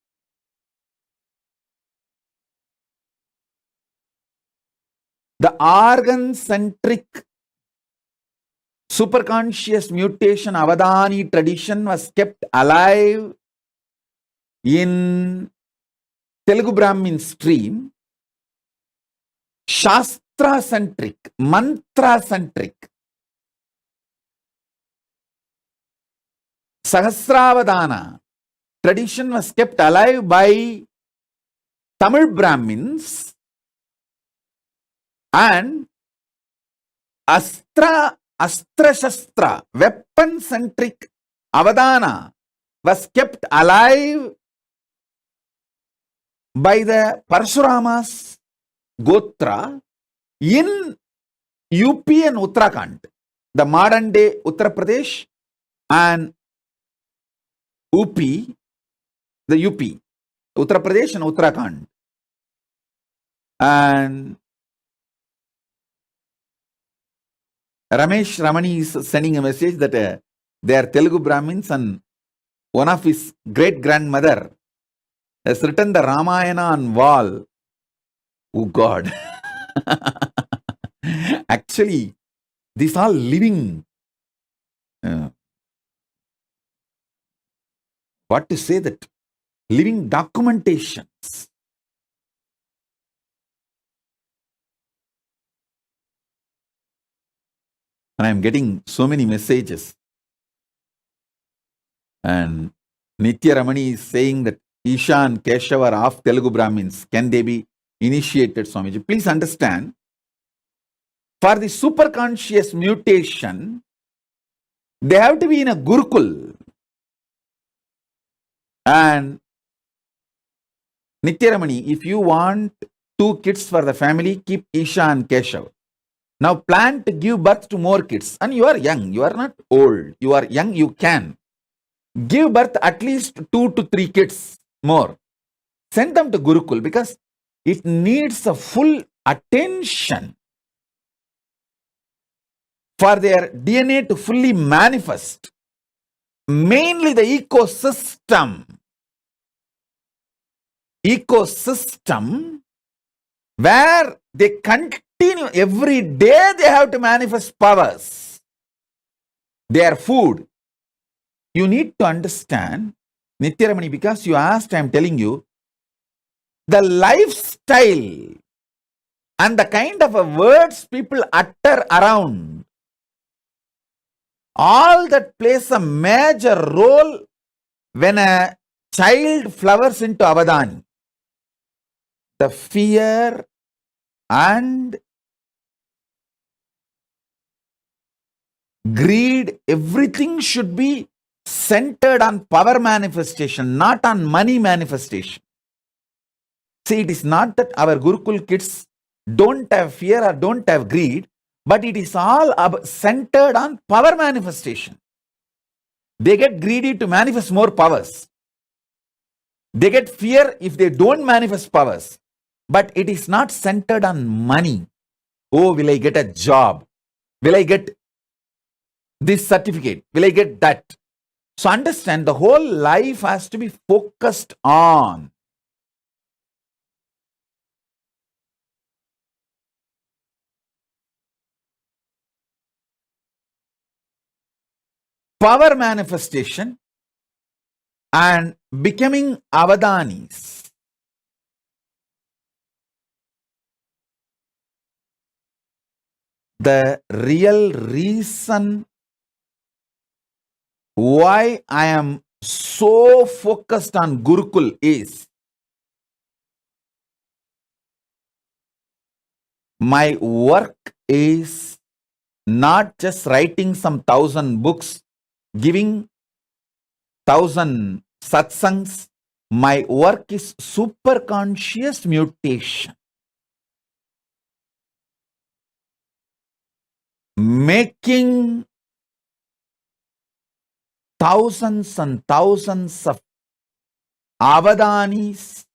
the organ-centric superconscious mutation avadani tradition was kept alive in Telugu Brahmin stream. Shastra-centric, mantra-centric, Sahasravadana tradition was kept alive by Tamil Brahmins, and Astra-Shastra, weapon-centric avadana was kept alive by the Parashurama's Gotra in UP and Uttarakhand, the modern day Uttar Pradesh and UP, the UP, Uttar Pradesh and Uttarakhand. And Ramesh Ramani is sending a message that they are Telugu Brahmins, and one of his great grandmother has written the Ramayana on wall. Oh God. Actually, these are living, what to say, that living documentations. And I am getting so many messages. And Nitya Ramani is saying that Isha and Keshava are half Telugu Brahmins. Can they be initiated, Swamiji? Please understand, for the superconscious mutation, they have to be in a Gurukul. And Nitya Ramani, if you want 2 kids for the family, keep Isha and Keshav. Now plan to give birth to more kids. And you are young, you are not old. You are young, you can. Give birth at least 2 to 3 kids more. Send them to Gurukul because it needs a full attention for their DNA to fully manifest. Mainly the ecosystem where they continue every day, they have to manifest powers. Their food. You need to understand, Nitya Ramani, because you asked, I am telling you, the lifestyle and the kind of words people utter around, all that plays a major role when a child flowers into Avadani. The fear and greed, everything should be centered on power manifestation, not on money manifestation. See, it is not that our Gurukul kids don't have fear or don't have greed, but it is all centered on power manifestation. They get greedy to manifest more powers. They get fear if they don't manifest powers. But it is not centered on money. Oh, will I get a job? Will I get this certificate? Will I get that? So understand, the whole life has to be focused on power manifestation and becoming Avadanis. The real reason why I am so focused on Gurukul is my work is not just writing some 1,000 books, giving 1,000 satsangs. My work is super conscious mutation, making thousands and thousands of avadanis,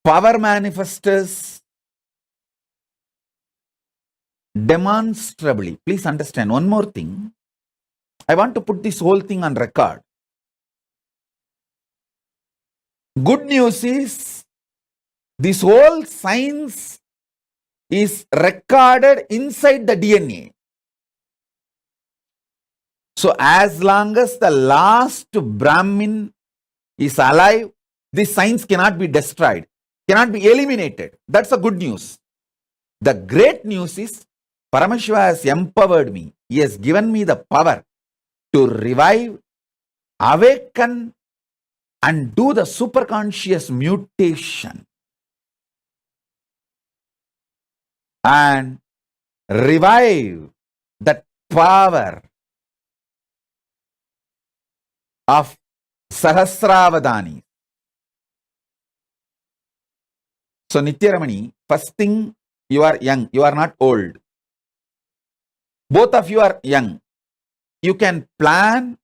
power manifestors, demonstrably. Please understand one more thing. I want to put this whole thing on record. Good news is this whole science is recorded inside the DNA. So as long as the last Brahmin is alive, this science cannot be destroyed, cannot be eliminated. That's the good news. The great news is Paramashiva has empowered me. He has given me the power to revive, awaken, and do the superconscious mutation and revive that power of Sahasravadani. So Nithyaramani, first thing, you are young, you are not old. Both of you are young. You can plan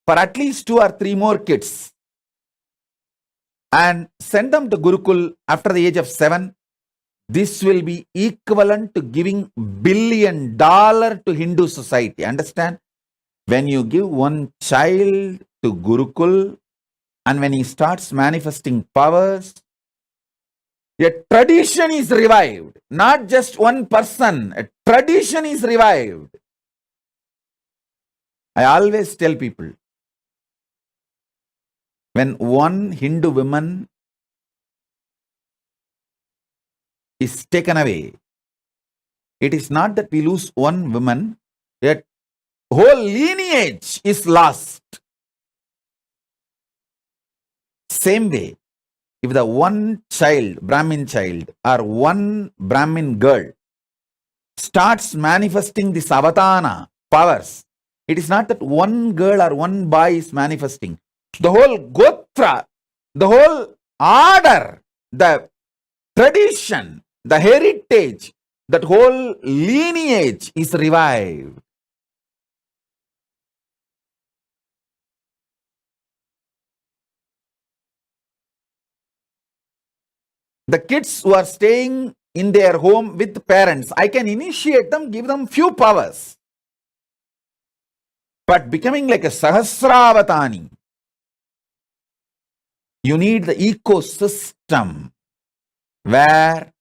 for at least 2 or 3 more kids and send them to Gurukul after the age of 7. This will be equivalent to giving $1 billion to Hindu society. Understand? When you give one child to Gurukul and when he starts manifesting powers, a tradition is revived. Not just one person. A tradition is revived. I always tell people, when one Hindu woman is taken away, it is not that we lose one woman, yet whole lineage is lost. Same way, if the one child, Brahmin child, or one Brahmin girl starts manifesting this avatana powers, it is not that one girl or one boy is manifesting. The whole gotra, the whole order, the tradition, the heritage, that whole lineage is revived. The kids who are staying in their home with parents, I can initiate them, give them few powers. But becoming like a Sahasravatani, you need the ecosystem where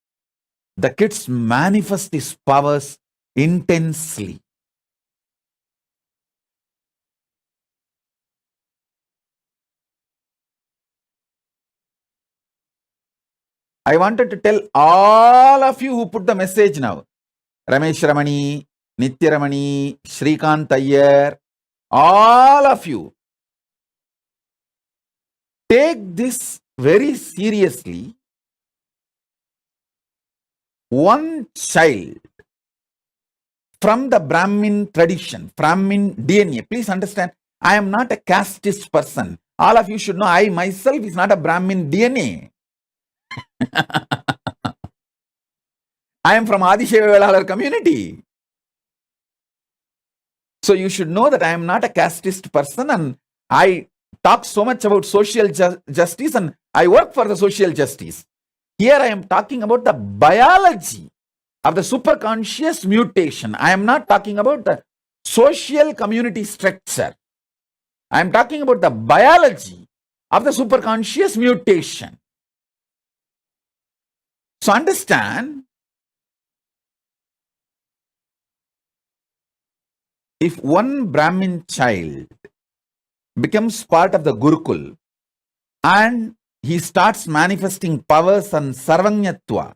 the kids manifest these powers intensely. I wanted to tell all of you who put the message now, Ramesh Ramani, Nithya Ramani, Shrikant Iyer, all of you, take this very seriously. One child from the Brahmin tradition, Brahmin DNA, please understand, I am not a casteist person. All of you should know, I myself is not a Brahmin DNA. I am from Adishevalalar community. So you should know that I am not a casteist person, and I talk so much about social justice, and I work for the social justice. Here I am talking about the biology of the superconscious mutation. I am not talking about the social community structure. I am talking about the biology of the superconscious mutation. So understand, if one Brahmin child becomes part of the Gurukul and he starts manifesting powers and sarvanyatva,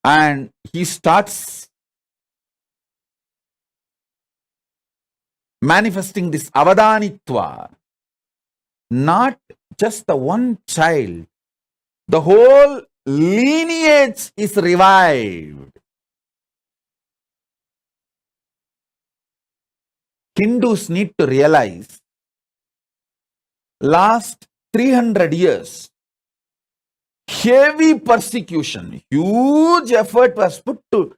and he starts manifesting this avadanitva. Not just the one child, the whole lineage is revived. Hindus need to realize last 300 years, heavy persecution, huge effort was put to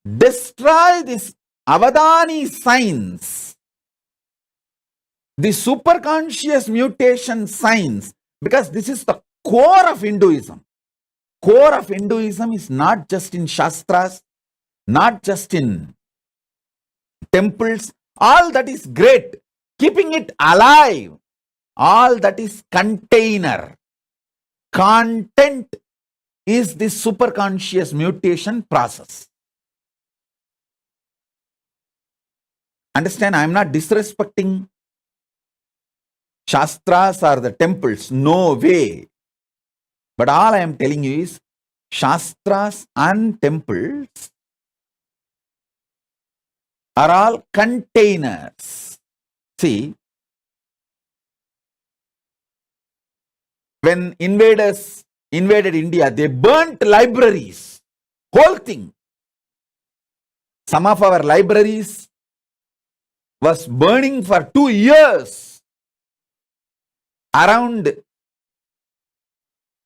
destroy this Avadani science, the superconscious mutation science, because this is the core of Hinduism. Core of Hinduism is not just in Shastras, not just in temples. All that is great. Keeping it alive, all that is container. Content is this superconscious mutation process. Understand, I am not disrespecting Shastras or the temples. No way. But all I am telling you is Shastras and temples are all containers. See, when invaders invaded India, they burnt libraries, whole thing. Some of our libraries was burning for 2 years. Around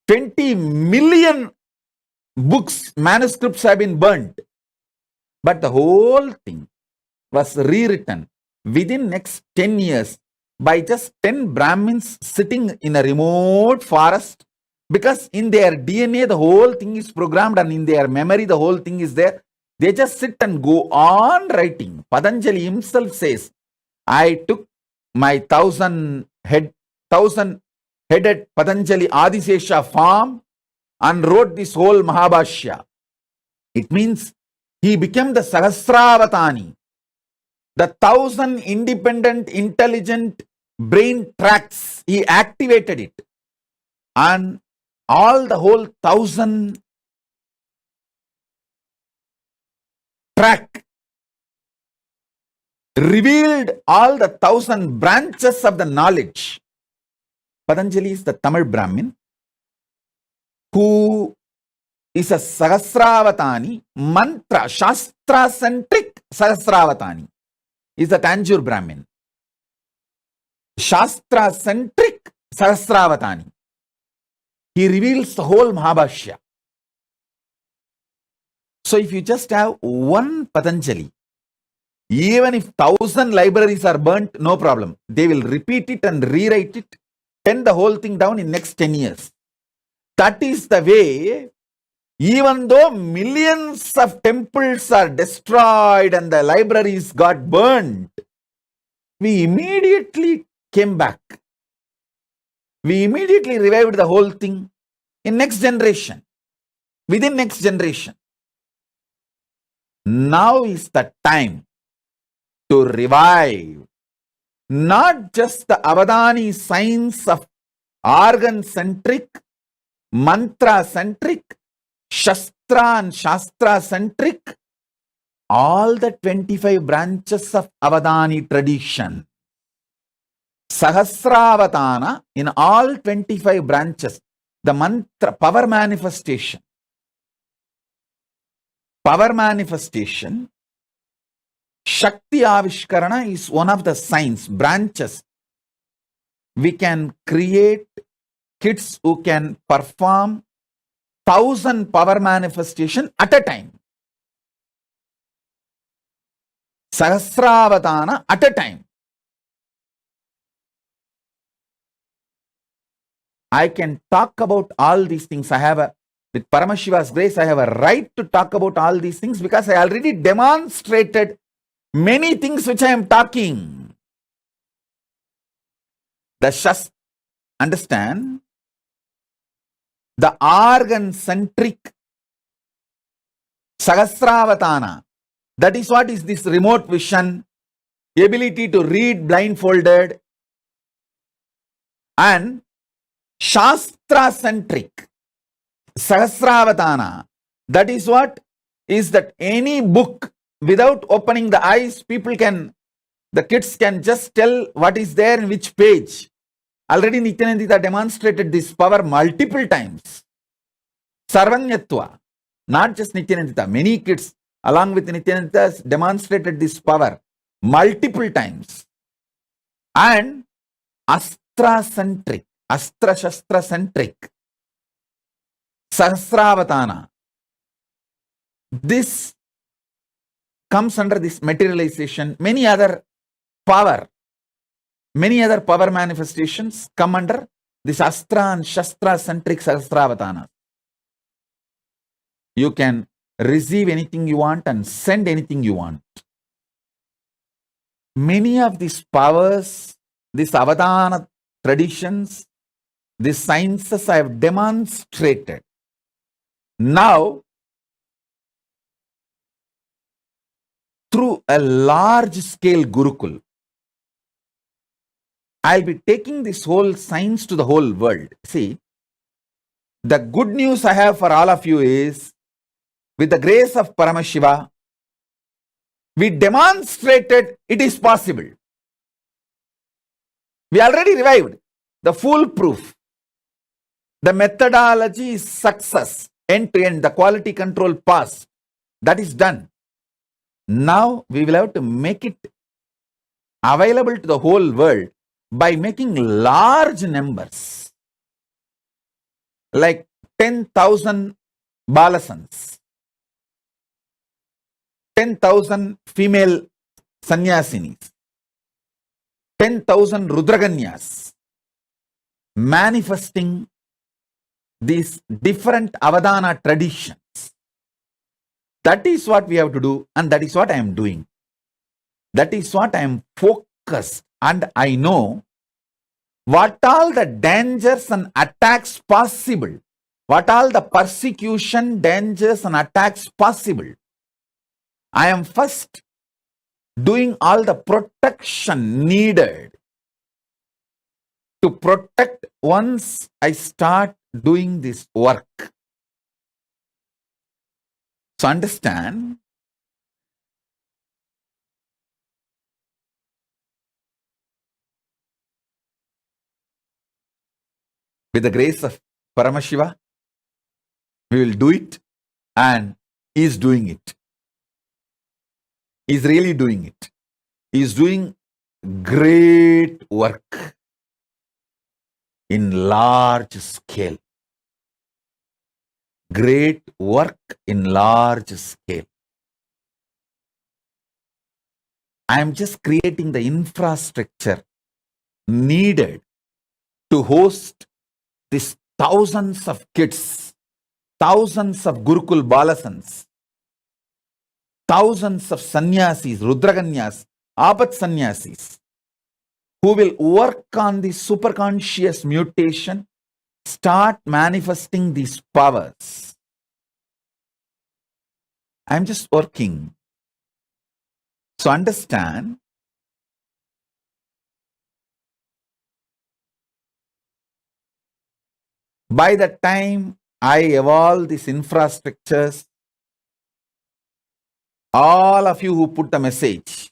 20 million books, manuscripts have been burnt. But the whole thing was rewritten within next 10 years by just 10 Brahmins sitting in a remote forest, because in their DNA the whole thing is programmed and in their memory the whole thing is there. They just sit and go on writing. Patanjali himself says, I took my 1,000-headed Patanjali Adisesha farm and wrote this whole Mahabhashya. It means he became the Sahasravatani, the 1,000 independent, intelligent brain tracts. He activated it, and all the whole 1,000 track revealed all the 1,000 branches of the knowledge. Patanjali is the Tamil Brahmin who is a Sahasravatani, mantra, Shastra-centric Sahasravatani. Is the Tanjore Brahmin. Shastra-centric Sahasravatani. He reveals the whole Mahabhashya. So if you just have one Patanjali, even if 1,000 libraries are burnt, no problem. They will repeat it and rewrite it, pen the whole thing down in next 10 years. That is the way, even though millions of temples are destroyed and the libraries got burned, we immediately came back. We immediately revived the whole thing in next generation, within next generation. Now is the time to revive not just the Avadani science of organ-centric, mantra-centric, Shastra and Shastra-centric, all the 25 branches of Avadani tradition. Sahasravatana in all 25 branches, the mantra, power manifestation. Power manifestation, Shakti Avishkarana is one of the science branches. We can create kids who can perform 1,000 power manifestation at a time. Sahasravatana at a time. I can talk about all these things. With Paramashiva's grace, I have a right to talk about all these things because I already demonstrated many things which I am talking. Understand? The organ-centric Sahasravatana, that is what is this remote vision, ability to read blindfolded, and Shastra-centric Sahasravatana, that is what is that any book without opening the eyes, people can The kids can just tell what is there in which page. Already Nithyananda demonstrated this power multiple times. Sarvanyatva. Not just Nithyananda. Many kids along with Nithyananda demonstrated this power multiple times. And astra-centric. Astra-shastra-centric. Sahasravatana. This comes under this materialization. Many other power manifestations come under this Astra and Shastra centric Sahasravatana. You can receive anything you want and send anything you want. Many of these powers, these Avadana traditions, these sciences I have demonstrated. Now, through a large scale Gurukul, I'll be taking this whole science to the whole world. See, the good news I have for all of you is, with the grace of Paramashiva, we demonstrated it is possible. We already revived the foolproof. The methodology is success, end to end, the quality control passed. That is done. Now we will have to make it available to the whole world by making large numbers, like 10,000 balasans, 10,000 female sannyasinis, 10,000 rudraganyas, manifesting these different Avadana traditions. That is what we have to do, and that is what I am doing. That is what I am focused, and I know what all the dangers and attacks possible, what all the persecution, dangers and attacks possible. I am first doing all the protection needed to protect once I start doing this work. So understand, with the grace of Paramashiva, we will do it, and he is doing it. He is really doing it. He is doing great work in large scale. Great work in large scale. I am just creating the infrastructure needed to host these thousands of kids, thousands of Gurukul Balasans, thousands of sannyasis, rudraganyas, apat sannyasis, who will work on the superconscious mutation, start manifesting these powers. I'm just working. So understand, by the time I evolve these infrastructures, all of you who put the message,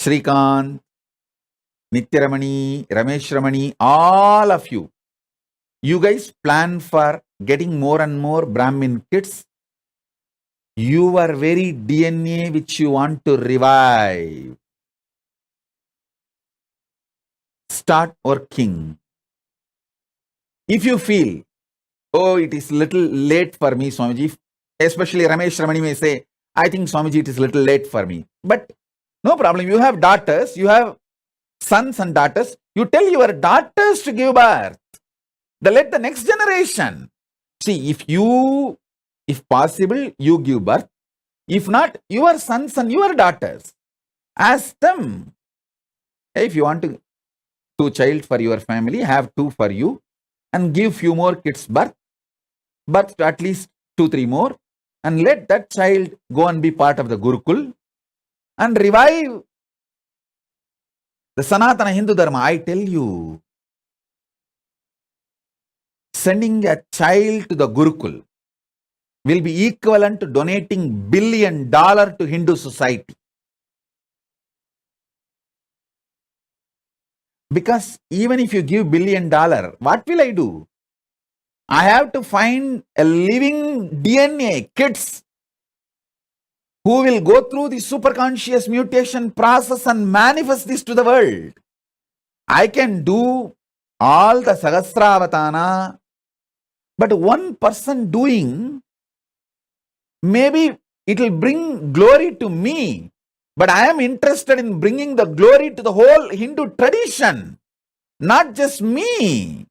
Shrikant, Nithyaramani, Ramesh Ramani, all of you, you guys plan for getting more and more Brahmin kids. Your very DNA which you want to revive. Start working. If you feel, oh, it is little late for me, Swamiji, especially Ramesh Ramani may say, I think Swamiji, it is little late for me. But no problem. You have daughters, you have sons and daughters. You tell your daughters to give birth. Let the next generation. See, if possible, you give birth. If not, your sons and your daughters. Ask them. If you want to 2 child for your family, have 2 for you, and give few more kids birth to at least 2-3 more, and let that child go and be part of the Gurukul and revive the Sanatana Hindu Dharma. I tell you, sending a child to the Gurukul will be equivalent to donating $1 billion to Hindu society. Because even if you give $1 billion, what will I do? I have to find a living DNA, kids, who will go through the superconscious mutation process and manifest this to the world. I can do all the Sahasravatana, but one person doing, maybe it will bring glory to me, but I am interested in bringing the glory to the whole Hindu tradition, not just me.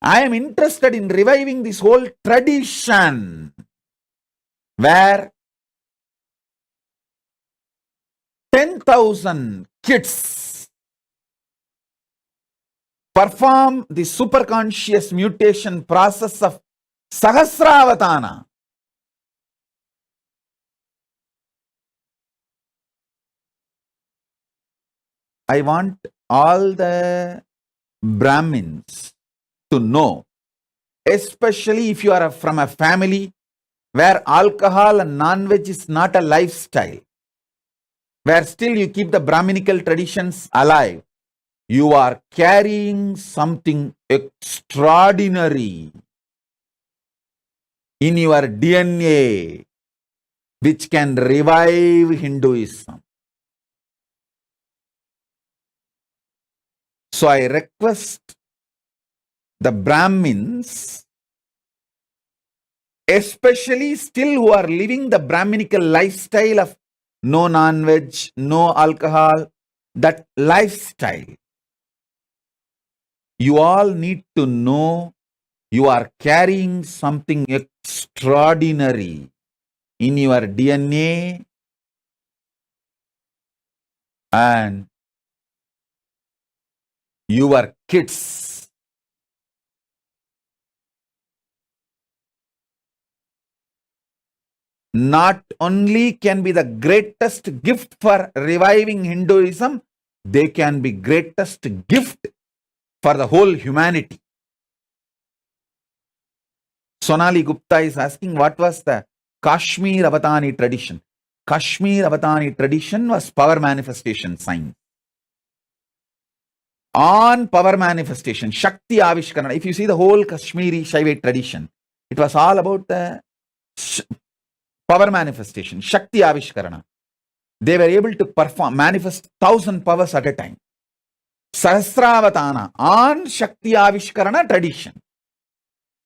I am interested in reviving this whole tradition where 10,000 kids perform the superconscious mutation process of Sahasravatana. I want all the Brahmins to know, especially if you are from a family where alcohol and non-veg is not a lifestyle, where still you keep the Brahminical traditions alive, you are carrying something extraordinary in your DNA which can revive Hinduism. So I request the Brahmins, especially still who are living the Brahminical lifestyle of no non-veg, no alcohol, that lifestyle. You all need to know you are carrying something extraordinary in your DNA, and your kids not only can be the greatest gift for reviving Hinduism, they can be greatest gift for the whole humanity. Sonali Gupta is asking, what was the Kashmir Avatani tradition? Kashmir Avatani tradition was power manifestation science. On power manifestation, Shakti Avishkarana. If you see the whole Kashmiri Shaivite tradition, it was all about the power manifestation, Shakti Avishkarana. They were able to manifest 1,000 powers at a time. Sahasravatana on Shakti Avishkarana tradition.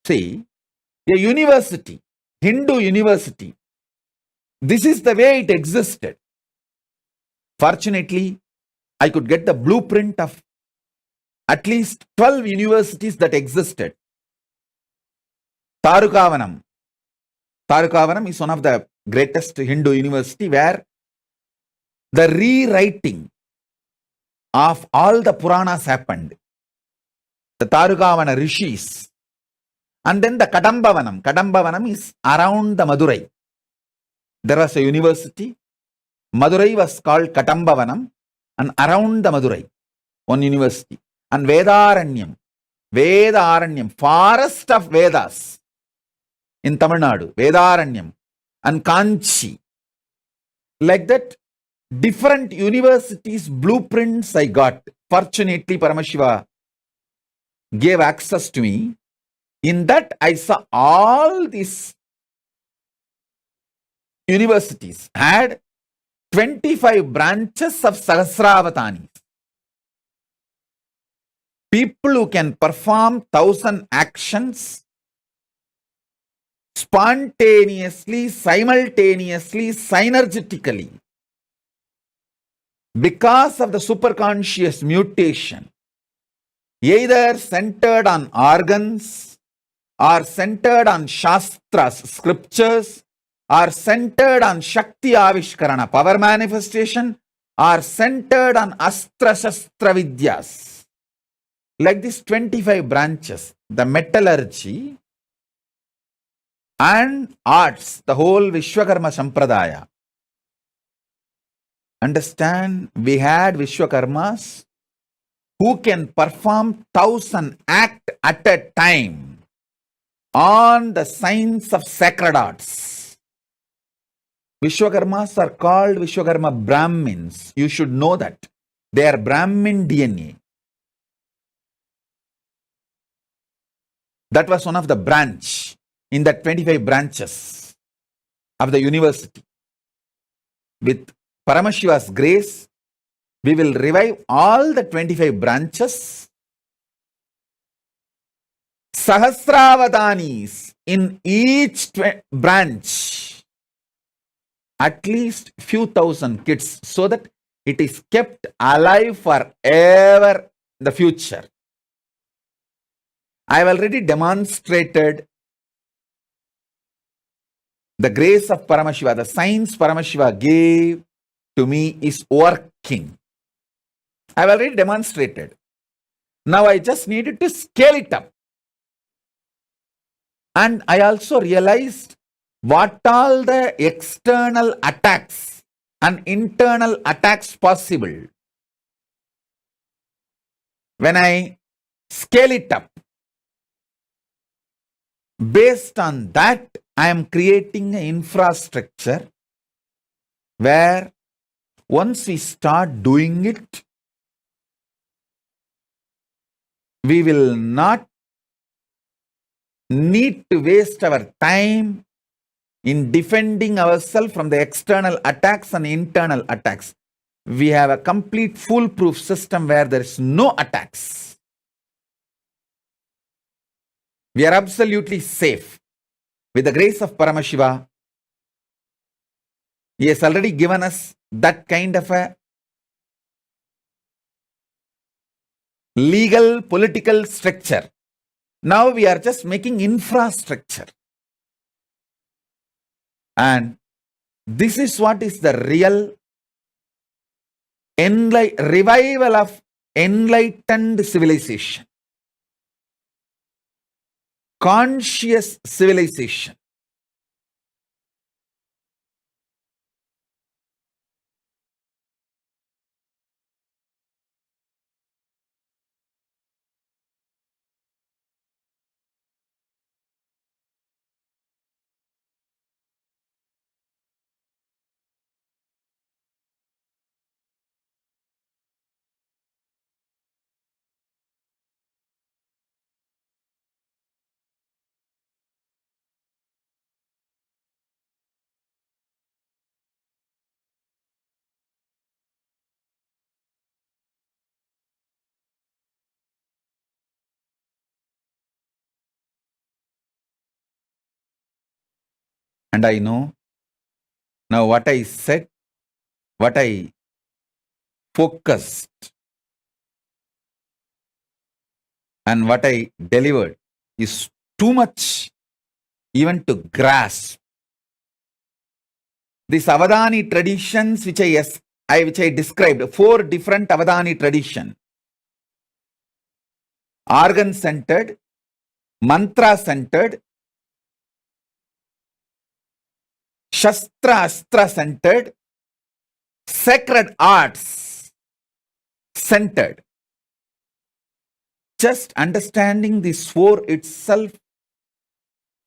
See, a university, Hindu university, this is the way it existed. Fortunately, I could get the blueprint of at least 12 universities that existed. Tarukavanam. Tarukavanam is one of the greatest Hindu university where the rewriting of all the Puranas happened. The Tarukavana rishis. And then the Kadambavanam. Kadambavanam is around the Madurai. There was a university. Madurai was called Kadambavanam, and around the Madurai, one university. And Vedaranyam. Vedaranyam, forest of Vedas in Tamil Nadu. Vedaranyam. And Kanchi. Like that, different universities' blueprints I got. Fortunately, Paramashiva gave access to me. In that, I saw all these universities had 25 branches of Sahasravatanis. People who can perform 1,000 actions spontaneously, simultaneously, synergetically. Because of the superconscious mutation, either centered on organs, or centered on Shastras, scriptures, or centered on Shakti Avishkarana, power manifestation, or centered on Astra Shastra Vidyas. Like these 25 branches, the metallurgy and arts, the whole Vishwakarma Sampradaya. Understand, we had Vishwakarmas who can perform 1,000 acts at a time on the science of sacred arts. Vishwakarmas are called Vishwakarma Brahmins. You should know that. They are Brahmin DNA. That was one of the branch in the 25 branches of the university. With Paramashiva's grace, we will revive all the 25 branches. Sahasravadanis in each branch, at least few thousand kids, so that it is kept alive forever in the future. I have already demonstrated the grace of Paramashiva, the signs Paramashiva gave to me is working. I have already demonstrated. Now I just needed to scale it up. And I also realized what all the external attacks and internal attacks possible. When I scale it up, based on that, I am creating an infrastructure where once we start doing it, we will not need to waste our time in defending ourselves from the external attacks and internal attacks. We have a complete foolproof system where there is no attacks. We are absolutely safe. With the grace of Paramashiva, he has already given us that kind of a legal, political structure. Now we are just making infrastructure. And this is what is the real revival of enlightened civilization. Conscious civilization. And I know now what I said, what I focused, and what I delivered is too much even to grasp. These Avadani traditions which I described, 4 different Avadani traditions. Organ-centered, mantra-centered, Shastra-Astra-centered, sacred arts centered. Just understanding this 4 itself,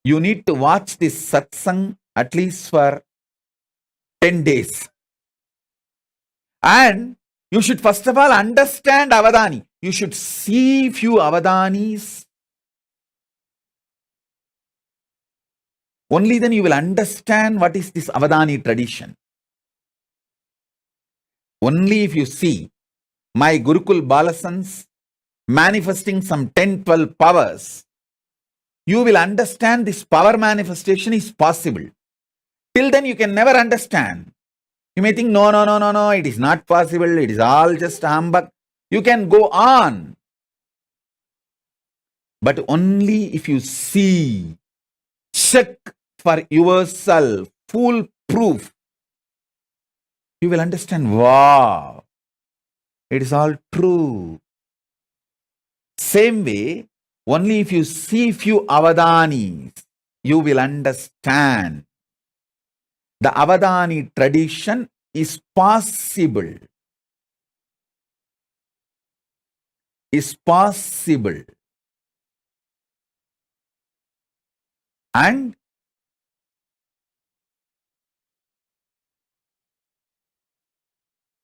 you need to watch this satsang at least for 10 days. And you should first of all understand Avadani. You should see few Avadanis. Only then you will understand what is this Avadani tradition. Only if you see my Gurukul Balasans manifesting some 10-12 powers, you will understand this power manifestation is possible. Till then you can never understand. You may think, no, it is not possible. It is all just humbug. You can go on. But only if you see, check for yourself, foolproof, you will understand, wow, it is all true. Same way, only if you see few Avadanis, you will understand. The Avadani tradition is possible. Is possible. And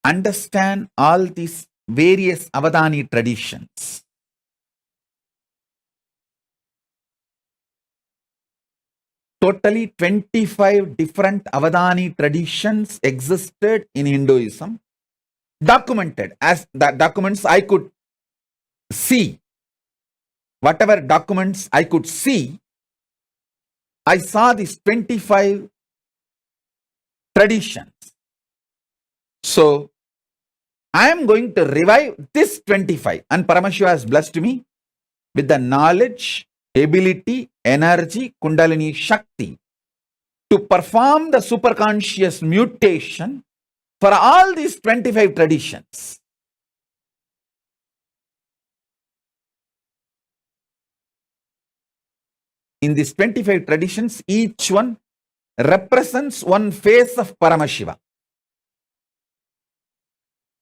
understand all these various Avadani traditions. Totally 25 different Avadani traditions existed in Hinduism, documented as the documents I could see. Whatever documents I could see, I saw these 25 traditions. So, I am going to revive this 25, and Paramashiva has blessed me with the knowledge, ability, energy, Kundalini Shakti to perform the superconscious mutation for all these 25 traditions. In these 25 traditions, each one represents one face of Paramashiva.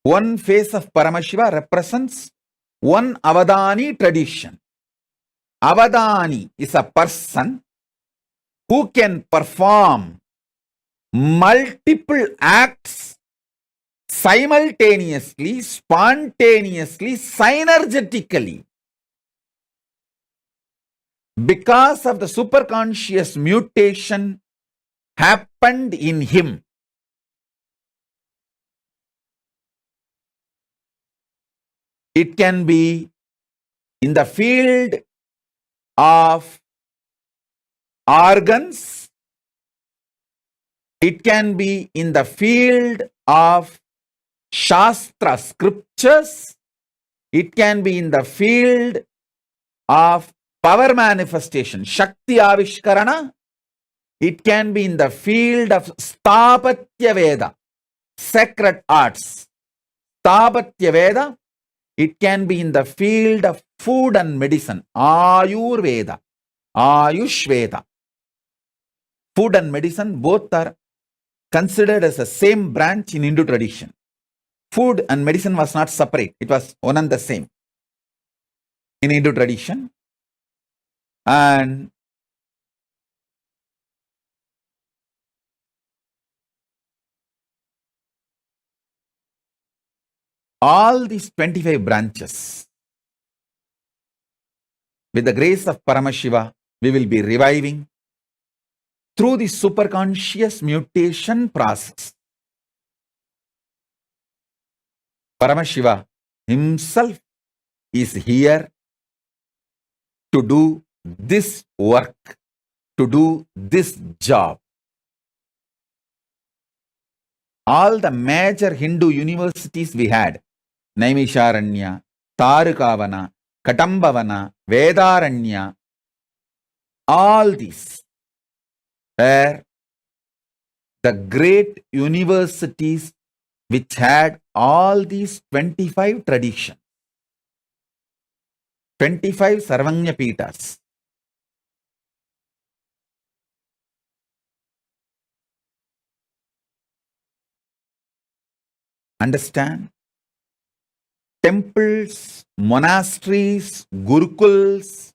One face of Paramashiva represents one Avadani tradition. Avadani is a person who can perform multiple acts simultaneously, spontaneously, synergetically. Because of the superconscious mutation happened in him. It can be in the field of organs. It can be in the field of Shastra scriptures. It can be in the field of power manifestation, Shakti Avishkarana. It can be in the field of Stapatya Veda, sacred arts. Stapatya Veda. It can be in the field of food and medicine, Ayurveda, Ayush Veda. Food and medicine both are considered as the same branch in Hindu tradition. Food and medicine was not separate. It was one and the same in Hindu tradition. And all these 25 branches, with the grace of Paramashiva, we will be reviving through the superconscious mutation process. Paramashiva himself is here to do this work, to do this job. All the major Hindu universities we had, Naimisharanya, Tarukavana, Katambavana, Vedaranya, all these were the great universities which had all these 25 traditions, 25 Sarvanya Pitas. Understand? Temples, monasteries, gurukuls,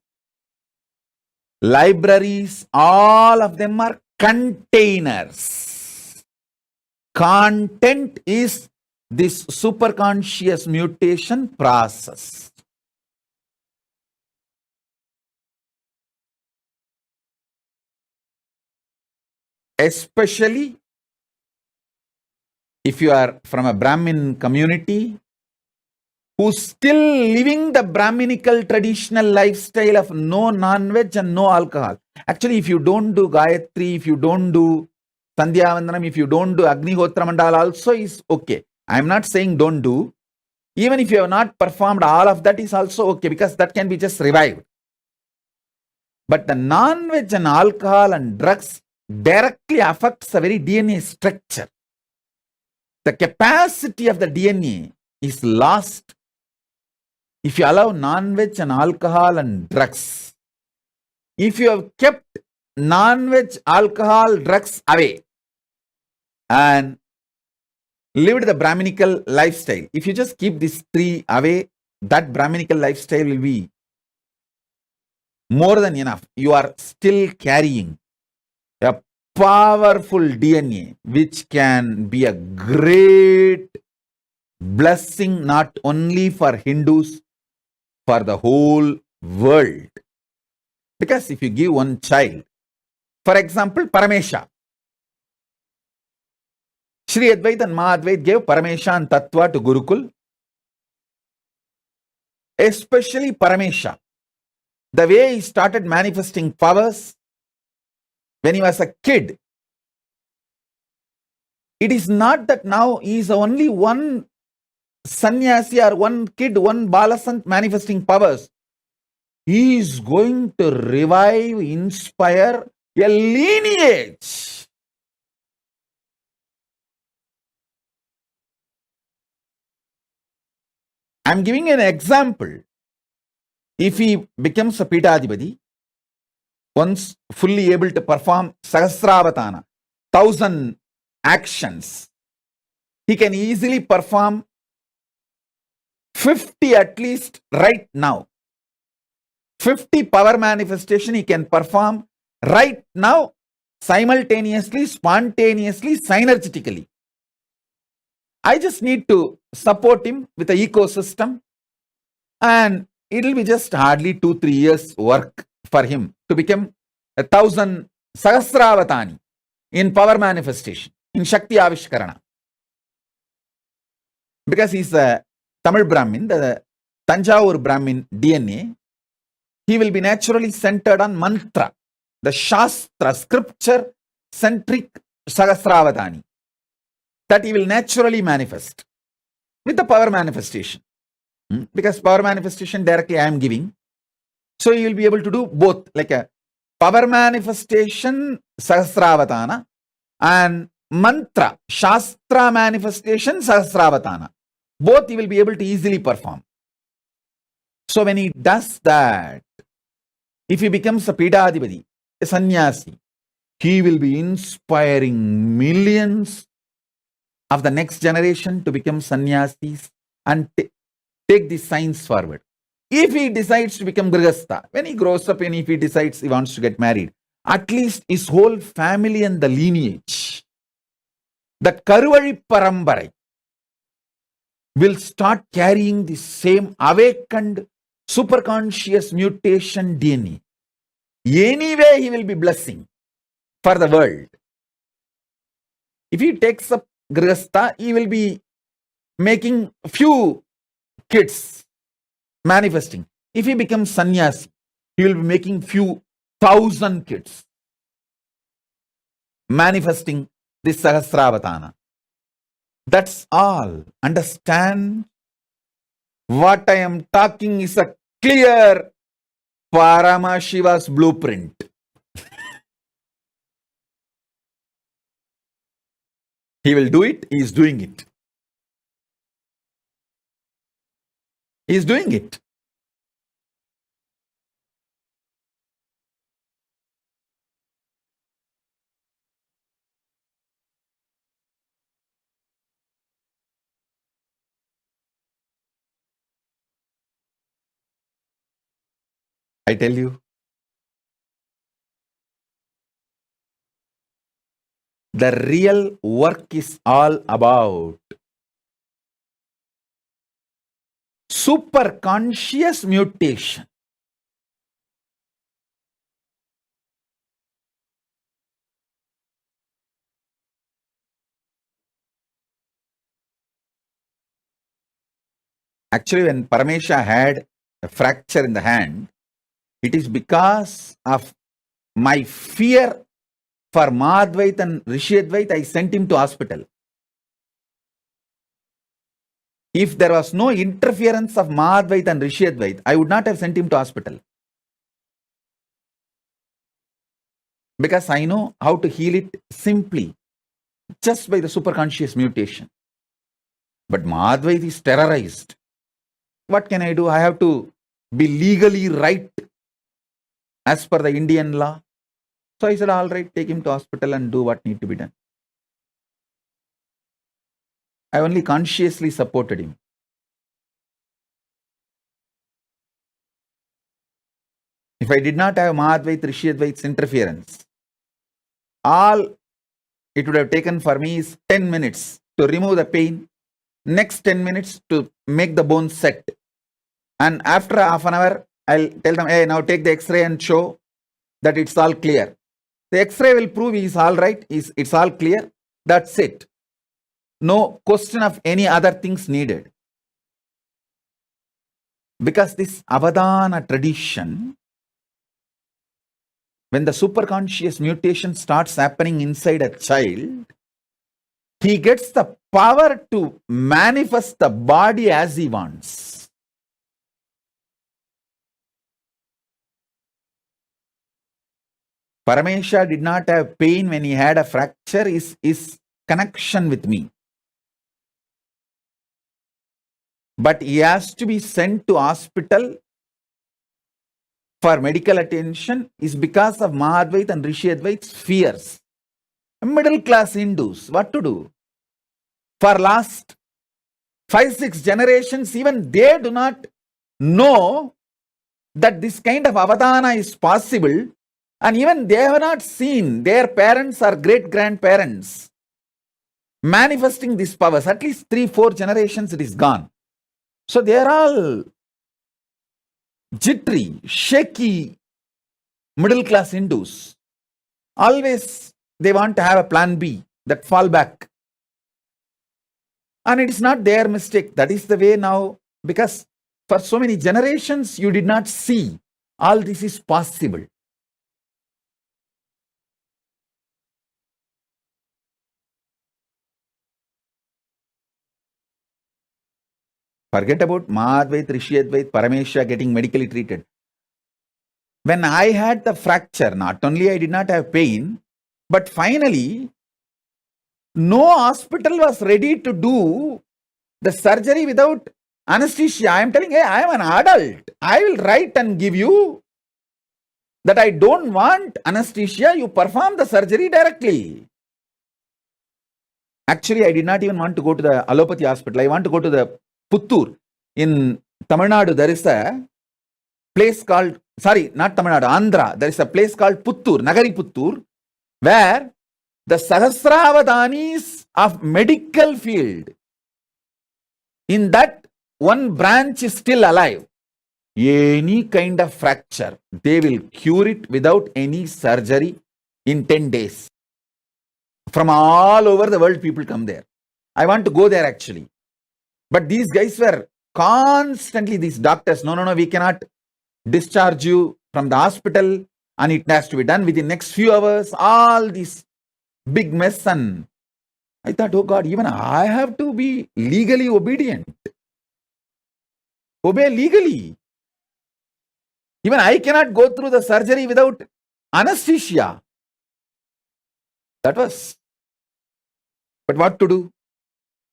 libraries, all of them are containers. Content is this superconscious mutation process. Especially if you are from a Brahmin community who's still living the Brahminical traditional lifestyle of no non-veg and no alcohol. Actually, if you don't do Gayatri, if you don't do Sandhya Vandanam, if you don't do Agnihotra Mandala also is okay. I'm not saying don't do. Even if you have not performed all of that is also okay, because that can be just revived. But the non-veg and alcohol and drugs directly affects the very DNA structure. The capacity of the DNA is lost if you allow non-veg and alcohol and drugs. If you have kept non-veg, alcohol, drugs away and lived the Brahminical lifestyle, if you just keep these three away, that Brahminical lifestyle will be more than enough. You are still carrying a powerful DNA which can be a great blessing not only for Hindus, for the whole world. Because if you give one child, for example, Paramesha, Sri Advaita and Mahadvaita gave Paramesha and Tattva to Gurukul, especially Paramesha. The way he started manifesting powers when he was a kid, it is not that now he is only one sannyasi or one kid, one balasant manifesting powers. He is going to revive, inspire a lineage. I am giving an example. If he becomes a Pitadipati, once fully able to perform Sahasravatana, 1000 actions, he can easily perform 50 at least right now. 50 power manifestation he can perform right now, simultaneously, spontaneously, synergetically. I just need to support him with an ecosystem, and it will be just hardly 2-3 years work for him to become 1000 Sahasravatani in power manifestation, in Shakti Avishkarana. Because he's a Tamil Brahmin, the Tanjavur Brahmin DNA, he will be naturally centered on mantra, the Shastra, scripture centric Sahasravatani, that he will naturally manifest with the power manifestation. Because power manifestation directly I am giving. So you will be able to do both, like a power manifestation Sahasravatana and mantra, Shastra manifestation Sahasravatana. Both you will be able to easily perform. So when he does that, if he becomes a Pidadipati, a sannyasi, he will be inspiring millions of the next generation to become sannyasis and take this science forward. If he decides to become Grihastha, when he grows up and if he decides he wants to get married, at least his whole family and the lineage, that Karuvali Parambarai, will start carrying the same awakened superconscious mutation DNA. Anyway, he will be blessing for the world. If he takes up Grihastha, he will be making few kids manifesting. If he becomes sannyasi, he will be making few thousand kids manifesting this Sahasravatana. That's all. Understand? What I am talking is a clear Paramashiva's blueprint. He will do it. He is doing it. He is doing it. I tell you, the real work is all about super conscious mutation. Actually, when Paramesha had a fracture in the hand, it is because of my fear for Madhvait and Rishiyadvait, I sent him to hospital. If there was no interference of Madhvait and Rishiyadvait, I would not have sent him to hospital. Because I know how to heal it simply, just by the superconscious mutation. But Madhvait is terrorized. What can I do? I have to be legally right as per the Indian law. So I said, all right, take him to hospital and do what need to be done. I only consciously supported him. If I did not have Mahadvait, Rishiyadvait's interference, all it would have taken for me is 10 minutes to remove the pain next 10 minutes to make the bones set. And after half an hour, I'll tell them, hey, now take the X-ray and show that it's all clear. The X-ray will prove he's all right, it's all clear. That's it. No question of any other things needed. Because this Avadana tradition, when the superconscious mutation starts happening inside a child, he gets the power to manifest the body as he wants. Paramesha did not have pain when he had a fracture, his connection with me. But he has to be sent to hospital for medical attention is because of Mahadvaita and Rishi Advait's fears. Middle class Hindus, what to do? For last 5-6 generations, even they do not know that this kind of avadana is possible, and even they have not seen their parents or great-grandparents manifesting these powers. At least 3-4 generations it is gone. So they are all jittery, shaky, middle-class Hindus. Always they want to have a plan B, that fallback. And it is not their mistake. That is the way now, because for so many generations you did not see all this is possible. Forget about Mahadvait, Rishi Advait, Paramesha getting medically treated. When I had the fracture, not only I did not have pain, but finally, no hospital was ready to do the surgery without anesthesia. I am telling, hey, I am an adult. I will write and give you that I don't want anesthesia. You perform the surgery directly. Actually, I did not even want to go to the allopathy hospital. I want to go to the Puttur. In Tamil Nadu, there is a place called, sorry, not Tamil Nadu, Andhra. There is a place called Puttur, Nagari Puttur, where the Sahasravadanis of medical field, in that one branch is still alive. Any kind of fracture, they will cure it without any surgery in 10 days. From all over the world, people come there. I want to go there actually. But these guys were constantly, these doctors, no, we cannot discharge you from the hospital and it has to be done within next few hours. All this big mess, and I thought, oh God, even I have to be legally obedient. Obey legally. Even I cannot go through the surgery without anesthesia. That was. But what to do?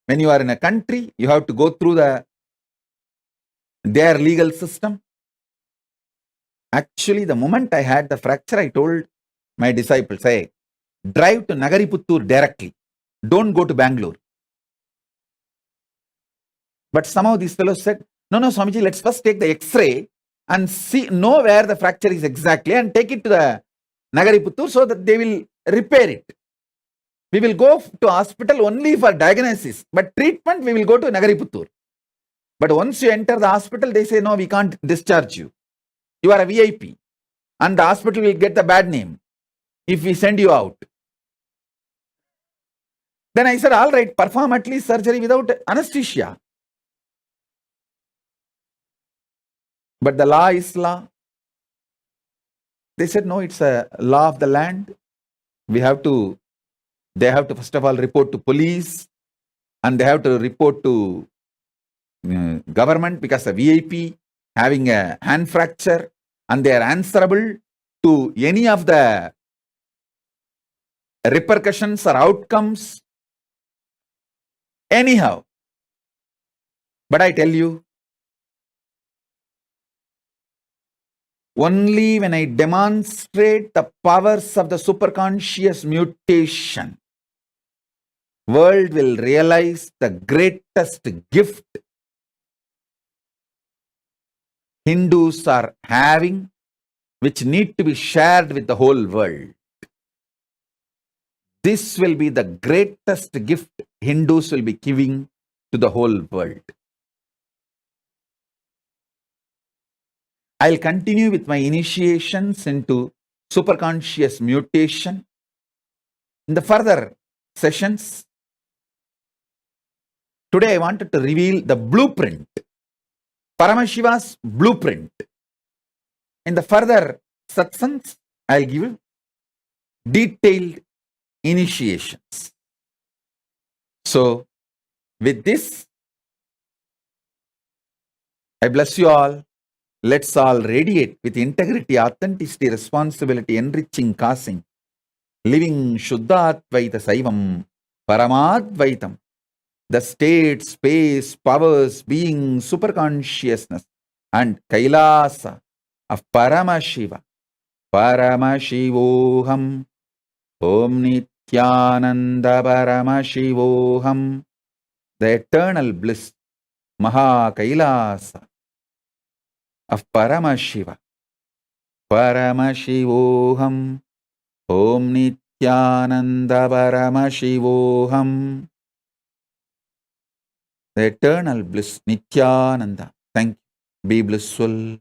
When you are in a country, you have to go through their legal system. Actually, the moment I had the fracture, I told my disciples, hey, drive to Nagari Puttur directly. Don't go to Bangalore. But somehow these fellows said, no, Swamiji, let's first take the X-ray and know where the fracture is exactly and take it to the Nagari Puttur so that they will repair it. We will go to hospital only for diagnosis, but treatment we will go to Nagari Puttur. But once you enter the hospital, they say, no, we can't discharge you. You are a VIP. And the hospital will get the bad name if we send you out. Then I said, all right, perform at least surgery without anesthesia. But the law is law. They said, no, it's a law of the land. They have to first of all report to police, and they have to report to government because a VIP having a hand fracture, and they are answerable to any of the repercussions or outcomes. Anyhow, but I tell you, only when I demonstrate the powers of the superconscious mutation, world will realize the greatest gift Hindus are having, which need to be shared with the whole world. This will be the greatest gift Hindus will be giving to the whole world. I'll continue with my initiations into superconscious mutation in the further sessions. Today I wanted to reveal the blueprint, Paramashiva's blueprint. In the further satsangs, I'll give detailed initiations. So, with this, I bless you all. Let's all radiate with integrity, authenticity, responsibility, enriching, causing, living Shuddhatvaita Saivam, Paramadvaitam, the state, space, powers, being, superconsciousness, and Kailasa of Paramashiva, Paramashivoham, Om Nithyananda Paramashivoham, the eternal bliss, Maha Kailasa of Paramashiva, Paramashivoham, Om Nithyananda Paramashivoham, the eternal bliss, Nithyananda. Thank you. Be blissful.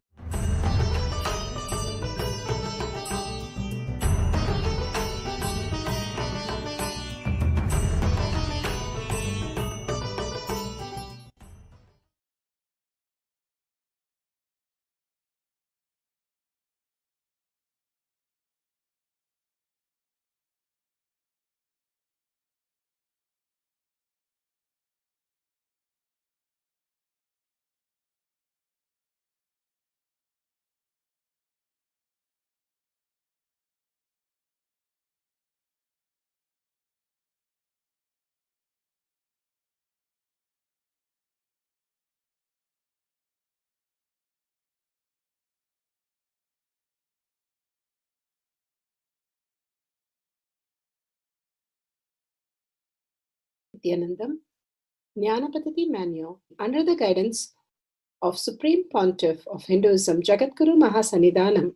Nithyanandam, Jnanapatati Manual, under the guidance of Supreme Pontiff of Hinduism, Jagadguru Mahasannidhanam,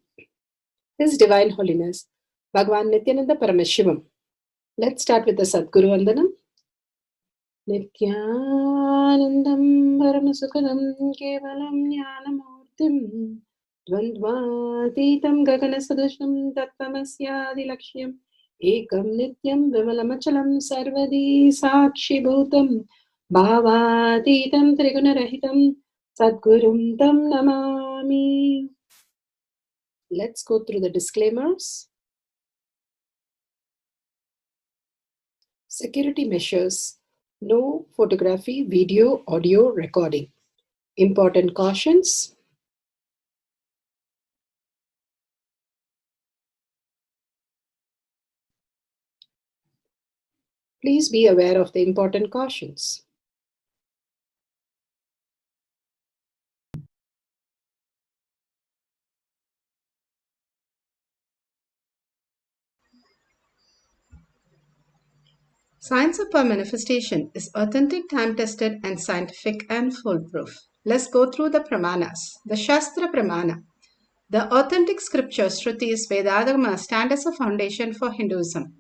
His Divine Holiness, Bhagavan Nithyananda Paramashivam. Let's start with the Sadguru Vandanam. Nithyanandam Paramasukadam Kevalam Jnanamurtim Dvandvatitam Gaganasadusham Tattvamasyaadilakshya Ekam Nityam Vimalamachalam Sarvadi Sakshi Bhutam Bhavatitam Trigunarahitam Sadgurum Tam Namami. Let's go through the disclaimers. Security measures. No photography, video, audio recording. Important cautions. Please be aware of the important cautions. Science of Power Manifestation is authentic, time-tested, and scientific and foolproof. Let's go through the Pramanas. The Shastra Pramana. The authentic scriptures, Shrutis, Vedagama stand as a foundation for Hinduism.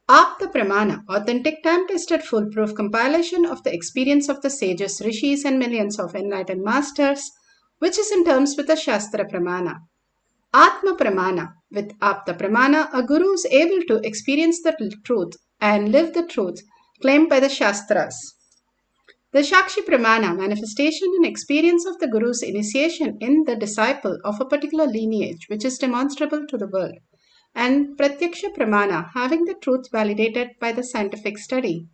Apta Pramana, authentic, time-tested, foolproof compilation of the experience of the sages, rishis, and millions of enlightened masters, which is in terms with the Shastra Pramana. Atma Pramana. With Apta Pramana, a guru is able to experience the truth and live the truth claimed by the Shastras. The Shakshi Pramana, manifestation and experience of the guru's initiation in the disciple of a particular lineage, which is demonstrable to the world. And Pratyaksha Pramana, having the truth validated by the scientific study.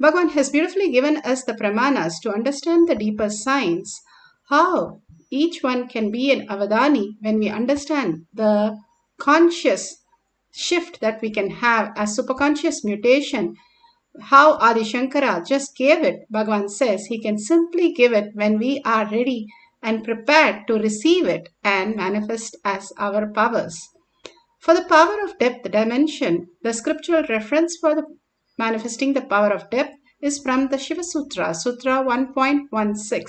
Bhagavan has beautifully given us the Pramanas to understand the deeper science, how each one can be an avadani when we understand the conscious shift that we can have as superconscious mutation. How Adi Shankara just gave it, Bhagavan says he can simply give it when we are ready and prepared to receive it and manifest as our powers. For the power of depth dimension, the scriptural reference for the manifesting the power of depth is from the Shiva Sutra, Sutra 1.16.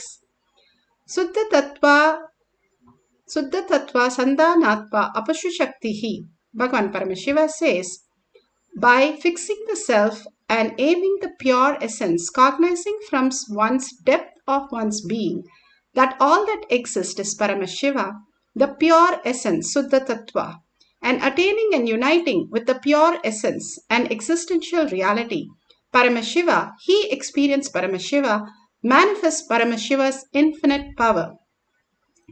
Suddha Tattva Sandhanatva Apashu Shaktihi. Bhagavan Paramashiva says, by fixing the self and aiming the pure essence, cognizing from one's depth of one's being that all that exists is Paramashiva, the pure essence, Suddha Tattva, and attaining and uniting with the pure essence and existential reality, Paramashiva, he experienced Paramashiva, manifests Paramashiva's infinite power.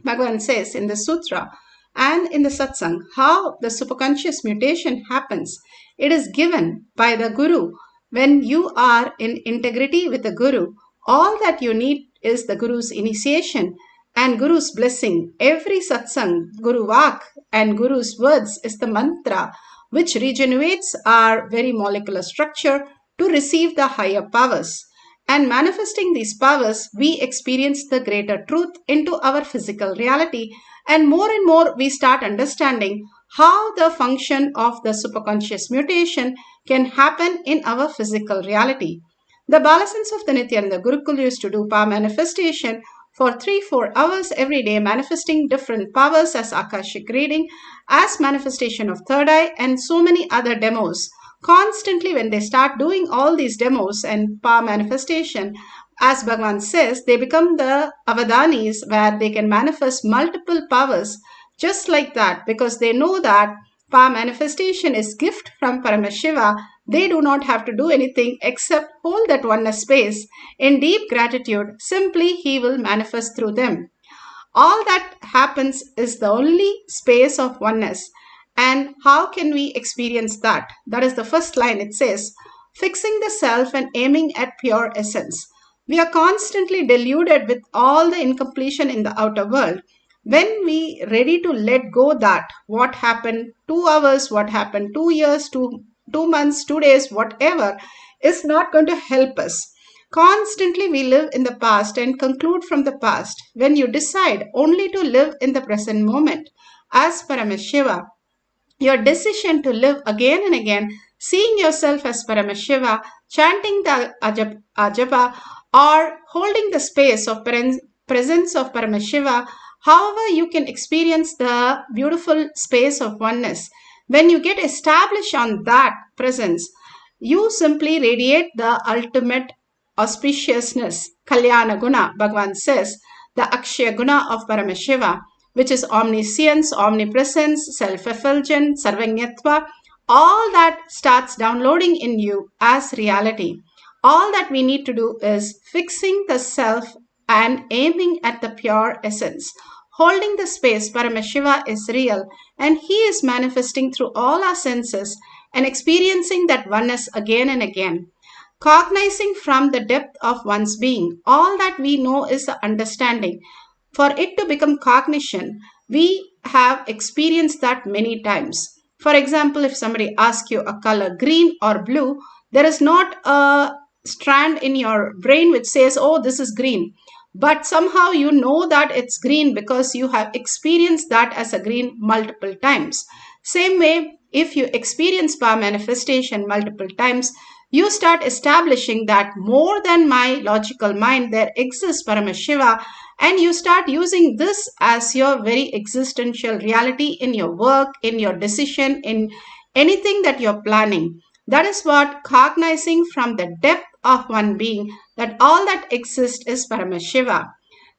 Bhagavan says in the sutra and in the satsang how the superconscious mutation happens. It is given by the Guru. When you are in integrity with the Guru, all that you need is the Guru's initiation and Guru's blessing. Every satsang, Guru Vak and Guru's words is the mantra which regenerates our very molecular structure to receive the higher powers. And manifesting these powers, we experience the greater truth into our physical reality. And more we start understanding how the function of the superconscious mutation can happen in our physical reality. The Balasans of the Nithyananda Gurukul used to do power manifestation for 3-4 hours every day, manifesting different powers as Akashic reading, as manifestation of third eye, and so many other demos. Constantly, when they start doing all these demos and power manifestation, as Bhagavan says, they become the avadanis where they can manifest multiple powers just like that, because they know that power manifestation is gift from Paramashiva. They do not have to do anything except hold that oneness space in deep gratitude. Simply, he will manifest through them. All that happens is the only space of oneness. And how can we experience that? That is the first line. It says, fixing the self and aiming at pure essence. We are constantly deluded with all the incompletion in the outer world. When we ready to let go that, what happened 2 hours, what happened 2 years, 2 months, 2 days, whatever, is not going to help us. Constantly we live in the past and conclude from the past. When you decide only to live in the present moment, as Paramashiva, your decision to live again and again, seeing yourself as Paramashiva, chanting the Ajapa, or holding the space of presence of Paramashiva, however you can experience the beautiful space of oneness. When you get established on that presence, you simply radiate the ultimate auspiciousness, Kalyana Guna. Bhagavan says, the Akshaya Guna of Paramashiva, which is omniscience, omnipresence, self-effulgent, sarvanyatva, all that starts downloading in you as reality. All that we need to do is fixing the self and aiming at the pure essence. Holding the space, Paramashiva is real and he is manifesting through all our senses and experiencing that oneness again and again. Cognizing from the depth of one's being, all that we know is the understanding. For it to become cognition, we have experienced that many times. For example, if somebody asks you a color, green or blue, there is not a strand in your brain which says, oh, this is green. But somehow you know that it's green because you have experienced that as a green multiple times. Same way, if you experience power manifestation multiple times, you start establishing that more than my logical mind, there exists Paramashiva, and you start using this as your very existential reality in your work, in your decision, in anything that you're planning. That is what cognizing from the depth of one being, that all that exists is Paramashiva.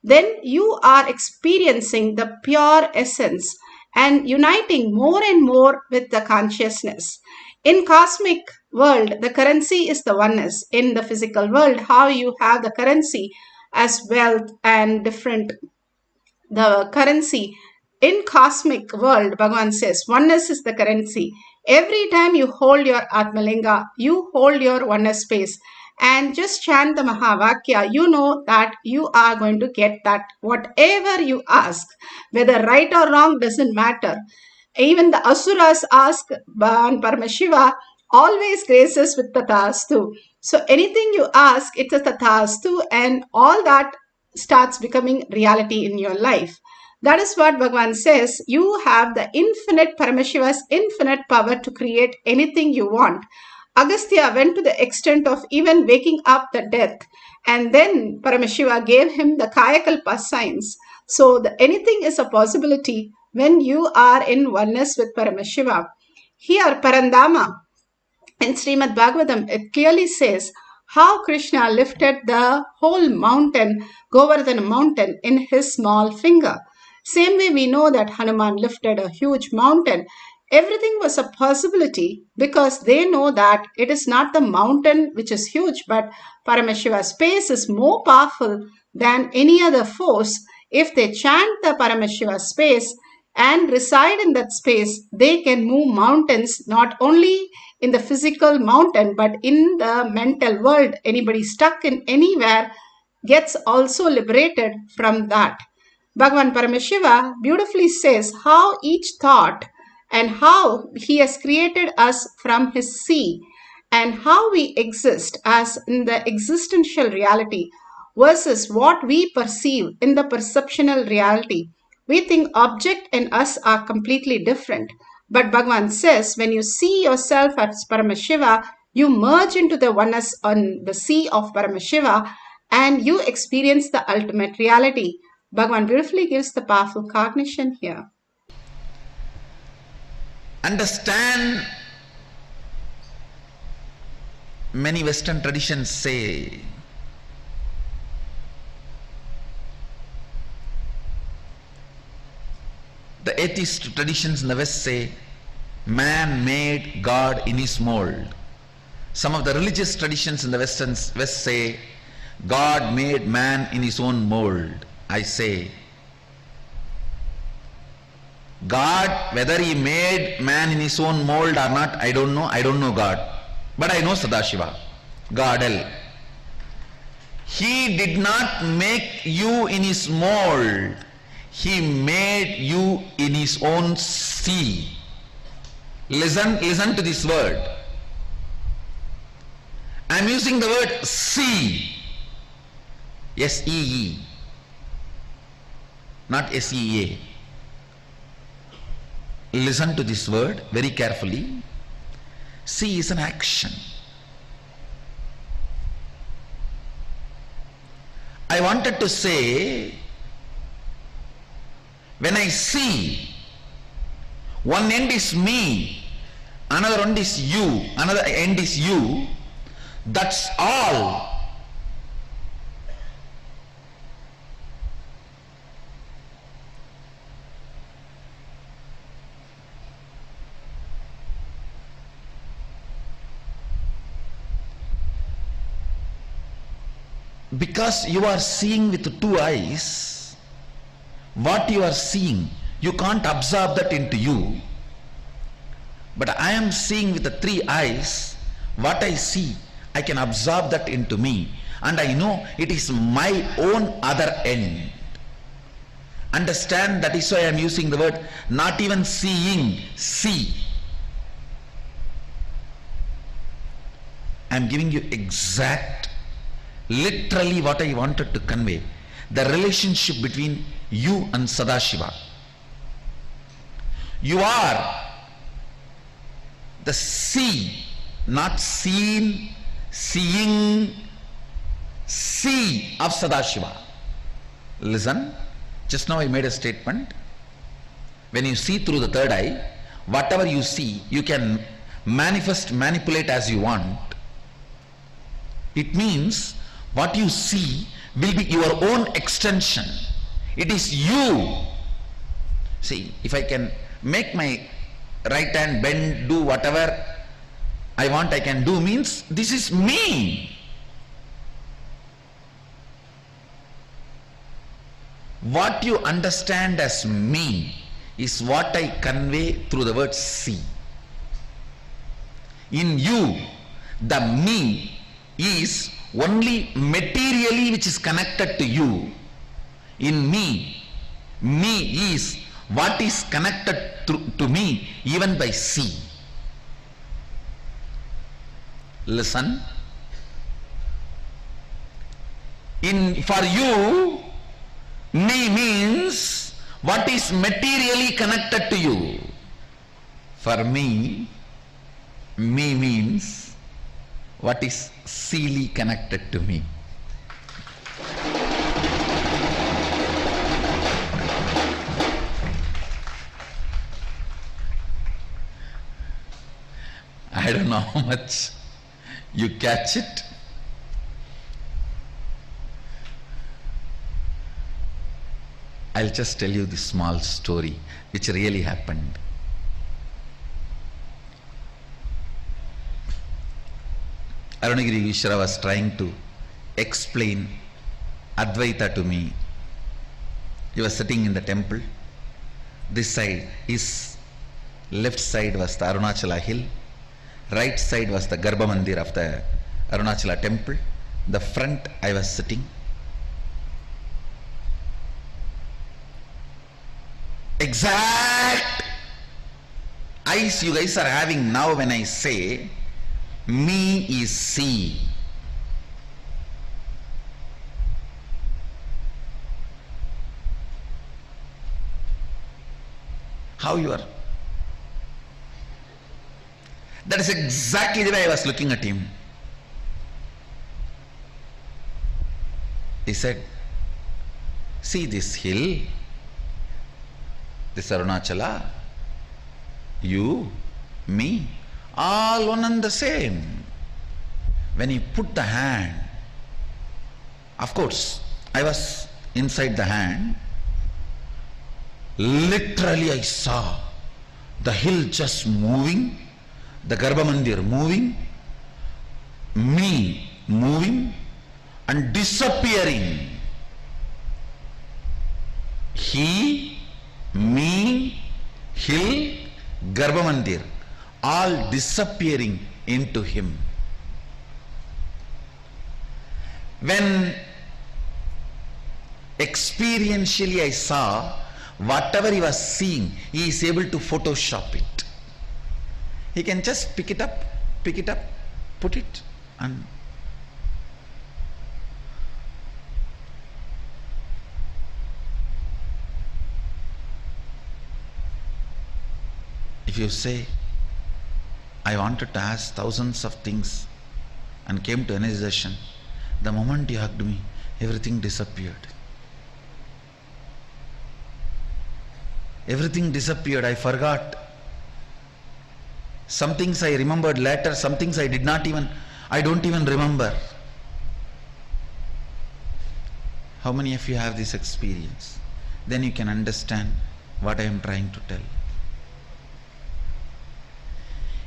Then you are experiencing the pure essence and uniting more and more with the consciousness. In cosmic world, the currency is the oneness. In the physical world, how you have the currency as wealth and different, the currency. In cosmic world, Bhagavan says, oneness is the currency. Every time you hold your Atmalinga, you hold your oneness space and just chant the Mahavakya, you know that you are going to get that whatever you ask, whether right or wrong doesn't matter. Even the Asuras ask, and Paramashiva always graces with Tathastu. So anything you ask, it's a Tathastu, and all that starts becoming reality in your life. That is what Bhagavan says. You have the infinite Paramashiva's infinite power to create anything you want. Agastya went to the extent of even waking up the death, and then Paramashiva gave him the Kayakalpa signs. So anything is a possibility when you are in oneness with Paramashiva. Here Parandama, In Srimad Bhagavatam, it clearly says how Krishna lifted the whole mountain, Govardhana mountain, in his small finger. Same way we know that Hanuman lifted a huge mountain. Everything was a possibility because they know that it is not the mountain which is huge, but Paramashiva's space is more powerful than any other force. If they chant the Paramashiva space and reside in that space, they can move mountains, not only in the physical mountain, but in the mental world. Anybody stuck in anywhere gets also liberated from that. Bhagavan Paramashiva beautifully says how each thought and how he has created us from his sea and how we exist as in the existential reality versus what we perceive in the perceptional reality. We think object and us are completely different. But Bhagavan says when you see yourself as Paramashiva, you merge into the oneness on the sea of Paramashiva and you experience the ultimate reality. Bhagavan beautifully gives the powerful cognition here. Understand, many Western traditions say the atheist traditions in the West say man made God in his mold. Some of the religious traditions in the West say God made man in his own mold. I say God, whether he made man in his own mold or not, I don't know. I don't know God. But I know Sadashiva, Godel. He did not make you in his mold. He made you in his own sea. Listen to this word. I am using the word sea. S-E-E. Not S-E-A. Listen to this word very carefully. See is an action. I wanted to say, when I see, one end is me, another end is you, another end is you, that's all. Because you are seeing with two eyes, what you are seeing, you can't absorb that into you. But I am seeing with the three eyes, what I see, I can absorb that into me. And I know it is my own other end. Understand, that is why I am using the word not even seeing, see. I am giving you exact, literally what I wanted to convey. The relationship between you and Sadashiva. You are the see, not seen, seeing, see of Sadashiva. Listen, just now I made a statement. When you see through the third eye, whatever you see, you can manifest, manipulate as you want. It means what you see will be your own extension. It is you. See, if I can make my right hand bend, do whatever I want, I can do, means this is me. What you understand as me is what I convey through the word see. In you, the me is only materially which is connected to you. In me, me is what is connected to me even by see. Listen. For you, me means what is materially connected to you. For me, me means what is seely connected to me. I don't know how much you catch it. I'll just tell you this small story which really happened. Arunagiri Vishwara was trying to explain Advaita to me. He was sitting in the temple. This side, his left side was the Arunachala hill. Right side was the Garbha Mandir of the Arunachala temple. The front I was sitting. Exact eyes you guys are having now when I say me is see. How you are? That is exactly the way I was looking at him. He said, see this hill, this Arunachala, you, me, all one and the same. When he put the hand, of course, I was inside the hand. Literally I saw the hill just moving, the Garbha Mandir moving, me moving and disappearing. He, me, hill, Garbha Mandir, all disappearing into him. When experientially I saw whatever he was seeing, he is able to Photoshop it. He can just pick it up, put it, and if you say, I wanted to ask thousands of things and came to energization, the moment you hugged me, everything disappeared. Everything disappeared. I forgot. Some things I remembered later, some things I don't even remember. How many of you have this experience? Then you can understand what I am trying to tell.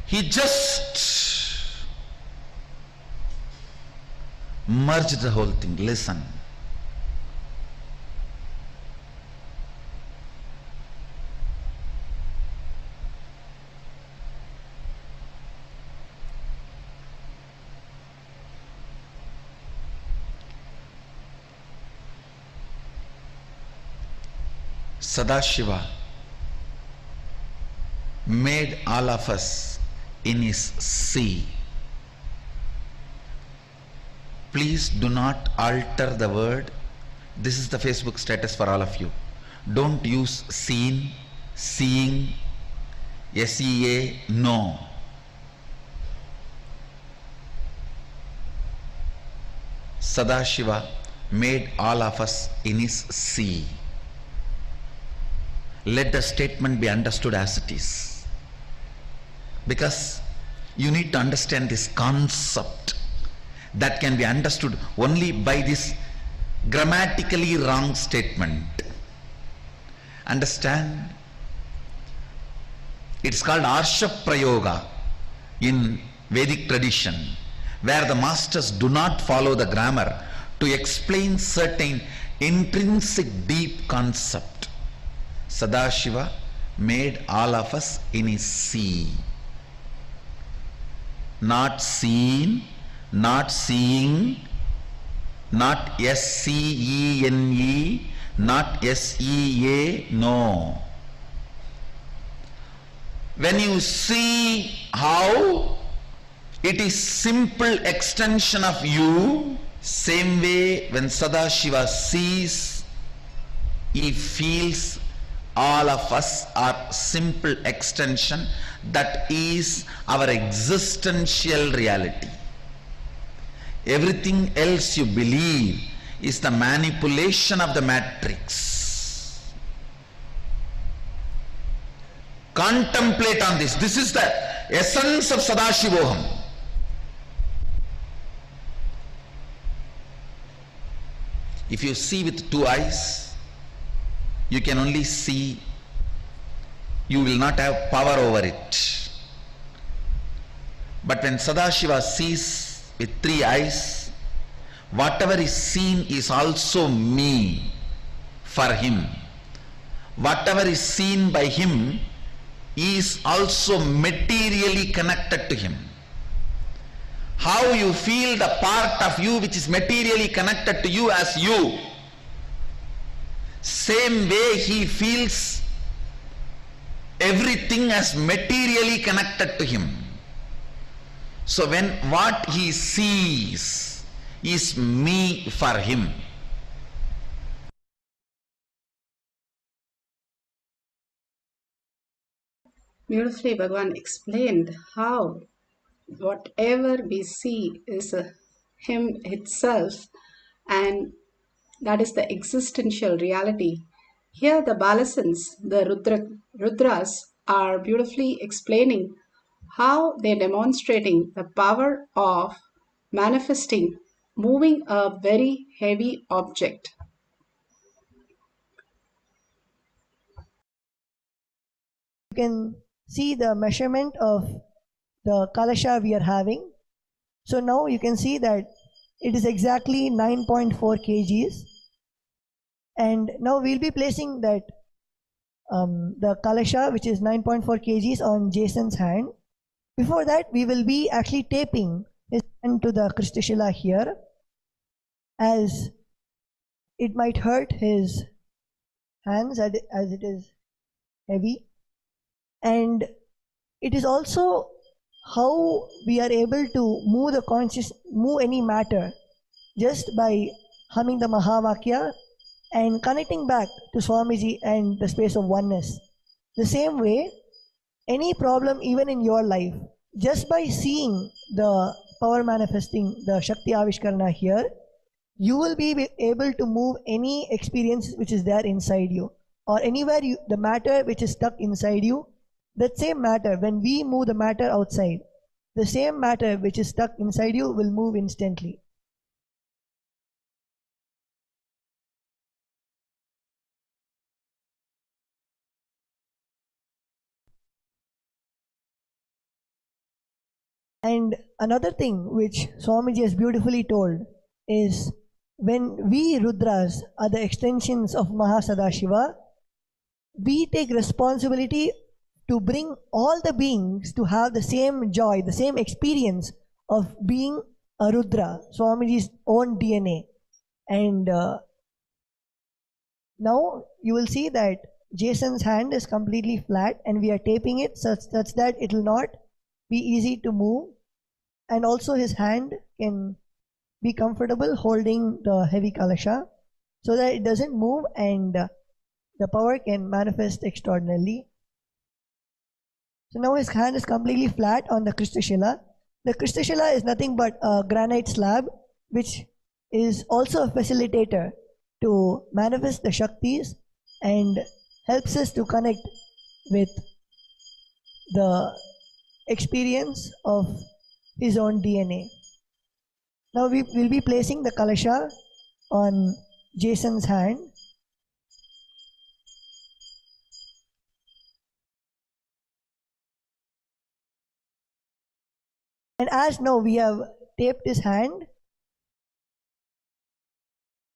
He just merged the whole thing. Listen. Sadashiva made all of us in his sea. Please do not alter the word. This is the Facebook status for all of you. Don't use seen, seeing, SEA, no. Sadashiva made all of us in his sea. Let the statement be understood as it is. Because you need to understand this concept that can be understood only by this grammatically wrong statement. Understand? It's called Arsha Prayoga in Vedic tradition, where the masters do not follow the grammar to explain certain intrinsic deep concept. Sadashiva made all of us in his sea. Not seen, not seeing, not SCENE, not SEA, no. When you see how it is simple extension of you, same way when Sadashiva sees, he feels all of us are simple extension, that is our existential reality. Everything else you believe is the manipulation of the matrix. Contemplate on this. This is the essence of Sadashivoham. If you see with two eyes, you can only see, you will not have power over it. But when Sadashiva sees with three eyes, whatever is seen is also me for him. Whatever is seen by him is also materially connected to him. How you feel the part of you which is materially connected to you as you, same way he feels everything as materially connected to him. So when what he sees is me for him, Beautifully, Bhagavan explained how whatever we see is him itself, and that is the existential reality. Here, the Balasans, the Rudras, are beautifully explaining how they're demonstrating the power of manifesting, moving a very heavy object. You can see the measurement of the kalasha we are having. So now you can see that it is exactly 9.4 kgs. And now we'll be placing that the kalasha, which is 9.4 kgs, on Jason's hand. Before that, we will be actually taping his hand to the Kristashila here, as it might hurt his hands as it is heavy. And it is also how we are able to move any matter just by humming the Mahavakya and connecting back to Swamiji and the space of oneness. The same way, any problem even in your life, just by seeing the power manifesting, the Shakti Avishkarana here, you will be able to move any experience which is there inside you, or anywhere the matter which is stuck inside you. That same matter, when we move the matter outside, the same matter which is stuck inside you will move instantly. And another thing which Swamiji has beautifully told is, when we Rudras are the extensions of Mahasadashiva, we take responsibility to bring all the beings to have the same joy, the same experience of being a Rudra, Swamiji's own DNA. And now you will see that Jason's hand is completely flat, and we are taping it such that it will not be easy to move, and also his hand can be comfortable holding the heavy kalasha so that it doesn't move and the power can manifest extraordinarily. So now his hand is completely flat on the Kristashila. The Kristashila is nothing but a granite slab, which is also a facilitator to manifest the Shaktis and helps us to connect with the experience of his own DNA. Now we will be placing the kalasha on Jason's hand. And as now we have taped his hand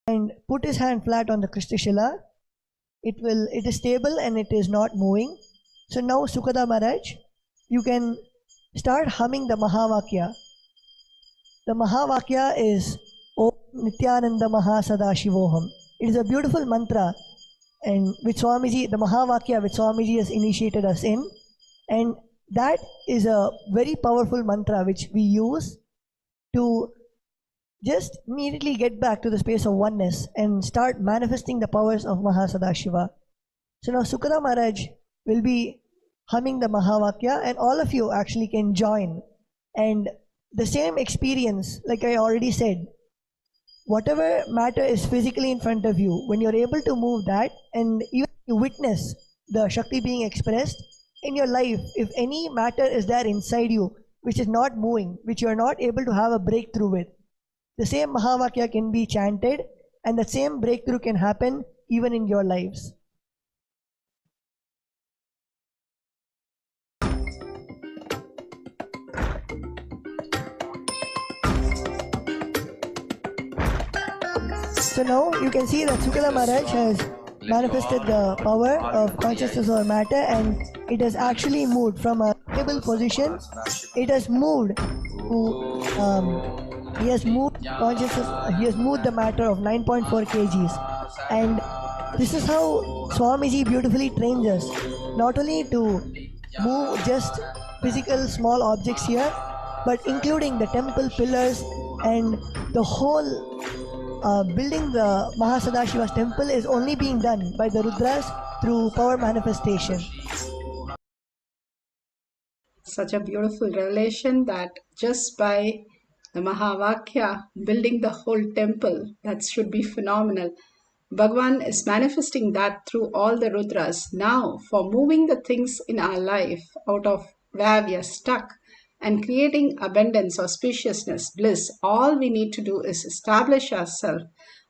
and put his hand flat on the Kristashila, it is stable and it is not moving. So now Sukada Maharaj, you can start humming the Mahavakya. The Mahavakya is Om Nithyananda Paramashivam. It is a beautiful mantra, and which Swamiji, the Mahavakya which Swamiji has initiated us in, and that is a very powerful mantra which we use to just immediately get back to the space of oneness and start manifesting the powers of Mahasadashiva. So now Sukada Maharaj will be humming the Mahavakya, and all of you actually can join. And the same experience, like I already said, whatever matter is physically in front of you, when you're able to move that and even you witness the Shakti being expressed, in your life, if any matter is there inside you which is not moving, which you are not able to have a breakthrough with, the same Mahavakya can be chanted and the same breakthrough can happen even in your lives. So now you can see that Sukala Maharaj has manifested the power of consciousness over matter, and it has actually moved from a stable position. It has moved to he has moved consciousness. He has moved the matter of 9.4 kgs, and this is how Swamiji beautifully trains us, not only to move just physical small objects here, but including the temple pillars and the whole building the Mahasadashiva's temple is only being done by the Rudras through power manifestation. Such a beautiful revelation that just by the Mahavakya building the whole temple, that should be phenomenal. Bhagavan is manifesting that through all the Rudras. Now, for moving the things in our life out of where we are stuck and creating abundance, auspiciousness, bliss, all we need to do is establish ourselves.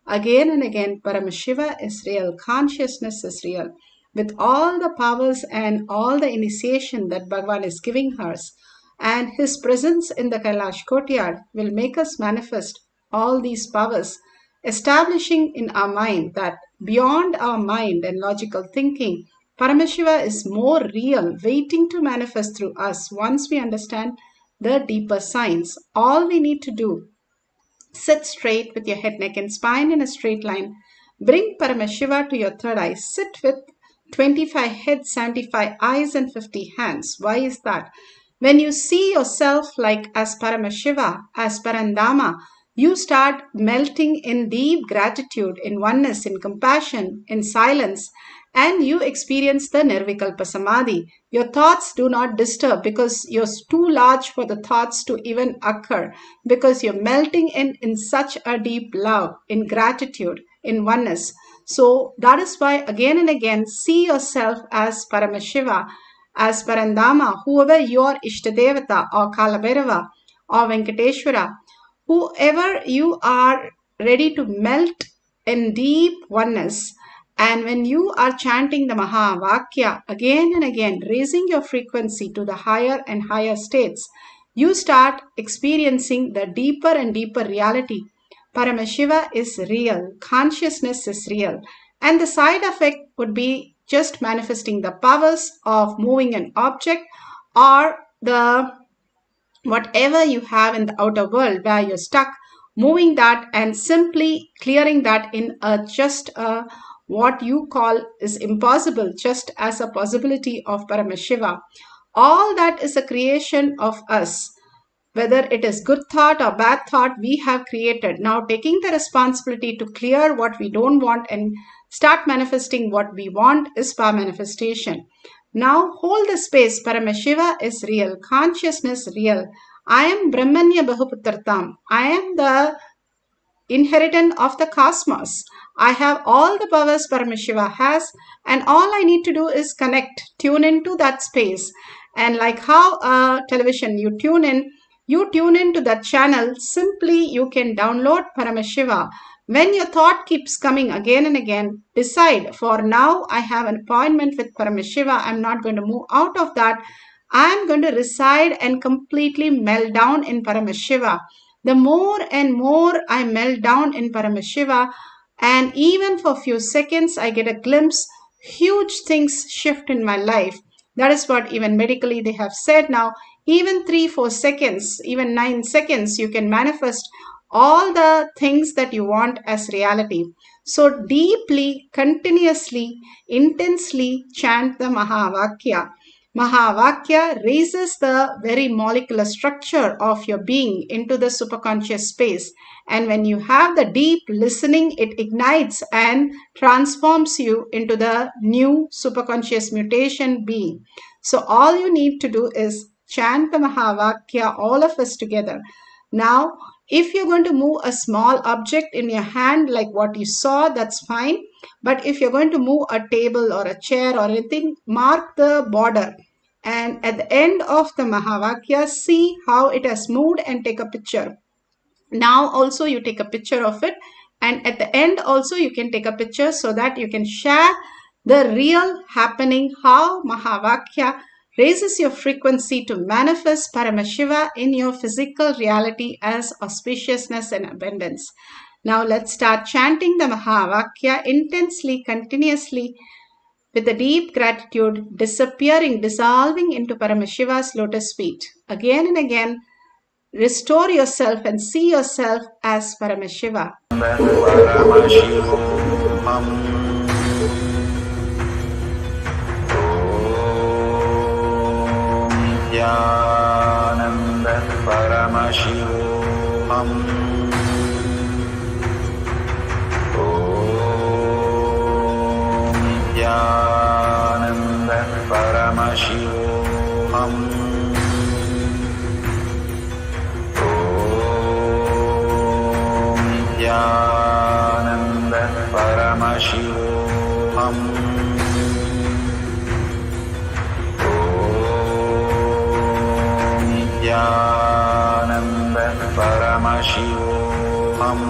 Again and again, Paramashiva is real, consciousness is real. With all the powers and all the initiation that Bhagavan is giving us, and his presence in the Kailash courtyard will make us manifest all these powers, establishing in our mind that beyond our mind and logical thinking, Paramashiva is more real, waiting to manifest through us once we understand the deeper science. All we need to do, sit straight with your head, neck and spine in a straight line. Bring Paramashiva to your third eye. Sit with 25 heads, 75 eyes and 50 hands. Why is that? When you see yourself like as Paramashiva, as Parandama, you start melting in deep gratitude, in oneness, in compassion, in silence, and you experience the Nirvikalpa Samadhi. Your thoughts do not disturb because you're too large for the thoughts to even occur, because you're melting in such a deep love, in gratitude, in oneness. So that is why again and again see yourself as Paramashiva, as Parandama, whoever your Ishtadevata or Kalabhairava or Venkateshwara, whoever you are ready to melt in deep oneness. And when you are chanting the Mahavakya again and again, raising your frequency to the higher and higher states, you start experiencing the deeper and deeper reality. Paramashiva is real, consciousness is real, and the side effect would be just manifesting the powers of moving an object or the whatever you have in the outer world where you're stuck, moving that and simply clearing that in just what you call is impossible, just as a possibility of Paramashiva. All that is a creation of us. Whether it is good thought or bad thought, we have created. Now taking the responsibility to clear what we don't want and start manifesting what we want is power manifestation. Now hold the space. Paramashiva is real. Consciousness real. I am Brahmanya Bahuputratam. I am the inheritance of the cosmos. I have all the powers Paramashiva has, and all I need to do is connect, tune into that space. And like how television, you tune into that channel, simply you can download Paramashiva. When your thought keeps coming again and again, decide, for now I have an appointment with Paramashiva. I'm not going to move out of that. I'm going to reside and completely melt down in Paramashiva. The more and more I melt down in Paramashiva, and even for a few seconds I get a glimpse, huge things shift in my life. That is what even medically they have said now. Even 3-4 seconds, even 9 seconds, you can manifest all the things that you want as reality. So deeply, continuously, intensely chant the Mahavakya. Mahavakya raises the very molecular structure of your being into the superconscious space. And when you have the deep listening, it ignites and transforms you into the new superconscious mutation being. So all you need to do is chant the Mahavakya, all of us together. Now, if you're going to move a small object in your hand like what you saw, that's fine. But if you're going to move a table or a chair or anything, mark the border. And at the end of the Mahavakya, see how it has moved and take a picture. Now also you take a picture of it, and at the end also you can take a picture so that you can share the real happening, how Mahavakya raises your frequency to manifest Paramashiva in your physical reality as auspiciousness and abundance. Now let's start chanting the Mahavakya intensely, continuously, with a deep gratitude, disappearing, dissolving into Paramashiva's lotus feet. Again and again, restore yourself and see yourself as Paramashiva. Nithyananda Paramashivoham. Nithyananda Paramashivoham. Nithyananda Paramashivoham. Nithyananda Paramashivoham.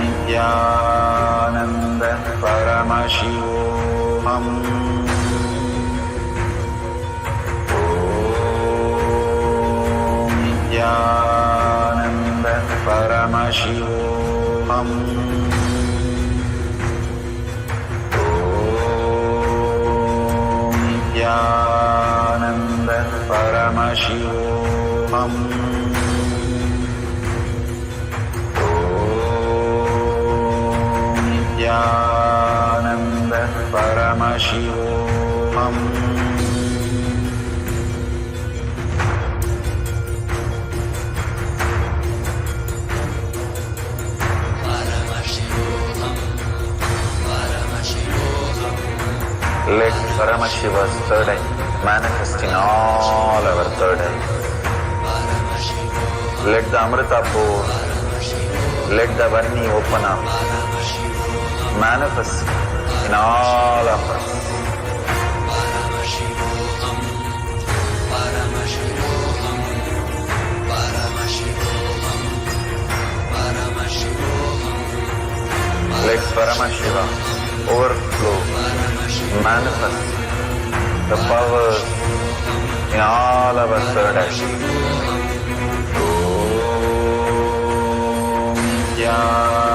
Nithyananda Paramashivoham. Nithyananda Paramashivoham. Nithyananda Paramashivoham. Nithyananda Paramashivoham. Let Paramashiva's third eye manifest in all our third eyes. Let the Amrita pour, let the Varni open up, manifest in all of us. Let Paramashiva overflow, manifest the powers in all our third eyes.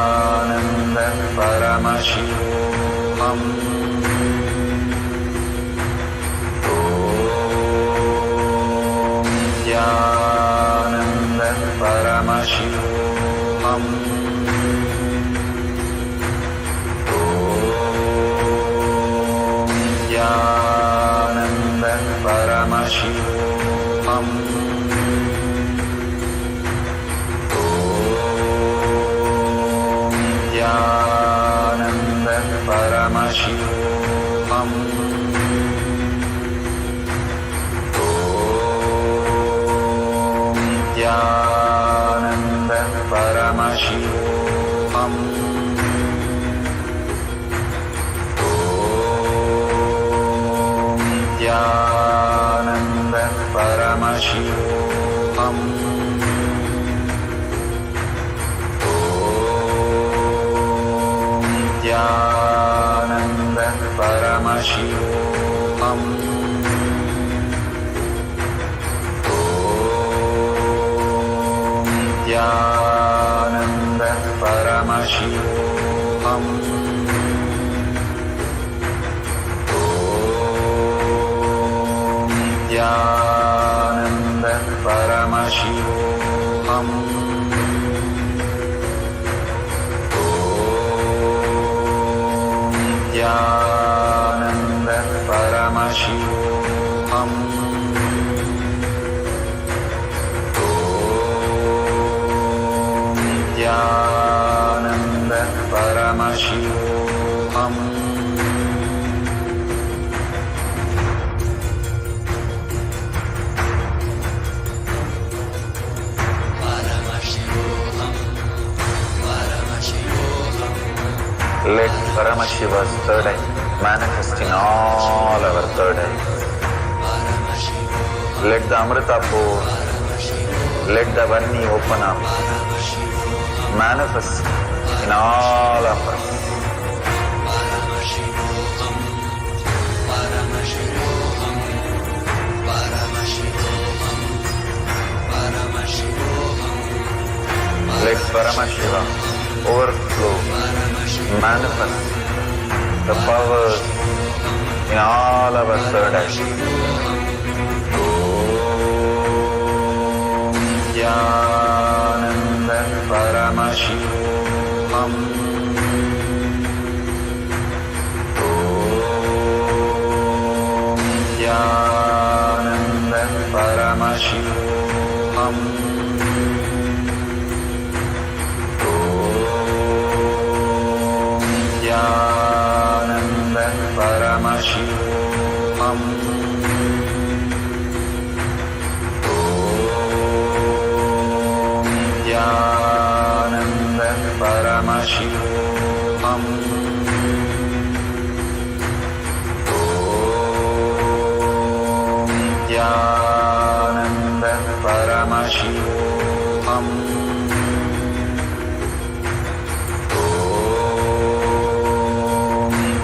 Nithyananda Paramashivoham. Nithyananda Paramashivoham. Nithyananda Paramashivoham. Nithyananda Paramashivoham. Nithyananda Paramashivoham. Nithyananda Paramashivoham. Nithyananda Paramashivoham. Nithyananda Paramashivoham. Nithyananda Paramashivoham. Nithyananda Paramashivoham. Nithyananda Paramashivoham. Let Paramashiva's third eye manifest in all our third eyes. Let the Amrita pour, let the Vanni open up, manifest in all of us. Let Paramashiva overflow, manifest the powers in all our third eyes. Om Nithyananda Paramashivam. Om Nithyananda Paramashivam. Nithyananda Paramashivam. Om Nithyananda Paramashivam. Om Nithyananda Paramashivam. Nithyananda Paramashivoham. Om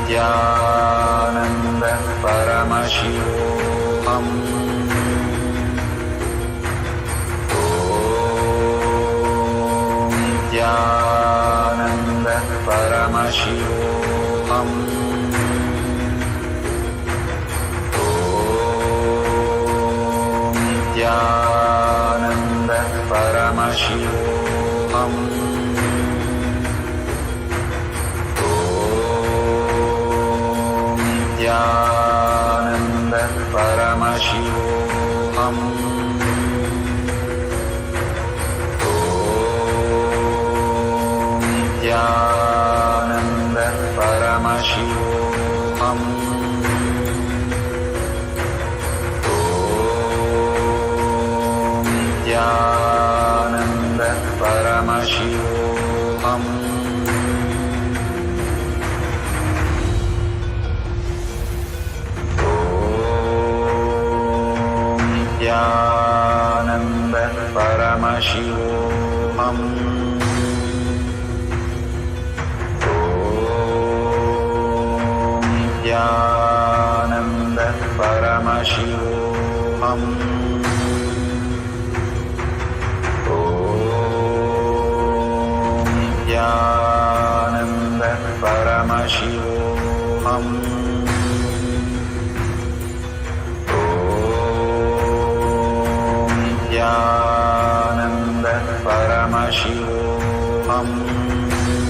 Nithyananda Paramashivoham. Om Nithyananda Paramashivoham. Nithyananda Paramashivoham. Om Nithyananda Paramashivoham. Om Nithyananda Paramashivoham. Nithyananda Paramashivoham. Om Nithyananda Paramashivoham. Om Nithyananda Paramashivoham. Nithyananda Paramashivoham. Om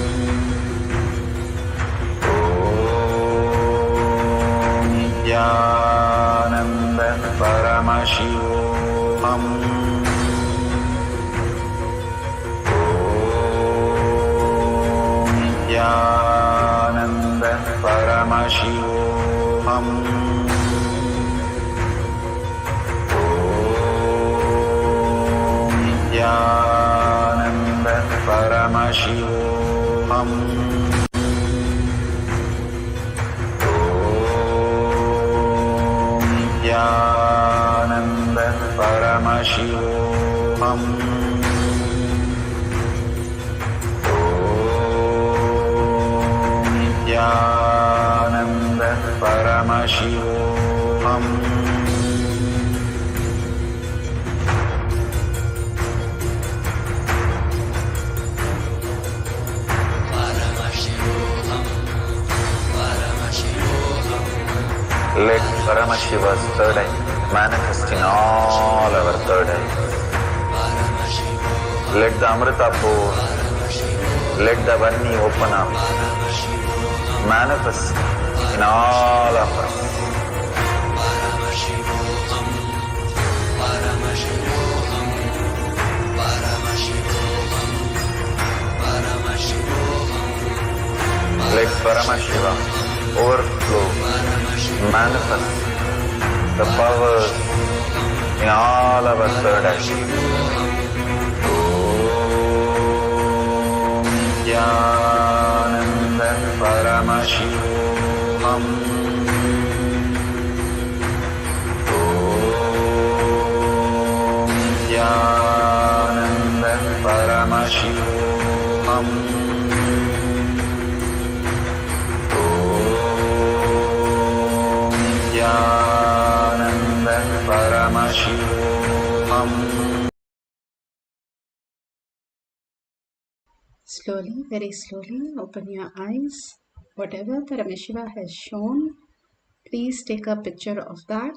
Nithyananda Paramashivoham. Om Nithyananda Paramashivoham. Nithyananda Paramashivoham. Om Nithyananda Paramashivoham. Om Nithyananda Paramashivoham. Let Paramashiva's third eye manifest in all our third eyes. Let the Amrita pour, let the Vanni open up, manifest in all of us. Let Paramashiva overflow, manifest the powers in all our third eyes. Om Nithyananda Paramashivam. Paramashivoham. Om Nithyananda Paramashivoham. Om Nithyananda Paramashivoham. Slowly, very slowly, open your eyes. Whatever Paramashiva has shown, please take a picture of that.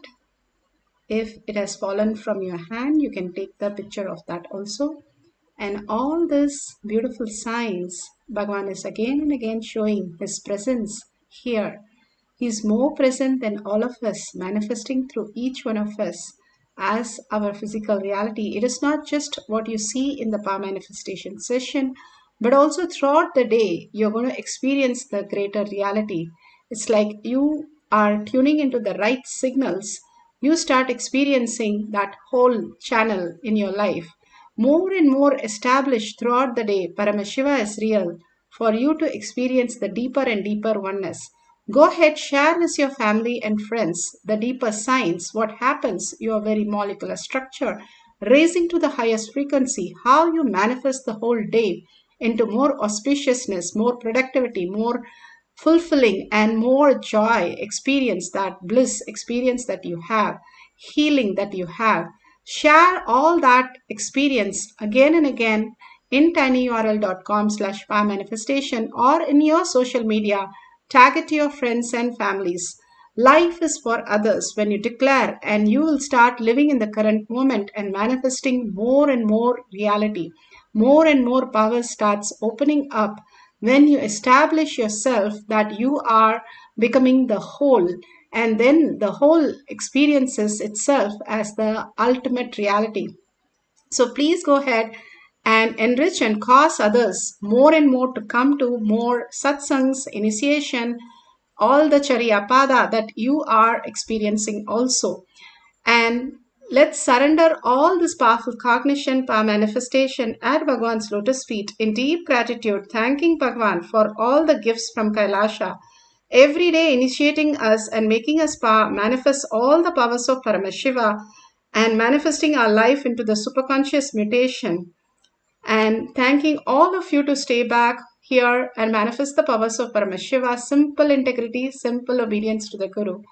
If it has fallen from your hand, you can take the picture of that also. And all these beautiful signs, Bhagavan is again and again showing his presence here. He is more present than all of us, manifesting through each one of us as our physical reality. It is not just what you see in the power manifestation session, but also throughout the day, you're going to experience the greater reality. It's like you are tuning into the right signals. You start experiencing that whole channel in your life. More and more established throughout the day, Paramashiva is real for you to experience the deeper and deeper oneness. Go ahead, share with your family and friends the deeper signs, what happens, your very molecular structure, raising to the highest frequency, how you manifest the whole day into more auspiciousness, more productivity, more fulfilling and more joy. Experience that bliss, experience that you have, healing that you have. Share all that experience again and again in tinyurl.com/powermanifestation or in your social media. Tag it to your friends and families. Life is for others when you declare, and you will start living in the current moment and manifesting more and more reality. More and more power starts opening up when you establish yourself that you are becoming the whole, and then the whole experiences itself as the ultimate reality. So please go ahead and enrich and cause others more and more to come to more satsangs, initiation, all the Charyapada that you are experiencing also. And let's surrender all this powerful cognition, power manifestation at Bhagavan's lotus feet in deep gratitude, thanking Bhagavan for all the gifts from KAILASA, every day initiating us and making us manifest all the powers of Paramashiva and manifesting our life into the superconscious mutation. And thanking all of you to stay back here and manifest the powers of Paramashiva, simple integrity, simple obedience to the Guru.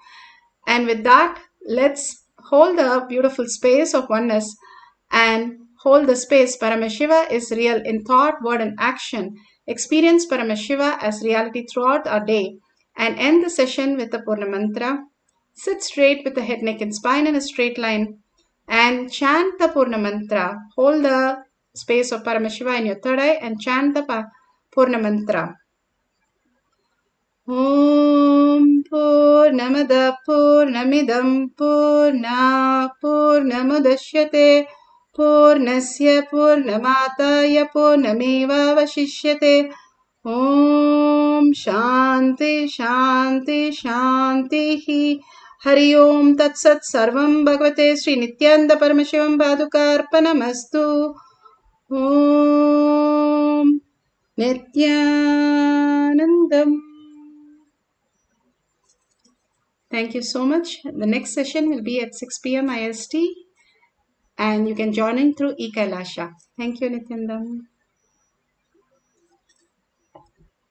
And with that, let's hold the beautiful space of oneness and hold the space. Paramashiva is real in thought, word, and action. Experience Paramashiva as reality throughout our day and end the session with the Purna Mantra. Sit straight with the head, neck, and spine in a straight line and chant the Purna Mantra. Hold the space of Paramashiva in your third eye and chant the Purna Mantra. Om Purnamada Purnamidam Purna Purnamudashyate Purnasya Purnamataya Purnameva Vashishyate. Om Shanti Shanti Shanti Hari Om Tat Sat Sarvam Bhagavate Sri Nithyananda Paramashivam Padukarpanamastu. Om Nithyanandam. Thank you so much. The next session will be at 6 p.m. IST and you can join in through eKailasha. Thank you, Nithyanandam.